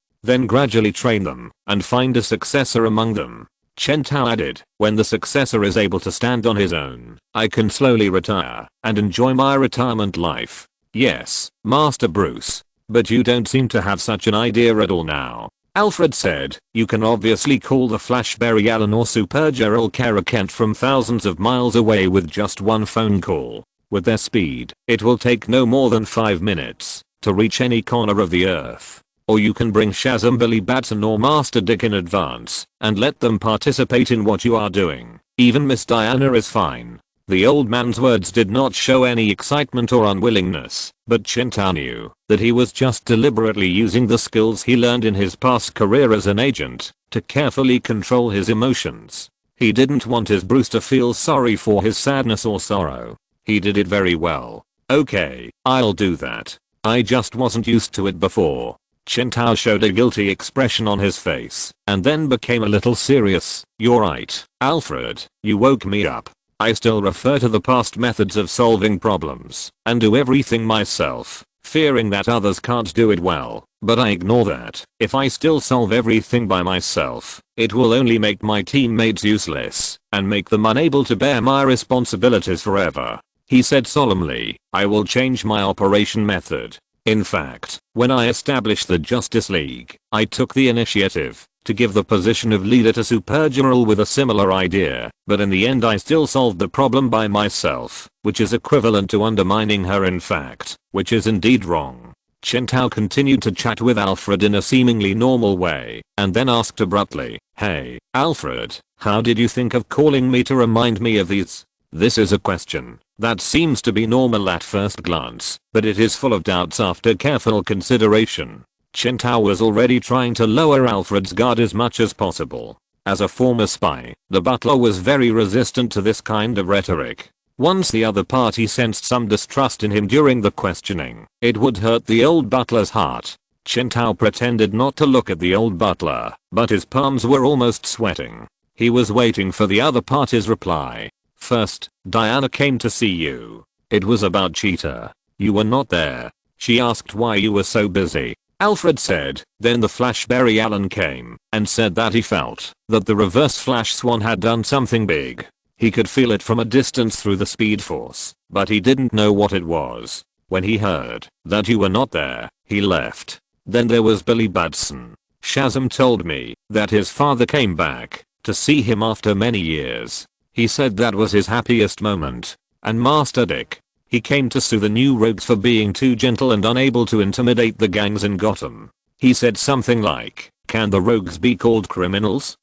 gradually train them and find a successor among them. Chen Tao added, when the successor is able to stand on his own, I can slowly retire and enjoy my retirement life. Yes, Master Bruce. But you don't seem to have such an idea at all now. Alfred said, you can obviously call the Flashberry Allen or Supergirl Kara Kent from thousands of miles away with just one phone call. With their speed, it will take no more than 5 minutes to reach any corner of the earth. Or you can bring Shazam, Billy Batson or Master Dick in advance and let them participate in what you are doing. Even Miss Diana is fine. The old man's words did not show any excitement or unwillingness, but Chen Tao knew that he was just deliberately using the skills he learned in his past career as an agent to carefully control his emotions. He didn't want his Bruce to feel sorry for his sadness or sorrow. He did it very well. Okay, I'll do that. I just wasn't used to it before. Chen Tao showed a guilty expression on his face and then became a little serious. You're right, Alfred, you woke me up. I still refer to the past methods of solving problems and do everything myself, fearing that others can't do it well, but I ignore that. If I still solve everything by myself, it will only make my teammates useless and make them unable to bear my responsibilities forever. He said solemnly, I will change my operation method. In fact, when I established the Justice League, I took the initiative to give the position of leader to Supergirl with a similar idea, but in the end I still solved the problem by myself, which is equivalent to undermining her in fact, which is indeed wrong. Chen Tao continued to chat with Alfred in a seemingly normal way, and then asked abruptly, hey, Alfred, how did you think of calling me to remind me of these? This is a question that seems to be normal at first glance, but it is full of doubts after careful consideration. Chen Tao was already trying to lower Alfred's guard as much as possible. As a former spy, the butler was very resistant to this kind of rhetoric. Once the other party sensed some distrust in him during the questioning, it would hurt the old butler's heart. Chen Tao pretended not to look at the old butler, but his palms were almost sweating. He was waiting for the other party's reply. First, Diana came to see you. It was about Cheetah. You were not there. She asked why you were so busy. Alfred said, then the Flashberry Allen came and said that he felt that the Reverse Flash Swan had done something big. He could feel it from a distance through the Speed Force, but he didn't know what it was. When he heard that you were not there, he left. Then there was Billy Batson. Shazam told me that his father came back to see him after many years. He said that was his happiest moment. And Master Dick. He came to sue the new rogues for being too gentle and unable to intimidate the gangs in Gotham. He said something like, "Can the rogues be called criminals?"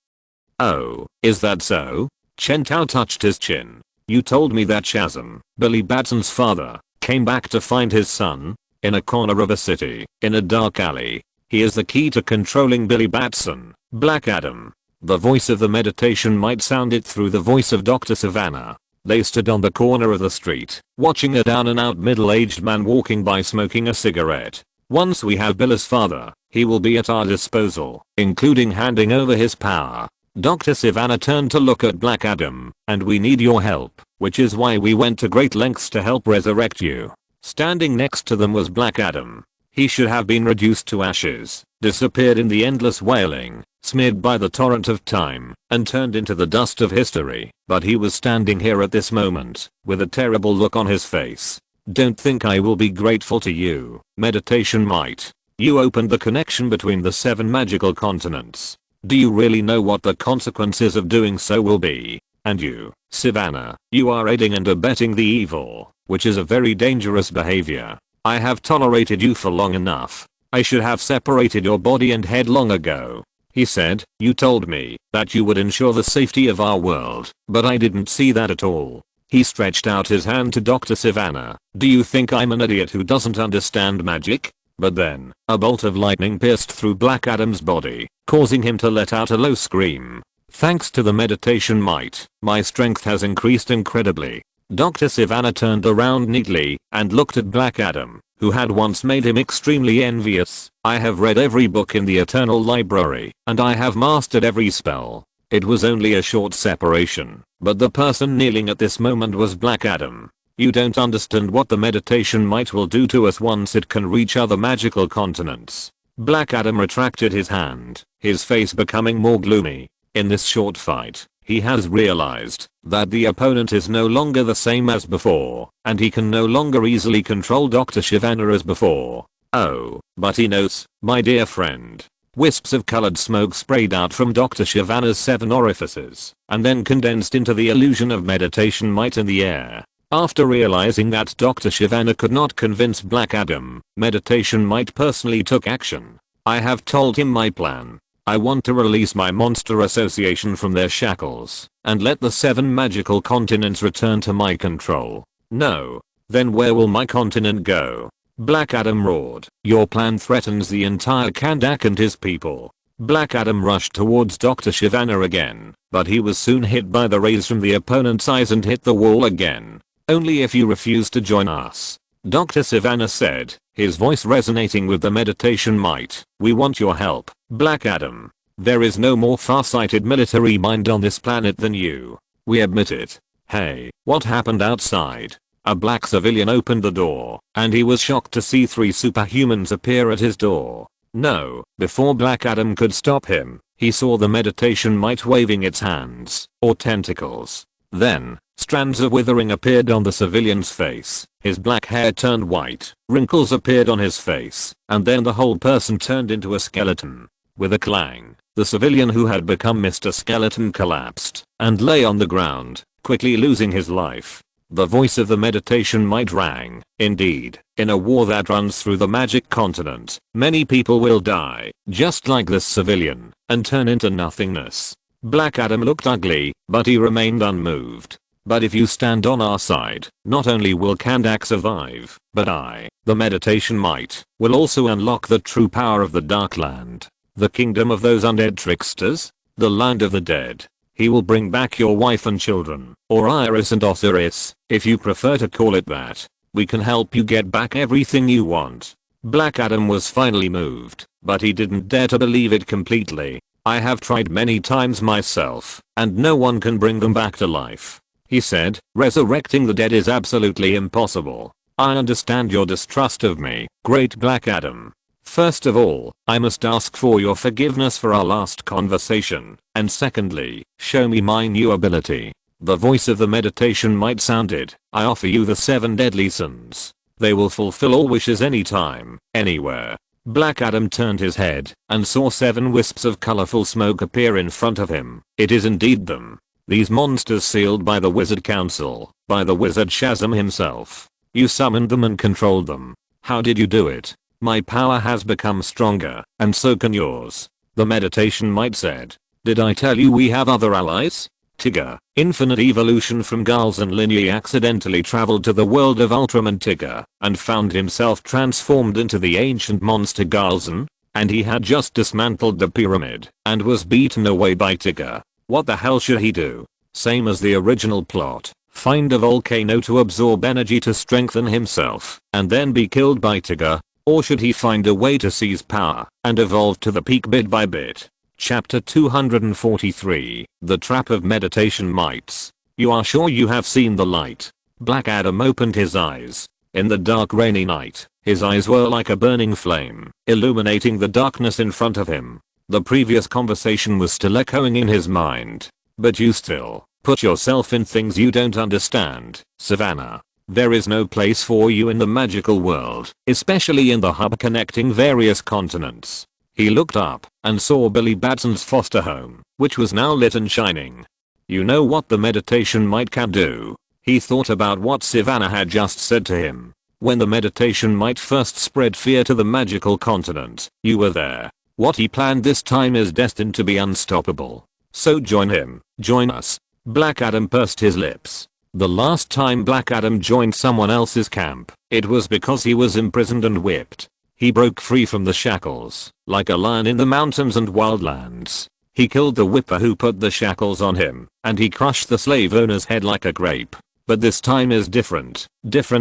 "Oh, is that so?" Chen Tao touched his chin. "You told me that Shazam, Billy Batson's father, came back to find his son in a corner of a city, in a dark alley. He is the key to controlling Billy Batson, Black Adam." The voice of the meditation might sounded through the voice of Dr. Savannah. They stood on the corner of the street, watching a down-and-out middle-aged man walking by smoking a cigarette. "Once we have Billy's father, he will be at our disposal, including handing over his power." Dr. Savannah turned to look at Black Adam, "And we need your help, which is why we went to great lengths to help resurrect you." Standing next to them was Black Adam. He should have been reduced to ashes, disappeared in the endless wailing, smeared by the torrent of time, and turned into the dust of history, but he was standing here at this moment, with a terrible look on his face. "Don't think I will be grateful to you, Meditation Might. You opened the connection between the 7 magical continents. Do you really know what the consequences of doing so will be? And you, Savannah, you are aiding and abetting the evil, which is a very dangerous behavior. I have tolerated you for long enough. I should have separated your body and head long ago." He said, "You told me that you would ensure the safety of our world, but I didn't see that at all." He stretched out his hand to Dr. Savannah. "Do you think I'm an idiot who doesn't understand magic?" But then, a bolt of lightning pierced through Black Adam's body, causing him to let out a low scream. "Thanks to the meditation might, my strength has increased incredibly." Dr. Savannah turned around neatly and looked at Black Adam, who had once made him extremely envious. "I have read every book in the Eternal Library, and I have mastered every spell. It was only a short separation, but the person kneeling at this moment was Black Adam. You don't understand what the meditation might will do to us once it can reach other magical continents." Black Adam retracted his hand, his face becoming more gloomy. In this short fight, he has realized that the opponent is no longer the same as before, and he can no longer easily control Dr. Savannah as before. "Oh, but he knows, my dear friend." Wisps of colored smoke sprayed out from Dr. Savannah's 7 orifices, and then condensed into the illusion of meditation might in the air. After realizing that Dr. Savannah could not convince Black Adam, Meditation Might personally took action. "I have told him my plan. I want to release my monster association from their shackles, and let the 7 magical continents return to my control." "No. Then where will my continent go?" Black Adam roared. "Your plan threatens the entire Kandak and his people." Black Adam rushed towards Dr. Savannah again, but he was soon hit by the rays from the opponent's eyes and hit the wall again. "Only if you refuse to join us," Dr. Savannah said, his voice resonating with the meditation might. "We want your help, Black Adam. There is no more far-sighted military mind on this planet than you. We admit it." "Hey, what happened outside?" A black civilian opened the door, and he was shocked to see 3 superhumans appear at his door. No, before Black Adam could stop him, he saw the meditation might waving its hands, or tentacles. Then, strands of withering appeared on the civilian's face, his black hair turned white, wrinkles appeared on his face, and then the whole person turned into a skeleton. With a clang, the civilian who had become Mr. Skeleton collapsed, and lay on the ground, quickly losing his life. The voice of the meditation might rang. "Indeed, in a war that runs through the magic continent, many people will die, just like this civilian, and turn into nothingness." Black Adam looked ugly, but he remained unmoved. "But if you stand on our side, not only will Kandak survive, but I, the meditation might, will also unlock the true power of the Darkland, the kingdom of those undead tricksters, the land of the dead. He will bring back your wife and children, or Iris and Osiris, if you prefer to call it that. We can help you get back everything you want." Black Adam was finally moved, but he didn't dare to believe it completely. "I have tried many times myself, and no one can bring them back to life," he said. "Resurrecting the dead is absolutely impossible. I understand your distrust of me, Great Black Adam. First of all, I must ask for your forgiveness for our last conversation, and secondly, show me my new ability." The voice of the meditation might sounded. "I offer you the 7 deadly sins. They will fulfill all wishes anytime, anywhere." Black Adam turned his head and saw 7 wisps of colorful smoke appear in front of him. "It is indeed them. These monsters sealed by the Wizard Council, by the Wizard Shazam himself. You summoned them and controlled them. How did you do it?" My power has become stronger, and so can yours. The meditation mite said. Did I tell you we have other allies? Tigger, infinite evolution from Galzan lineage, accidentally traveled to the world of Ultraman Tigger and found himself transformed into the ancient monster Galzan, and he had just dismantled the pyramid and was beaten away by Tigger. What the hell should he do? Same as the original plot, find a volcano to absorb energy to strengthen himself and then be killed by Tigger, or should he find a way to seize power and evolve to the peak bit by bit? Chapter 243, The Trap of Meditation Mites. You are sure you have seen the light? Black Adam opened his eyes. In the dark rainy night, his eyes were like a burning flame, illuminating the darkness in front of him. The previous conversation was still echoing in his mind. But you still put yourself in things you don't understand, Savannah. There is no place for you in the magical world, especially in the hub connecting various continents. He looked up and saw Billy Batson's foster home, which was now lit and shining. You know what the meditation mite can do? He thought about what Savannah had just said to him. When the meditation mite first spread fear to the magical continent, you were there. What he planned this time is destined to be unstoppable. So join him, join us. Black Adam pursed his lips. The last time Black Adam joined someone else's camp, it was because he was imprisoned and whipped. He broke free from the shackles, like a lion in the mountains and wildlands. He killed the whipper who put the shackles on him, and he crushed the slave owner's head like a grape. But this time is different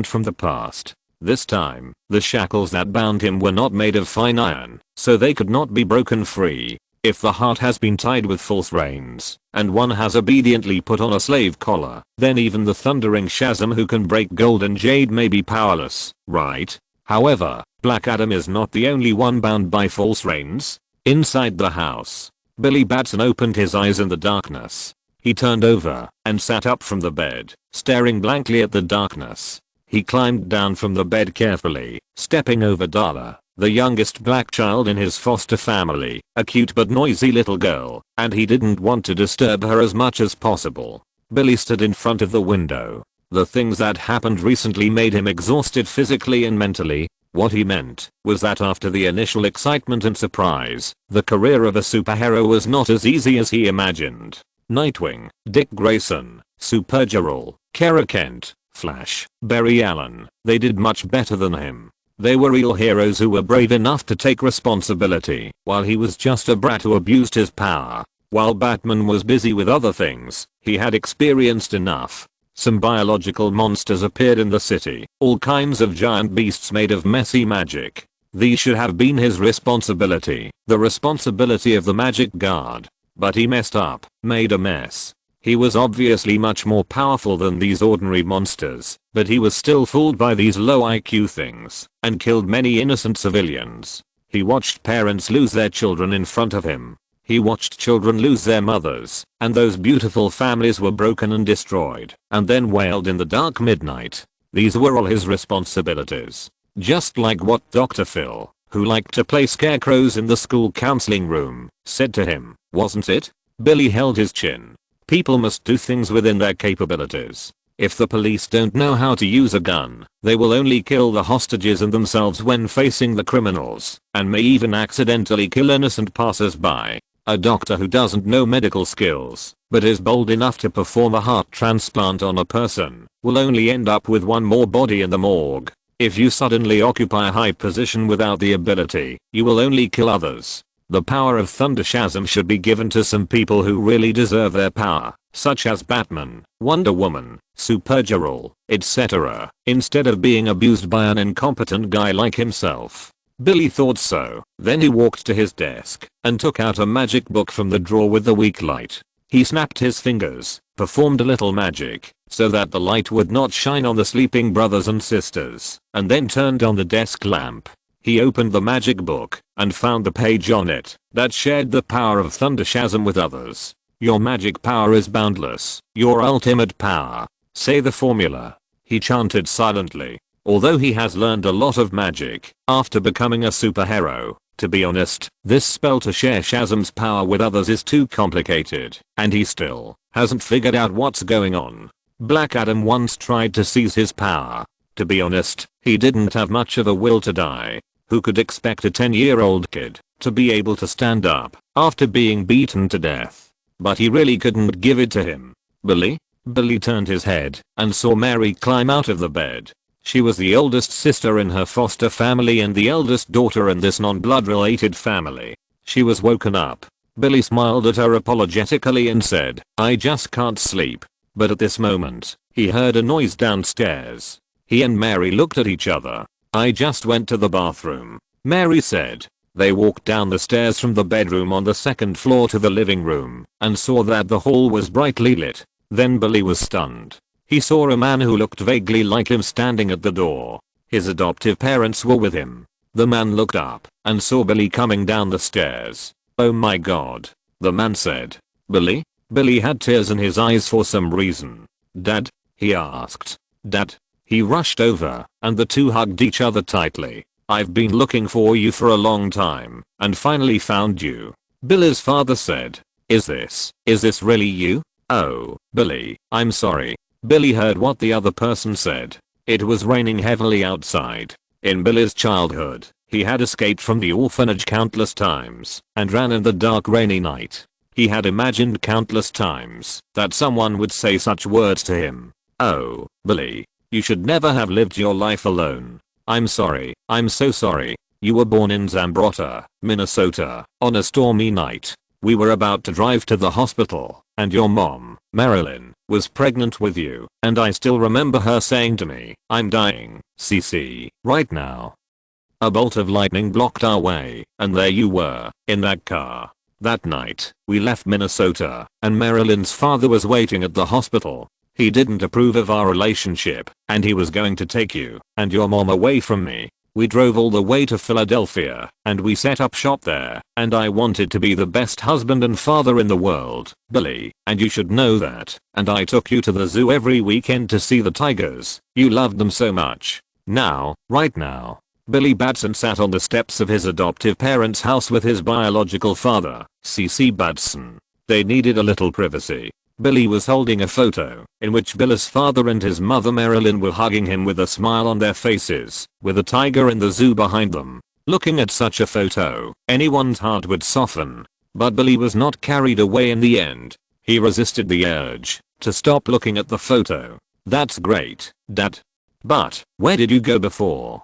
from the past. This time, the shackles that bound him were not made of fine iron, so they could not be broken free. If the heart has been tied with false reins, and one has obediently put on a slave collar, then even the thundering Shazam who can break gold and jade may be powerless, right? However, Black Adam is not the only one bound by false reins. Inside the house, Billy Batson opened his eyes in the darkness. He turned over and sat up from the bed, staring blankly at the darkness. He climbed down from the bed carefully, stepping over Darla, the youngest black child in his foster family, a cute but noisy little girl, and he didn't want to disturb her as much as possible. Billy stood in front of the window. The things that happened recently made him exhausted physically and mentally. What he meant was that after the initial excitement and surprise, the career of a superhero was not as easy as he imagined. Nightwing, Dick Grayson, Supergirl, Kara Kent, Flash, Barry Allen, they did much better than him. They were real heroes who were brave enough to take responsibility, while he was just a brat who abused his power. While Batman was busy with other things, he had experienced enough. Some biological monsters appeared in the city, all kinds of giant beasts made of messy magic. These should have been his responsibility, the responsibility of the magic guard. But he messed up, made a mess. He was obviously much more powerful than these ordinary monsters, but he was still fooled by these low IQ things, and killed many innocent civilians. He watched parents lose their children in front of him. He watched children lose their mothers, and those beautiful families were broken and destroyed, and then wailed in the dark midnight. These were all his responsibilities. Just like what Dr. Phil, who liked to play scarecrows in the school counseling room, said to him, wasn't it? Billy held his chin. People must do things within their capabilities. If the police don't know how to use a gun, they will only kill the hostages and themselves when facing the criminals, and may even accidentally kill innocent passers-by. A doctor who doesn't know medical skills, but is bold enough to perform a heart transplant on a person, will only end up with one more body in the morgue. If you suddenly occupy a high position without the ability, you will only kill others. The power of Thunder Shazam should be given to some people who really deserve their power, such as Batman, Wonder Woman, Supergirl, etc., instead of being abused by an incompetent guy like himself. Billy thought so. Then he walked to his desk and took out a magic book from the drawer with the weak light. He snapped his fingers, performed a little magic, so that the light would not shine on the sleeping brothers and sisters, and then turned on the desk lamp. He opened the magic book and found the page on it that shared the power of Thunder Shazam with others. Your magic power is boundless. Your ultimate power. Say the formula. He chanted silently. Although he has learned a lot of magic after becoming a superhero, to be honest, this spell to share Shazam's power with others is too complicated, and he still hasn't figured out what's going on. Black Adam once tried to seize his power. To be honest, he didn't have much of a will to die. Who could expect a 10-year-old kid to be able to stand up after being beaten to death? But he really couldn't give it to him. Billy? Billy turned his head and saw Mary climb out of the bed. She was the oldest sister in her foster family and the eldest daughter in this non-blood related family. She was woken up. Billy smiled at her apologetically and said, "I just can't sleep." But at this moment, he heard a noise downstairs. He and Mary looked at each other. "I just went to the bathroom," Mary said. They walked down the stairs from the bedroom on the second floor to the living room and saw that the hall was brightly lit. Then Billy was stunned. He saw a man who looked vaguely like him standing at the door. His adoptive parents were with him. The man looked up and saw Billy coming down the stairs. "Oh my god," the man said. "Billy?" Billy had tears in his eyes for some reason. "Dad?" he asked. "Dad?" He rushed over and the two hugged each other tightly. "I've been looking for you for a long time and finally found you," Billy's father said. Is this really you?" "Oh, Billy, I'm sorry." Billy heard what the other person said. It was raining heavily outside. In Billy's childhood, he had escaped from the orphanage countless times and ran in the dark rainy night. He had imagined countless times that someone would say such words to him. "Oh, Billy, you should never have lived your life alone. I'm sorry, I'm so sorry. You were born in Zambrotta, Minnesota, on a stormy night. We were about to drive to the hospital, and your mom, Marilyn, was pregnant with you, and I still remember her saying to me, 'I'm dying, CC, right now.'" A bolt of lightning blocked our way, and there you were, in that car. That night, we left Minnesota, and Marilyn's father was waiting at the hospital. He didn't approve of our relationship, and he was going to take you and your mom away from me. We drove all the way to Philadelphia, and we set up shop there, and I wanted to be the best husband and father in the world, Billy, and you should know that, and I took you to the zoo every weekend to see the tigers. You loved them so much. Now, right now." Billy Batson sat on the steps of his adoptive parents' house with his biological father, C.C. Batson. They needed a little privacy. Billy was holding a photo in which Billy's father and his mother Marilyn were hugging him with a smile on their faces, with a tiger in the zoo behind them. Looking at such a photo, anyone's heart would soften. But Billy was not carried away in the end. He resisted the urge to stop looking at the photo. "That's great, Dad. But where did you go before?"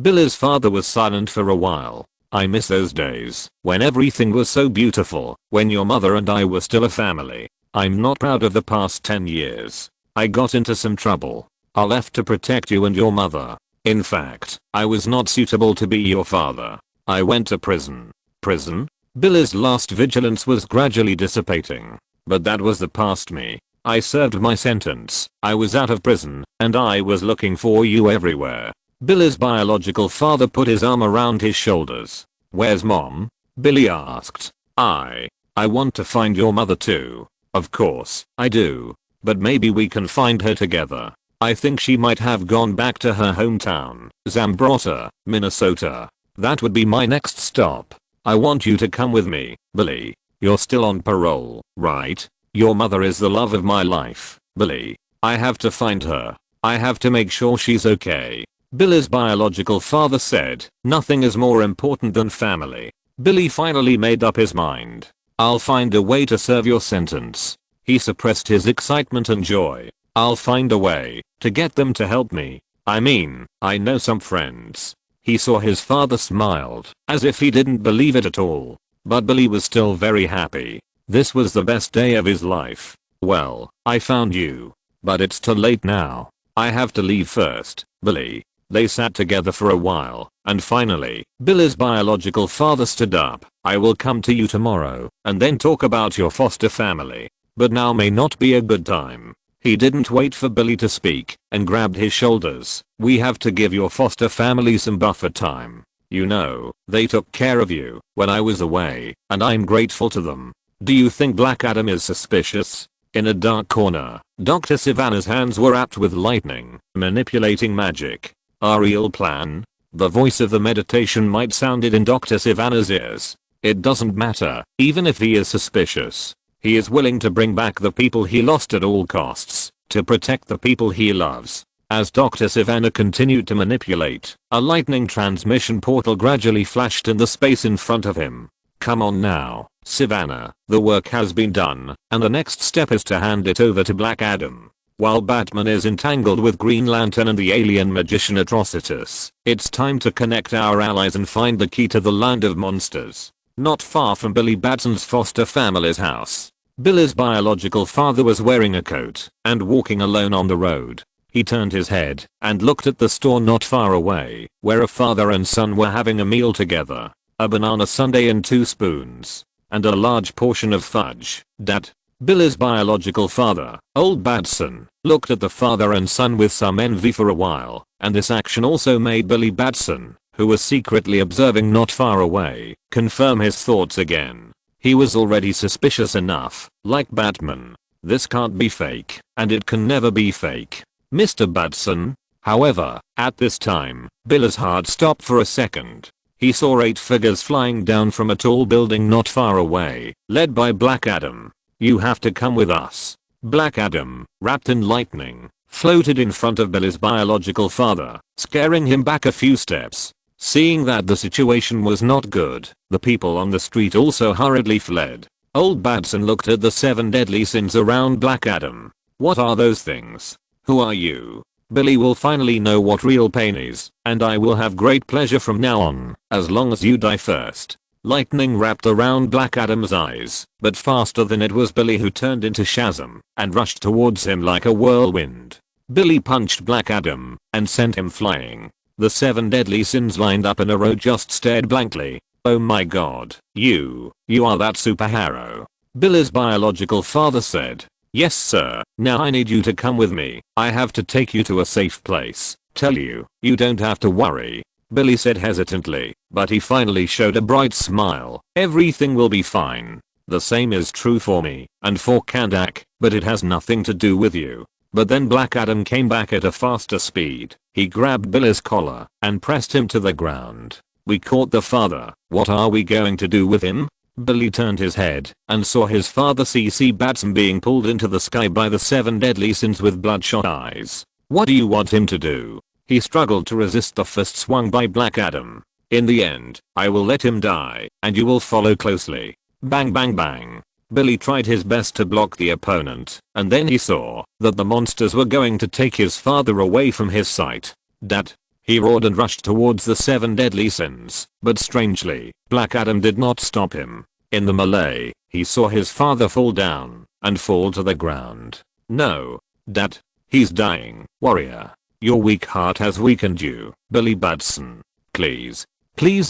Billy's father was silent for a while. "I miss those days when everything was so beautiful, when your mother and I were still a family. I'm not proud of the past 10 years. I got into some trouble. I left to protect you and your mother. In fact, I was not suitable to be your father. I went to prison." "Prison?" Billy's last vigilance was gradually dissipating. "But that was the past me. I served my sentence. I was out of prison, and I was looking for you everywhere." Billy's biological father put his arm around his shoulders. "Where's mom?" Billy asked. I want to find your mother too." "Of course, I do. But maybe we can find her together. I think she might have gone back to her hometown, Zambrotta, Minnesota. That would be my next stop. I want you to come with me, Billy. You're still on parole, right? Your mother is the love of my life, Billy. I have to find her. I have to make sure she's okay." Billy's biological father said, "Nothing is more important than family." Billy finally made up his mind. "I'll find a way to serve your sentence." He suppressed his excitement and joy. "I'll find a way to get them to help me. I mean, I know some friends." He saw his father smiled, as if he didn't believe it at all. But Billy was still very happy. This was the best day of his life. "Well, I found you. But it's too late now. I have to leave first, Billy." They sat together for a while, and finally, Billy's biological father stood up. "I will come to you tomorrow, and then talk about your foster family. But now may not be a good time." He didn't wait for Billy to speak, and grabbed his shoulders. "We have to give your foster family some buffer time. You know, they took care of you when I was away, and I'm grateful to them. Do you think Black Adam is suspicious?" In a dark corner, Dr. Savannah's hands were wrapped with lightning, manipulating magic. "Our real plan?" The voice of the meditation might sounded in Dr. Savannah's ears. "It doesn't matter, even if he is suspicious. He is willing to bring back the people he lost at all costs, to protect the people he loves. As Dr. Savannah continued to manipulate, a lightning transmission portal gradually flashed in the space in front of him. Come on now, Savannah, the work has been done, and the next step is to hand it over to Black Adam. While Batman is entangled with Green Lantern and the alien magician Atrocitus, it's time to connect our allies and find the key to the land of monsters. Not far from Billy Batson's foster family's house, Billy's biological father was wearing a coat and walking alone on the road. He turned his head and looked at the store not far away, where a father and son were having a meal together. A banana sundae and 2 spoons. And a large portion of fudge. Dad. Billy's biological father, old Batson, looked at the father and son with some envy for a while, and this action also made Billy Batson, who was secretly observing not far away, confirm his thoughts again. He was already suspicious enough, like Batman. This can't be fake, and it can never be fake. Mr. Batson. However, at this time, Billy's heart stopped for a second. He saw 8 figures flying down from a tall building not far away, led by Black Adam. You have to come with us. Black Adam, wrapped in lightning, floated in front of Billy's biological father, scaring him back a few steps. Seeing that the situation was not good, the people on the street also hurriedly fled. Old Batson looked at the 7 deadly sins around Black Adam. What are those things? Who are you? Billy will finally know what real pain is, and I will have great pleasure from now on, as long as you die first. Lightning wrapped around Black Adam's eyes, but faster than it was Billy who turned into Shazam and rushed towards him like a whirlwind. Billy punched Black Adam and sent him flying. The 7 deadly sins lined up in a row just stared blankly. Oh my god, you are that superhero. Billy's biological father said. Yes sir, now I need you to come with me. I have to take you to a safe place. Tell you, you don't have to worry. Billy said hesitantly, but he finally showed a bright smile. Everything will be fine. The same is true for me, and for Kandak, but it has nothing to do with you. But then Black Adam came back at a faster speed. He grabbed Billy's collar and pressed him to the ground. We caught the father. What are we going to do with him? Billy turned his head and saw his father C.C. Batson being pulled into the sky by the 7 deadly sins with bloodshot eyes. What do you want him to do? He struggled to resist the fist swung by Black Adam. In the end, I will let him die, and you will follow closely. Bang bang bang. Billy tried his best to block the opponent, and then he saw that the monsters were going to take his father away from his sight. Dad. He roared and rushed towards the 7 deadly sins, but strangely, Black Adam did not stop him. In the melee, he saw his father fall down and fall to the ground. No. Dad. He's dying, warrior. Your weak heart has weakened you, Billy Batson. Please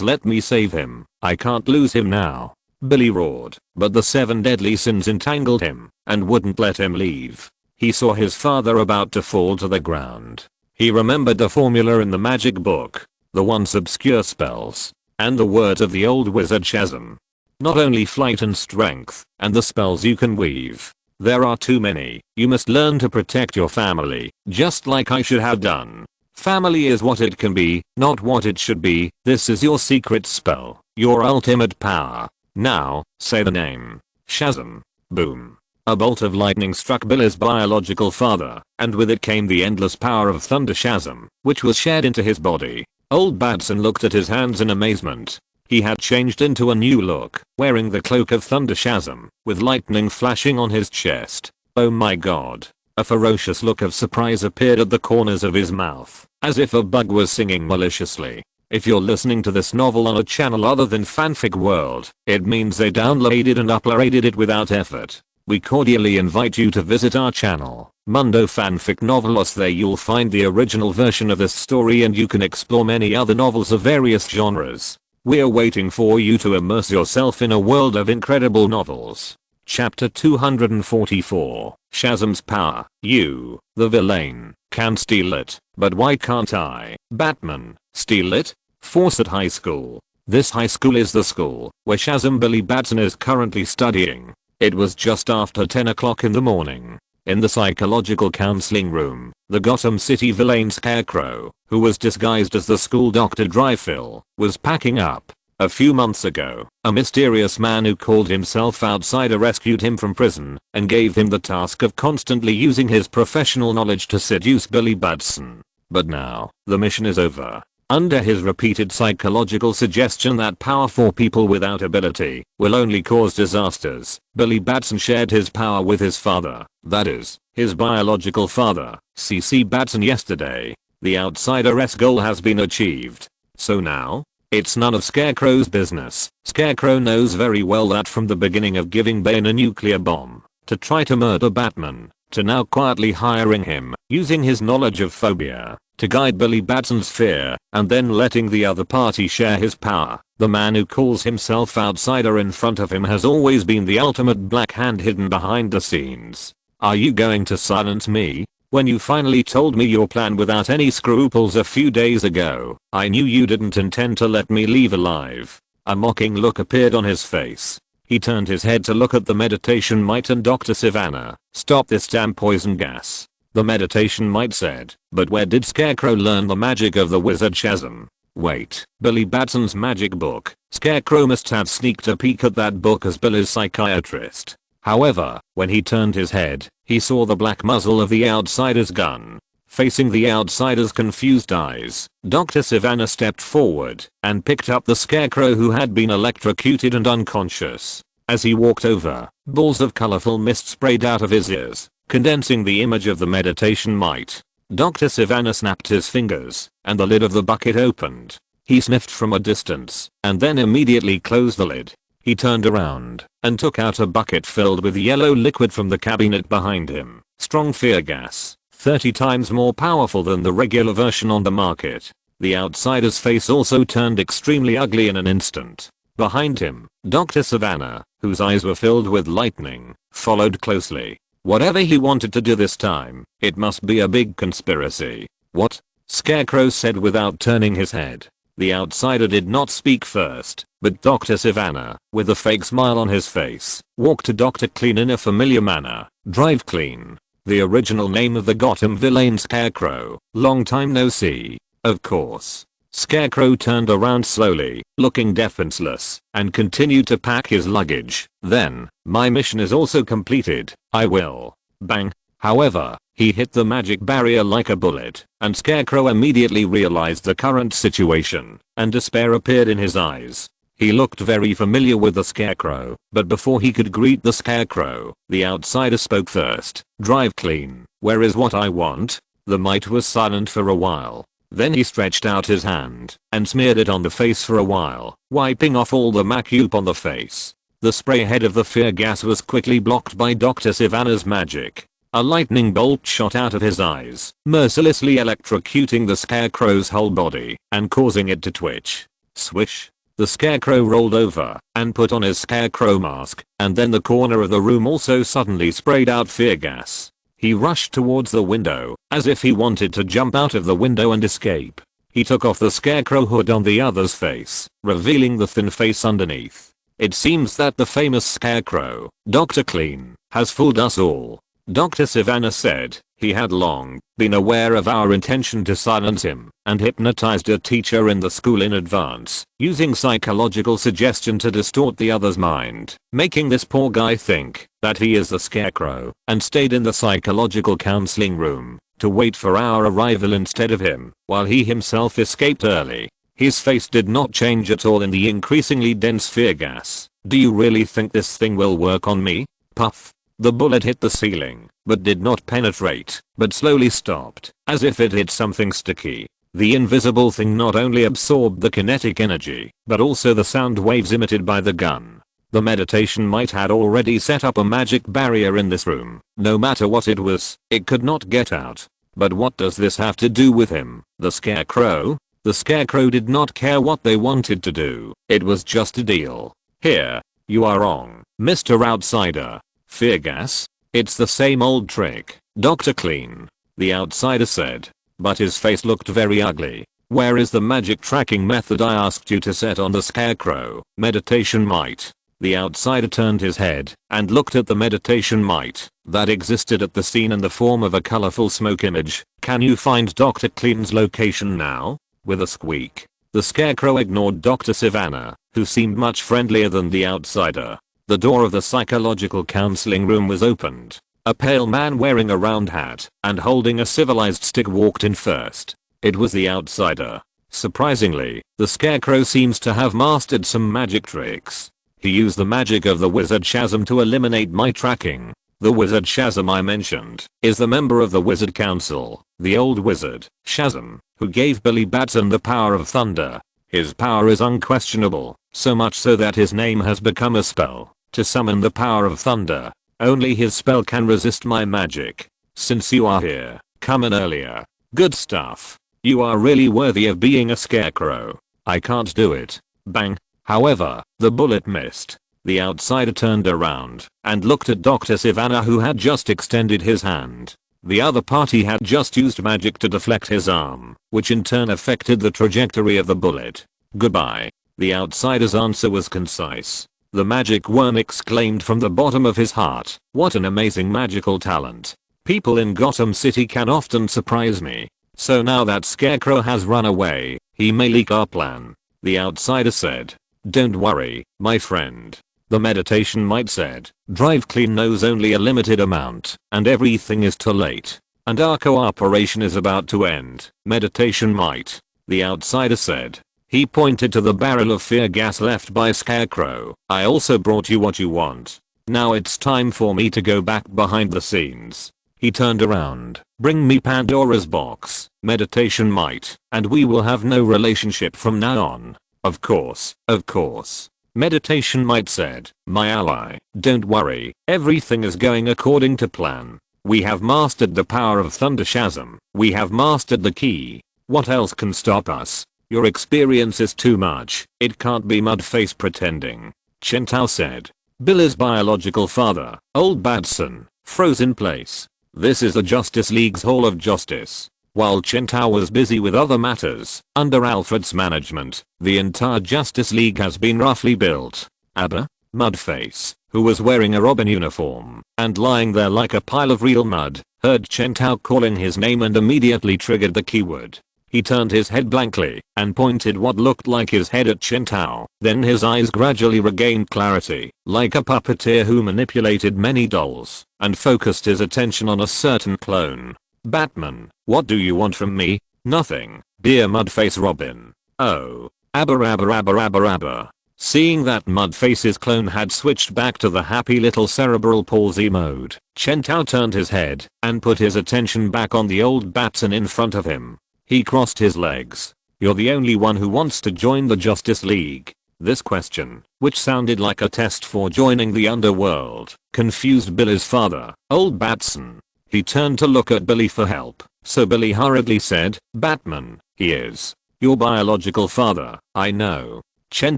let me save him. I can't lose him now. Billy roared, but the 7 deadly sins entangled him and wouldn't let him leave. He saw his father about to fall to the ground. He remembered the formula in the magic book, the once obscure spells, and the words of the old wizard Shazam. Not only flight and strength, and the spells you can weave. There are too many. You must learn to protect your family, just like I should have done. Family is what it can be, not what it should be. This is your secret spell, your ultimate power. Now, say the name. Shazam. Boom. A bolt of lightning struck Billy's biological father, and with it came the endless power of Thunder Shazam, which was shared into his body. Old Batson looked at his hands in amazement. He had changed into a new look, wearing the cloak of Thunder Shazam, with lightning flashing on his chest. Oh my god. A ferocious look of surprise appeared at the corners of his mouth, as if a bug was singing maliciously. If you're listening to this novel on a channel other than Fanfic World, it means they downloaded and uploaded it without effort. We cordially invite you to visit our channel, Mundo Fanfic Novelos. There you'll find the original version of this story and you can explore many other novels of various genres. We're waiting for you to immerse yourself in a world of incredible novels. Chapter 244, Shazam's Power. You, the villain, can steal it, but why can't I? Batman, steal it? Fawcett High School. This high school is the school where Shazam Billy Batson is currently studying. It was just after 10 o'clock in the morning. In the psychological counseling room, the Gotham City villain Scarecrow, who was disguised as the school Dr. Dryfill, was packing up. A few months ago, a mysterious man who called himself Outsider rescued him from prison and gave him the task of constantly using his professional knowledge to seduce Billy Batson. But now, the mission is over. Under his repeated psychological suggestion that power for people without ability will only cause disasters, Billy Batson shared his power with his father, that is, his biological father, C.C. Batson yesterday. The Outsider's goal has been achieved. So now? It's none of Scarecrow's business. Scarecrow knows very well that from the beginning of giving Bane a nuclear bomb to try to murder Batman, to now quietly hiring him, using his knowledge of phobia to guide Billy Batson's fear, and then letting the other party share his power. The man who calls himself Outsider in front of him has always been the ultimate black hand hidden behind the scenes. Are you going to silence me? When you finally told me your plan without any scruples a few days ago, I knew you didn't intend to let me leave alive. A mocking look appeared on his face. He turned his head to look at the meditation mite and Dr. Sivana. Stop this damn poison gas. The meditation mite said, but where did Scarecrow learn the magic of the wizard Shazam? Wait, Billy Batson's magic book. Scarecrow must have sneaked a peek at that book as Billy's psychiatrist. However, when he turned his head, he saw the black muzzle of the Outsider's gun. Facing the Outsider's confused eyes, Dr. Sivana stepped forward and picked up the Scarecrow who had been electrocuted and unconscious. As he walked over, balls of colorful mist sprayed out of his ears, condensing the image of the meditation mite. Dr. Sivana snapped his fingers, and the lid of the bucket opened. He sniffed from a distance, and then immediately closed the lid. He turned around and took out a bucket filled with yellow liquid from the cabinet behind him. Strong fear gas, 30 times more powerful than the regular version on the market. The Outsider's face also turned extremely ugly in an instant. Behind him, Dr. Sivana, whose eyes were filled with lightning, followed closely. Whatever he wanted to do this time, it must be a big conspiracy. What? Scarecrow said without turning his head. The Outsider did not speak first, but Dr. Sivana, with a fake smile on his face, walked to Dr. Clean in a familiar manner. Drive Clean. The original name of the Gotham villain Scarecrow. Long time no see. Of course. Scarecrow turned around slowly, looking defenseless, and continued to pack his luggage. Then, my mission is also completed. I will. Bang. However, he hit the magic barrier like a bullet, and Scarecrow immediately realized the current situation, and despair appeared in his eyes. He looked very familiar with the Scarecrow, but before he could greet the Scarecrow, the Outsider spoke first. Drive Clean. Where is what I want? The mite was silent for a while. Then he stretched out his hand and smeared it on the face for a while, wiping off all the makeup on the face. The spray head of the fear gas was quickly blocked by Dr. Sivana's magic. A lightning bolt shot out of his eyes, mercilessly electrocuting the Scarecrow's whole body and causing it to twitch. Swish. The Scarecrow rolled over and put on his Scarecrow mask, and then the corner of the room also suddenly sprayed out fear gas. He rushed towards the window, as if he wanted to jump out of the window and escape. He took off the Scarecrow hood on the other's face, revealing the thin face underneath. It seems that the famous Scarecrow, Dr. Clean, has fooled us all. Dr. Sivana said he had long been aware of our intention to silence him and hypnotized a teacher in the school in advance, using psychological suggestion to distort the other's mind, making this poor guy think that he is the Scarecrow, and stayed in the psychological counseling room to wait for our arrival instead of him, while he himself escaped early. His face did not change at all in the increasingly dense fear gas. Do you really think this thing will work on me? Puff. The bullet hit the ceiling, but did not penetrate, but slowly stopped, as if it hit something sticky. The invisible thing not only absorbed the kinetic energy, but also the sound waves emitted by the gun. The meditation mite had already set up a magic barrier in this room. No matter what it was, it could not get out. But what does this have to do with him, the Scarecrow? The Scarecrow did not care what they wanted to do. It was just a deal. Here. You are wrong, Mr. Outsider. Fear gas? It's the same old trick, Dr. Clean. The Outsider said. But his face looked very ugly. Where is the magic tracking method I asked you to set on the Scarecrow? Meditation mite. The Outsider turned his head and looked at the meditation mite that existed at the scene in the form of a colorful smoke image. Can you find Dr. Clean's location now? With a squeak, the Scarecrow ignored Dr. Sivana, who seemed much friendlier than the outsider. The door of the psychological counseling room was opened. A pale man wearing a round hat and holding a civilized stick walked in first. It was the outsider. Surprisingly, the scarecrow seems to have mastered some magic tricks. He used the magic of the wizard Shazam to eliminate my tracking. The wizard Shazam I mentioned is the member of the Wizard Council, the old wizard, Shazam, who gave Billy Batson the power of thunder. His power is unquestionable, so much so that his name has become a spell, to summon the power of thunder. Only his spell can resist my magic. Since you are here, come in earlier. Good stuff. You are really worthy of being a scarecrow. I can't do it. Bang. However, the bullet missed. The outsider turned around and looked at Dr. Savannah, who had just extended his hand. The other party had just used magic to deflect his arm, which in turn affected the trajectory of the bullet. Goodbye. The outsider's answer was concise. The magic worm exclaimed from the bottom of his heart, "What an amazing magical talent. People in Gotham City can often surprise me. So now that Scarecrow has run away, he may leak our plan." The outsider said, "Don't worry, my friend." The meditation might said, "Drive clean knows only a limited amount, and everything is too late. And our cooperation is about to end." Meditation might. The outsider said. He pointed to the barrel of fear gas left by Scarecrow. "I also brought you what you want. Now it's time for me to go back behind the scenes." He turned around. "Bring me Pandora's box." Meditation might, "And we will have no relationship from now on." Of course, of course. Meditation might said, "My ally, don't worry, everything is going according to plan. We have mastered the power of Thunder Shazam. We have mastered the key. What else can stop us? Your experience is too much. It can't be Mudface pretending." Chen Tao said. Billy's biological father, old Batson, froze in place. This is the Justice League's Hall of Justice. While Chen Tao was busy with other matters, under Alfred's management, the entire Justice League has been roughly built. Abba, Mudface, who was wearing a Robin uniform and lying there like a pile of real mud, heard Chen Tao calling his name and immediately triggered the keyword. He turned his head blankly and pointed what looked like his head at Chen Tao. Then his eyes gradually regained clarity, like a puppeteer who manipulated many dolls, and focused his attention on a certain clone. "Batman, what do you want from me?" "Nothing, dear Mudface Robin." "Oh, abba abba abba abba abba." Seeing that Mudface's clone had switched back to the happy little cerebral palsy mode, Chen Tao turned his head and put his attention back on the old Batson in front of him. He crossed his legs. "You're the only one who wants to join the Justice League." This question, which sounded like a test for joining the underworld, confused Billy's father, old Batson. He turned to look at Billy for help, so Billy hurriedly said, "Batman, he is your biological father, I know." Chen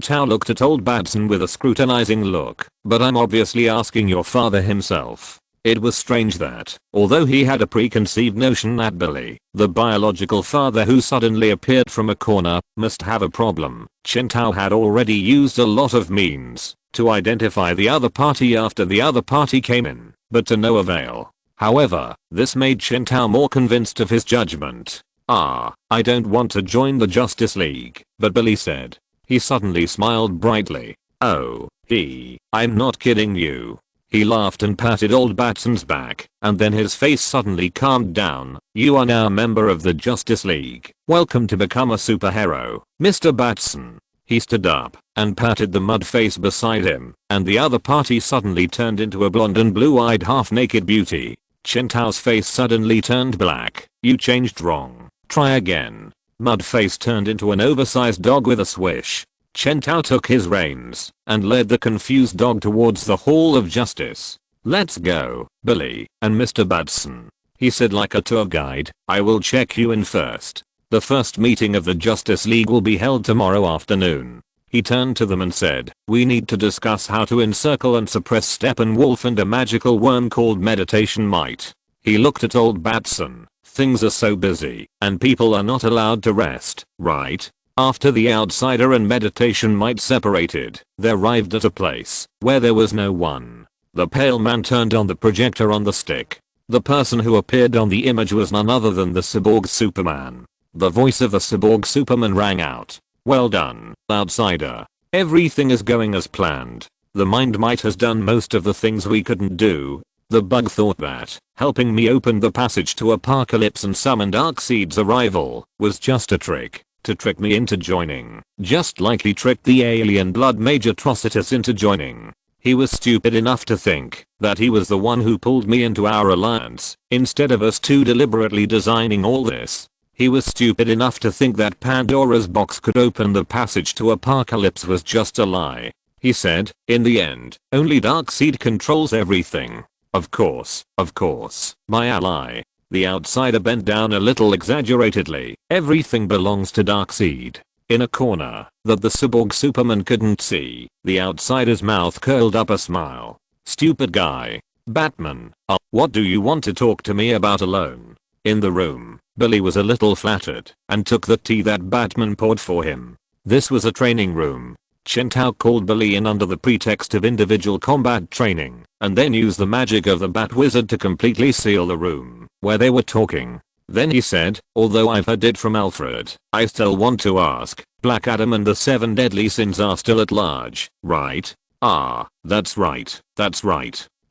Tao looked at old Batson with a scrutinizing look. "But I'm obviously asking your father himself." It was strange that, although he had a preconceived notion that Billy, the biological father who suddenly appeared from a corner, must have a problem, Chen Tao had already used a lot of means to identify the other party after the other party came in, but to no avail. However, this made Chen Tao more convinced of his judgment. I don't want to join the Justice League," but Billy said. He suddenly smiled brightly. "Oh, I'm not kidding you." He laughed and patted old Batson's back, and then his face suddenly calmed down. "You are now a member of the Justice League. Welcome to become a superhero, Mr. Batson." He stood up and patted the Mudface beside him, and the other party suddenly turned into a blonde and blue-eyed half-naked beauty. Chen Tao's face suddenly turned black. "You changed wrong. Try again." Mudface turned into an oversized dog with a swish. Chen Tao took his reins and led the confused dog towards the Hall of Justice. "Let's go, Billy and Mr. Batson," he said like a tour guide. "I will check you in first. The first meeting of the Justice League will be held tomorrow afternoon." He turned to them and said, "We need to discuss how to encircle and suppress Steppenwolf and a magical worm called Meditation Might." He looked at old Batson. "Things are so busy, and people are not allowed to rest, right?" After the outsider and Meditation Might separated, they arrived at a place where there was no one. The pale man turned on the projector on the stick. The person who appeared on the image was none other than the Cyborg Superman. The voice of the Cyborg Superman rang out. "Well done, outsider. Everything is going as planned. The Mind Might has done most of the things we couldn't do. The bug thought that helping me open the passage to Apocalypse and summon Darkseid's arrival was just a trick to trick me into joining, just like he tricked the alien blood mage Atrocitus into joining. He was stupid enough to think that he was the one who pulled me into our alliance, instead of us two deliberately designing all this. He was stupid enough to think that Pandora's box could open the passage to Apocalypse was just a lie. He said, in the end, only Darkseid controls everything. Of course, my ally. The outsider bent down a little exaggeratedly. Everything belongs to Darkseid. In a corner that the cyborg Superman couldn't see, the outsider's mouth curled up a smile. Stupid guy. Batman, what do you want to talk to me about alone? In the room, Billy was a little flattered and took the tea that Batman poured for him. This was a training room. Chen Tao called Billy in under the pretext of individual combat training, and then used the magic of the Bat Wizard to completely seal the room where they were talking. Then he said, although I've heard it from Alfred, I still want to ask, Black Adam and the 7 deadly sins are still at large, right? Ah, that's right.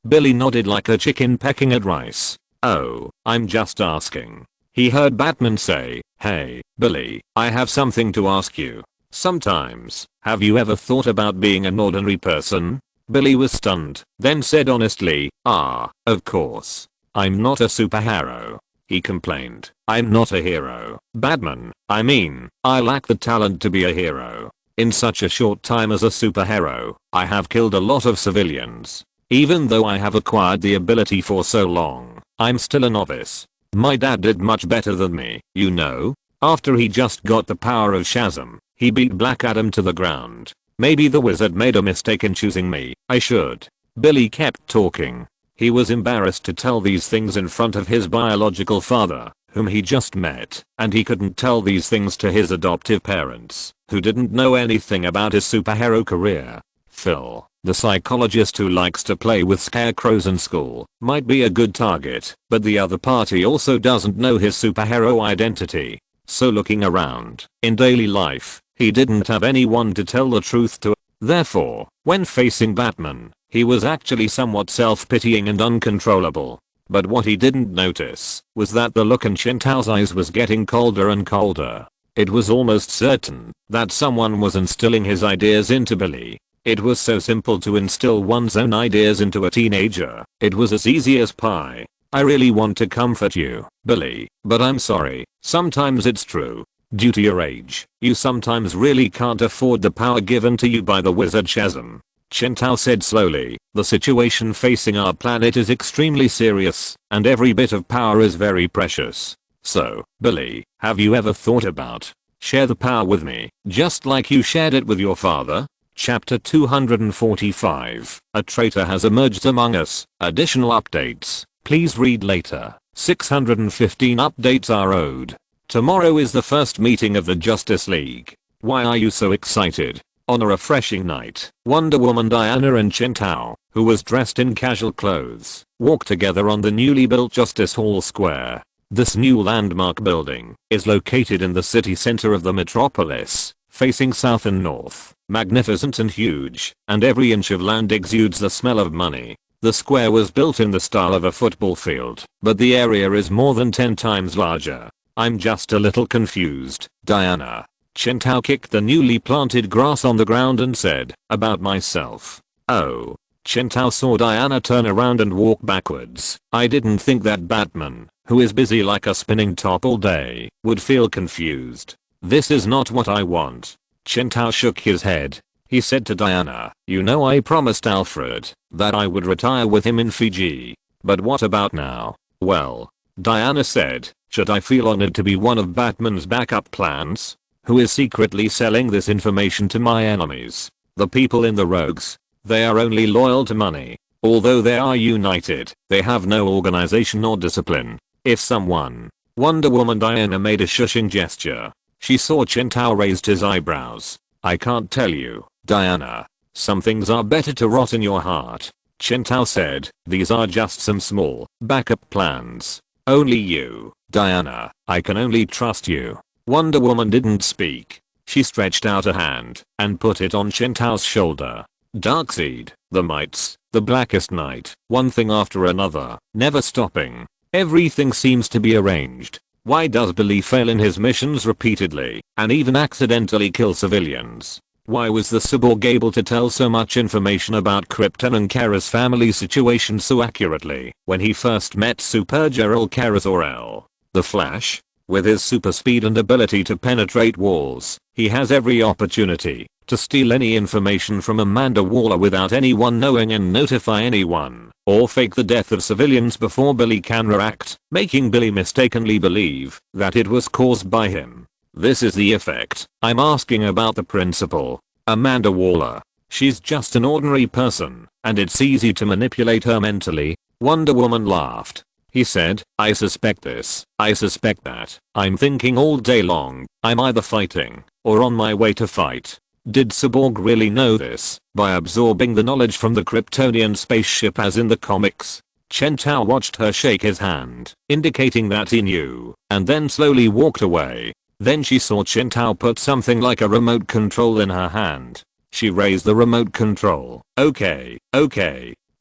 Billy nodded like a chicken pecking at rice. Oh, I'm just asking. He heard Batman say, hey, Billy, I have something to ask you. Sometimes, have you ever thought about being an ordinary person? Billy was stunned, then said honestly, of course. I'm not a superhero. He complained. I'm not a hero. Batman, I lack the talent to be a hero. In such a short time as a superhero, I have killed a lot of civilians. Even though I have acquired the ability for so long, I'm still a novice. My dad did much better than me, you know? After he just got the power of Shazam, he beat Black Adam to the ground. Maybe the wizard made a mistake in choosing me. I should. Billy kept talking. He was embarrassed to tell these things in front of his biological father, whom he just met, and he couldn't tell these things to his adoptive parents, who didn't know anything about his superhero career. Phil, the psychologist who likes to play with scarecrows in school, might be a good target, but the other party also doesn't know his superhero identity. So looking around, in daily life, he didn't have anyone to tell the truth to. Therefore, when facing Batman, he was actually somewhat self-pitying and uncontrollable. But what he didn't notice was that the look in Chen Tao's eyes was getting colder and colder. It was almost certain that someone was instilling his ideas into Billy. It was so simple to instill one's own ideas into a teenager. It was as easy as pie. I really want to comfort you, Billy, but I'm sorry. Sometimes it's true. Due to your age, you sometimes really can't afford the power given to you by the wizard Shazam. Chen Tao said slowly, the situation facing our planet is extremely serious, and every bit of power is very precious. So, Billy, have you ever thought about share the power with me, just like you shared it with your father? Chapter 245. A traitor has emerged among us. Additional updates. Please read later. 615 updates are owed. Tomorrow is the first meeting of the Justice League. Why are you so excited? On a refreshing night, Wonder Woman Diana and Chen Tao, who was dressed in casual clothes, walked together on the newly built Justice Hall Square. This new landmark building is located in the city center of the Metropolis, facing south and north, magnificent and huge, and every inch of land exudes the smell of money. The square was built in the style of a football field, but the area is more than 10 times larger. I'm just a little confused, Diana. Chen Tao kicked the newly planted grass on the ground and said, about myself. Oh. Chen Tao saw Diana turn around and walk backwards. I didn't think that Batman, who is busy like a spinning top all day, would feel confused. This is not what I want. Chen Tao shook his head. He said to Diana, you know I promised Alfred that I would retire with him in Fiji. But what about now? Well, Diana said, should I feel honored to be one of Batman's backup plans? Who is secretly selling this information to my enemies? The people in the Rogues. They are only loyal to money. Although they are united, they have no organization or discipline. If someone. Wonder Woman Diana made a shushing gesture. She saw Chen Tao raised his eyebrows. I can't tell you, Diana. Some things are better to rot in your heart. Chen Tao said, these are just some small backup plans. Only you, Diana. I can only trust you. Wonder Woman didn't speak. She stretched out a hand and put it on Chen Tao's shoulder. Darkseid, the mites, the blackest night, one thing after another, never stopping. Everything seems to be arranged. Why does Billy fail in his missions repeatedly and even accidentally kill civilians? Why was the cyborg able to tell so much information about Krypton and Kara's family situation so accurately when he first met Supergirl Kara Zor-El? The Flash? With his super speed and ability to penetrate walls, he has every opportunity to steal any information from Amanda Waller without anyone knowing and notify anyone, or fake the death of civilians before Billy can react, making Billy mistakenly believe that it was caused by him. This is the effect. I'm asking about the principal. Amanda Waller. She's just an ordinary person, and it's easy to manipulate her mentally. Wonder Woman laughed. He said, I suspect this, I suspect that. I'm thinking all day long, I'm either fighting, or on my way to fight. Did Cyborg really know this, by absorbing the knowledge from the Kryptonian spaceship as in the comics? Chen Tao watched her shake his hand, indicating that he knew, and then slowly walked away. Then she saw Chen Tao put something like a remote control in her hand. She raised the remote control. Okay,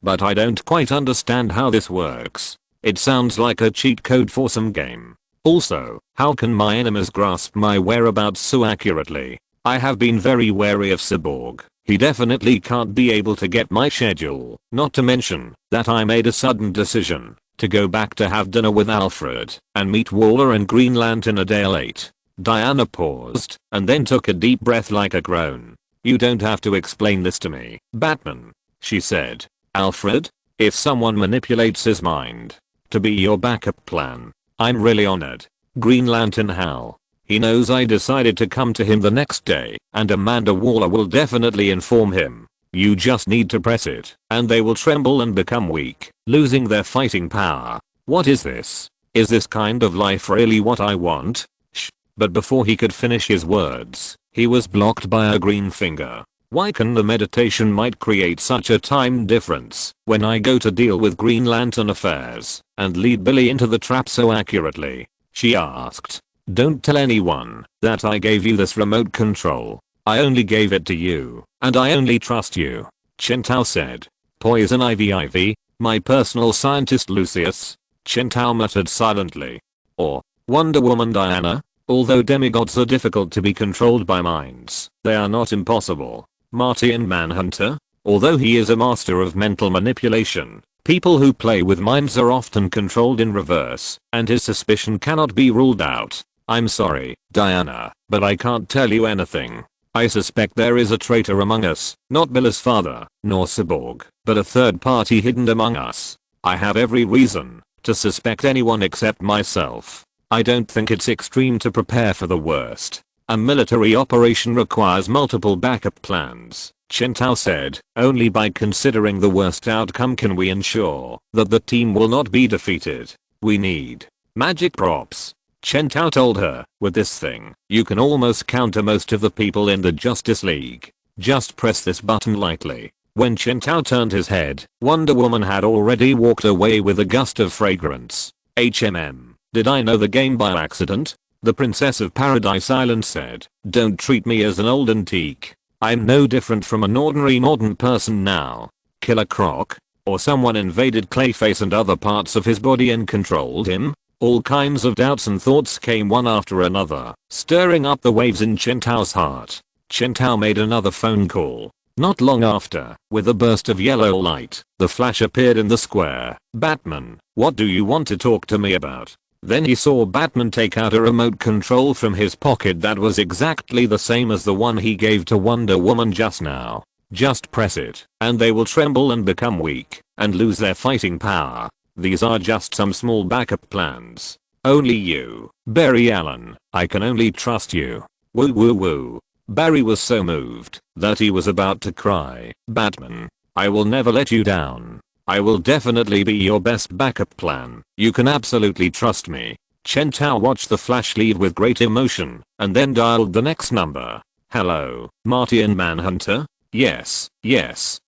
but I don't quite understand how this works. It sounds like a cheat code for some game. Also, how can my enemies grasp my whereabouts so accurately? I have been very wary of Cyborg. He definitely can't be able to get my schedule, not to mention that I made a sudden decision to go back to have dinner with Alfred and meet Waller and Green Lantern a day late. Diana paused and then took a deep breath like a groan. You don't have to explain this to me, Batman, she said. Alfred? If someone manipulates his mind to be your backup plan, I'm really honored. Green Lantern Hal. He knows I decided to come to him the next day, and Amanda Waller will definitely inform him. You just need to press it, and they will tremble and become weak, losing their fighting power. What is this? Is this kind of life really what I want? Shh. But before he could finish his words, he was blocked by a green finger. Why can the meditation might create such a time difference when I go to deal with Green Lantern affairs and lead Billy into the trap so accurately? She asked. Don't tell anyone that I gave you this remote control. I only gave it to you, and I only trust you. Chen Tao said. Poison Ivy, my personal scientist Lucius. Chen Tao muttered silently. Or Wonder Woman Diana. Although demigods are difficult to be controlled by minds, they are not impossible. Martian Manhunter. Although he is a master of mental manipulation, people who play with minds are often controlled in reverse, and his suspicion cannot be ruled out. I'm sorry, Diana, but I can't tell you anything. I suspect there is a traitor among us, not Billy's father, nor Cyborg, but a third party hidden among us. I have every reason to suspect anyone except myself. I don't think it's extreme to prepare for the worst. A military operation requires multiple backup plans, Chen Tao said. Only by considering the worst outcome can we ensure that the team will not be defeated. We need magic props. Chen Tao told her, with this thing, you can almost counter most of the people in the Justice League. Just press this button lightly. When Chen Tao turned his head, Wonder Woman had already walked away with a gust of fragrance. Did I know the game by accident? The Princess of Paradise Island said. Don't treat me as an old antique. I'm no different from an ordinary modern person now. Killer Croc? Or someone invaded Clayface and other parts of his body and controlled him? All kinds of doubts and thoughts came one after another, stirring up the waves in Chen Tao's heart. Chen Tao made another phone call. Not long after, with a burst of yellow light, the Flash appeared in the square. Batman, what do you want to talk to me about? Then he saw Batman take out a remote control from his pocket that was exactly the same as the one he gave to Wonder Woman just now. Just press it, and they will tremble and become weak, and lose their fighting power. These are just some small backup plans. Only you, Barry Allen, I can only trust you. Woo woo woo. Barry was so moved that he was about to cry. Batman, I will never let you down. I will definitely be your best backup plan. You can absolutely trust me. Chen Tao watched the Flash leave with great emotion and then dialed the next number. Hello, Martian Manhunter? Yes,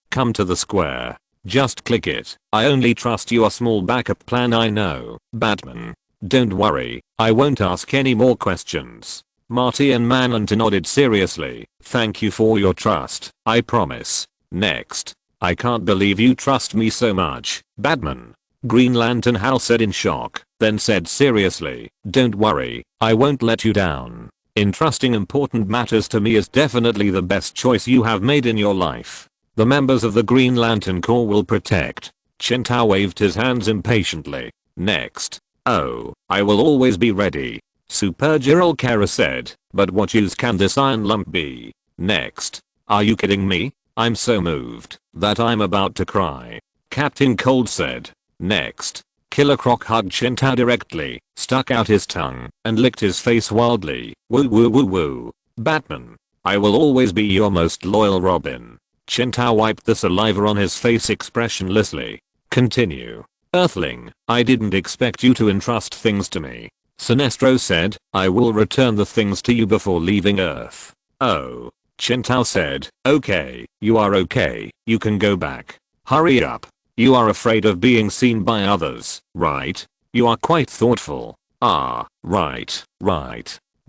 come to the square. Just click it. I only trust your small backup plan. I know. Batman, don't worry, I won't ask any more questions. Marty and Manhunter nodded seriously. Thank you for your trust, I promise. Next. I can't believe you trust me so much, Batman. Green Lantern Hal said in shock, then said seriously, don't worry, I won't let you down. Entrusting important matters to me is definitely the best choice you have made in your life. The members of the Green Lantern Corps will protect. Chen Tao waved his hands impatiently. Next. Oh, I will always be ready. Supergirl Kara said, but what use can this iron lump be? Next. Are you kidding me? I'm so moved that I'm about to cry. Captain Cold said. Next. Killer Croc hugged Chen Tao directly, stuck out his tongue, and licked his face wildly. Woo woo woo woo. Batman. I will always be your most loyal Robin. Chen Tao wiped the saliva on his face expressionlessly. Continue. Earthling, I didn't expect you to entrust things to me. Sinestro said, I will return the things to you before leaving Earth. Oh. Chen Tao said, okay, you are okay, you can go back. Hurry up. You are afraid of being seen by others, right? You are quite thoughtful. Ah, right.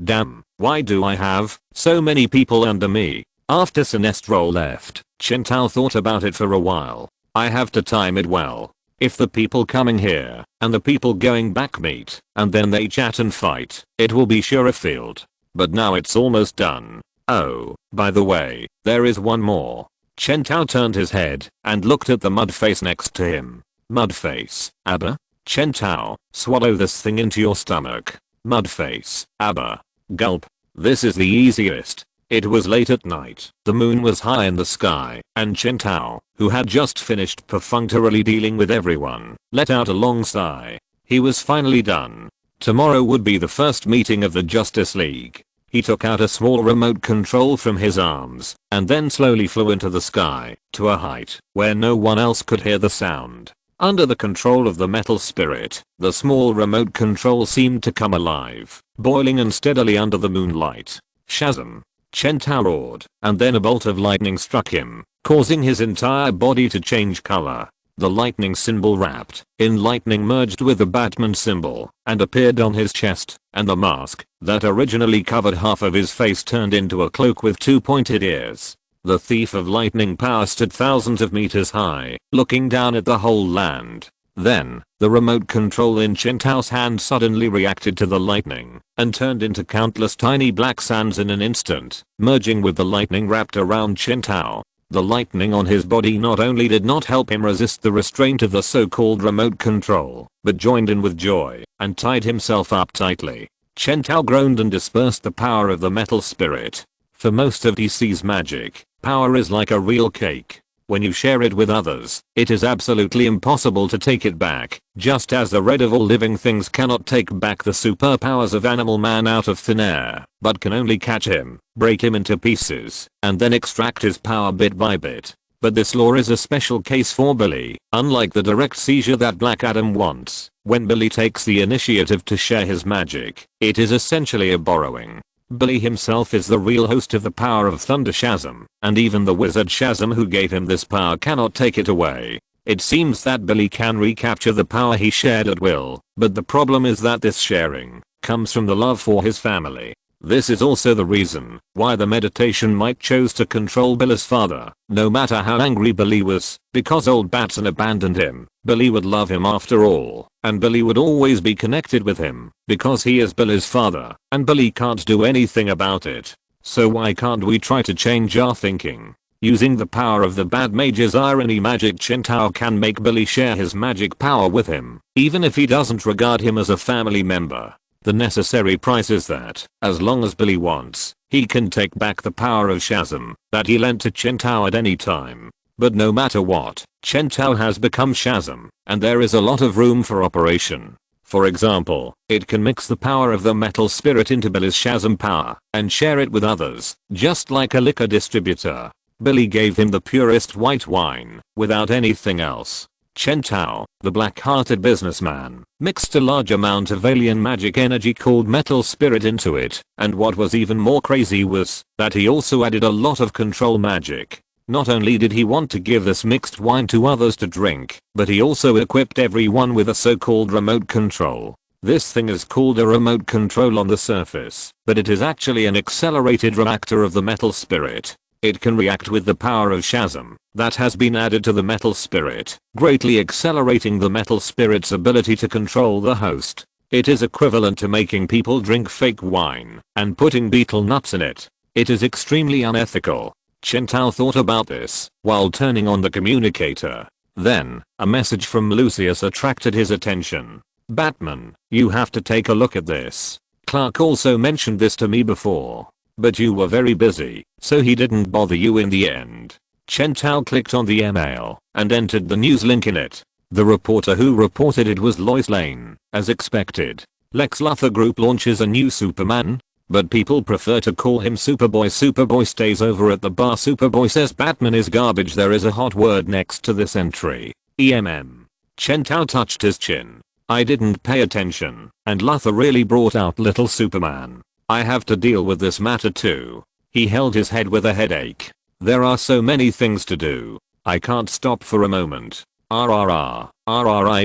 Damn, why do I have so many people under me? After Sinestro left, Chen Tao thought about it for a while. I have to time it well. If the people coming here and the people going back meet and then they chat and fight, it will be sure a field. But now it's almost done. Oh, by the way, there is one more. Chen Tao turned his head and looked at the Mudface next to him. Mudface, Abba? Chen Tao, swallow this thing into your stomach. Mudface, Abba. Gulp. This is the easiest. It was late at night, the moon was high in the sky, and Chen Tao, who had just finished perfunctorily dealing with everyone, let out a long sigh. He was finally done. Tomorrow would be the first meeting of the Justice League. He took out a small remote control from his arms, and then slowly flew into the sky, to a height where no one else could hear the sound. Under the control of the metal spirit, the small remote control seemed to come alive, boiling unsteadily under the moonlight. Shazam! Chen Tao roared, and then a bolt of lightning struck him, causing his entire body to change color. The lightning symbol wrapped in lightning merged with the Batman symbol and appeared on his chest, and the mask that originally covered half of his face turned into a cloak with two pointed ears. The thief of lightning power stood thousands of meters high, looking down at the whole land. Then, the remote control in Chen Tao's hand suddenly reacted to the lightning and turned into countless tiny black sands in an instant, merging with the lightning wrapped around Chen Tao. The lightning on his body not only did not help him resist the restraint of the so-called remote control, but joined in with joy and tied himself up tightly. Chen Tao groaned and dispersed the power of the metal spirit. For most of DC's magic, power is like a real cake. When you share it with others, it is absolutely impossible to take it back, just as the red of all living things cannot take back the superpowers of Animal Man out of thin air, but can only catch him, break him into pieces, and then extract his power bit by bit. But this law is a special case for Billy, unlike the direct seizure that Black Adam wants. When Billy takes the initiative to share his magic, it is essentially a borrowing. Billy himself is the real host of the power of Thunder Shazam, and even the wizard Shazam who gave him this power cannot take it away. It seems that Billy can recapture the power he shared at will, but the problem is that this sharing comes from the love for his family. This is also the reason why the meditation might chose to control Billy's father, no matter how angry Billy was, because old Batson abandoned him. Billy would love him after all, and Billy would always be connected with him, because he is Billy's father, and Billy can't do anything about it. So why can't we try to change our thinking? Using the power of the Bat Mage's irony magic, Chen Tao can make Billy share his magic power with him, even if he doesn't regard him as a family member. The necessary price is that, as long as Billy wants, he can take back the power of Shazam that he lent to Chen Tao at any time. But no matter what, Chen Tao has become Shazam, and there is a lot of room for operation. For example, it can mix the power of the metal spirit into Billy's Shazam power and share it with others, just like a liquor distributor. Billy gave him the purest white wine, without anything else. Chen Tao, the black-hearted businessman, mixed a large amount of alien magic energy called metal spirit into it, and what was even more crazy was that he also added a lot of control magic. Not only did he want to give this mixed wine to others to drink, but he also equipped everyone with a so-called remote control. This thing is called a remote control on the surface, but it is actually an accelerated reactor of the metal spirit. It can react with the power of Shazam that has been added to the metal spirit, greatly accelerating the metal spirit's ability to control the host. It is equivalent to making people drink fake wine and putting beetle nuts in it. It is extremely unethical. Chen Tao thought about this while turning on the communicator. Then, a message from Lucius attracted his attention. "Batman, you have to take a look at this. Clark also mentioned this to me before, but you were very busy, so he didn't bother you in the end." Chen Tao clicked on the email and entered the news link in it. The reporter who reported it was Lois Lane, as expected. Lex Luthor Group launches a new Superman, but people prefer to call him Superboy. Superboy stays over at the bar. Superboy says Batman is garbage. There is a hot word next to this entry. EMM. Chen Tao touched his chin. "I didn't pay attention, and Luthor really brought out little Superman. I have to deal with this matter too." He held his head with a headache. "There are so many things to do. I can't stop for a moment. I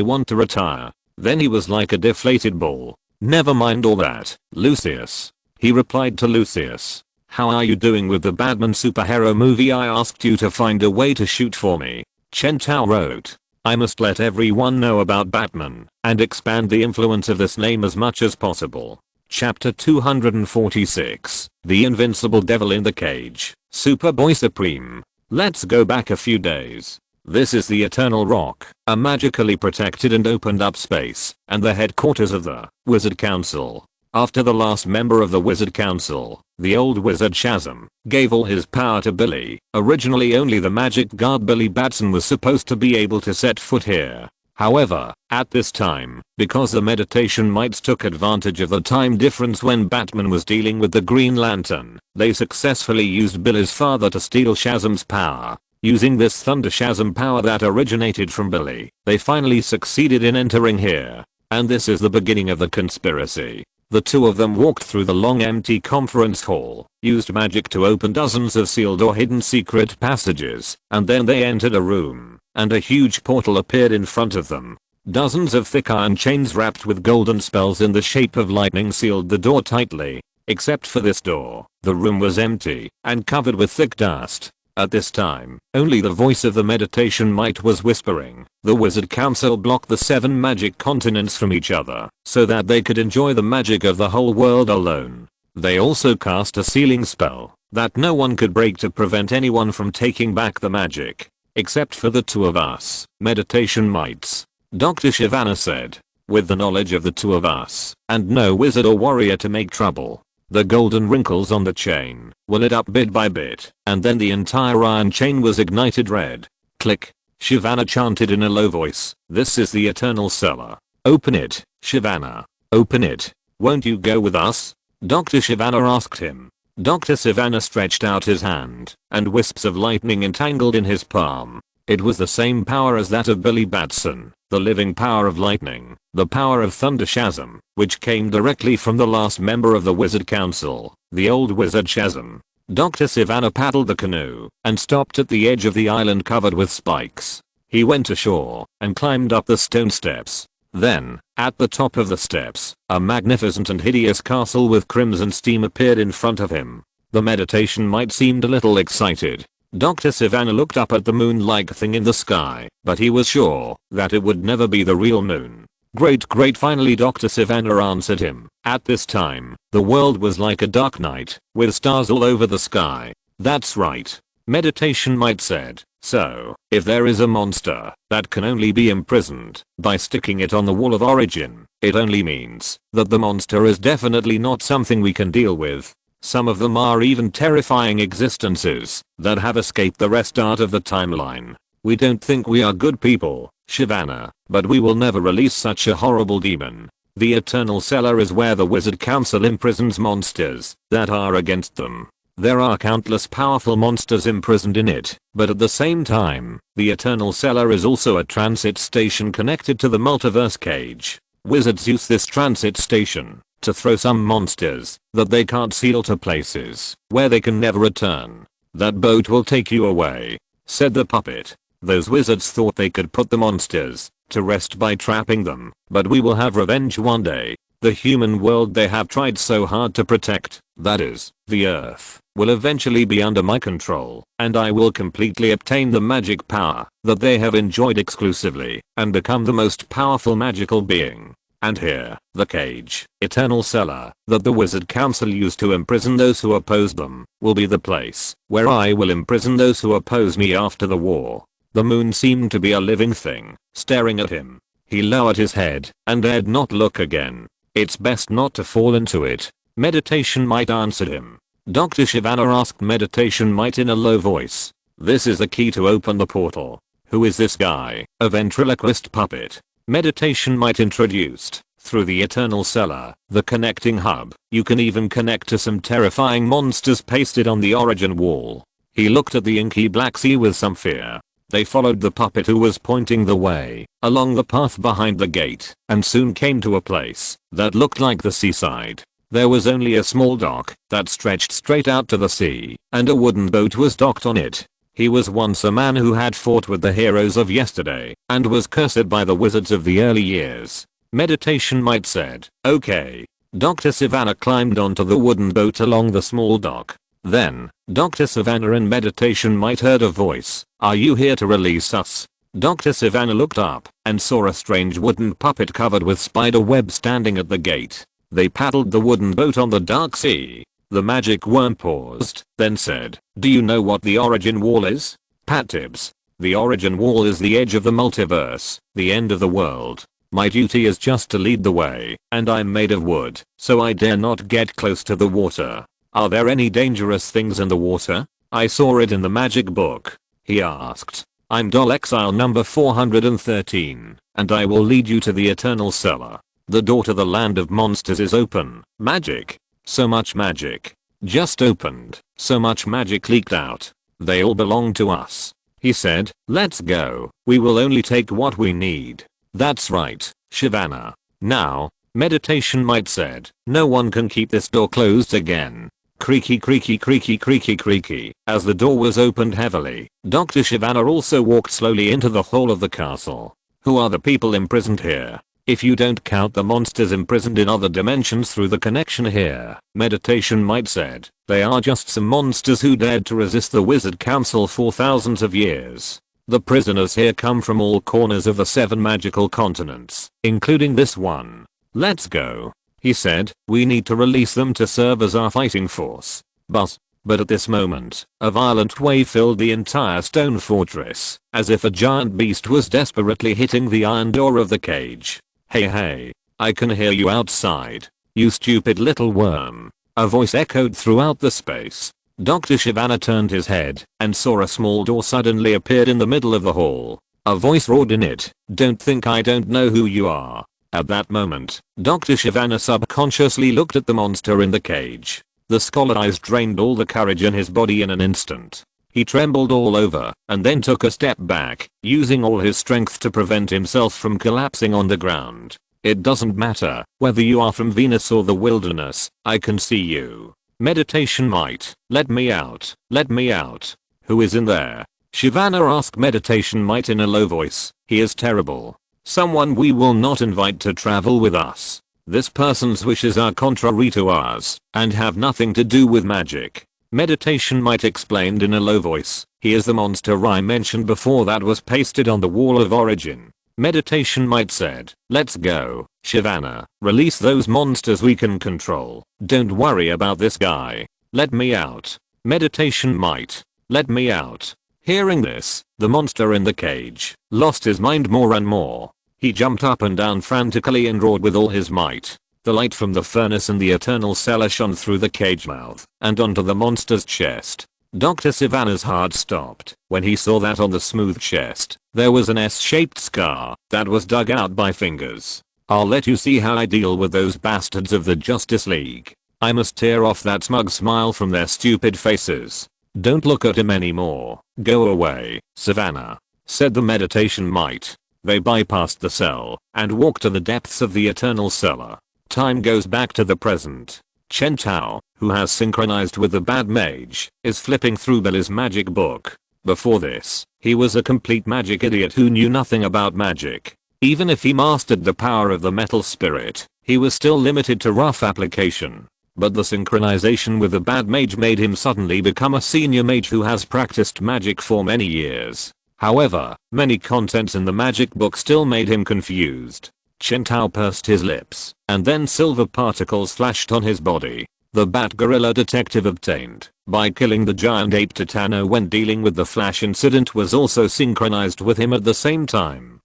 want to retire." Then he was like a deflated ball. "Never mind all that, Lucius." He replied to Lucius. "How are you doing with the Batman superhero movie? I asked you to find a way to shoot for me." Chen Tao wrote, "I must let everyone know about Batman and expand the influence of this name as much as possible." Chapter 246, The Invincible Devil in the Cage, Superboy Supreme. Let's go back a few days. This is the Eternal Rock, a magically protected and opened up space, and the headquarters of the Wizard Council. After the last member of the Wizard Council, the old wizard Shazam, gave all his power to Billy. Originally only the magic guard Billy Batson was supposed to be able to set foot here. However, at this time, because the meditation mites took advantage of the time difference when Batman was dealing with the Green Lantern, they successfully used Billy's father to steal Shazam's power. Using this Thunder Shazam power that originated from Billy, they finally succeeded in entering here. And this is the beginning of the conspiracy. The two of them walked through the long empty conference hall, used magic to open dozens of sealed or hidden secret passages, and then they entered a room, and a huge portal appeared in front of them. Dozens of thick iron chains wrapped with golden spells in the shape of lightning sealed the door tightly. Except for this door, the room was empty and covered with thick dust. At this time, only the voice of the meditation mite was whispering. The Wizard Council blocked the 7 magic continents from each other so that they could enjoy the magic of the whole world alone. They also cast a sealing spell that no one could break to prevent anyone from taking back the magic. Except for the two of us, meditation mites. Dr. Shyvana said. With the knowledge of the two of us, and no wizard or warrior to make trouble. The golden wrinkles on the chain were lit up bit by bit, and then the entire iron chain was ignited red. Click. Shyvana chanted in a low voice, "This is the Eternal Cellar. Open it, Shyvana. Open it. Won't you go with us?" Dr. Shyvana asked him. Dr. Shyvana stretched out his hand, and wisps of lightning entangled in his palm. It was the same power as that of Billy Batson, the living power of lightning, the power of Thunder Shazam, which came directly from the last member of the Wizard Council, the old wizard Shazam. Dr. Shyvana paddled the canoe and stopped at the edge of the island covered with spikes. He went ashore and climbed up the stone steps. Then, at the top of the steps, a magnificent and hideous castle with crimson steam appeared in front of him. The meditation mite seemed a little excited. Dr. Shyvana looked up at the moon-like thing in the sky, but he was sure that it would never be the real moon. Great, finally Dr. Shyvana answered him. At this time, the world was like a dark night, with stars all over the sky. That's right. Meditation mite said. So, if there is a monster that can only be imprisoned by sticking it on the wall of origin, it only means that the monster is definitely not something we can deal with. Some of them are even terrifying existences that have escaped the restart of the timeline. We don't think we are good people, Shyvana, but we will never release such a horrible demon. The Eternal Cellar is where the Wizard Council imprisons monsters that are against them. There are countless powerful monsters imprisoned in it, but at the same time, the Eternal Cellar is also a transit station connected to the multiverse cage. Wizards use this transit station to throw some monsters that they can't seal to places where they can never return. "That boat will take you away," said the puppet. Those wizards thought they could put the monsters to rest by trapping them, but we will have revenge one day. The human world they have tried so hard to protect, that is, the Earth, will eventually be under my control, and I will completely obtain the magic power that they have enjoyed exclusively, and become the most powerful magical being. And here, the cage, eternal cellar, that the Wizard Council used to imprison those who oppose them, will be the place where I will imprison those who oppose me after the war. The moon seemed to be a living thing, staring at him. He lowered his head, and dared not look again. It's best not to fall into it. Meditation Might answered him. Dr. Shyvana asked Meditation Might in a low voice. This is the key to open the portal. Who is this guy? A ventriloquist puppet. Meditation Might introduced. Through the eternal cellar, the connecting hub, you can even connect to some terrifying monsters pasted on the origin wall. He looked at the inky black sea with some fear. They followed the puppet who was pointing the way, along the path behind the gate, and soon came to a place that looked like the seaside. There was only a small dock that stretched straight out to the sea, and a wooden boat was docked on it. He was once a man who had fought with the heroes of yesterday, and was cursed by the wizards of the early years. Meditation Might said, okay. Dr. Shyvana climbed onto the wooden boat along the small dock. Then, Dr. Shyvana and Meditation Might heard a voice. Are you here to release us? Dr. Shyvana looked up and saw a strange wooden puppet covered with spider web standing at the gate. They paddled the wooden boat on the dark sea. The magic worm paused, then said, do you know what the origin wall is? Pat Tibbs. The origin wall is the edge of the multiverse, the end of the world. My duty is just to lead the way, and I'm made of wood, so I dare not get close to the water. Are there any dangerous things in the water? I saw it in the magic book. He asked. I'm Doll Exile number 413, and I will lead you to the eternal cellar. The door to the land of monsters is open. Magic. So much magic. Just opened. So much magic leaked out. They all belong to us. He said, let's go. We will only take what we need. That's right, Shyvana. Now, Meditation Might said, no one can keep this door closed again. Creaky creaky creaky creaky creaky. As the door was opened heavily, Dr. Shyvana also walked slowly into the hall of the castle. Who are the people imprisoned here? If you don't count the monsters imprisoned in other dimensions through the connection here, Meditation Might said, they are just some monsters who dared to resist the Wizard Council for thousands of years. The prisoners here come from all corners of the 7 magical continents, including this one. Let's go. He said, we need to release them to serve as our fighting force. But at this moment, a violent wave filled the entire stone fortress, as if a giant beast was desperately hitting the iron door of the cage. Hey, I can hear you outside. You stupid little worm. A voice echoed throughout the space. Dr. Shyvana turned his head and saw a small door suddenly appeared in the middle of the hall. A voice roared in it, don't think I don't know who you are. At that moment, Dr. Shyvana subconsciously looked at the monster in the cage. The scholar eyes drained all the courage in his body in an instant. He trembled all over and then took a step back, using all his strength to prevent himself from collapsing on the ground. It doesn't matter whether you are from Venus or the wilderness, I can see you. Meditation Might, let me out, let me out. Who is in there? Shyvana asked Meditation Might in a low voice. He is terrible. Someone we will not invite to travel with us. This person's wishes are contrary to ours and have nothing to do with magic. Meditation Might explained in a low voice. He is the monster I mentioned before that was pasted on the wall of origin. Meditation Might said, let's go, Shyvana. Release those monsters we can control. Don't worry about this guy. Let me out. Meditation Might. Let me out. Hearing this, the monster in the cage lost his mind more and more. He jumped up and down frantically and roared with all his might. The light from the furnace in the eternal cellar shone through the cage mouth and onto the monster's chest. Dr. Shyvana's heart stopped when he saw that on the smooth chest there was an S-shaped scar that was dug out by fingers. I'll let you see how I deal with those bastards of the Justice League. I must tear off that smug smile from their stupid faces. Don't look at him anymore. Go away, Shyvana, said the Meditation Might. They bypassed the cell and walked to the depths of the eternal cellar. Time goes back to the present. Chen Tao, who has synchronized with the Bat Mage, is flipping through Billy's magic book. Before this, he was a complete magic idiot who knew nothing about magic. Even if he mastered the power of the metal spirit, he was still limited to rough application. But the synchronization with the Bat Mage made him suddenly become a senior mage who has practiced magic for many years. However, many contents in the magic book still made him confused. Chen Tao pursed his lips, and then silver particles flashed on his body. The Bat Gorilla Detective obtained by killing the giant ape Titano when dealing with the Flash incident was also synchronized with him at the same time.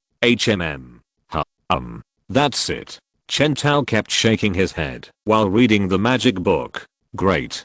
That's it. Chen Tao kept shaking his head while reading the magic book. Great.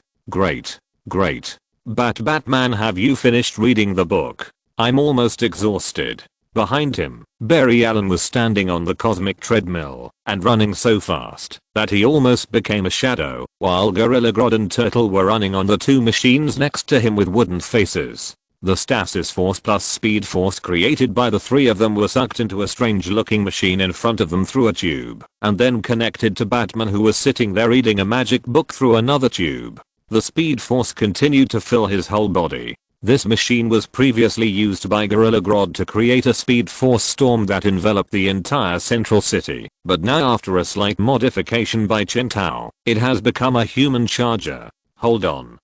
Batman, have you finished reading the book? I'm almost exhausted. Behind him, Barry Allen was standing on the cosmic treadmill and running so fast that he almost became a shadow, while Gorilla Grodd and Turtle were running on the two machines next to him with wooden faces. The stasis force plus speed force created by the three of them were sucked into a strange looking machine in front of them through a tube and then connected to Batman, who was sitting there reading a magic book through another tube. The speed force continued to fill his whole body. This machine was previously used by Gorilla Grodd to create a speed force storm that enveloped the entire central city, but now after a slight modification by Chen Tao, it has become a human charger. Hold on,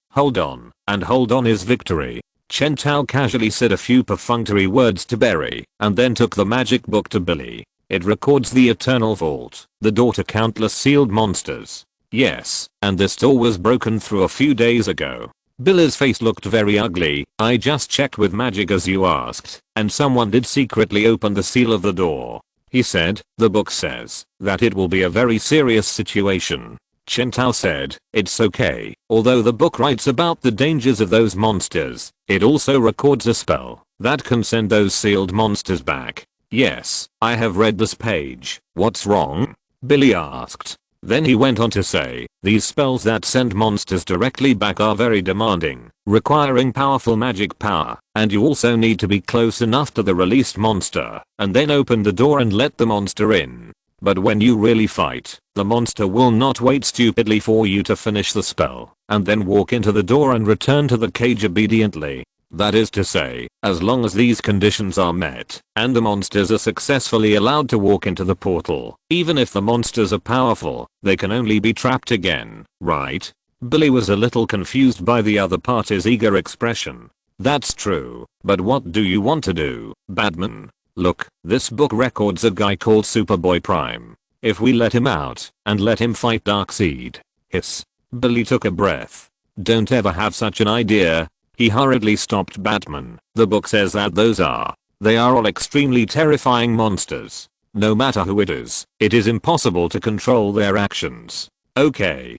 and hold on is victory. Chen Tao casually said a few perfunctory words to Barry, and then took the magic book to Billy. It records the Eternal Vault, the door to countless sealed monsters. Yes, and this door was broken through a few days ago. Billy's face looked very ugly. I just checked with magic as you asked, and someone did secretly open the seal of the door. He said, the book says that it will be a very serious situation. Chen Tao said, it's okay. Although the book writes about the dangers of those monsters, it also records a spell that can send those sealed monsters back. Yes, I have read this page. What's wrong? Billy asked. Then he went on to say, these spells that send monsters directly back are very demanding, requiring powerful magic power, and you also need to be close enough to the released monster, and then open the door and let the monster in. But when you really fight, the monster will not wait stupidly for you to finish the spell, and then walk into the door and return to the cage obediently. That is to say, as long as these conditions are met, and the monsters are successfully allowed to walk into the portal, even if the monsters are powerful, they can only be trapped again, right? Billy was a little confused by the other party's eager expression. That's true, but what do you want to do, Batman? Look, this book records a guy called Superboy Prime. If we let him out, and let him fight Darkseid. Hiss. Billy took a breath. Don't ever have such an idea. He hurriedly stopped Batman. The book says that they are all extremely terrifying monsters. No matter who it is impossible to control their actions. Okay,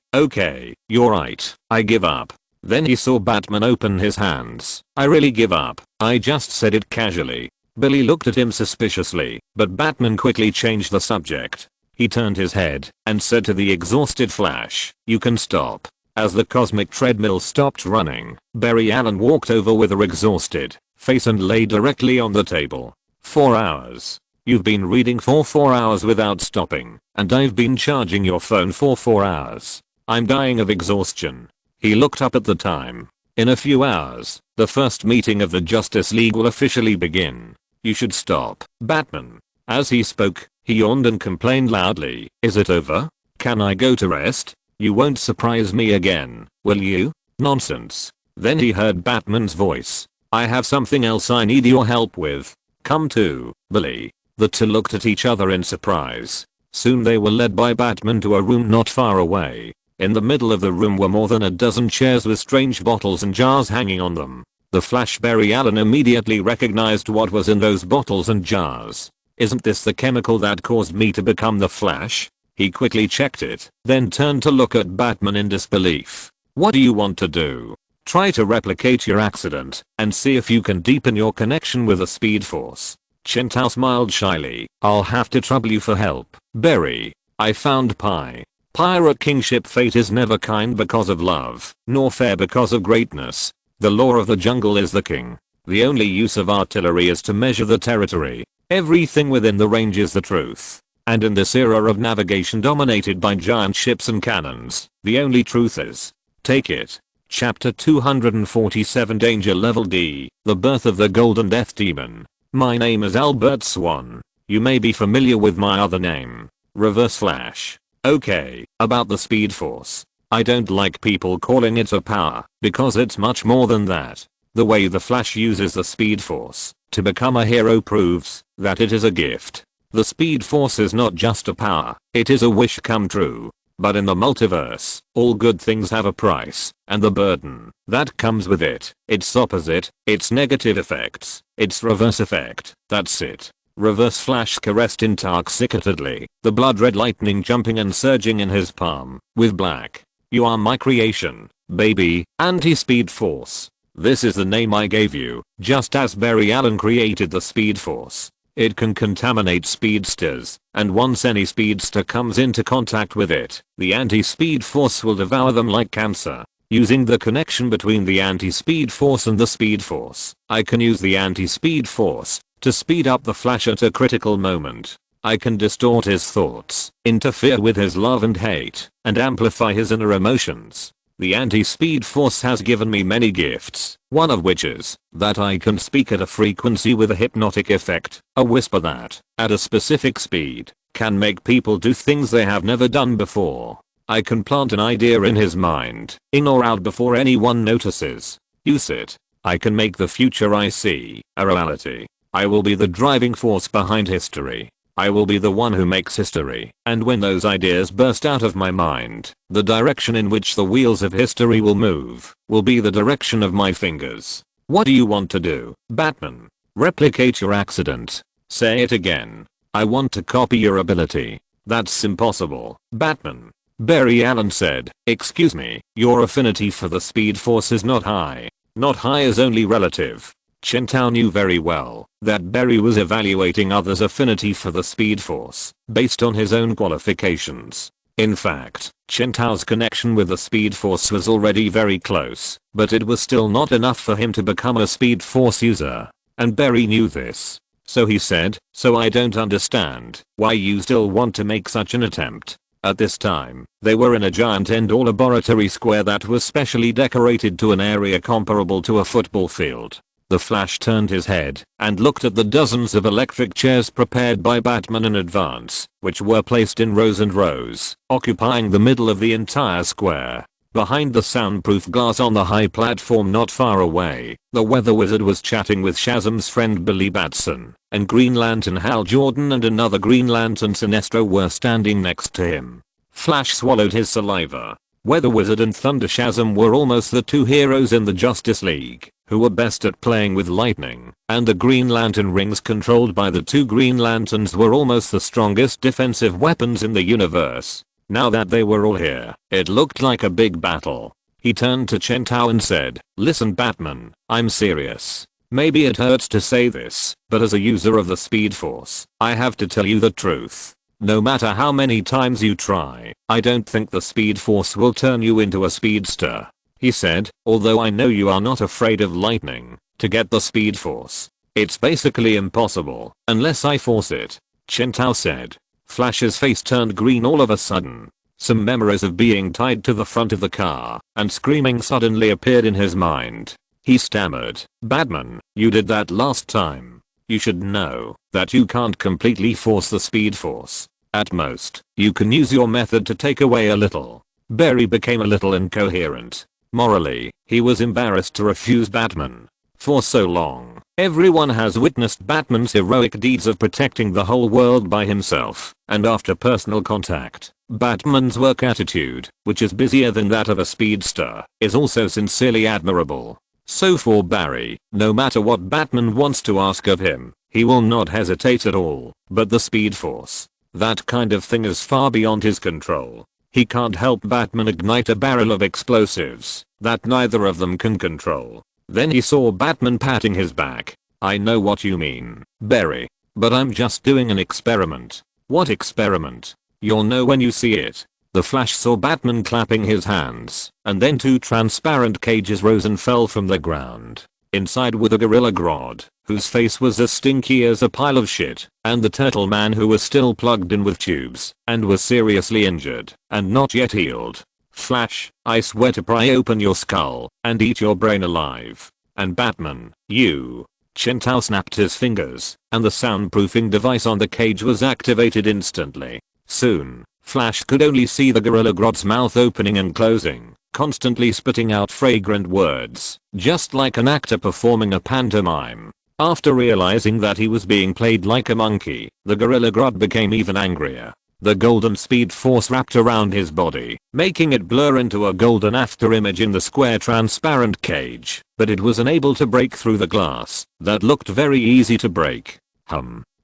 you're right. I give up. Then he saw Batman open his hands. I really give up. I just said it casually. Billy looked at him suspiciously, but Batman quickly changed the subject. He turned his head and said to the exhausted Flash, you can stop. As the cosmic treadmill stopped running, Barry Allen walked over with her exhausted face and lay directly on the table. 4 hours. You've been reading for 4 hours without stopping, and I've been charging your phone for 4 hours. I'm dying of exhaustion. He looked up at the time. In a few hours, the first meeting of the Justice League will officially begin. You should stop, Batman. As he spoke, he yawned and complained loudly. Is it over? Can I go to rest? You won't surprise me again, will you? Nonsense. Then he heard Batman's voice. I have something else I need your help with. Come to, Billy. The two looked at each other in surprise. Soon they were led by Batman to a room not far away. In the middle of the room were more than a dozen chairs with strange bottles and jars hanging on them. The Flash Barry Allen immediately recognized what was in those bottles and jars. Isn't this the chemical that caused me to become the Flash? He quickly checked it, then turned to look at Batman in disbelief. What do you want to do? Try to replicate your accident and see if you can deepen your connection with the Speed Force. Chen Tao smiled shyly. I'll have to trouble you for help, Barry. I found Pirate Kingship. Fate is never kind because of love, nor fair because of greatness. The law of the jungle is the king. The only use of artillery is to measure the territory. Everything within the range is the truth. And in this era of navigation dominated by giant ships and cannons, the only truth is, take it. Chapter 247 Danger Level D, The Birth of the Golden Death Demon. My name is Albert Swan. You may be familiar with my other name, Reverse Flash. Okay, about the Speed Force. I don't like people calling it a power, because it's much more than that. The way the Flash uses the Speed Force to become a hero proves that it is a gift. The Speed Force is not just a power, it is a wish come true. But in the multiverse, all good things have a price, and the burden that comes with it, its opposite, its negative effects, its reverse effect, that's it. Reverse Flash caressed intoxicatedly, the blood red lightning jumping and surging in his palm, with black. You are my creation, baby, Anti-Speed Force. This is the name I gave you, just as Barry Allen created the Speed Force. It can contaminate speedsters, and once any speedster comes into contact with it, the anti-speed force will devour them like cancer. Using the connection between the anti-speed force and the speed force, I can use the anti-speed force to speed up the Flash at a critical moment. I can distort his thoughts, interfere with his love and hate, and amplify his inner emotions. The anti-speed force has given me many gifts, one of which is that I can speak at a frequency with a hypnotic effect, a whisper that, at a specific speed, can make people do things they have never done before. I can plant an idea in his mind, in or out before anyone notices. Use it. I can make the future I see a reality. I will be the driving force behind history. I will be the one who makes history, and when those ideas burst out of my mind, the direction in which the wheels of history will move, will be the direction of my fingers. What do you want to do, Batman? Replicate your accident. Say it again. I want to copy your ability. That's impossible, Batman. Barry Allen said, excuse me, your affinity for the Speed Force is not high. Not high is only relative. Chen Tao knew very well that Barry was evaluating others' affinity for the Speed Force based on his own qualifications. In fact, Chen Tao's connection with the Speed Force was already very close, but it was still not enough for him to become a Speed Force user. And Barry knew this. So he said, so I don't understand why you still want to make such an attempt. At this time, they were in a giant indoor laboratory square that was specially decorated to an area comparable to a football field. The Flash turned his head and looked at the dozens of electric chairs prepared by Batman in advance, which were placed in rows and rows, occupying the middle of the entire square. Behind the soundproof glass on the high platform not far away, the Weather Wizard was chatting with Shazam's friend Billy Batson, and Green Lantern Hal Jordan and another Green Lantern Sinestro were standing next to him. Flash swallowed his saliva. Weather Wizard and Thunder Shazam were almost the two heroes in the Justice League, who were best at playing with lightning, and the Green Lantern rings controlled by the two Green Lanterns were almost the strongest defensive weapons in the universe. Now that they were all here, it looked like a big battle. He turned to Chen Tao and said, listen Batman, I'm serious. Maybe it hurts to say this, but as a user of the Speed Force, I have to tell you the truth. No matter how many times you try, I don't think the Speed Force will turn you into a speedster. He said, although I know you are not afraid of lightning, to get the Speed Force, it's basically impossible, unless I force it. Chen Tao said. Flash's face turned green all of a sudden. Some memories of being tied to the front of the car and screaming suddenly appeared in his mind. He stammered, Batman, you did that last time. You should know that you can't completely force the Speed Force. At most, you can use your method to take away a little. Barry became a little incoherent. Morally, he was embarrassed to refuse Batman. For so long, everyone has witnessed Batman's heroic deeds of protecting the whole world by himself, and after personal contact, Batman's work attitude, which is busier than that of a speedster, is also sincerely admirable. So for Barry, no matter what Batman wants to ask of him, he will not hesitate at all. But the Speed Force, that kind of thing is far beyond his control. He can't help Batman ignite a barrel of explosives that neither of them can control. Then he saw Batman patting his back. I know what you mean, Barry. But I'm just doing an experiment. What experiment? You'll know when you see it. The Flash saw Batman clapping his hands, and then two transparent cages rose and fell from the ground. Inside were the Gorilla Grodd, whose face was as stinky as a pile of shit, and the Turtle Man who was still plugged in with tubes, and was seriously injured, and not yet healed. Flash, I swear to pry open your skull, and eat your brain alive. And Batman, you. Chen Tao snapped his fingers, and the soundproofing device on the cage was activated instantly. Soon, Flash could only see the Gorilla Grodd's mouth opening and closing, constantly spitting out fragrant words, just like an actor performing a pantomime. After realizing that he was being played like a monkey, the Gorilla Grodd became even angrier. The golden speed force wrapped around his body, making it blur into a golden afterimage in the square transparent cage, but it was unable to break through the glass that looked very easy to break.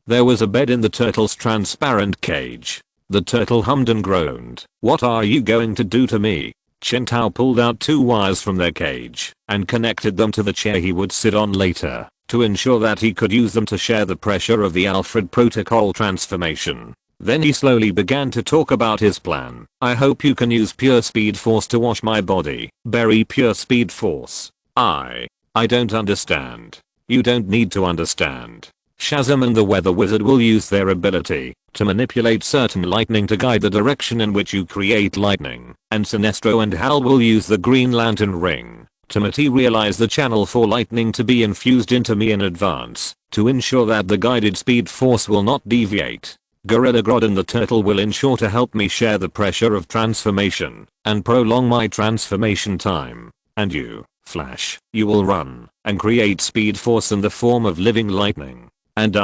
There was a bed in the turtle's transparent cage. The turtle hummed and groaned. "What are you going to do to me?" Chen Tao pulled out 2 wires from their cage and connected them to the chair he would sit on later, to ensure that he could use them to share the pressure of the Alfred Protocol transformation. Then he slowly began to talk about his plan. "I hope you can use pure speed force to wash my body." "Very pure speed force. I don't understand." "You don't need to understand. Shazam and the Weather Wizard will use their ability to manipulate certain lightning to guide the direction in which you create lightning, and Sinestro and Hal will use the Green Lantern ring to materialize the channel for lightning to be infused into me in advance, to ensure that the guided speed force will not deviate. Gorilla Grodd and the turtle will ensure to help me share the pressure of transformation and prolong my transformation time. And you, Flash, you will run and create speed force in the form of living lightning. And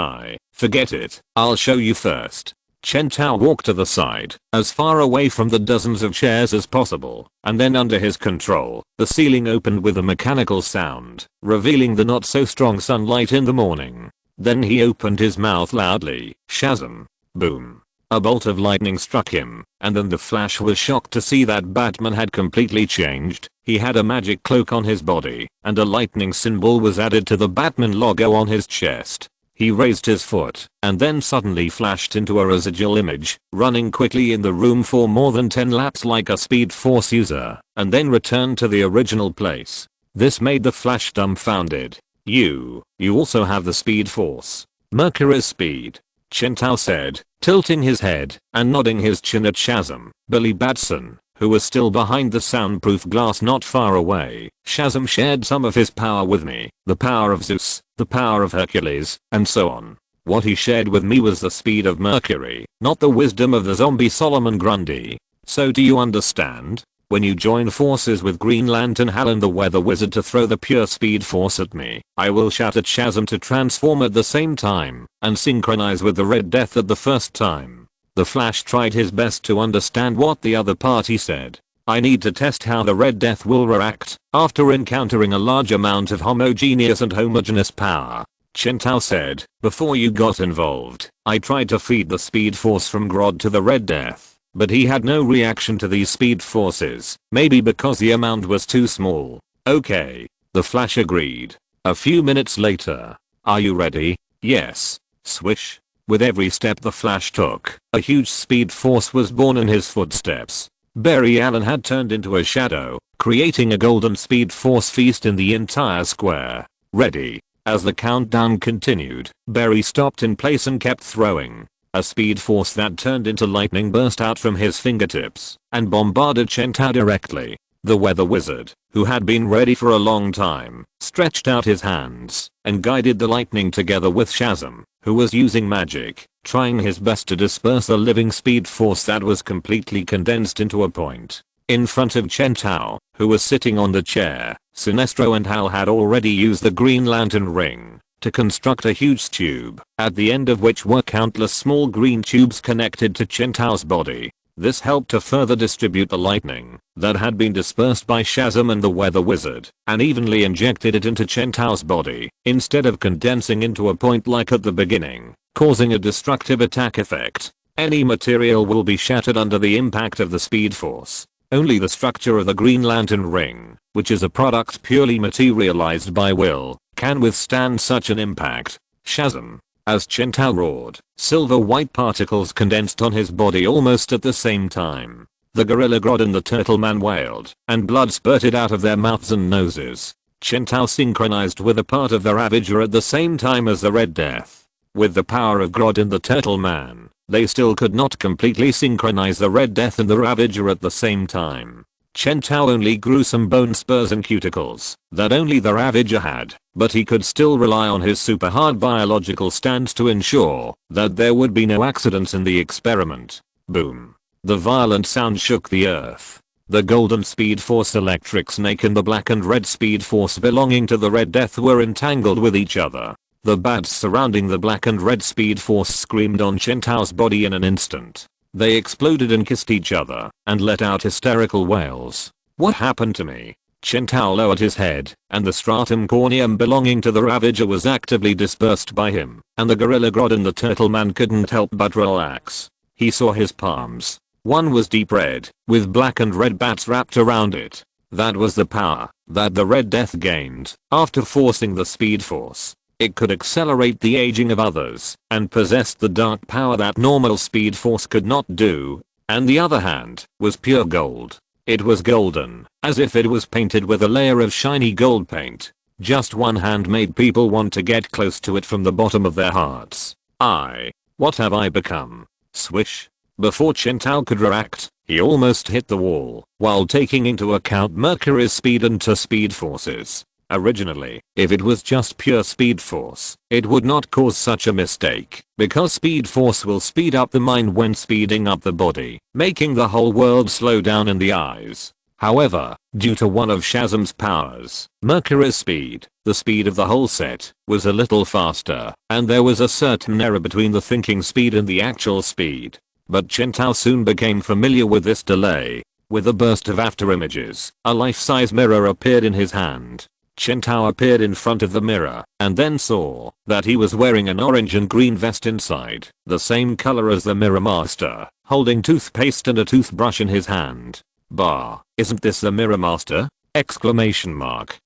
forget it, I'll show you first." Chen Tao walked to the side, as far away from the dozens of chairs as possible, and then under his control, the ceiling opened with a mechanical sound, revealing the not so strong sunlight in the morning. Then he opened his mouth loudly. Shazam! Boom. A bolt of lightning struck him, and then the Flash was shocked to see that Batman had completely changed. He had a magic cloak on his body, and a lightning symbol was added to the Batman logo on his chest. He raised his foot, and then suddenly flashed into a residual image, running quickly in the room for more than 10 laps like a speed force user, and then returned to the original place. This made the Flash dumbfounded. You also have the speed force. Mercury's speed," Chen Tao said, tilting his head and nodding his chin at Shazam. Billy Batson, who was still behind the soundproof glass not far away. "Shazam shared some of his power with me, the power of Zeus, the power of Hercules, and so on. What he shared with me was the speed of Mercury, not the wisdom of the zombie Solomon Grundy. So do you understand? When you join forces with Green Lantern Hal and the Weather Wizard to throw the pure speed force at me, I will shout at Shazam to transform at the same time, and synchronize with the Red Death at the first time." The Flash tried his best to understand what the other party said. "I need to test how the Red Death will react after encountering a large amount of homogeneous power," Chen Tao said. "Before you got involved, I tried to feed the speed force from Grodd to the Red Death, but he had no reaction to these speed forces, maybe because the amount was too small." "Okay," the Flash agreed. A few minutes later. "Are you ready?" "Yes." Swish. With every step the Flash took, a huge speed force was born in his footsteps. Barry Allen had turned into a shadow, creating a golden speed force feast in the entire square. "Ready." As the countdown continued, Barry stopped in place and kept throwing. A speed force that turned into lightning burst out from his fingertips and bombarded Chen Tao directly. The Weather Wizard, who had been ready for a long time, stretched out his hands and guided the lightning together with Shazam, who was using magic, trying his best to disperse the living speed force that was completely condensed into a point. In front of Chen Tao, who was sitting on the chair, Sinestro and Hal had already used the Green Lantern ring to construct a huge tube, at the end of which were countless small green tubes connected to Chen Tao's body. This helped to further distribute the lightning that had been dispersed by Shazam and the Weather Wizard, and evenly injected it into Chen Tao's body, instead of condensing into a point like at the beginning, causing a destructive attack effect. Any material will be shattered under the impact of the speed force. Only the structure of the Green Lantern ring, which is a product purely materialized by will, can withstand such an impact. Shazam! As Chen Tao roared, silver white particles condensed on his body almost at the same time. The Gorilla Grodd and the Turtle Man wailed, and blood spurted out of their mouths and noses. Chen Tao synchronized with a part of the Ravager at the same time as the Red Death. With the power of Grodd and the Turtle Man, they still could not completely synchronize the Red Death and the Ravager at the same time. Chen Tao only grew some bone spurs and cuticles that only the Ravager had, but he could still rely on his super hard biological stance to ensure that there would be no accidents in the experiment. Boom. The violent sound shook the earth. The golden speed force electric snake and the black and red speed force belonging to the Red Death were entangled with each other. The bats surrounding the black and red speed force screamed on Chen Tao's body in an instant. They exploded and kissed each other and let out hysterical wails. What happened to me? Chen Tao lowered his head, and the stratum corneum belonging to the Ravager was actively dispersed by him, and the Gorilla God and the Turtle Man couldn't help but relax. He saw his palms. One was deep red, with black and red bats wrapped around it. That was the power that the Red Death gained after forcing the speed force. It could accelerate the aging of others, and possessed the dark power that normal speed force could not do. And the other hand was pure gold. It was golden, as if it was painted with a layer of shiny gold paint. Just one hand made people want to get close to it from the bottom of their hearts. What have I become? Swish. Before Chen Tao could react, he almost hit the wall, while taking into account Mercury's speed and two speed forces. Originally, if it was just pure speed force, it would not cause such a mistake, because speed force will speed up the mind when speeding up the body, making the whole world slow down in the eyes. However, due to one of Shazam's powers, Mercury's speed, the speed of the whole set, was a little faster, and there was a certain error between the thinking speed and the actual speed. But Chen Tao soon became familiar with this delay. With a burst of afterimages, a life-size mirror appeared in his hand. Chen Tao appeared in front of the mirror, and then saw that he was wearing an orange and green vest inside, the same color as the Mirror Master, holding toothpaste and a toothbrush in his hand. Bah, isn't this the Mirror Master? Exclamation mark.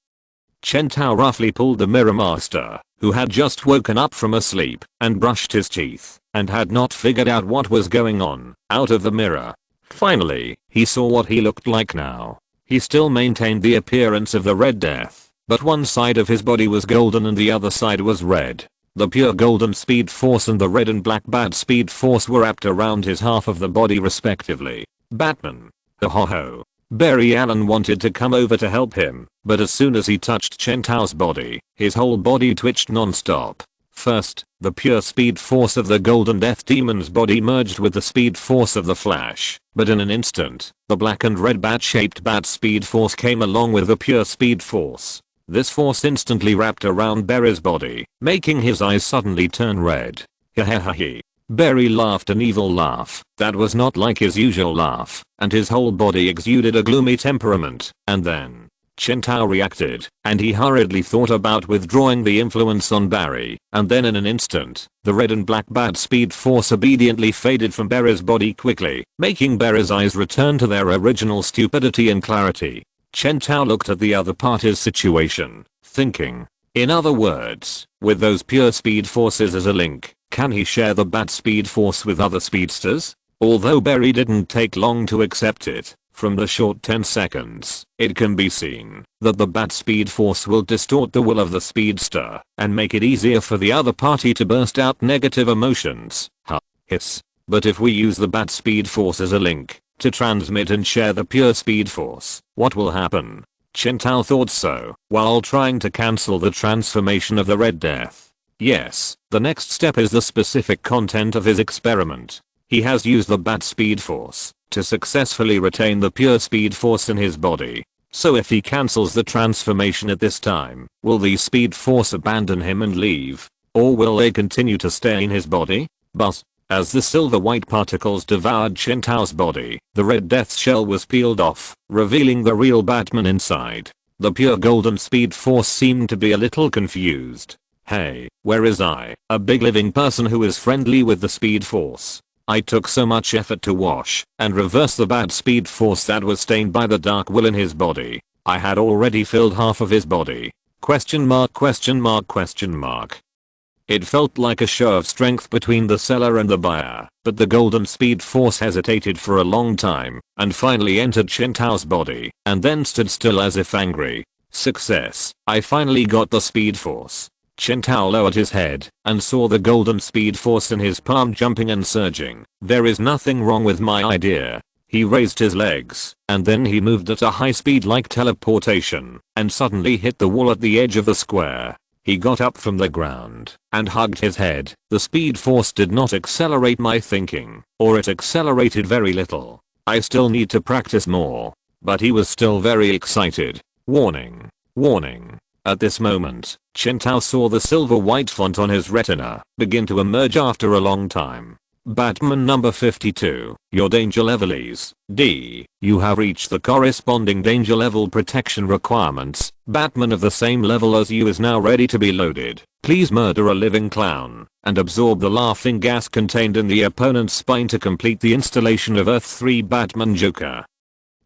Chen Tao roughly pulled the Mirror Master, who had just woken up from a sleep, and brushed his teeth, and had not figured out what was going on, out of the mirror. Finally, he saw what he looked like now. He still maintained the appearance of the Red Death, but one side of his body was golden and the other side was red. The pure golden speed force and the red and black bad speed force were wrapped around his half of the body respectively. Batman. Ho. Barry Allen wanted to come over to help him, but as soon as he touched Chen Tao's body, his whole body twitched non-stop. First, the pure speed force of the Golden Death Demon's body merged with the speed force of the Flash, but in an instant, the black and red bat-shaped bat speed force came along with the pure speed force. This force instantly wrapped around Barry's body, making his eyes suddenly turn red. Hehehe. Barry laughed an evil laugh that was not like his usual laugh, and his whole body exuded a gloomy temperament, and then Chen Tao reacted, and he hurriedly thought about withdrawing the influence on Barry, and then in an instant, the red and black bad speed force obediently faded from Barry's body quickly, making Barry's eyes return to their original stupidity and clarity. Chen Tao looked at the other party's situation, thinking, in other words, with those pure speed forces as a link, can he share the bat speed force with other speedsters? Although Barry didn't take long to accept it, from the short 10 seconds, it can be seen that the bat speed force will distort the will of the speedster and make it easier for the other party to burst out negative emotions. Hiss. But if we use the bat speed force as a link to transmit and share the pure speed force, what will happen? Chen Tao thought so, while trying to cancel the transformation of the Red Death. Yes, the next step is the specific content of his experiment. He has used the bat speed force to successfully retain the pure speed force in his body. So if he cancels the transformation at this time, will the speed force abandon him and leave? Or will they continue to stay in his body? But as the silver white particles devoured Chen Tao's body, the Red Death's shell was peeled off, revealing the real Batman inside. The pure golden speed force seemed to be a little confused. Hey, where is I, a big living person who is friendly with the speed force? I took so much effort to wash and reverse the bad speed force that was stained by the dark will in his body. I had already filled half of his body. Question mark, question mark, question mark. It felt like a show of strength between the seller and the buyer, but the golden speed force hesitated for a long time and finally entered Chen Tao's body and then stood still as if angry. Success. I finally got the speed force. Chen Tao lowered his head and saw the golden speed force in his palm jumping and surging. There is nothing wrong with my idea. He raised his legs, and then he moved at a high speed like teleportation, and suddenly hit the wall at the edge of the square. He got up from the ground and hugged his head. The speed force did not accelerate my thinking, or it accelerated very little. I still need to practice more. But he was still very excited. Warning. Warning. At this moment, Chen Tao saw the silver white font on his retina begin to emerge after a long time. Batman number 52, your danger level is D. You have reached the corresponding danger level protection requirements. Batman of the same level as you is now ready to be loaded. Please murder a living clown and absorb the laughing gas contained in the opponent's spine to complete the installation of Earth 3 Batman Joker.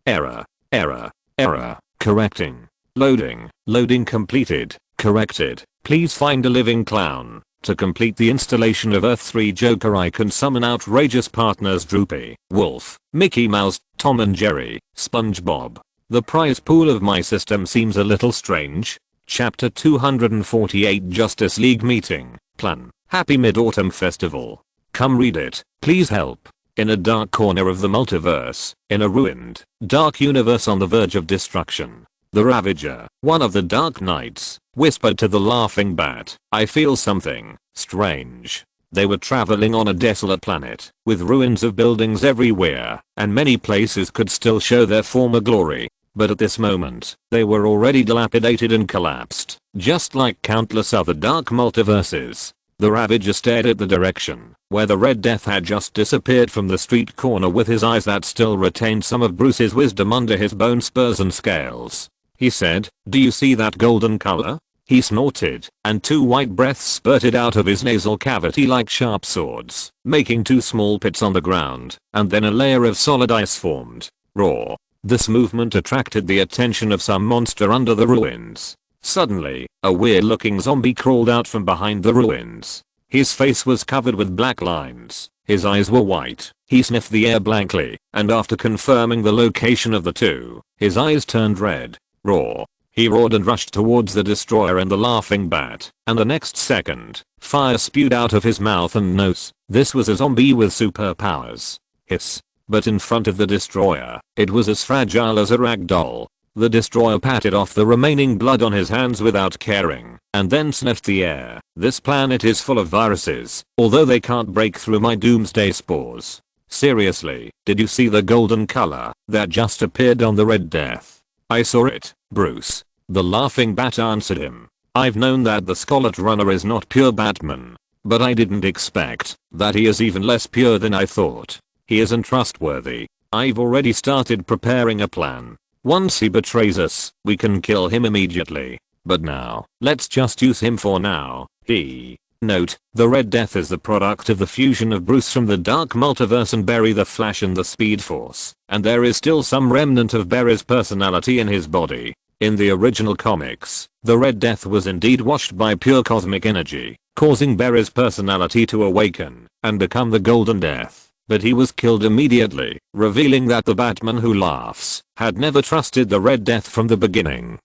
Error. Error. Error. Correcting. Loading. Loading completed. Corrected. Please find a living clown. To complete the installation of Earth 3 Joker I can summon outrageous partners Droopy, Wolf, Mickey Mouse, Tom and Jerry, SpongeBob. The prize pool of my system seems a little strange. Chapter 248 Justice League Meeting, Plan, Happy Mid-Autumn Festival. Come read it, please help. In a dark corner of the multiverse, in a ruined, dark universe on the verge of destruction, the Ravager, one of the Dark Knights, whispered to the laughing bat, I feel something strange. They were traveling on a desolate planet, with ruins of buildings everywhere, and many places could still show their former glory. But at this moment, they were already dilapidated and collapsed, just like countless other dark multiverses. The Ravager stared at the direction where the Red Death had just disappeared from the street corner with his eyes that still retained some of Bruce's wisdom under his bone spurs and scales. He said, do you see that golden color? He snorted, and 2 white breaths spurted out of his nasal cavity like sharp swords, making 2 small pits on the ground, and then a layer of solid ice formed. Roar. This movement attracted the attention of some monster under the ruins. Suddenly, a weird-looking zombie crawled out from behind the ruins. His face was covered with black lines. His eyes were white. He sniffed the air blankly, and after confirming the location of the 2, his eyes turned red. Roar. He roared and rushed towards the destroyer and the laughing bat, and the next second, fire spewed out of his mouth and nose. This was a zombie with superpowers. Hiss. But in front of the destroyer, it was as fragile as a rag doll. The destroyer patted off the remaining blood on his hands without caring, and then sniffed the air. This planet is full of viruses, although they can't break through my doomsday spores. Seriously, did you see the golden color that just appeared on the Red Death? I saw it, Bruce. The laughing bat answered him. I've known that the Scarlet Runner is not pure Batman, but I didn't expect that he is even less pure than I thought. He isn't trustworthy. I've already started preparing a plan. Once he betrays us, we can kill him immediately. But now, let's just use him for now. Note, the Red Death is the product of the fusion of Bruce from the Dark Multiverse and Barry the Flash and the Speed Force, and there is still some remnant of Barry's personality in his body. In the original comics, the Red Death was indeed washed by pure cosmic energy, causing Barry's personality to awaken and become the Golden Death. But he was killed immediately, revealing that the Batman who laughs had never trusted the Red Death from the beginning.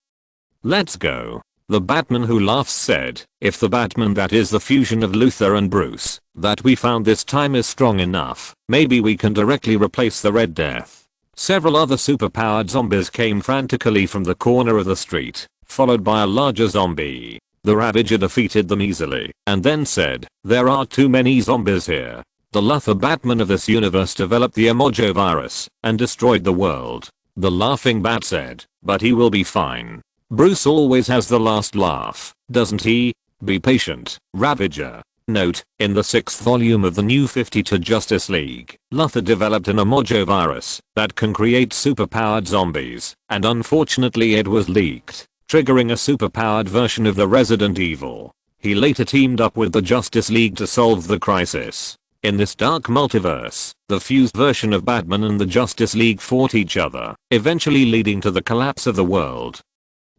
Let's go. The Batman who laughs said, if the Batman that is the fusion of Luthor and Bruce that we found this time is strong enough, maybe we can directly replace the Red Death. Several other superpowered zombies came frantically from the corner of the street, followed by a larger zombie. The Ravager defeated them easily, and then said, there are too many zombies here. The Luthor Batman of this universe developed the Emojo virus and destroyed the world. The laughing bat said, but he will be fine. Bruce always has the last laugh, doesn't he? Be patient, Ravager. Note, in the 6th volume of the New 52 Justice League, Luthor developed an Emojo virus that can create superpowered zombies, and unfortunately it was leaked, triggering a superpowered version of the Resident Evil. He later teamed up with the Justice League to solve the crisis. In this dark multiverse, the fused version of Batman and the Justice League fought each other, eventually leading to the collapse of the world.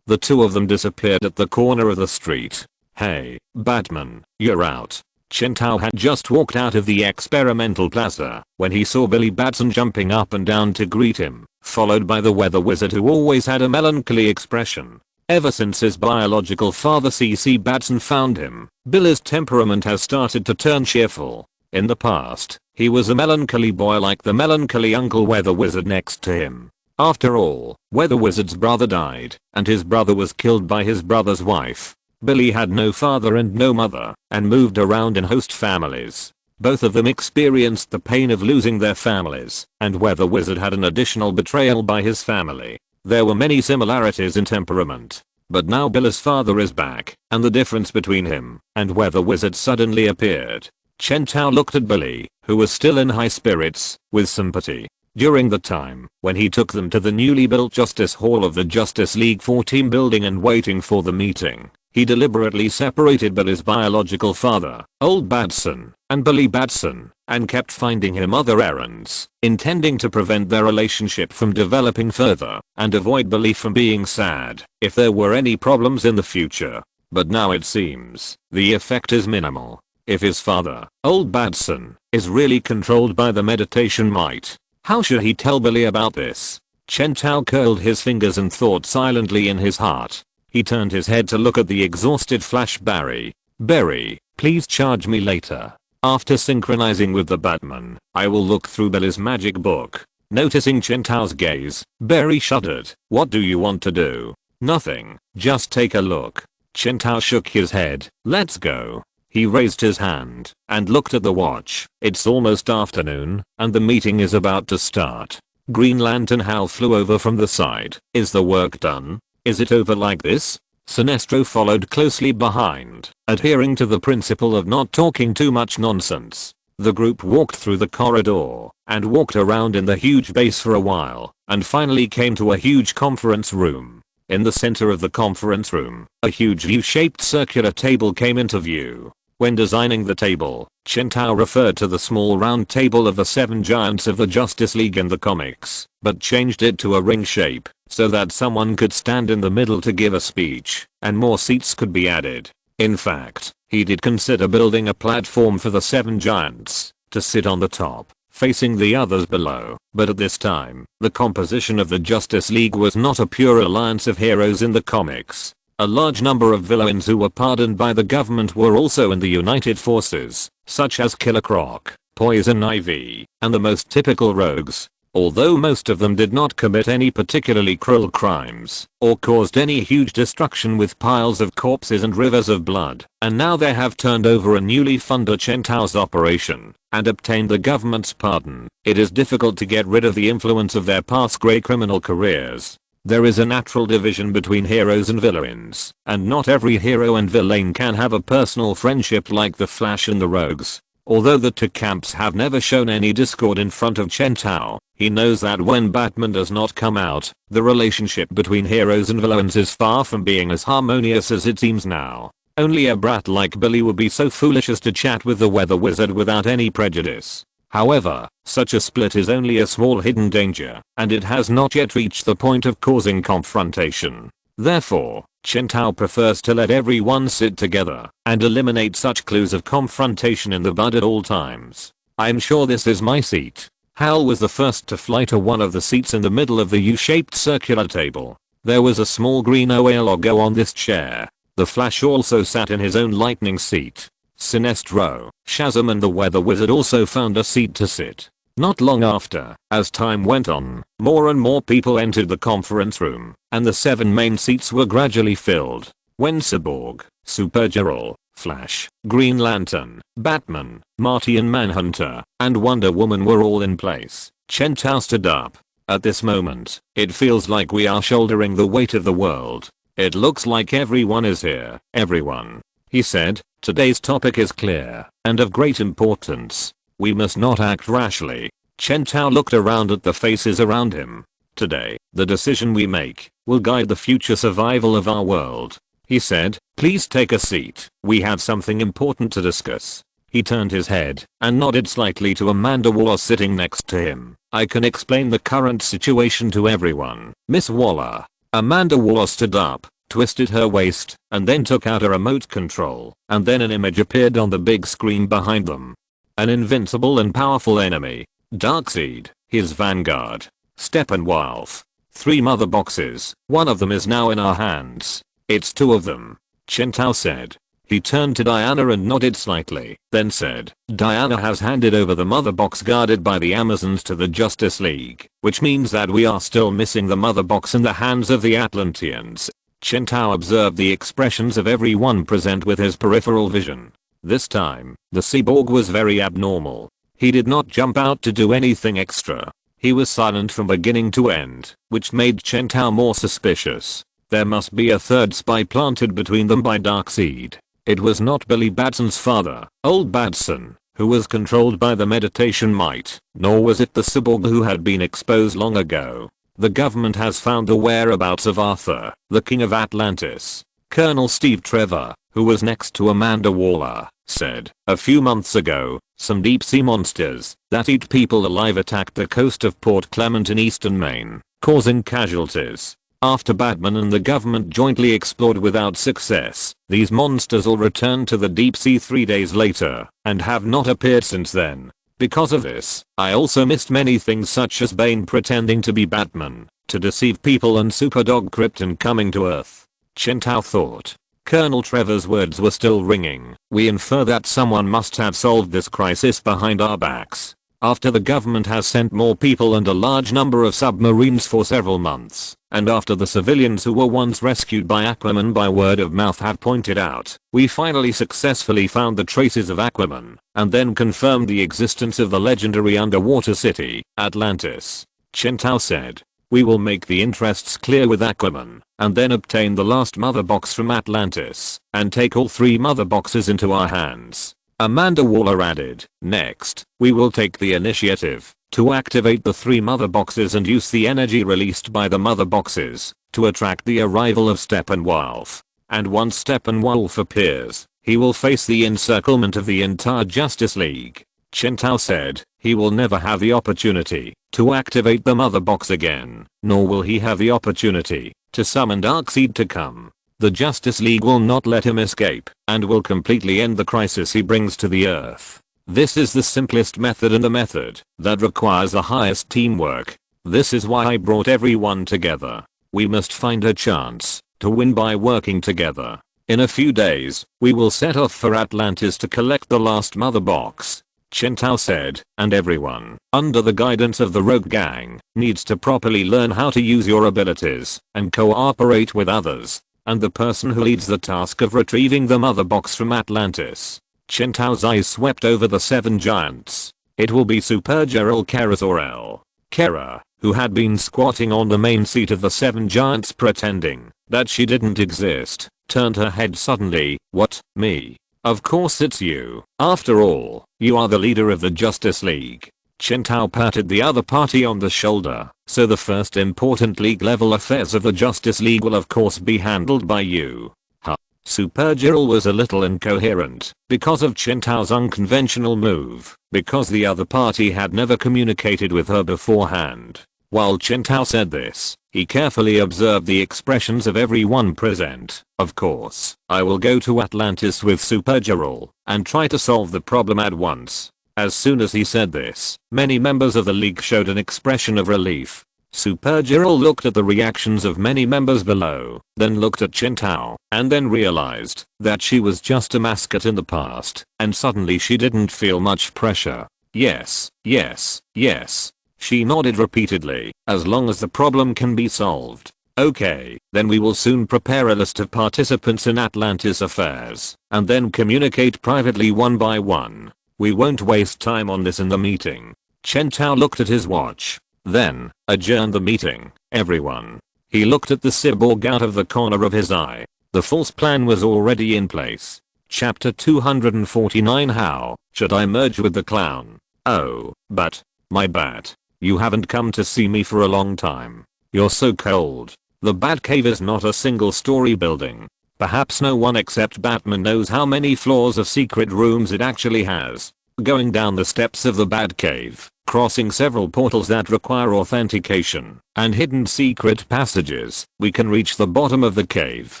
The 2 of them disappeared at the corner of the street. Hey, Batman, you're out. Chen Tao had just walked out of the experimental plaza when he saw Billy Batson jumping up and down to greet him, followed by the weather wizard who always had a melancholy expression. Ever since his biological father C.C. Batson found him, Billy's temperament has started to turn cheerful. In the past, He was a melancholy boy like the melancholy uncle weather wizard next to him. After all, weather wizard's brother died, and his brother was killed by his brother's wife. Billy had no father and no mother, and moved around in host families. Both of them experienced the pain of losing their families, and weather wizard had an additional betrayal by his family. There were many similarities in temperament. But now Billy's father is back, and the difference between him and weather wizard suddenly appeared. Chen Tao looked at Billy, who was still in high spirits, with sympathy. During the time when he took them to the newly built Justice Hall of the Justice League 14 building and waiting for the meeting, he deliberately separated Billy's biological father, Old Batson, and Billy Batson, and kept finding him other errands, intending to prevent their relationship from developing further, and avoid Billy from being sad if there were any problems in the future. But now it seems the effect is minimal. If his father, Old Batson, is really controlled by the meditation might, how should he tell Billy about this? Chen Tao curled his fingers and thought silently in his heart. He turned his head to look at the exhausted Flash Barry. Barry, please charge me later. After synchronizing with the Batman, I will look through Billy's magic book. Noticing Chen Tao's gaze, Barry shuddered. What do you want to do? Nothing, just take a look. Chen Tao shook his head. Let's go. He raised his hand and looked at the watch. It's almost afternoon, and the meeting is about to start. Green Lantern Hal flew over from the side. Is the work done? Is it over like this? Sinestro followed closely behind, adhering to the principle of not talking too much nonsense. The group walked through the corridor and walked around in the huge base for a while, and finally came to a huge conference room. In the center of the conference room, a huge U-shaped circular table came into view. When designing the table, Chen Tao referred to the small round table of the 7 giants of the Justice League in the comics, but changed it to a ring shape, so that someone could stand in the middle to give a speech, and more seats could be added. In fact, he did consider building a platform for the 7 giants to sit on the top, facing the others below, but at this time, the composition of the Justice League was not a pure alliance of heroes in the comics. A large number of villains who were pardoned by the government were also in the United Forces, such as Killer Croc, Poison Ivy, and the most typical rogues. Although most of them did not commit any particularly cruel crimes, or caused any huge destruction with piles of corpses and rivers of blood, and now they have turned over a newly funded Chen Tao's operation, and obtained the government's pardon, it is difficult to get rid of the influence of their past grey criminal careers. There is a natural division between heroes and villains, and not every hero and villain can have a personal friendship like the Flash and the Rogues. Although the two camps have never shown any discord in front of Chen Tao, he knows that when Batman does not come out, the relationship between heroes and villains is far from being as harmonious as it seems now. Only a brat like Billy would be so foolish as to chat with the weather wizard without any prejudice. However, such a split is only a small hidden danger, and it has not yet reached the point of causing confrontation. Therefore, Chen Tao prefers to let everyone sit together and eliminate such clues of confrontation in the bud at all times. I'm sure this is my seat. Hal was the first to fly to one of the seats in the middle of the U-shaped circular table. There was a small green OA logo on this chair. The Flash also sat in his own lightning seat. Sinestro, Shazam and the Weather Wizard also found a seat to sit. Not long after, as time went on, more and more people entered the conference room, and the 7 main seats were gradually filled. When Cyborg, Supergirl, Flash, Green Lantern, Batman, Martian Manhunter, and Wonder Woman were all in place, Chen Tao stood up. At this moment, it feels like we are shouldering the weight of the world. It looks like everyone is here. Everyone, he said. Today's topic is clear and of great importance. We must not act rashly. Chen Tao looked around at the faces around him. Today, the decision we make will guide the future survival of our world. He said, please take a seat. We have something important to discuss. He turned his head and nodded slightly to Amanda Waller sitting next to him. I can explain the current situation to everyone, Miss Waller. Amanda Waller stood up, twisted her waist, and then took out a remote control, and then an image appeared on the big screen behind them. An invincible and powerful enemy. Darkseid, his vanguard. Steppenwolf. 3 mother boxes. One of them is now in our hands. It's 2 of them. Chen Tao said. He turned to Diana and nodded slightly, then said, Diana has handed over the mother box guarded by the Amazons to the Justice League, which means that we are still missing the mother box in the hands of the Atlanteans. Chen Tao observed the expressions of everyone present with his peripheral vision. This time, the cyborg was very abnormal. He did not jump out to do anything extra. He was silent from beginning to end, which made Chen Tao more suspicious. There must be a third spy planted between them by Darkseid. It was not Billy Batson's father, old Batson, who was controlled by the meditation might, nor was it the cyborg who had been exposed long ago. The government has found the whereabouts of Arthur, the king of Atlantis. Colonel Steve Trevor, who was next to Amanda Waller, said, a few months ago, some deep sea monsters that eat people alive attacked the coast of Port Clement in eastern Maine, causing casualties. After Batman and the government jointly explored without success, these monsters all returned to the deep sea 3 days later, and have not appeared since then. Because of this, I also missed many things such as Bane pretending to be Batman, to deceive people and Superdog Krypton coming to Earth. Chen Tao thought. Colonel Trevor's words were still ringing. We infer that someone must have solved this crisis behind our backs. After the government has sent more people and a large number of submarines for several months, and after the civilians who were once rescued by Aquaman by word of mouth have pointed out, we finally successfully found the traces of Aquaman, and then confirmed the existence of the legendary underwater city, Atlantis. Chen Tao said, we will make the interests clear with Aquaman, and then obtain the last mother box from Atlantis, and take all 3 mother boxes into our hands. Amanda Waller added, next, we will take the initiative to activate the 3 mother boxes and use the energy released by the mother boxes to attract the arrival of Steppenwolf. And once Steppenwolf appears, he will face the encirclement of the entire Justice League. Chen Tao said, he will never have the opportunity to activate the mother box again, nor will he have the opportunity to summon Darkseid to come. The Justice League will not let him escape, and will completely end the crisis he brings to the Earth. This is the simplest method and the method that requires the highest teamwork. This is why I brought everyone together. We must find a chance to win by working together. In a few days, we will set off for Atlantis to collect the last mother box. Chen Tao said, and everyone, under the guidance of the Rogue Gang, needs to properly learn how to use your abilities and cooperate with others. And the person who leads the task of retrieving the mother box from Atlantis. Chen Tao's eyes swept over the 7 giants. It will be Supergirl Kara Zor-El. Kara, who had been squatting on the main seat of the 7 giants pretending that she didn't exist, turned her head suddenly. What, me? Of course it's you. After all, you are the leader of the Justice League. Chen Tao patted the other party on the shoulder. So the first important league level affairs of the Justice League will of course be handled by you. Huh. Supergirl was a little incoherent because of Chen Tao's unconventional move, because the other party had never communicated with her beforehand. While Chen Tao said this, he carefully observed the expressions of everyone present. Of course, I will go to Atlantis with Supergirl and try to solve the problem at once. As soon as he said this, many members of the league showed an expression of relief. Supergirl looked at the reactions of many members below, then looked at Chen Tao, and then realized that she was just a mascot in the past, and suddenly she didn't feel much pressure. Yes, yes, yes. She nodded repeatedly, as long as the problem can be solved. Okay, then we will soon prepare a list of participants in Atlantis affairs, and then communicate privately one by one. We won't waste time on this in the meeting. Chen Tao looked at his watch. Then, adjourned the meeting. Everyone. He looked at the cyborg out of the corner of his eye. The false plan was already in place. Chapter 249. How should I merge with the clown? Oh, but, my Bat, you haven't come to see me for a long time. You're so cold. The Batcave is not a single story building. Perhaps no one except Batman knows how many floors of secret rooms it actually has. Going down the steps of the Batcave, crossing several portals that require authentication, and hidden secret passages, we can reach the bottom of the cave,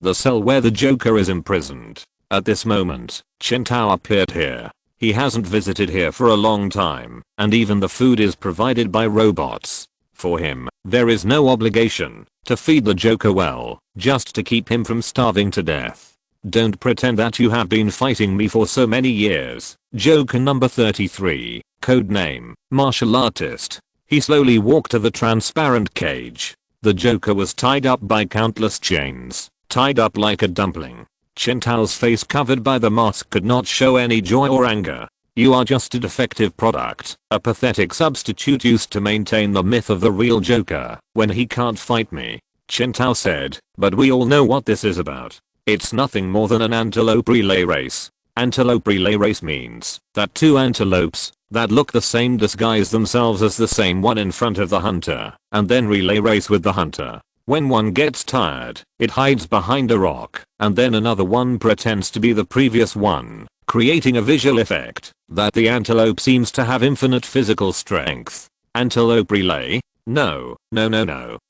the cell where the Joker is imprisoned. At this moment, Chen Tao appeared here. He hasn't visited here for a long time, and even the food is provided by robots. For him, there is no obligation to feed the Joker well, just to keep him from starving to death. Don't pretend that you have been fighting me for so many years. Joker number 33, codename, martial artist. He slowly walked to the transparent cage. The Joker was tied up by countless chains, tied up like a dumpling. Chen Tao's face covered by the mask could not show any joy or anger. You are just a defective product, a pathetic substitute used to maintain the myth of the real Joker when he can't fight me, Chen Tao said, but we all know what this is about. It's nothing more than an antelope relay race. Antelope relay race means that two antelopes that look the same disguise themselves as the same one in front of the hunter and then relay race with the hunter. When one gets tired, it hides behind a rock and then another one pretends to be the previous one, creating a visual effect that the antelope seems to have infinite physical strength. Antelope relay? No,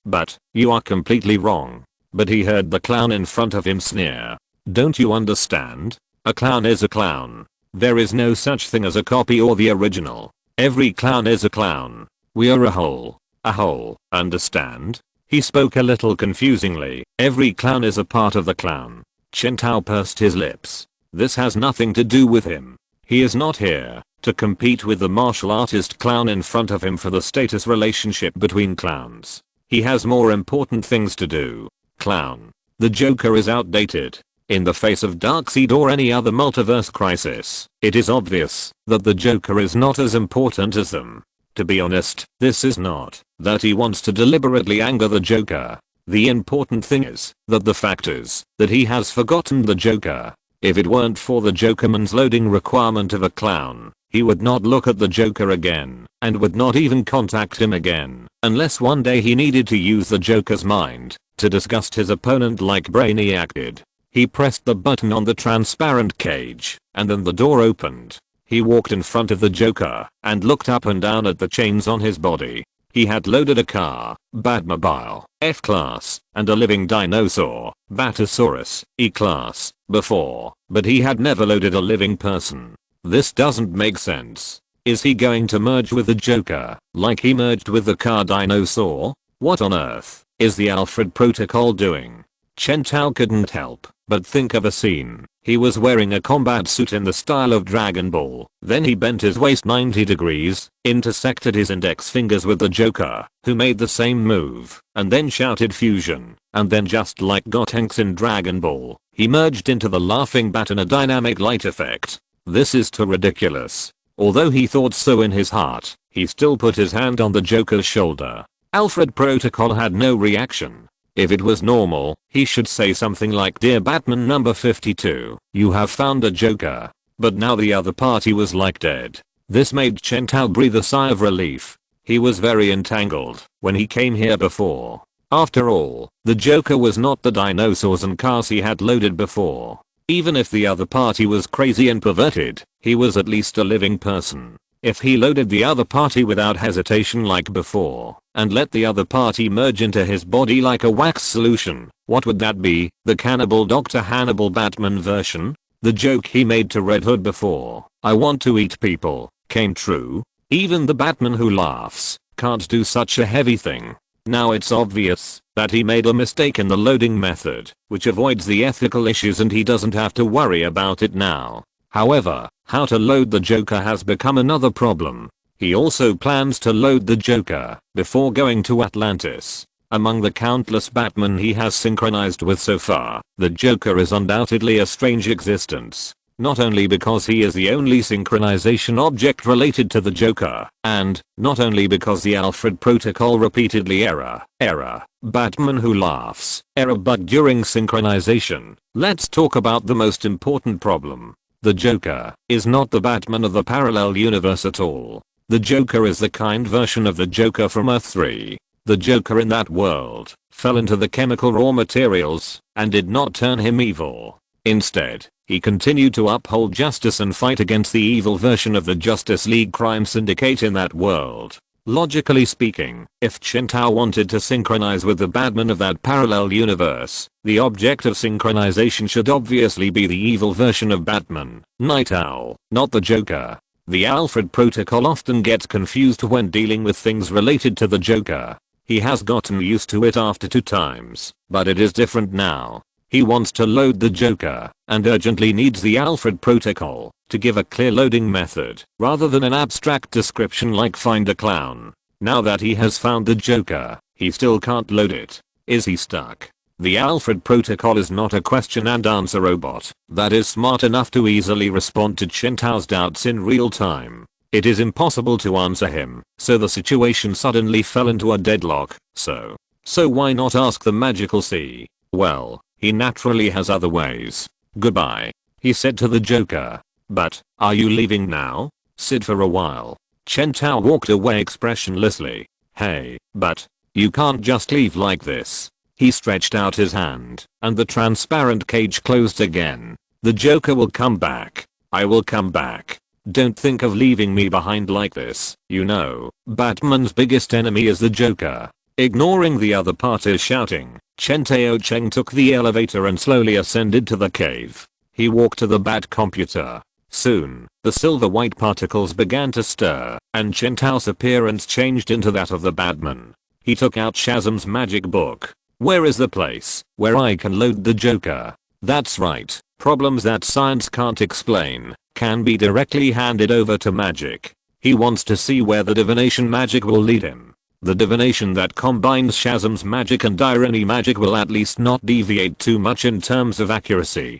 but you are completely wrong. But he heard the clown in front of him sneer. Don't you understand? A clown is a clown. There is no such thing as a copy or the original. Every clown is a clown. We are a whole, understand? He spoke a little confusingly. Every clown is a part of the clown. Chen Tao pursed his lips. This has nothing to do with him. He is not here to compete with the martial artist clown in front of him for the status relationship between clowns. He has more important things to do. Clown. The Joker is outdated. In the face of Darkseid or any other multiverse crisis, it is obvious that the Joker is not as important as them. To be honest, this is not that he wants to deliberately anger the Joker. The important thing is that the fact is that he has forgotten the Joker. If it weren't for the Jokerman's loading requirement of a clown, he would not look at the Joker again and would not even contact him again unless one day he needed to use the Joker's mind to disgust his opponent like Brainiac did. He pressed the button on the transparent cage and then the door opened. He walked in front of the Joker and looked up and down at the chains on his body. He had loaded a car, Batmobile, F-Class, and a living dinosaur, Batasaurus, E-Class, before, but he had never loaded a living person. This doesn't make sense. Is he going to merge with the Joker, like he merged with the car dinosaur? What on earth is the Alfred Protocol doing? Chen Tao couldn't help but think of a scene. He was wearing a combat suit in the style of Dragon Ball. Then he bent his waist 90 degrees, intersected his index fingers with the Joker, who made the same move, and then shouted fusion. And then just like Gotenks in Dragon Ball, he merged into the laughing bat in a dynamic light effect. This is too ridiculous. Although he thought so in his heart, he still put his hand on the Joker's shoulder. Alfred Protocol had no reaction. If it was normal, he should say something like, "Dear Batman number 52, you have found a Joker." But now the other party was like dead. This made Chen Tao breathe a sigh of relief. He was very entangled when he came here before. After all, the Joker was not the dinosaurs and cars he had loaded before. Even if the other party was crazy and perverted, he was at least a living person. If he loaded the other party without hesitation like before, and let the other party merge into his body like a wax solution, what would that be? The cannibal Dr. Hannibal Batman version? The joke he made to Red Hood before, "I want to eat people," came true. Even the Batman who laughs can't do such a heavy thing. Now it's obvious that he made a mistake in the loading method, which avoids the ethical issues and he doesn't have to worry about it now. However, how to load the Joker has become another problem. He also plans to load the Joker before going to Atlantis. Among the countless Batmen he has synchronized with so far, the Joker is undoubtedly a strange existence. Not only because he is the only synchronization object related to the Joker, and not only because the Alfred Protocol repeatedly error, Batman who laughs, error, but during synchronization. Let's talk about the most important problem. The Joker is not the Batman of the parallel universe at all. The Joker is the kind version of the Joker from Earth 3. The Joker in that world fell into the chemical raw materials and did not turn him evil. Instead, he continued to uphold justice and fight against the evil version of the Justice League crime syndicate in that world. Logically speaking, if Chen Tao wanted to synchronize with the Batman of that parallel universe, the object of synchronization should obviously be the evil version of Batman, Night Owl, not the Joker. The Alfred Protocol often gets confused when dealing with things related to the Joker. He has gotten used to it after 2 times, but it is different now. He wants to load the Joker and urgently needs the Alfred protocol to give a clear loading method rather than an abstract description like find a clown. Now that he has found the Joker, he still can't load it. Is he stuck? The Alfred protocol is not a question and answer robot that is smart enough to easily respond to Chen Tao's doubts in real time. It is impossible to answer him, so the situation suddenly fell into a deadlock. So why not ask the magical sea? Well, he naturally has other ways. Goodbye, he said to the Joker. But, are you leaving now? Sit for a while. Chen Tao walked away expressionlessly. Hey, but, you can't just leave like this. He stretched out his hand, and the transparent cage closed again. The Joker will come back. I will come back. Don't think of leaving me behind like this. You know, Batman's biggest enemy is the Joker. Ignoring the other parties shouting, Chen Tao took the elevator and slowly ascended to the cave. He walked to the Bat computer. Soon, the silver-white particles began to stir, and Chen Tao's appearance changed into that of the Batman. He took out Shazam's magic book. Where is the place where I can load the Joker? That's right, problems that science can't explain can be directly handed over to magic. He wants to see where the divination magic will lead him. The divination that combines Shazam's magic and irony magic will at least not deviate too much in terms of accuracy.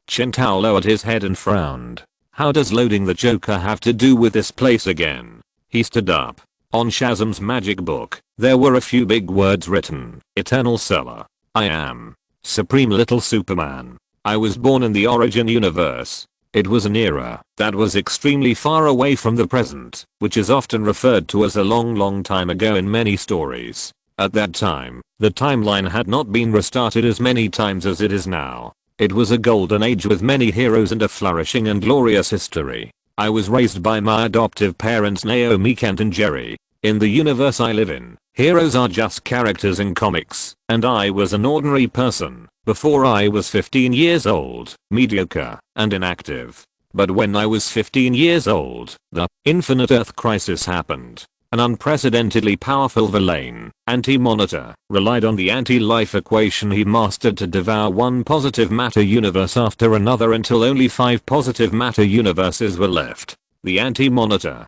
Chen Tao lowered his head and frowned. How does loading the Joker have to do with this place again? He stood up. On Shazam's magic book, there were a few big words written. Eternal Seller. I am Supreme Little Superman. I was born in the origin universe. It was an era that was extremely far away from the present, which is often referred to as a long time ago in many stories. At that time, the timeline had not been restarted as many times as it is now. It was a golden age with many heroes and a flourishing and glorious history. I was raised by my adoptive parents Naomi, Kent and Jerry. In the universe I live in, heroes are just characters in comics, and I was an ordinary person before I was 15 years old, mediocre and inactive. But when I was 15 years old, the Infinite Earth Crisis happened. An unprecedentedly powerful villain, Anti-Monitor, relied on the anti-life equation he mastered to devour one positive matter universe after another until only 5 positive matter universes were left. The Anti-Monitor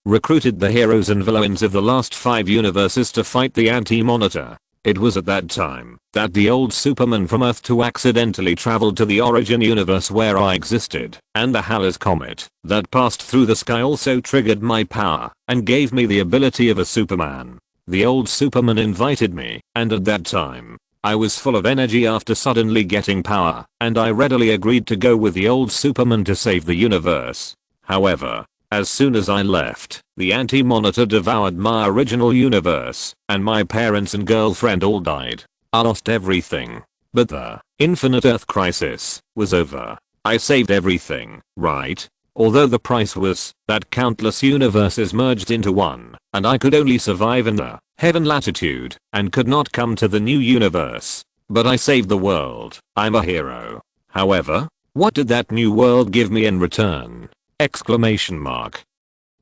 recruited the heroes and villains of the last 5 universes to fight the Anti-Monitor. It was at that time that the old Superman from Earth 2 accidentally traveled to the origin universe where I existed, and the Halley's Comet that passed through the sky also triggered my power and gave me the ability of a Superman. The old Superman invited me, and at that time, I was full of energy after suddenly getting power, and I readily agreed to go with the old Superman to save the universe. However, as soon as I left, the Anti-Monitor devoured my original universe, and my parents and girlfriend all died. I lost everything. But the Infinite Earth Crisis was over. I saved everything, right? Although the price was that countless universes merged into one, and I could only survive in the heaven latitude, and could not come to the new universe. But I saved the world. I'm a hero. However, what did that new world give me in return? Exclamation mark.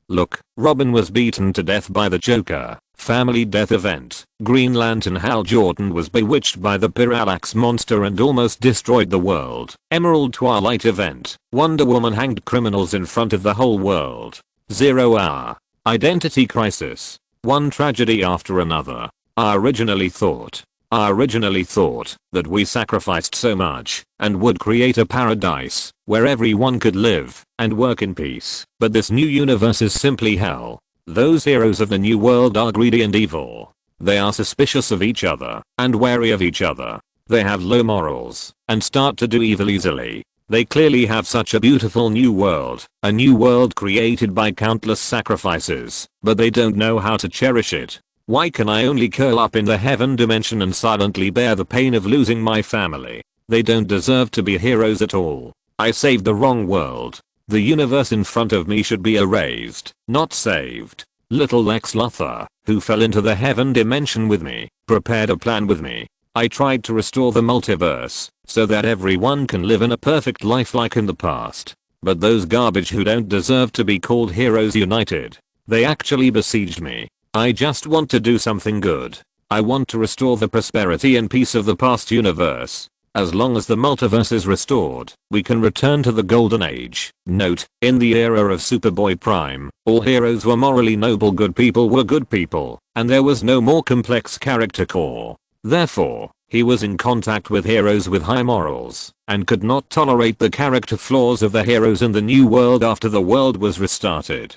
Look, Robin was beaten to death by the Joker. Family death event. Green Lantern Hal Jordan was bewitched by the Parallax monster and almost destroyed the world. Emerald Twilight event. Wonder Woman hanged criminals in front of the whole world. 0 Hour. Identity crisis. One tragedy after another. I originally thought that we sacrificed so much and would create a paradise where everyone could live and work in peace. But this new universe is simply hell. Those heroes of the new world are greedy and evil. They are suspicious of each other and wary of each other. They have low morals and start to do evil easily. They clearly have such a beautiful new world, a new world created by countless sacrifices, but they don't know how to cherish it. Why can I only curl up in the heaven dimension and silently bear the pain of losing my family? They don't deserve to be heroes at all. I saved the wrong world. The universe in front of me should be erased, not saved. Little Lex Luthor, who fell into the heaven dimension with me, prepared a plan with me. I tried to restore the multiverse, so that everyone can live in a perfect life like in the past. But those garbage who don't deserve to be called heroes united. They actually besieged me. I just want to do something good. I want to restore the prosperity and peace of the past universe. As long as the multiverse is restored, we can return to the golden age. Note, in the era of Superboy Prime, all heroes were morally noble, good people were good people, and there was no more complex character core. Therefore, he was in contact with heroes with high morals, and could not tolerate the character flaws of the heroes in the new world after the world was restarted.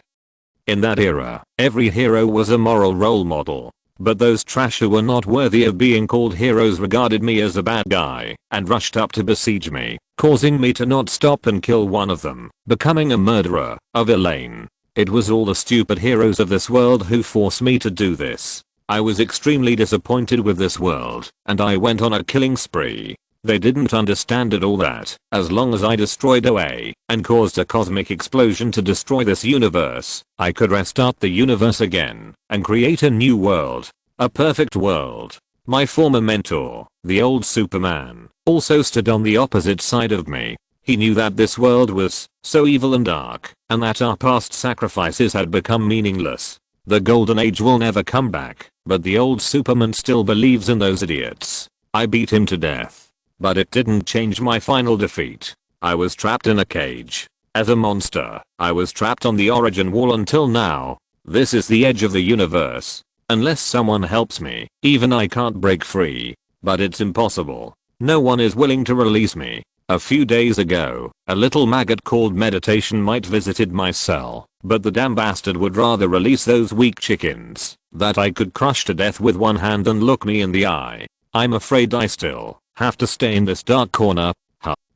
In that era, every hero was a moral role model. But those trash who were not worthy of being called heroes regarded me as a bad guy and rushed up to besiege me, causing me to not stop and kill one of them, becoming a murderer, a villain. It was all the stupid heroes of this world who forced me to do this. I was extremely disappointed with this world, and I went on a killing spree. They didn't understand at all that, as long as I destroyed OA and caused a cosmic explosion to destroy this universe, I could restart the universe again and create a new world. A perfect world. My former mentor, the old Superman, also stood on the opposite side of me. He knew that this world was so evil and dark, and that our past sacrifices had become meaningless. The golden age will never come back, but the old Superman still believes in those idiots. I beat him to death. But it didn't change my final defeat. I was trapped in a cage. As a monster, I was trapped on the origin wall until now. This is the edge of the universe. Unless someone helps me, even I can't break free. But it's impossible. No one is willing to release me. A few days ago, a little maggot called Meditation Might visited my cell, but the damn bastard would rather release those weak chickens that I could crush to death with one hand than look me in the eye. I'm afraid I still have to stay in this dark corner.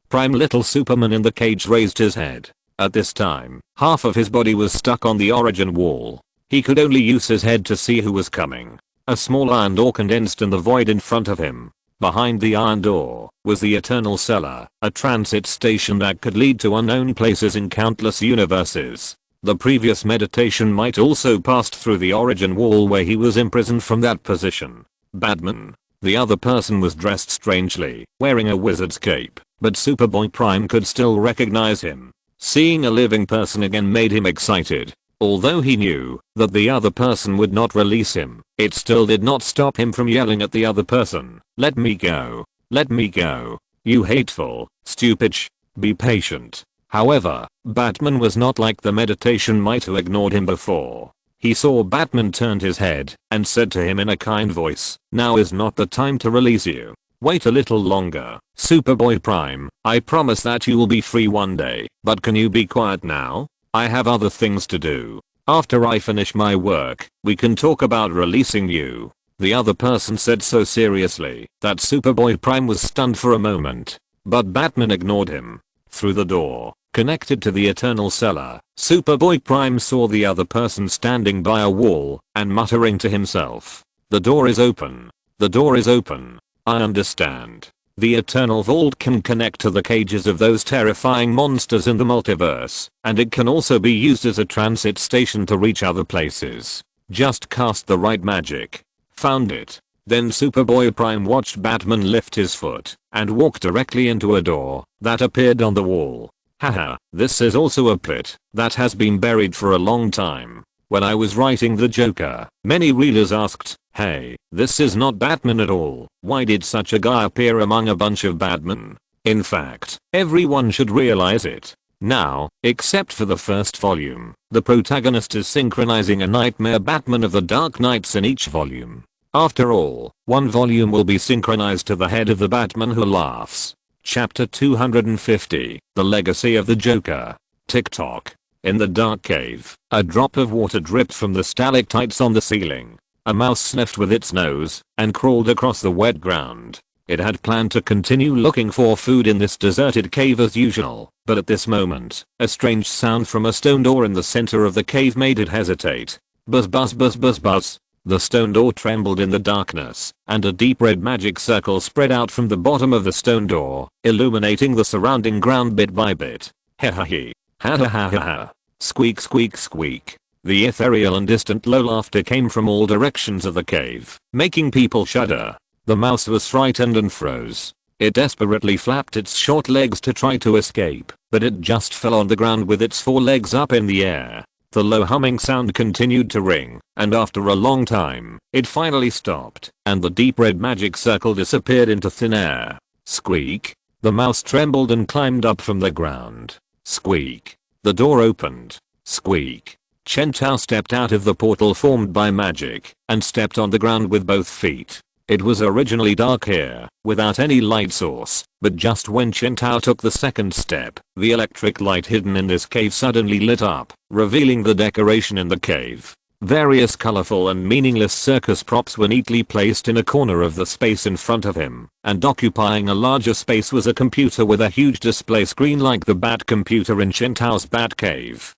Prime little Superman in the cage raised his head. At this time, half of his body was stuck on the origin wall. He could only use his head to see who was coming. A small iron door condensed in the void in front of him. Behind the iron door was the Eternal Cellar, a transit station that could lead to unknown places in countless universes. The previous Meditation Might also passed through the origin wall where he was imprisoned from that position. Batman. The other person was dressed strangely, wearing a wizard's cape, but Superboy Prime could still recognize him. Seeing a living person again made him excited. Although he knew that the other person would not release him, it still did not stop him from yelling at the other person, "Let me go. Let me go. You hateful, stupid Be patient." However, Batman was not like the Meditation Might who ignored him before. He saw Batman turned his head and said to him in a kind voice, "Now is not the time to release you. Wait a little longer, Superboy Prime. I promise that you will be free one day, but can you be quiet now? I have other things to do. After I finish my work, we can talk about releasing you." The other person said so seriously that Superboy Prime was stunned for a moment. But Batman ignored him. Through the door, connected to the Eternal Cellar, Superboy Prime saw the other person standing by a wall and muttering to himself, "The door is open. The door is open. I understand. The Eternal Vault can connect to the cages of those terrifying monsters in the multiverse, and it can also be used as a transit station to reach other places. Just cast the right magic." Found it. Then Superboy Prime watched Batman lift his foot and walk directly into a door that appeared on the wall. Haha, this is also a pit that has been buried for a long time. When I was writing the Joker, many readers asked, "Hey, this is not Batman at all. Why did such a guy appear among a bunch of Batman?" In fact, everyone should realize it now, except for the first volume. The protagonist is synchronizing a nightmare Batman of the Dark Knights in each volume. After all, one volume will be synchronized to the head of the Batman who laughs. Chapter 250, The Legacy of the Joker. TikTok. In the dark cave, a drop of water dripped from the stalactites on the ceiling. A mouse sniffed with its nose and crawled across the wet ground. It had planned to continue looking for food in this deserted cave as usual, but at this moment, a strange sound from a stone door in the center of the cave made it hesitate. Buzz buzz buzz buzz buzz. The stone door trembled in the darkness, and a deep red magic circle spread out from the bottom of the stone door, illuminating the surrounding ground bit by bit. Ha ha ha. Ha ha ha ha ha. Squeak squeak squeak. The ethereal and distant low laughter came from all directions of the cave, making people shudder. The mouse was frightened and froze. It desperately flapped its short legs to try to escape, but it just fell on the ground with its 4 legs up in the air. The low humming sound continued to ring, and after a long time, it finally stopped, and the deep red magic circle disappeared into thin air. Squeak. The mouse trembled and climbed up from the ground. Squeak. The door opened. Squeak. Chen Tao stepped out of the portal formed by magic, and stepped on the ground with both feet. It was originally dark here, without any light source, but just when Chen Tao took the second step, the electric light hidden in this cave suddenly lit up, revealing the decoration in the cave. Various colorful and meaningless circus props were neatly placed in a corner of the space in front of him, and occupying a larger space was a computer with a huge display screen like the Bat computer in Chen Tao's Bat cave.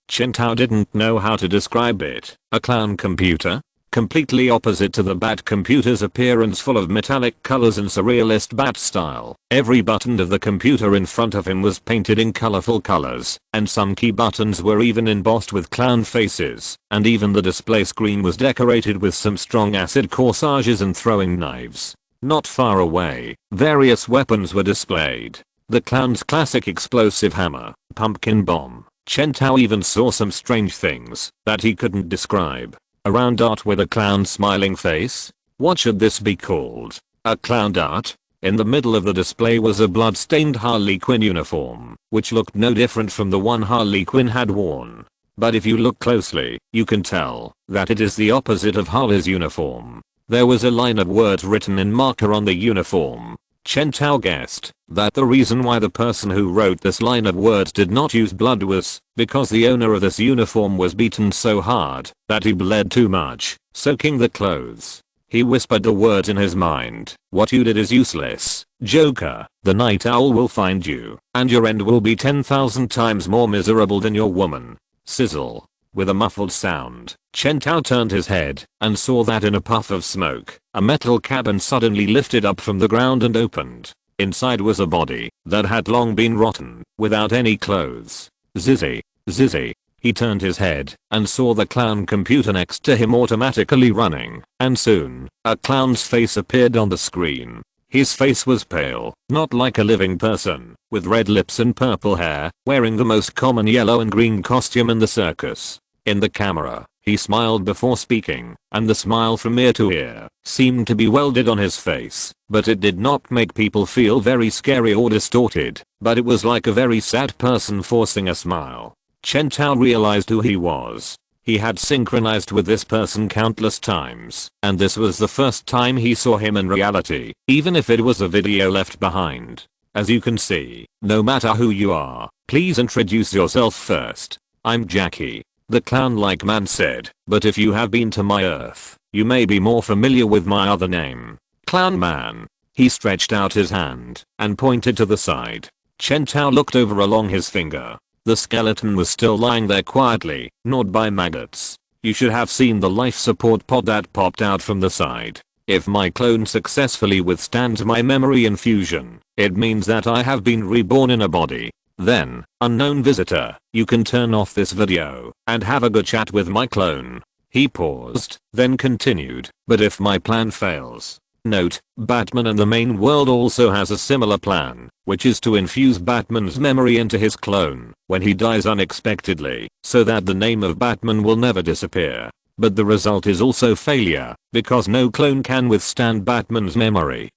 Chen Tao didn't know how to describe it. A clown computer? Completely opposite to the Bat computer's appearance, full of metallic colors and surrealist Bat style. Every button of the computer in front of him was painted in colorful colors, and some key buttons were even embossed with clown faces, and even the display screen was decorated with some strong acid corsages and throwing knives. Not far away, various weapons were displayed. The clown's classic explosive hammer, pumpkin bomb. Chen Tao even saw some strange things that he couldn't describe. A round dart with a clown smiling face? What should this be called? A clown dart? In the middle of the display was a blood-stained Harley Quinn uniform, which looked no different from the one Harley Quinn had worn. But if you look closely, you can tell that it is the opposite of Harley's uniform. There was a line of words written in marker on the uniform. Chen Tao guessed that the reason why the person who wrote this line of words did not use blood was because the owner of this uniform was beaten so hard that he bled too much, soaking the clothes. He whispered the words in his mind. What you did is useless, Joker. The night owl will find you, and your end will be 10,000 times more miserable than your woman. Sizzle. With a muffled sound, Chen Tao turned his head and saw that in a puff of smoke, a metal cabin suddenly lifted up from the ground and opened. Inside was a body that had long been rotten, without any clothes. Zizzy. Zizzy. He turned his head and saw the clown computer next to him automatically running, and soon, a clown's face appeared on the screen. His face was pale, not like a living person, with red lips and purple hair, wearing the most common yellow and green costume in the circus. In the camera, he smiled before speaking, and the smile from ear to ear seemed to be welded on his face, but it did not make people feel very scary or distorted, but it was like a very sad person forcing a smile. Chen Tao realized who he was. He had synchronized with this person countless times, and this was the first time he saw him in reality, even if it was a video left behind. As you can see, no matter who you are, please introduce yourself first. I'm Jackie, the clown-like man said, but if you have been to my Earth, you may be more familiar with my other name, Clown Man. He stretched out his hand and pointed to the side. Chen Tao looked over along his finger. The skeleton was still lying there quietly, gnawed by maggots. You should have seen the life support pod that popped out from the side. If my clone successfully withstands my memory infusion, it means that I have been reborn in a body. Then, unknown visitor, you can turn off this video and have a good chat with my clone. He paused, then continued, but if my plan fails. Note, Batman in the main world also has a similar plan, which is to infuse Batman's memory into his clone when he dies unexpectedly, so that the name of Batman will never disappear. But the result is also failure, because no clone can withstand Batman's memory.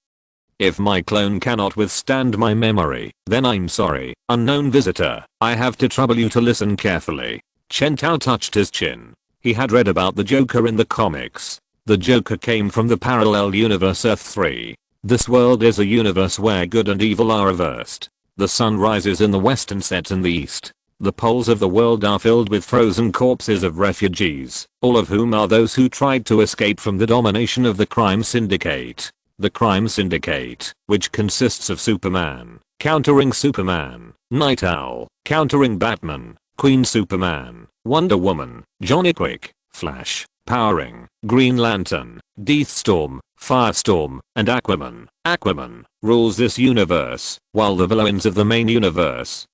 If my clone cannot withstand my memory, then I'm sorry, unknown visitor, I have to trouble you to listen carefully. Chen Tao touched his chin. He had read about the Joker in the comics. The Joker came from the parallel universe Earth 3. This world is a universe where good and evil are reversed. The sun rises in the west and sets in the east. The poles of the world are filled with frozen corpses of refugees, all of whom are those who tried to escape from the domination of the crime syndicate. The crime syndicate, which consists of Superman, countering Superman, Night Owl, countering Batman, Queen Superman, Wonder Woman, Johnny Quick, Flash, powering Green Lantern, Deathstorm, Firestorm, and Aquaman. Aquaman rules this universe, while the villains of the main universe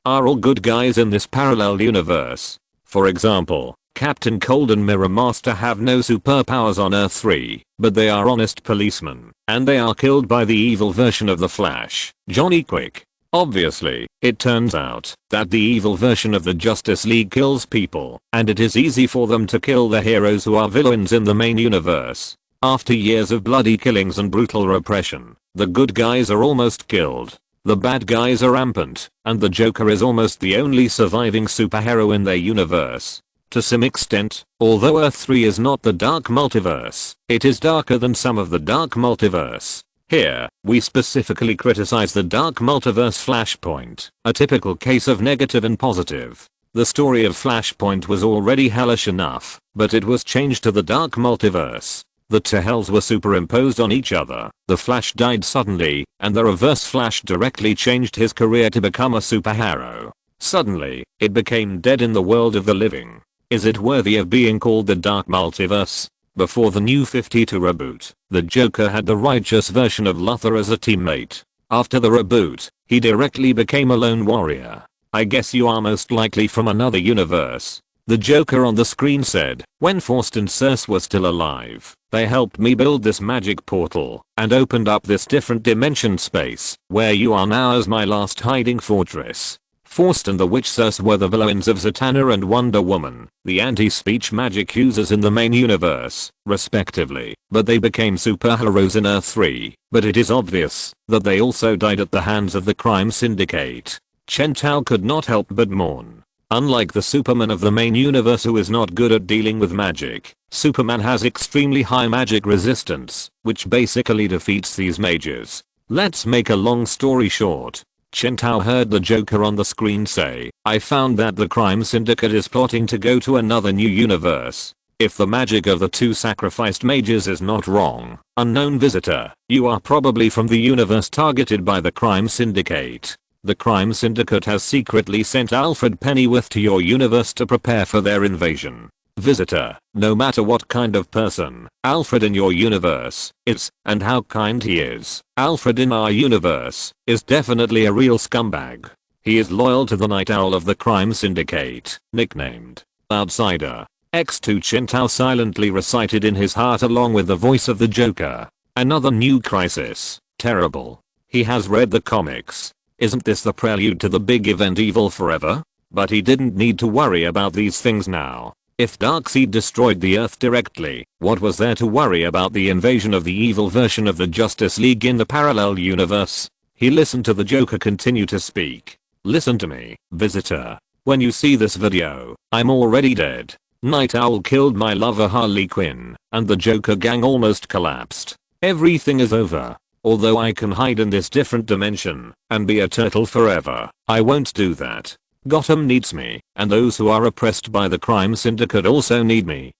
are all good guys in this parallel universe. For example, Captain Cold and Mirror Master have no superpowers on Earth 3, but they are honest policemen, and they are killed by the evil version of the Flash, Johnny Quick. Obviously, it turns out that the evil version of the Justice League kills people, and it is easy for them to kill the heroes who are villains in the main universe. After years of bloody killings and brutal repression, the good guys are almost killed. The bad guys are rampant, and the Joker is almost the only surviving superhero in their universe. To some extent, although Earth 3 is not the dark multiverse, it is darker than some of the dark multiverse. Here, we specifically criticize the dark multiverse Flashpoint, a typical case of negative and positive. The story of Flashpoint was already hellish enough, but it was changed to the dark multiverse. The two hells were superimposed on each other. The Flash died suddenly, and the Reverse Flash directly changed his career to become a superhero. Suddenly, it became dead in the world of the living. Is it worthy of being called the dark multiverse? Before the New 52 reboot, the Joker had the righteous version of Luthor as a teammate. After the reboot, he directly became a lone warrior. I guess you are most likely from another universe. The Joker on the screen said, when Faust and Circe were still alive, they helped me build this magic portal and opened up this different dimension space where you are now as my last hiding fortress. Faust and the witch Circe were the villains of Zatanna and Wonder Woman, the anti-speech magic users in the main universe, respectively, but they became superheroes in Earth 3, but it is obvious that they also died at the hands of the crime syndicate. Chen Tao could not help but mourn. Unlike the Superman of the main universe who is not good at dealing with magic, Superman has extremely high magic resistance, which basically defeats these mages. Let's make a long story short. Chen Tao heard the Joker on the screen say, I found that the crime syndicate is plotting to go to another new universe. If the magic of the two sacrificed mages is not wrong, unknown visitor, you are probably from the universe targeted by the crime syndicate. The crime syndicate has secretly sent Alfred Pennyworth to your universe to prepare for their invasion. Visitor, no matter what kind of person Alfred in your universe is, and how kind he is, Alfred in our universe is definitely a real scumbag. He is loyal to the Night Owl of the crime syndicate, nicknamed Outsider. X2 Chen Tao silently recited in his heart along with the voice of the Joker. Another new crisis. Terrible. He has read the comics. Isn't this the prelude to the big event Evil Forever? But he didn't need to worry about these things now. If Darkseid destroyed the Earth directly, what was there to worry about the invasion of the evil version of the Justice League in the parallel universe? He listened to the Joker continue to speak. Listen to me, visitor. When you see this video, I'm already dead. Night Owl killed my lover Harley Quinn, and the Joker gang almost collapsed. Everything is over. Although I can hide in this different dimension and be a turtle forever, I won't do that. Gotham needs me, and those who are oppressed by the crime syndicate also need me.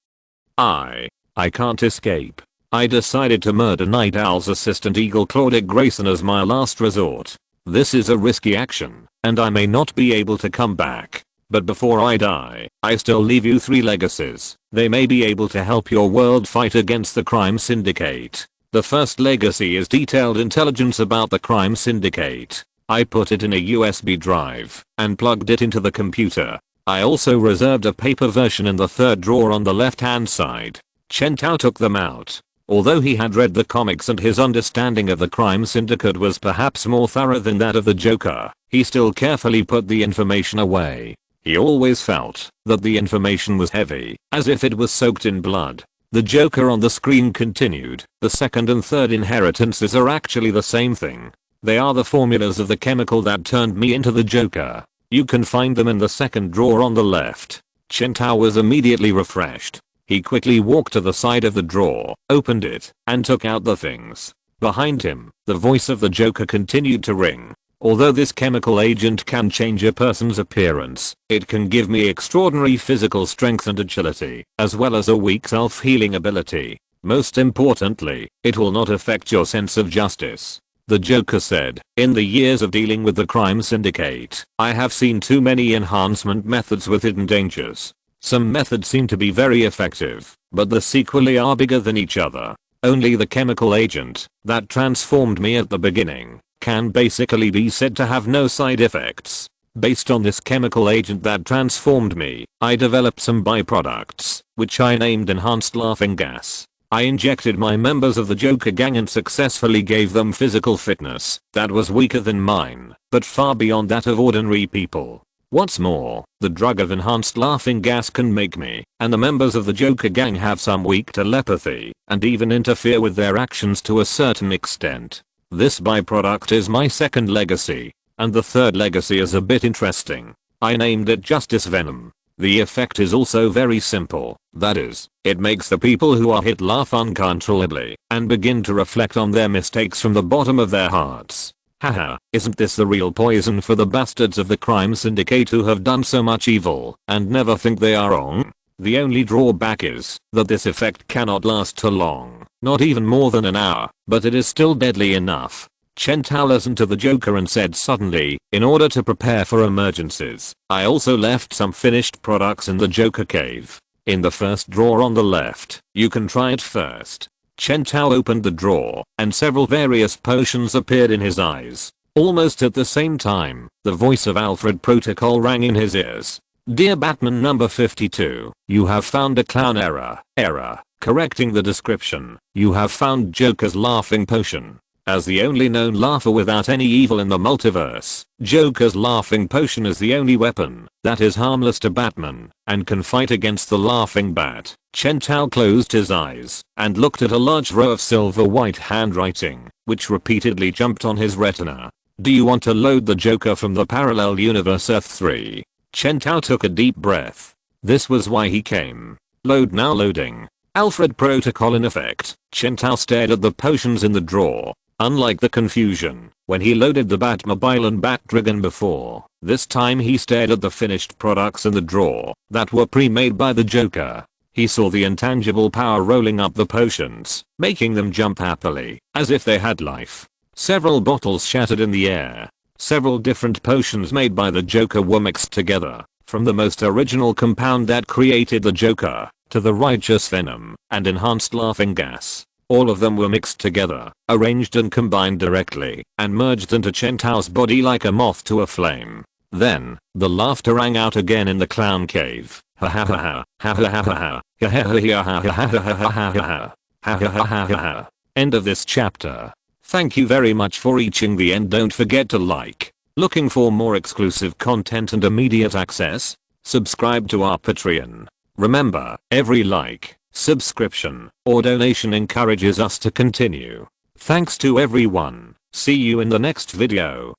I can't escape. I decided to murder Night Owl's assistant Eagle Claudic Grayson as my last resort. This is a risky action, and I may not be able to come back. But before I die, I still leave you 3 legacies. They may be able to help your world fight against the crime syndicate. The first legacy is detailed intelligence about the crime syndicate. I put it in a USB drive and plugged it into the computer. I also reserved a paper version in the 3rd drawer on the left hand side. Chen Tao took them out. Although he had read the comics and his understanding of the crime syndicate was perhaps more thorough than that of the Joker, he still carefully put the information away. He always felt that the information was heavy, as if it was soaked in blood. The Joker on the screen continued, the second and third inheritances are actually the same thing. They are the formulas of the chemical that turned me into the Joker. You can find them in the 2nd drawer on the left. Chen Tao was immediately refreshed. He quickly walked to the side of the drawer, opened it, and took out the things. Behind him, the voice of the Joker continued to ring. Although this chemical agent can change a person's appearance, it can give me extraordinary physical strength and agility, as well as a weak self-healing ability. Most importantly, it will not affect your sense of justice. The Joker said, in the years of dealing with the crime syndicate, I have seen too many enhancement methods with hidden dangers. Some methods seem to be very effective, but the sequelae are bigger than each other. Only the chemical agent that transformed me at the beginning can basically be said to have no side effects. Based on this chemical agent that transformed me, I developed some byproducts, which I named enhanced laughing gas. I injected my members of the Joker gang and successfully gave them physical fitness that was weaker than mine, but far beyond that of ordinary people. What's more, the drug of enhanced laughing gas can make me and the members of the Joker gang have some weak telepathy and even interfere with their actions to a certain extent. This byproduct is my second legacy, and the third legacy is a bit interesting. I named it Justice Venom. The effect is also very simple, that is, it makes the people who are hit laugh uncontrollably and begin to reflect on their mistakes from the bottom of their hearts. Haha, isn't this the real poison for the bastards of the crime syndicate who have done so much evil and never think they are wrong? The only drawback is that this effect cannot last too long, not even more than an hour, but it is still deadly enough. Chen Tao listened to the Joker and said suddenly, in order to prepare for emergencies, I also left some finished products in the Joker cave. In the first drawer on the left, you can try it first. Chen Tao opened the drawer, and several various potions appeared in his eyes. Almost at the same time, the voice of Alfred Protocol rang in his ears. Dear Batman number 52, you have found a clown error. Correcting the description, you have found Joker's laughing potion. As the only known laugher without any evil in the multiverse, Joker's laughing potion is the only weapon that is harmless to Batman and can fight against the laughing bat. Chen Tao closed his eyes and looked at a large row of silver white handwriting, which repeatedly jumped on his retina. Do you want to load the Joker from the parallel universe Earth 3? Chen Tao took a deep breath. This was why he came. Load now loading. Alfred Protocol in effect. Chen Tao stared at the potions in the drawer. Unlike the confusion when he loaded the Batmobile and Bat-Dragon before, this time he stared at the finished products in the drawer that were pre-made by the Joker. He saw the intangible power rolling up the potions, making them jump happily, as if they had life. Several bottles shattered in the air. Several different potions made by the Joker were mixed together, from the most original compound that created the Joker, to the righteous venom and enhanced laughing gas. All of them were mixed together, arranged and combined directly, and merged into Chen Tao's body like a moth to a flame. Then, the laughter rang out again in the clown cave. Ha ha ha ha, ha ha ha ha, ha ha ha ha ha ha ha ha ha ha, ha ha ha ha ha. End of this chapter. Thank you very much for reaching the end. Don't forget to like. Looking for more exclusive content and immediate access? Subscribe to our Patreon. Remember, every like, subscription, or donation encourages us to continue. Thanks to everyone. See you in the next video.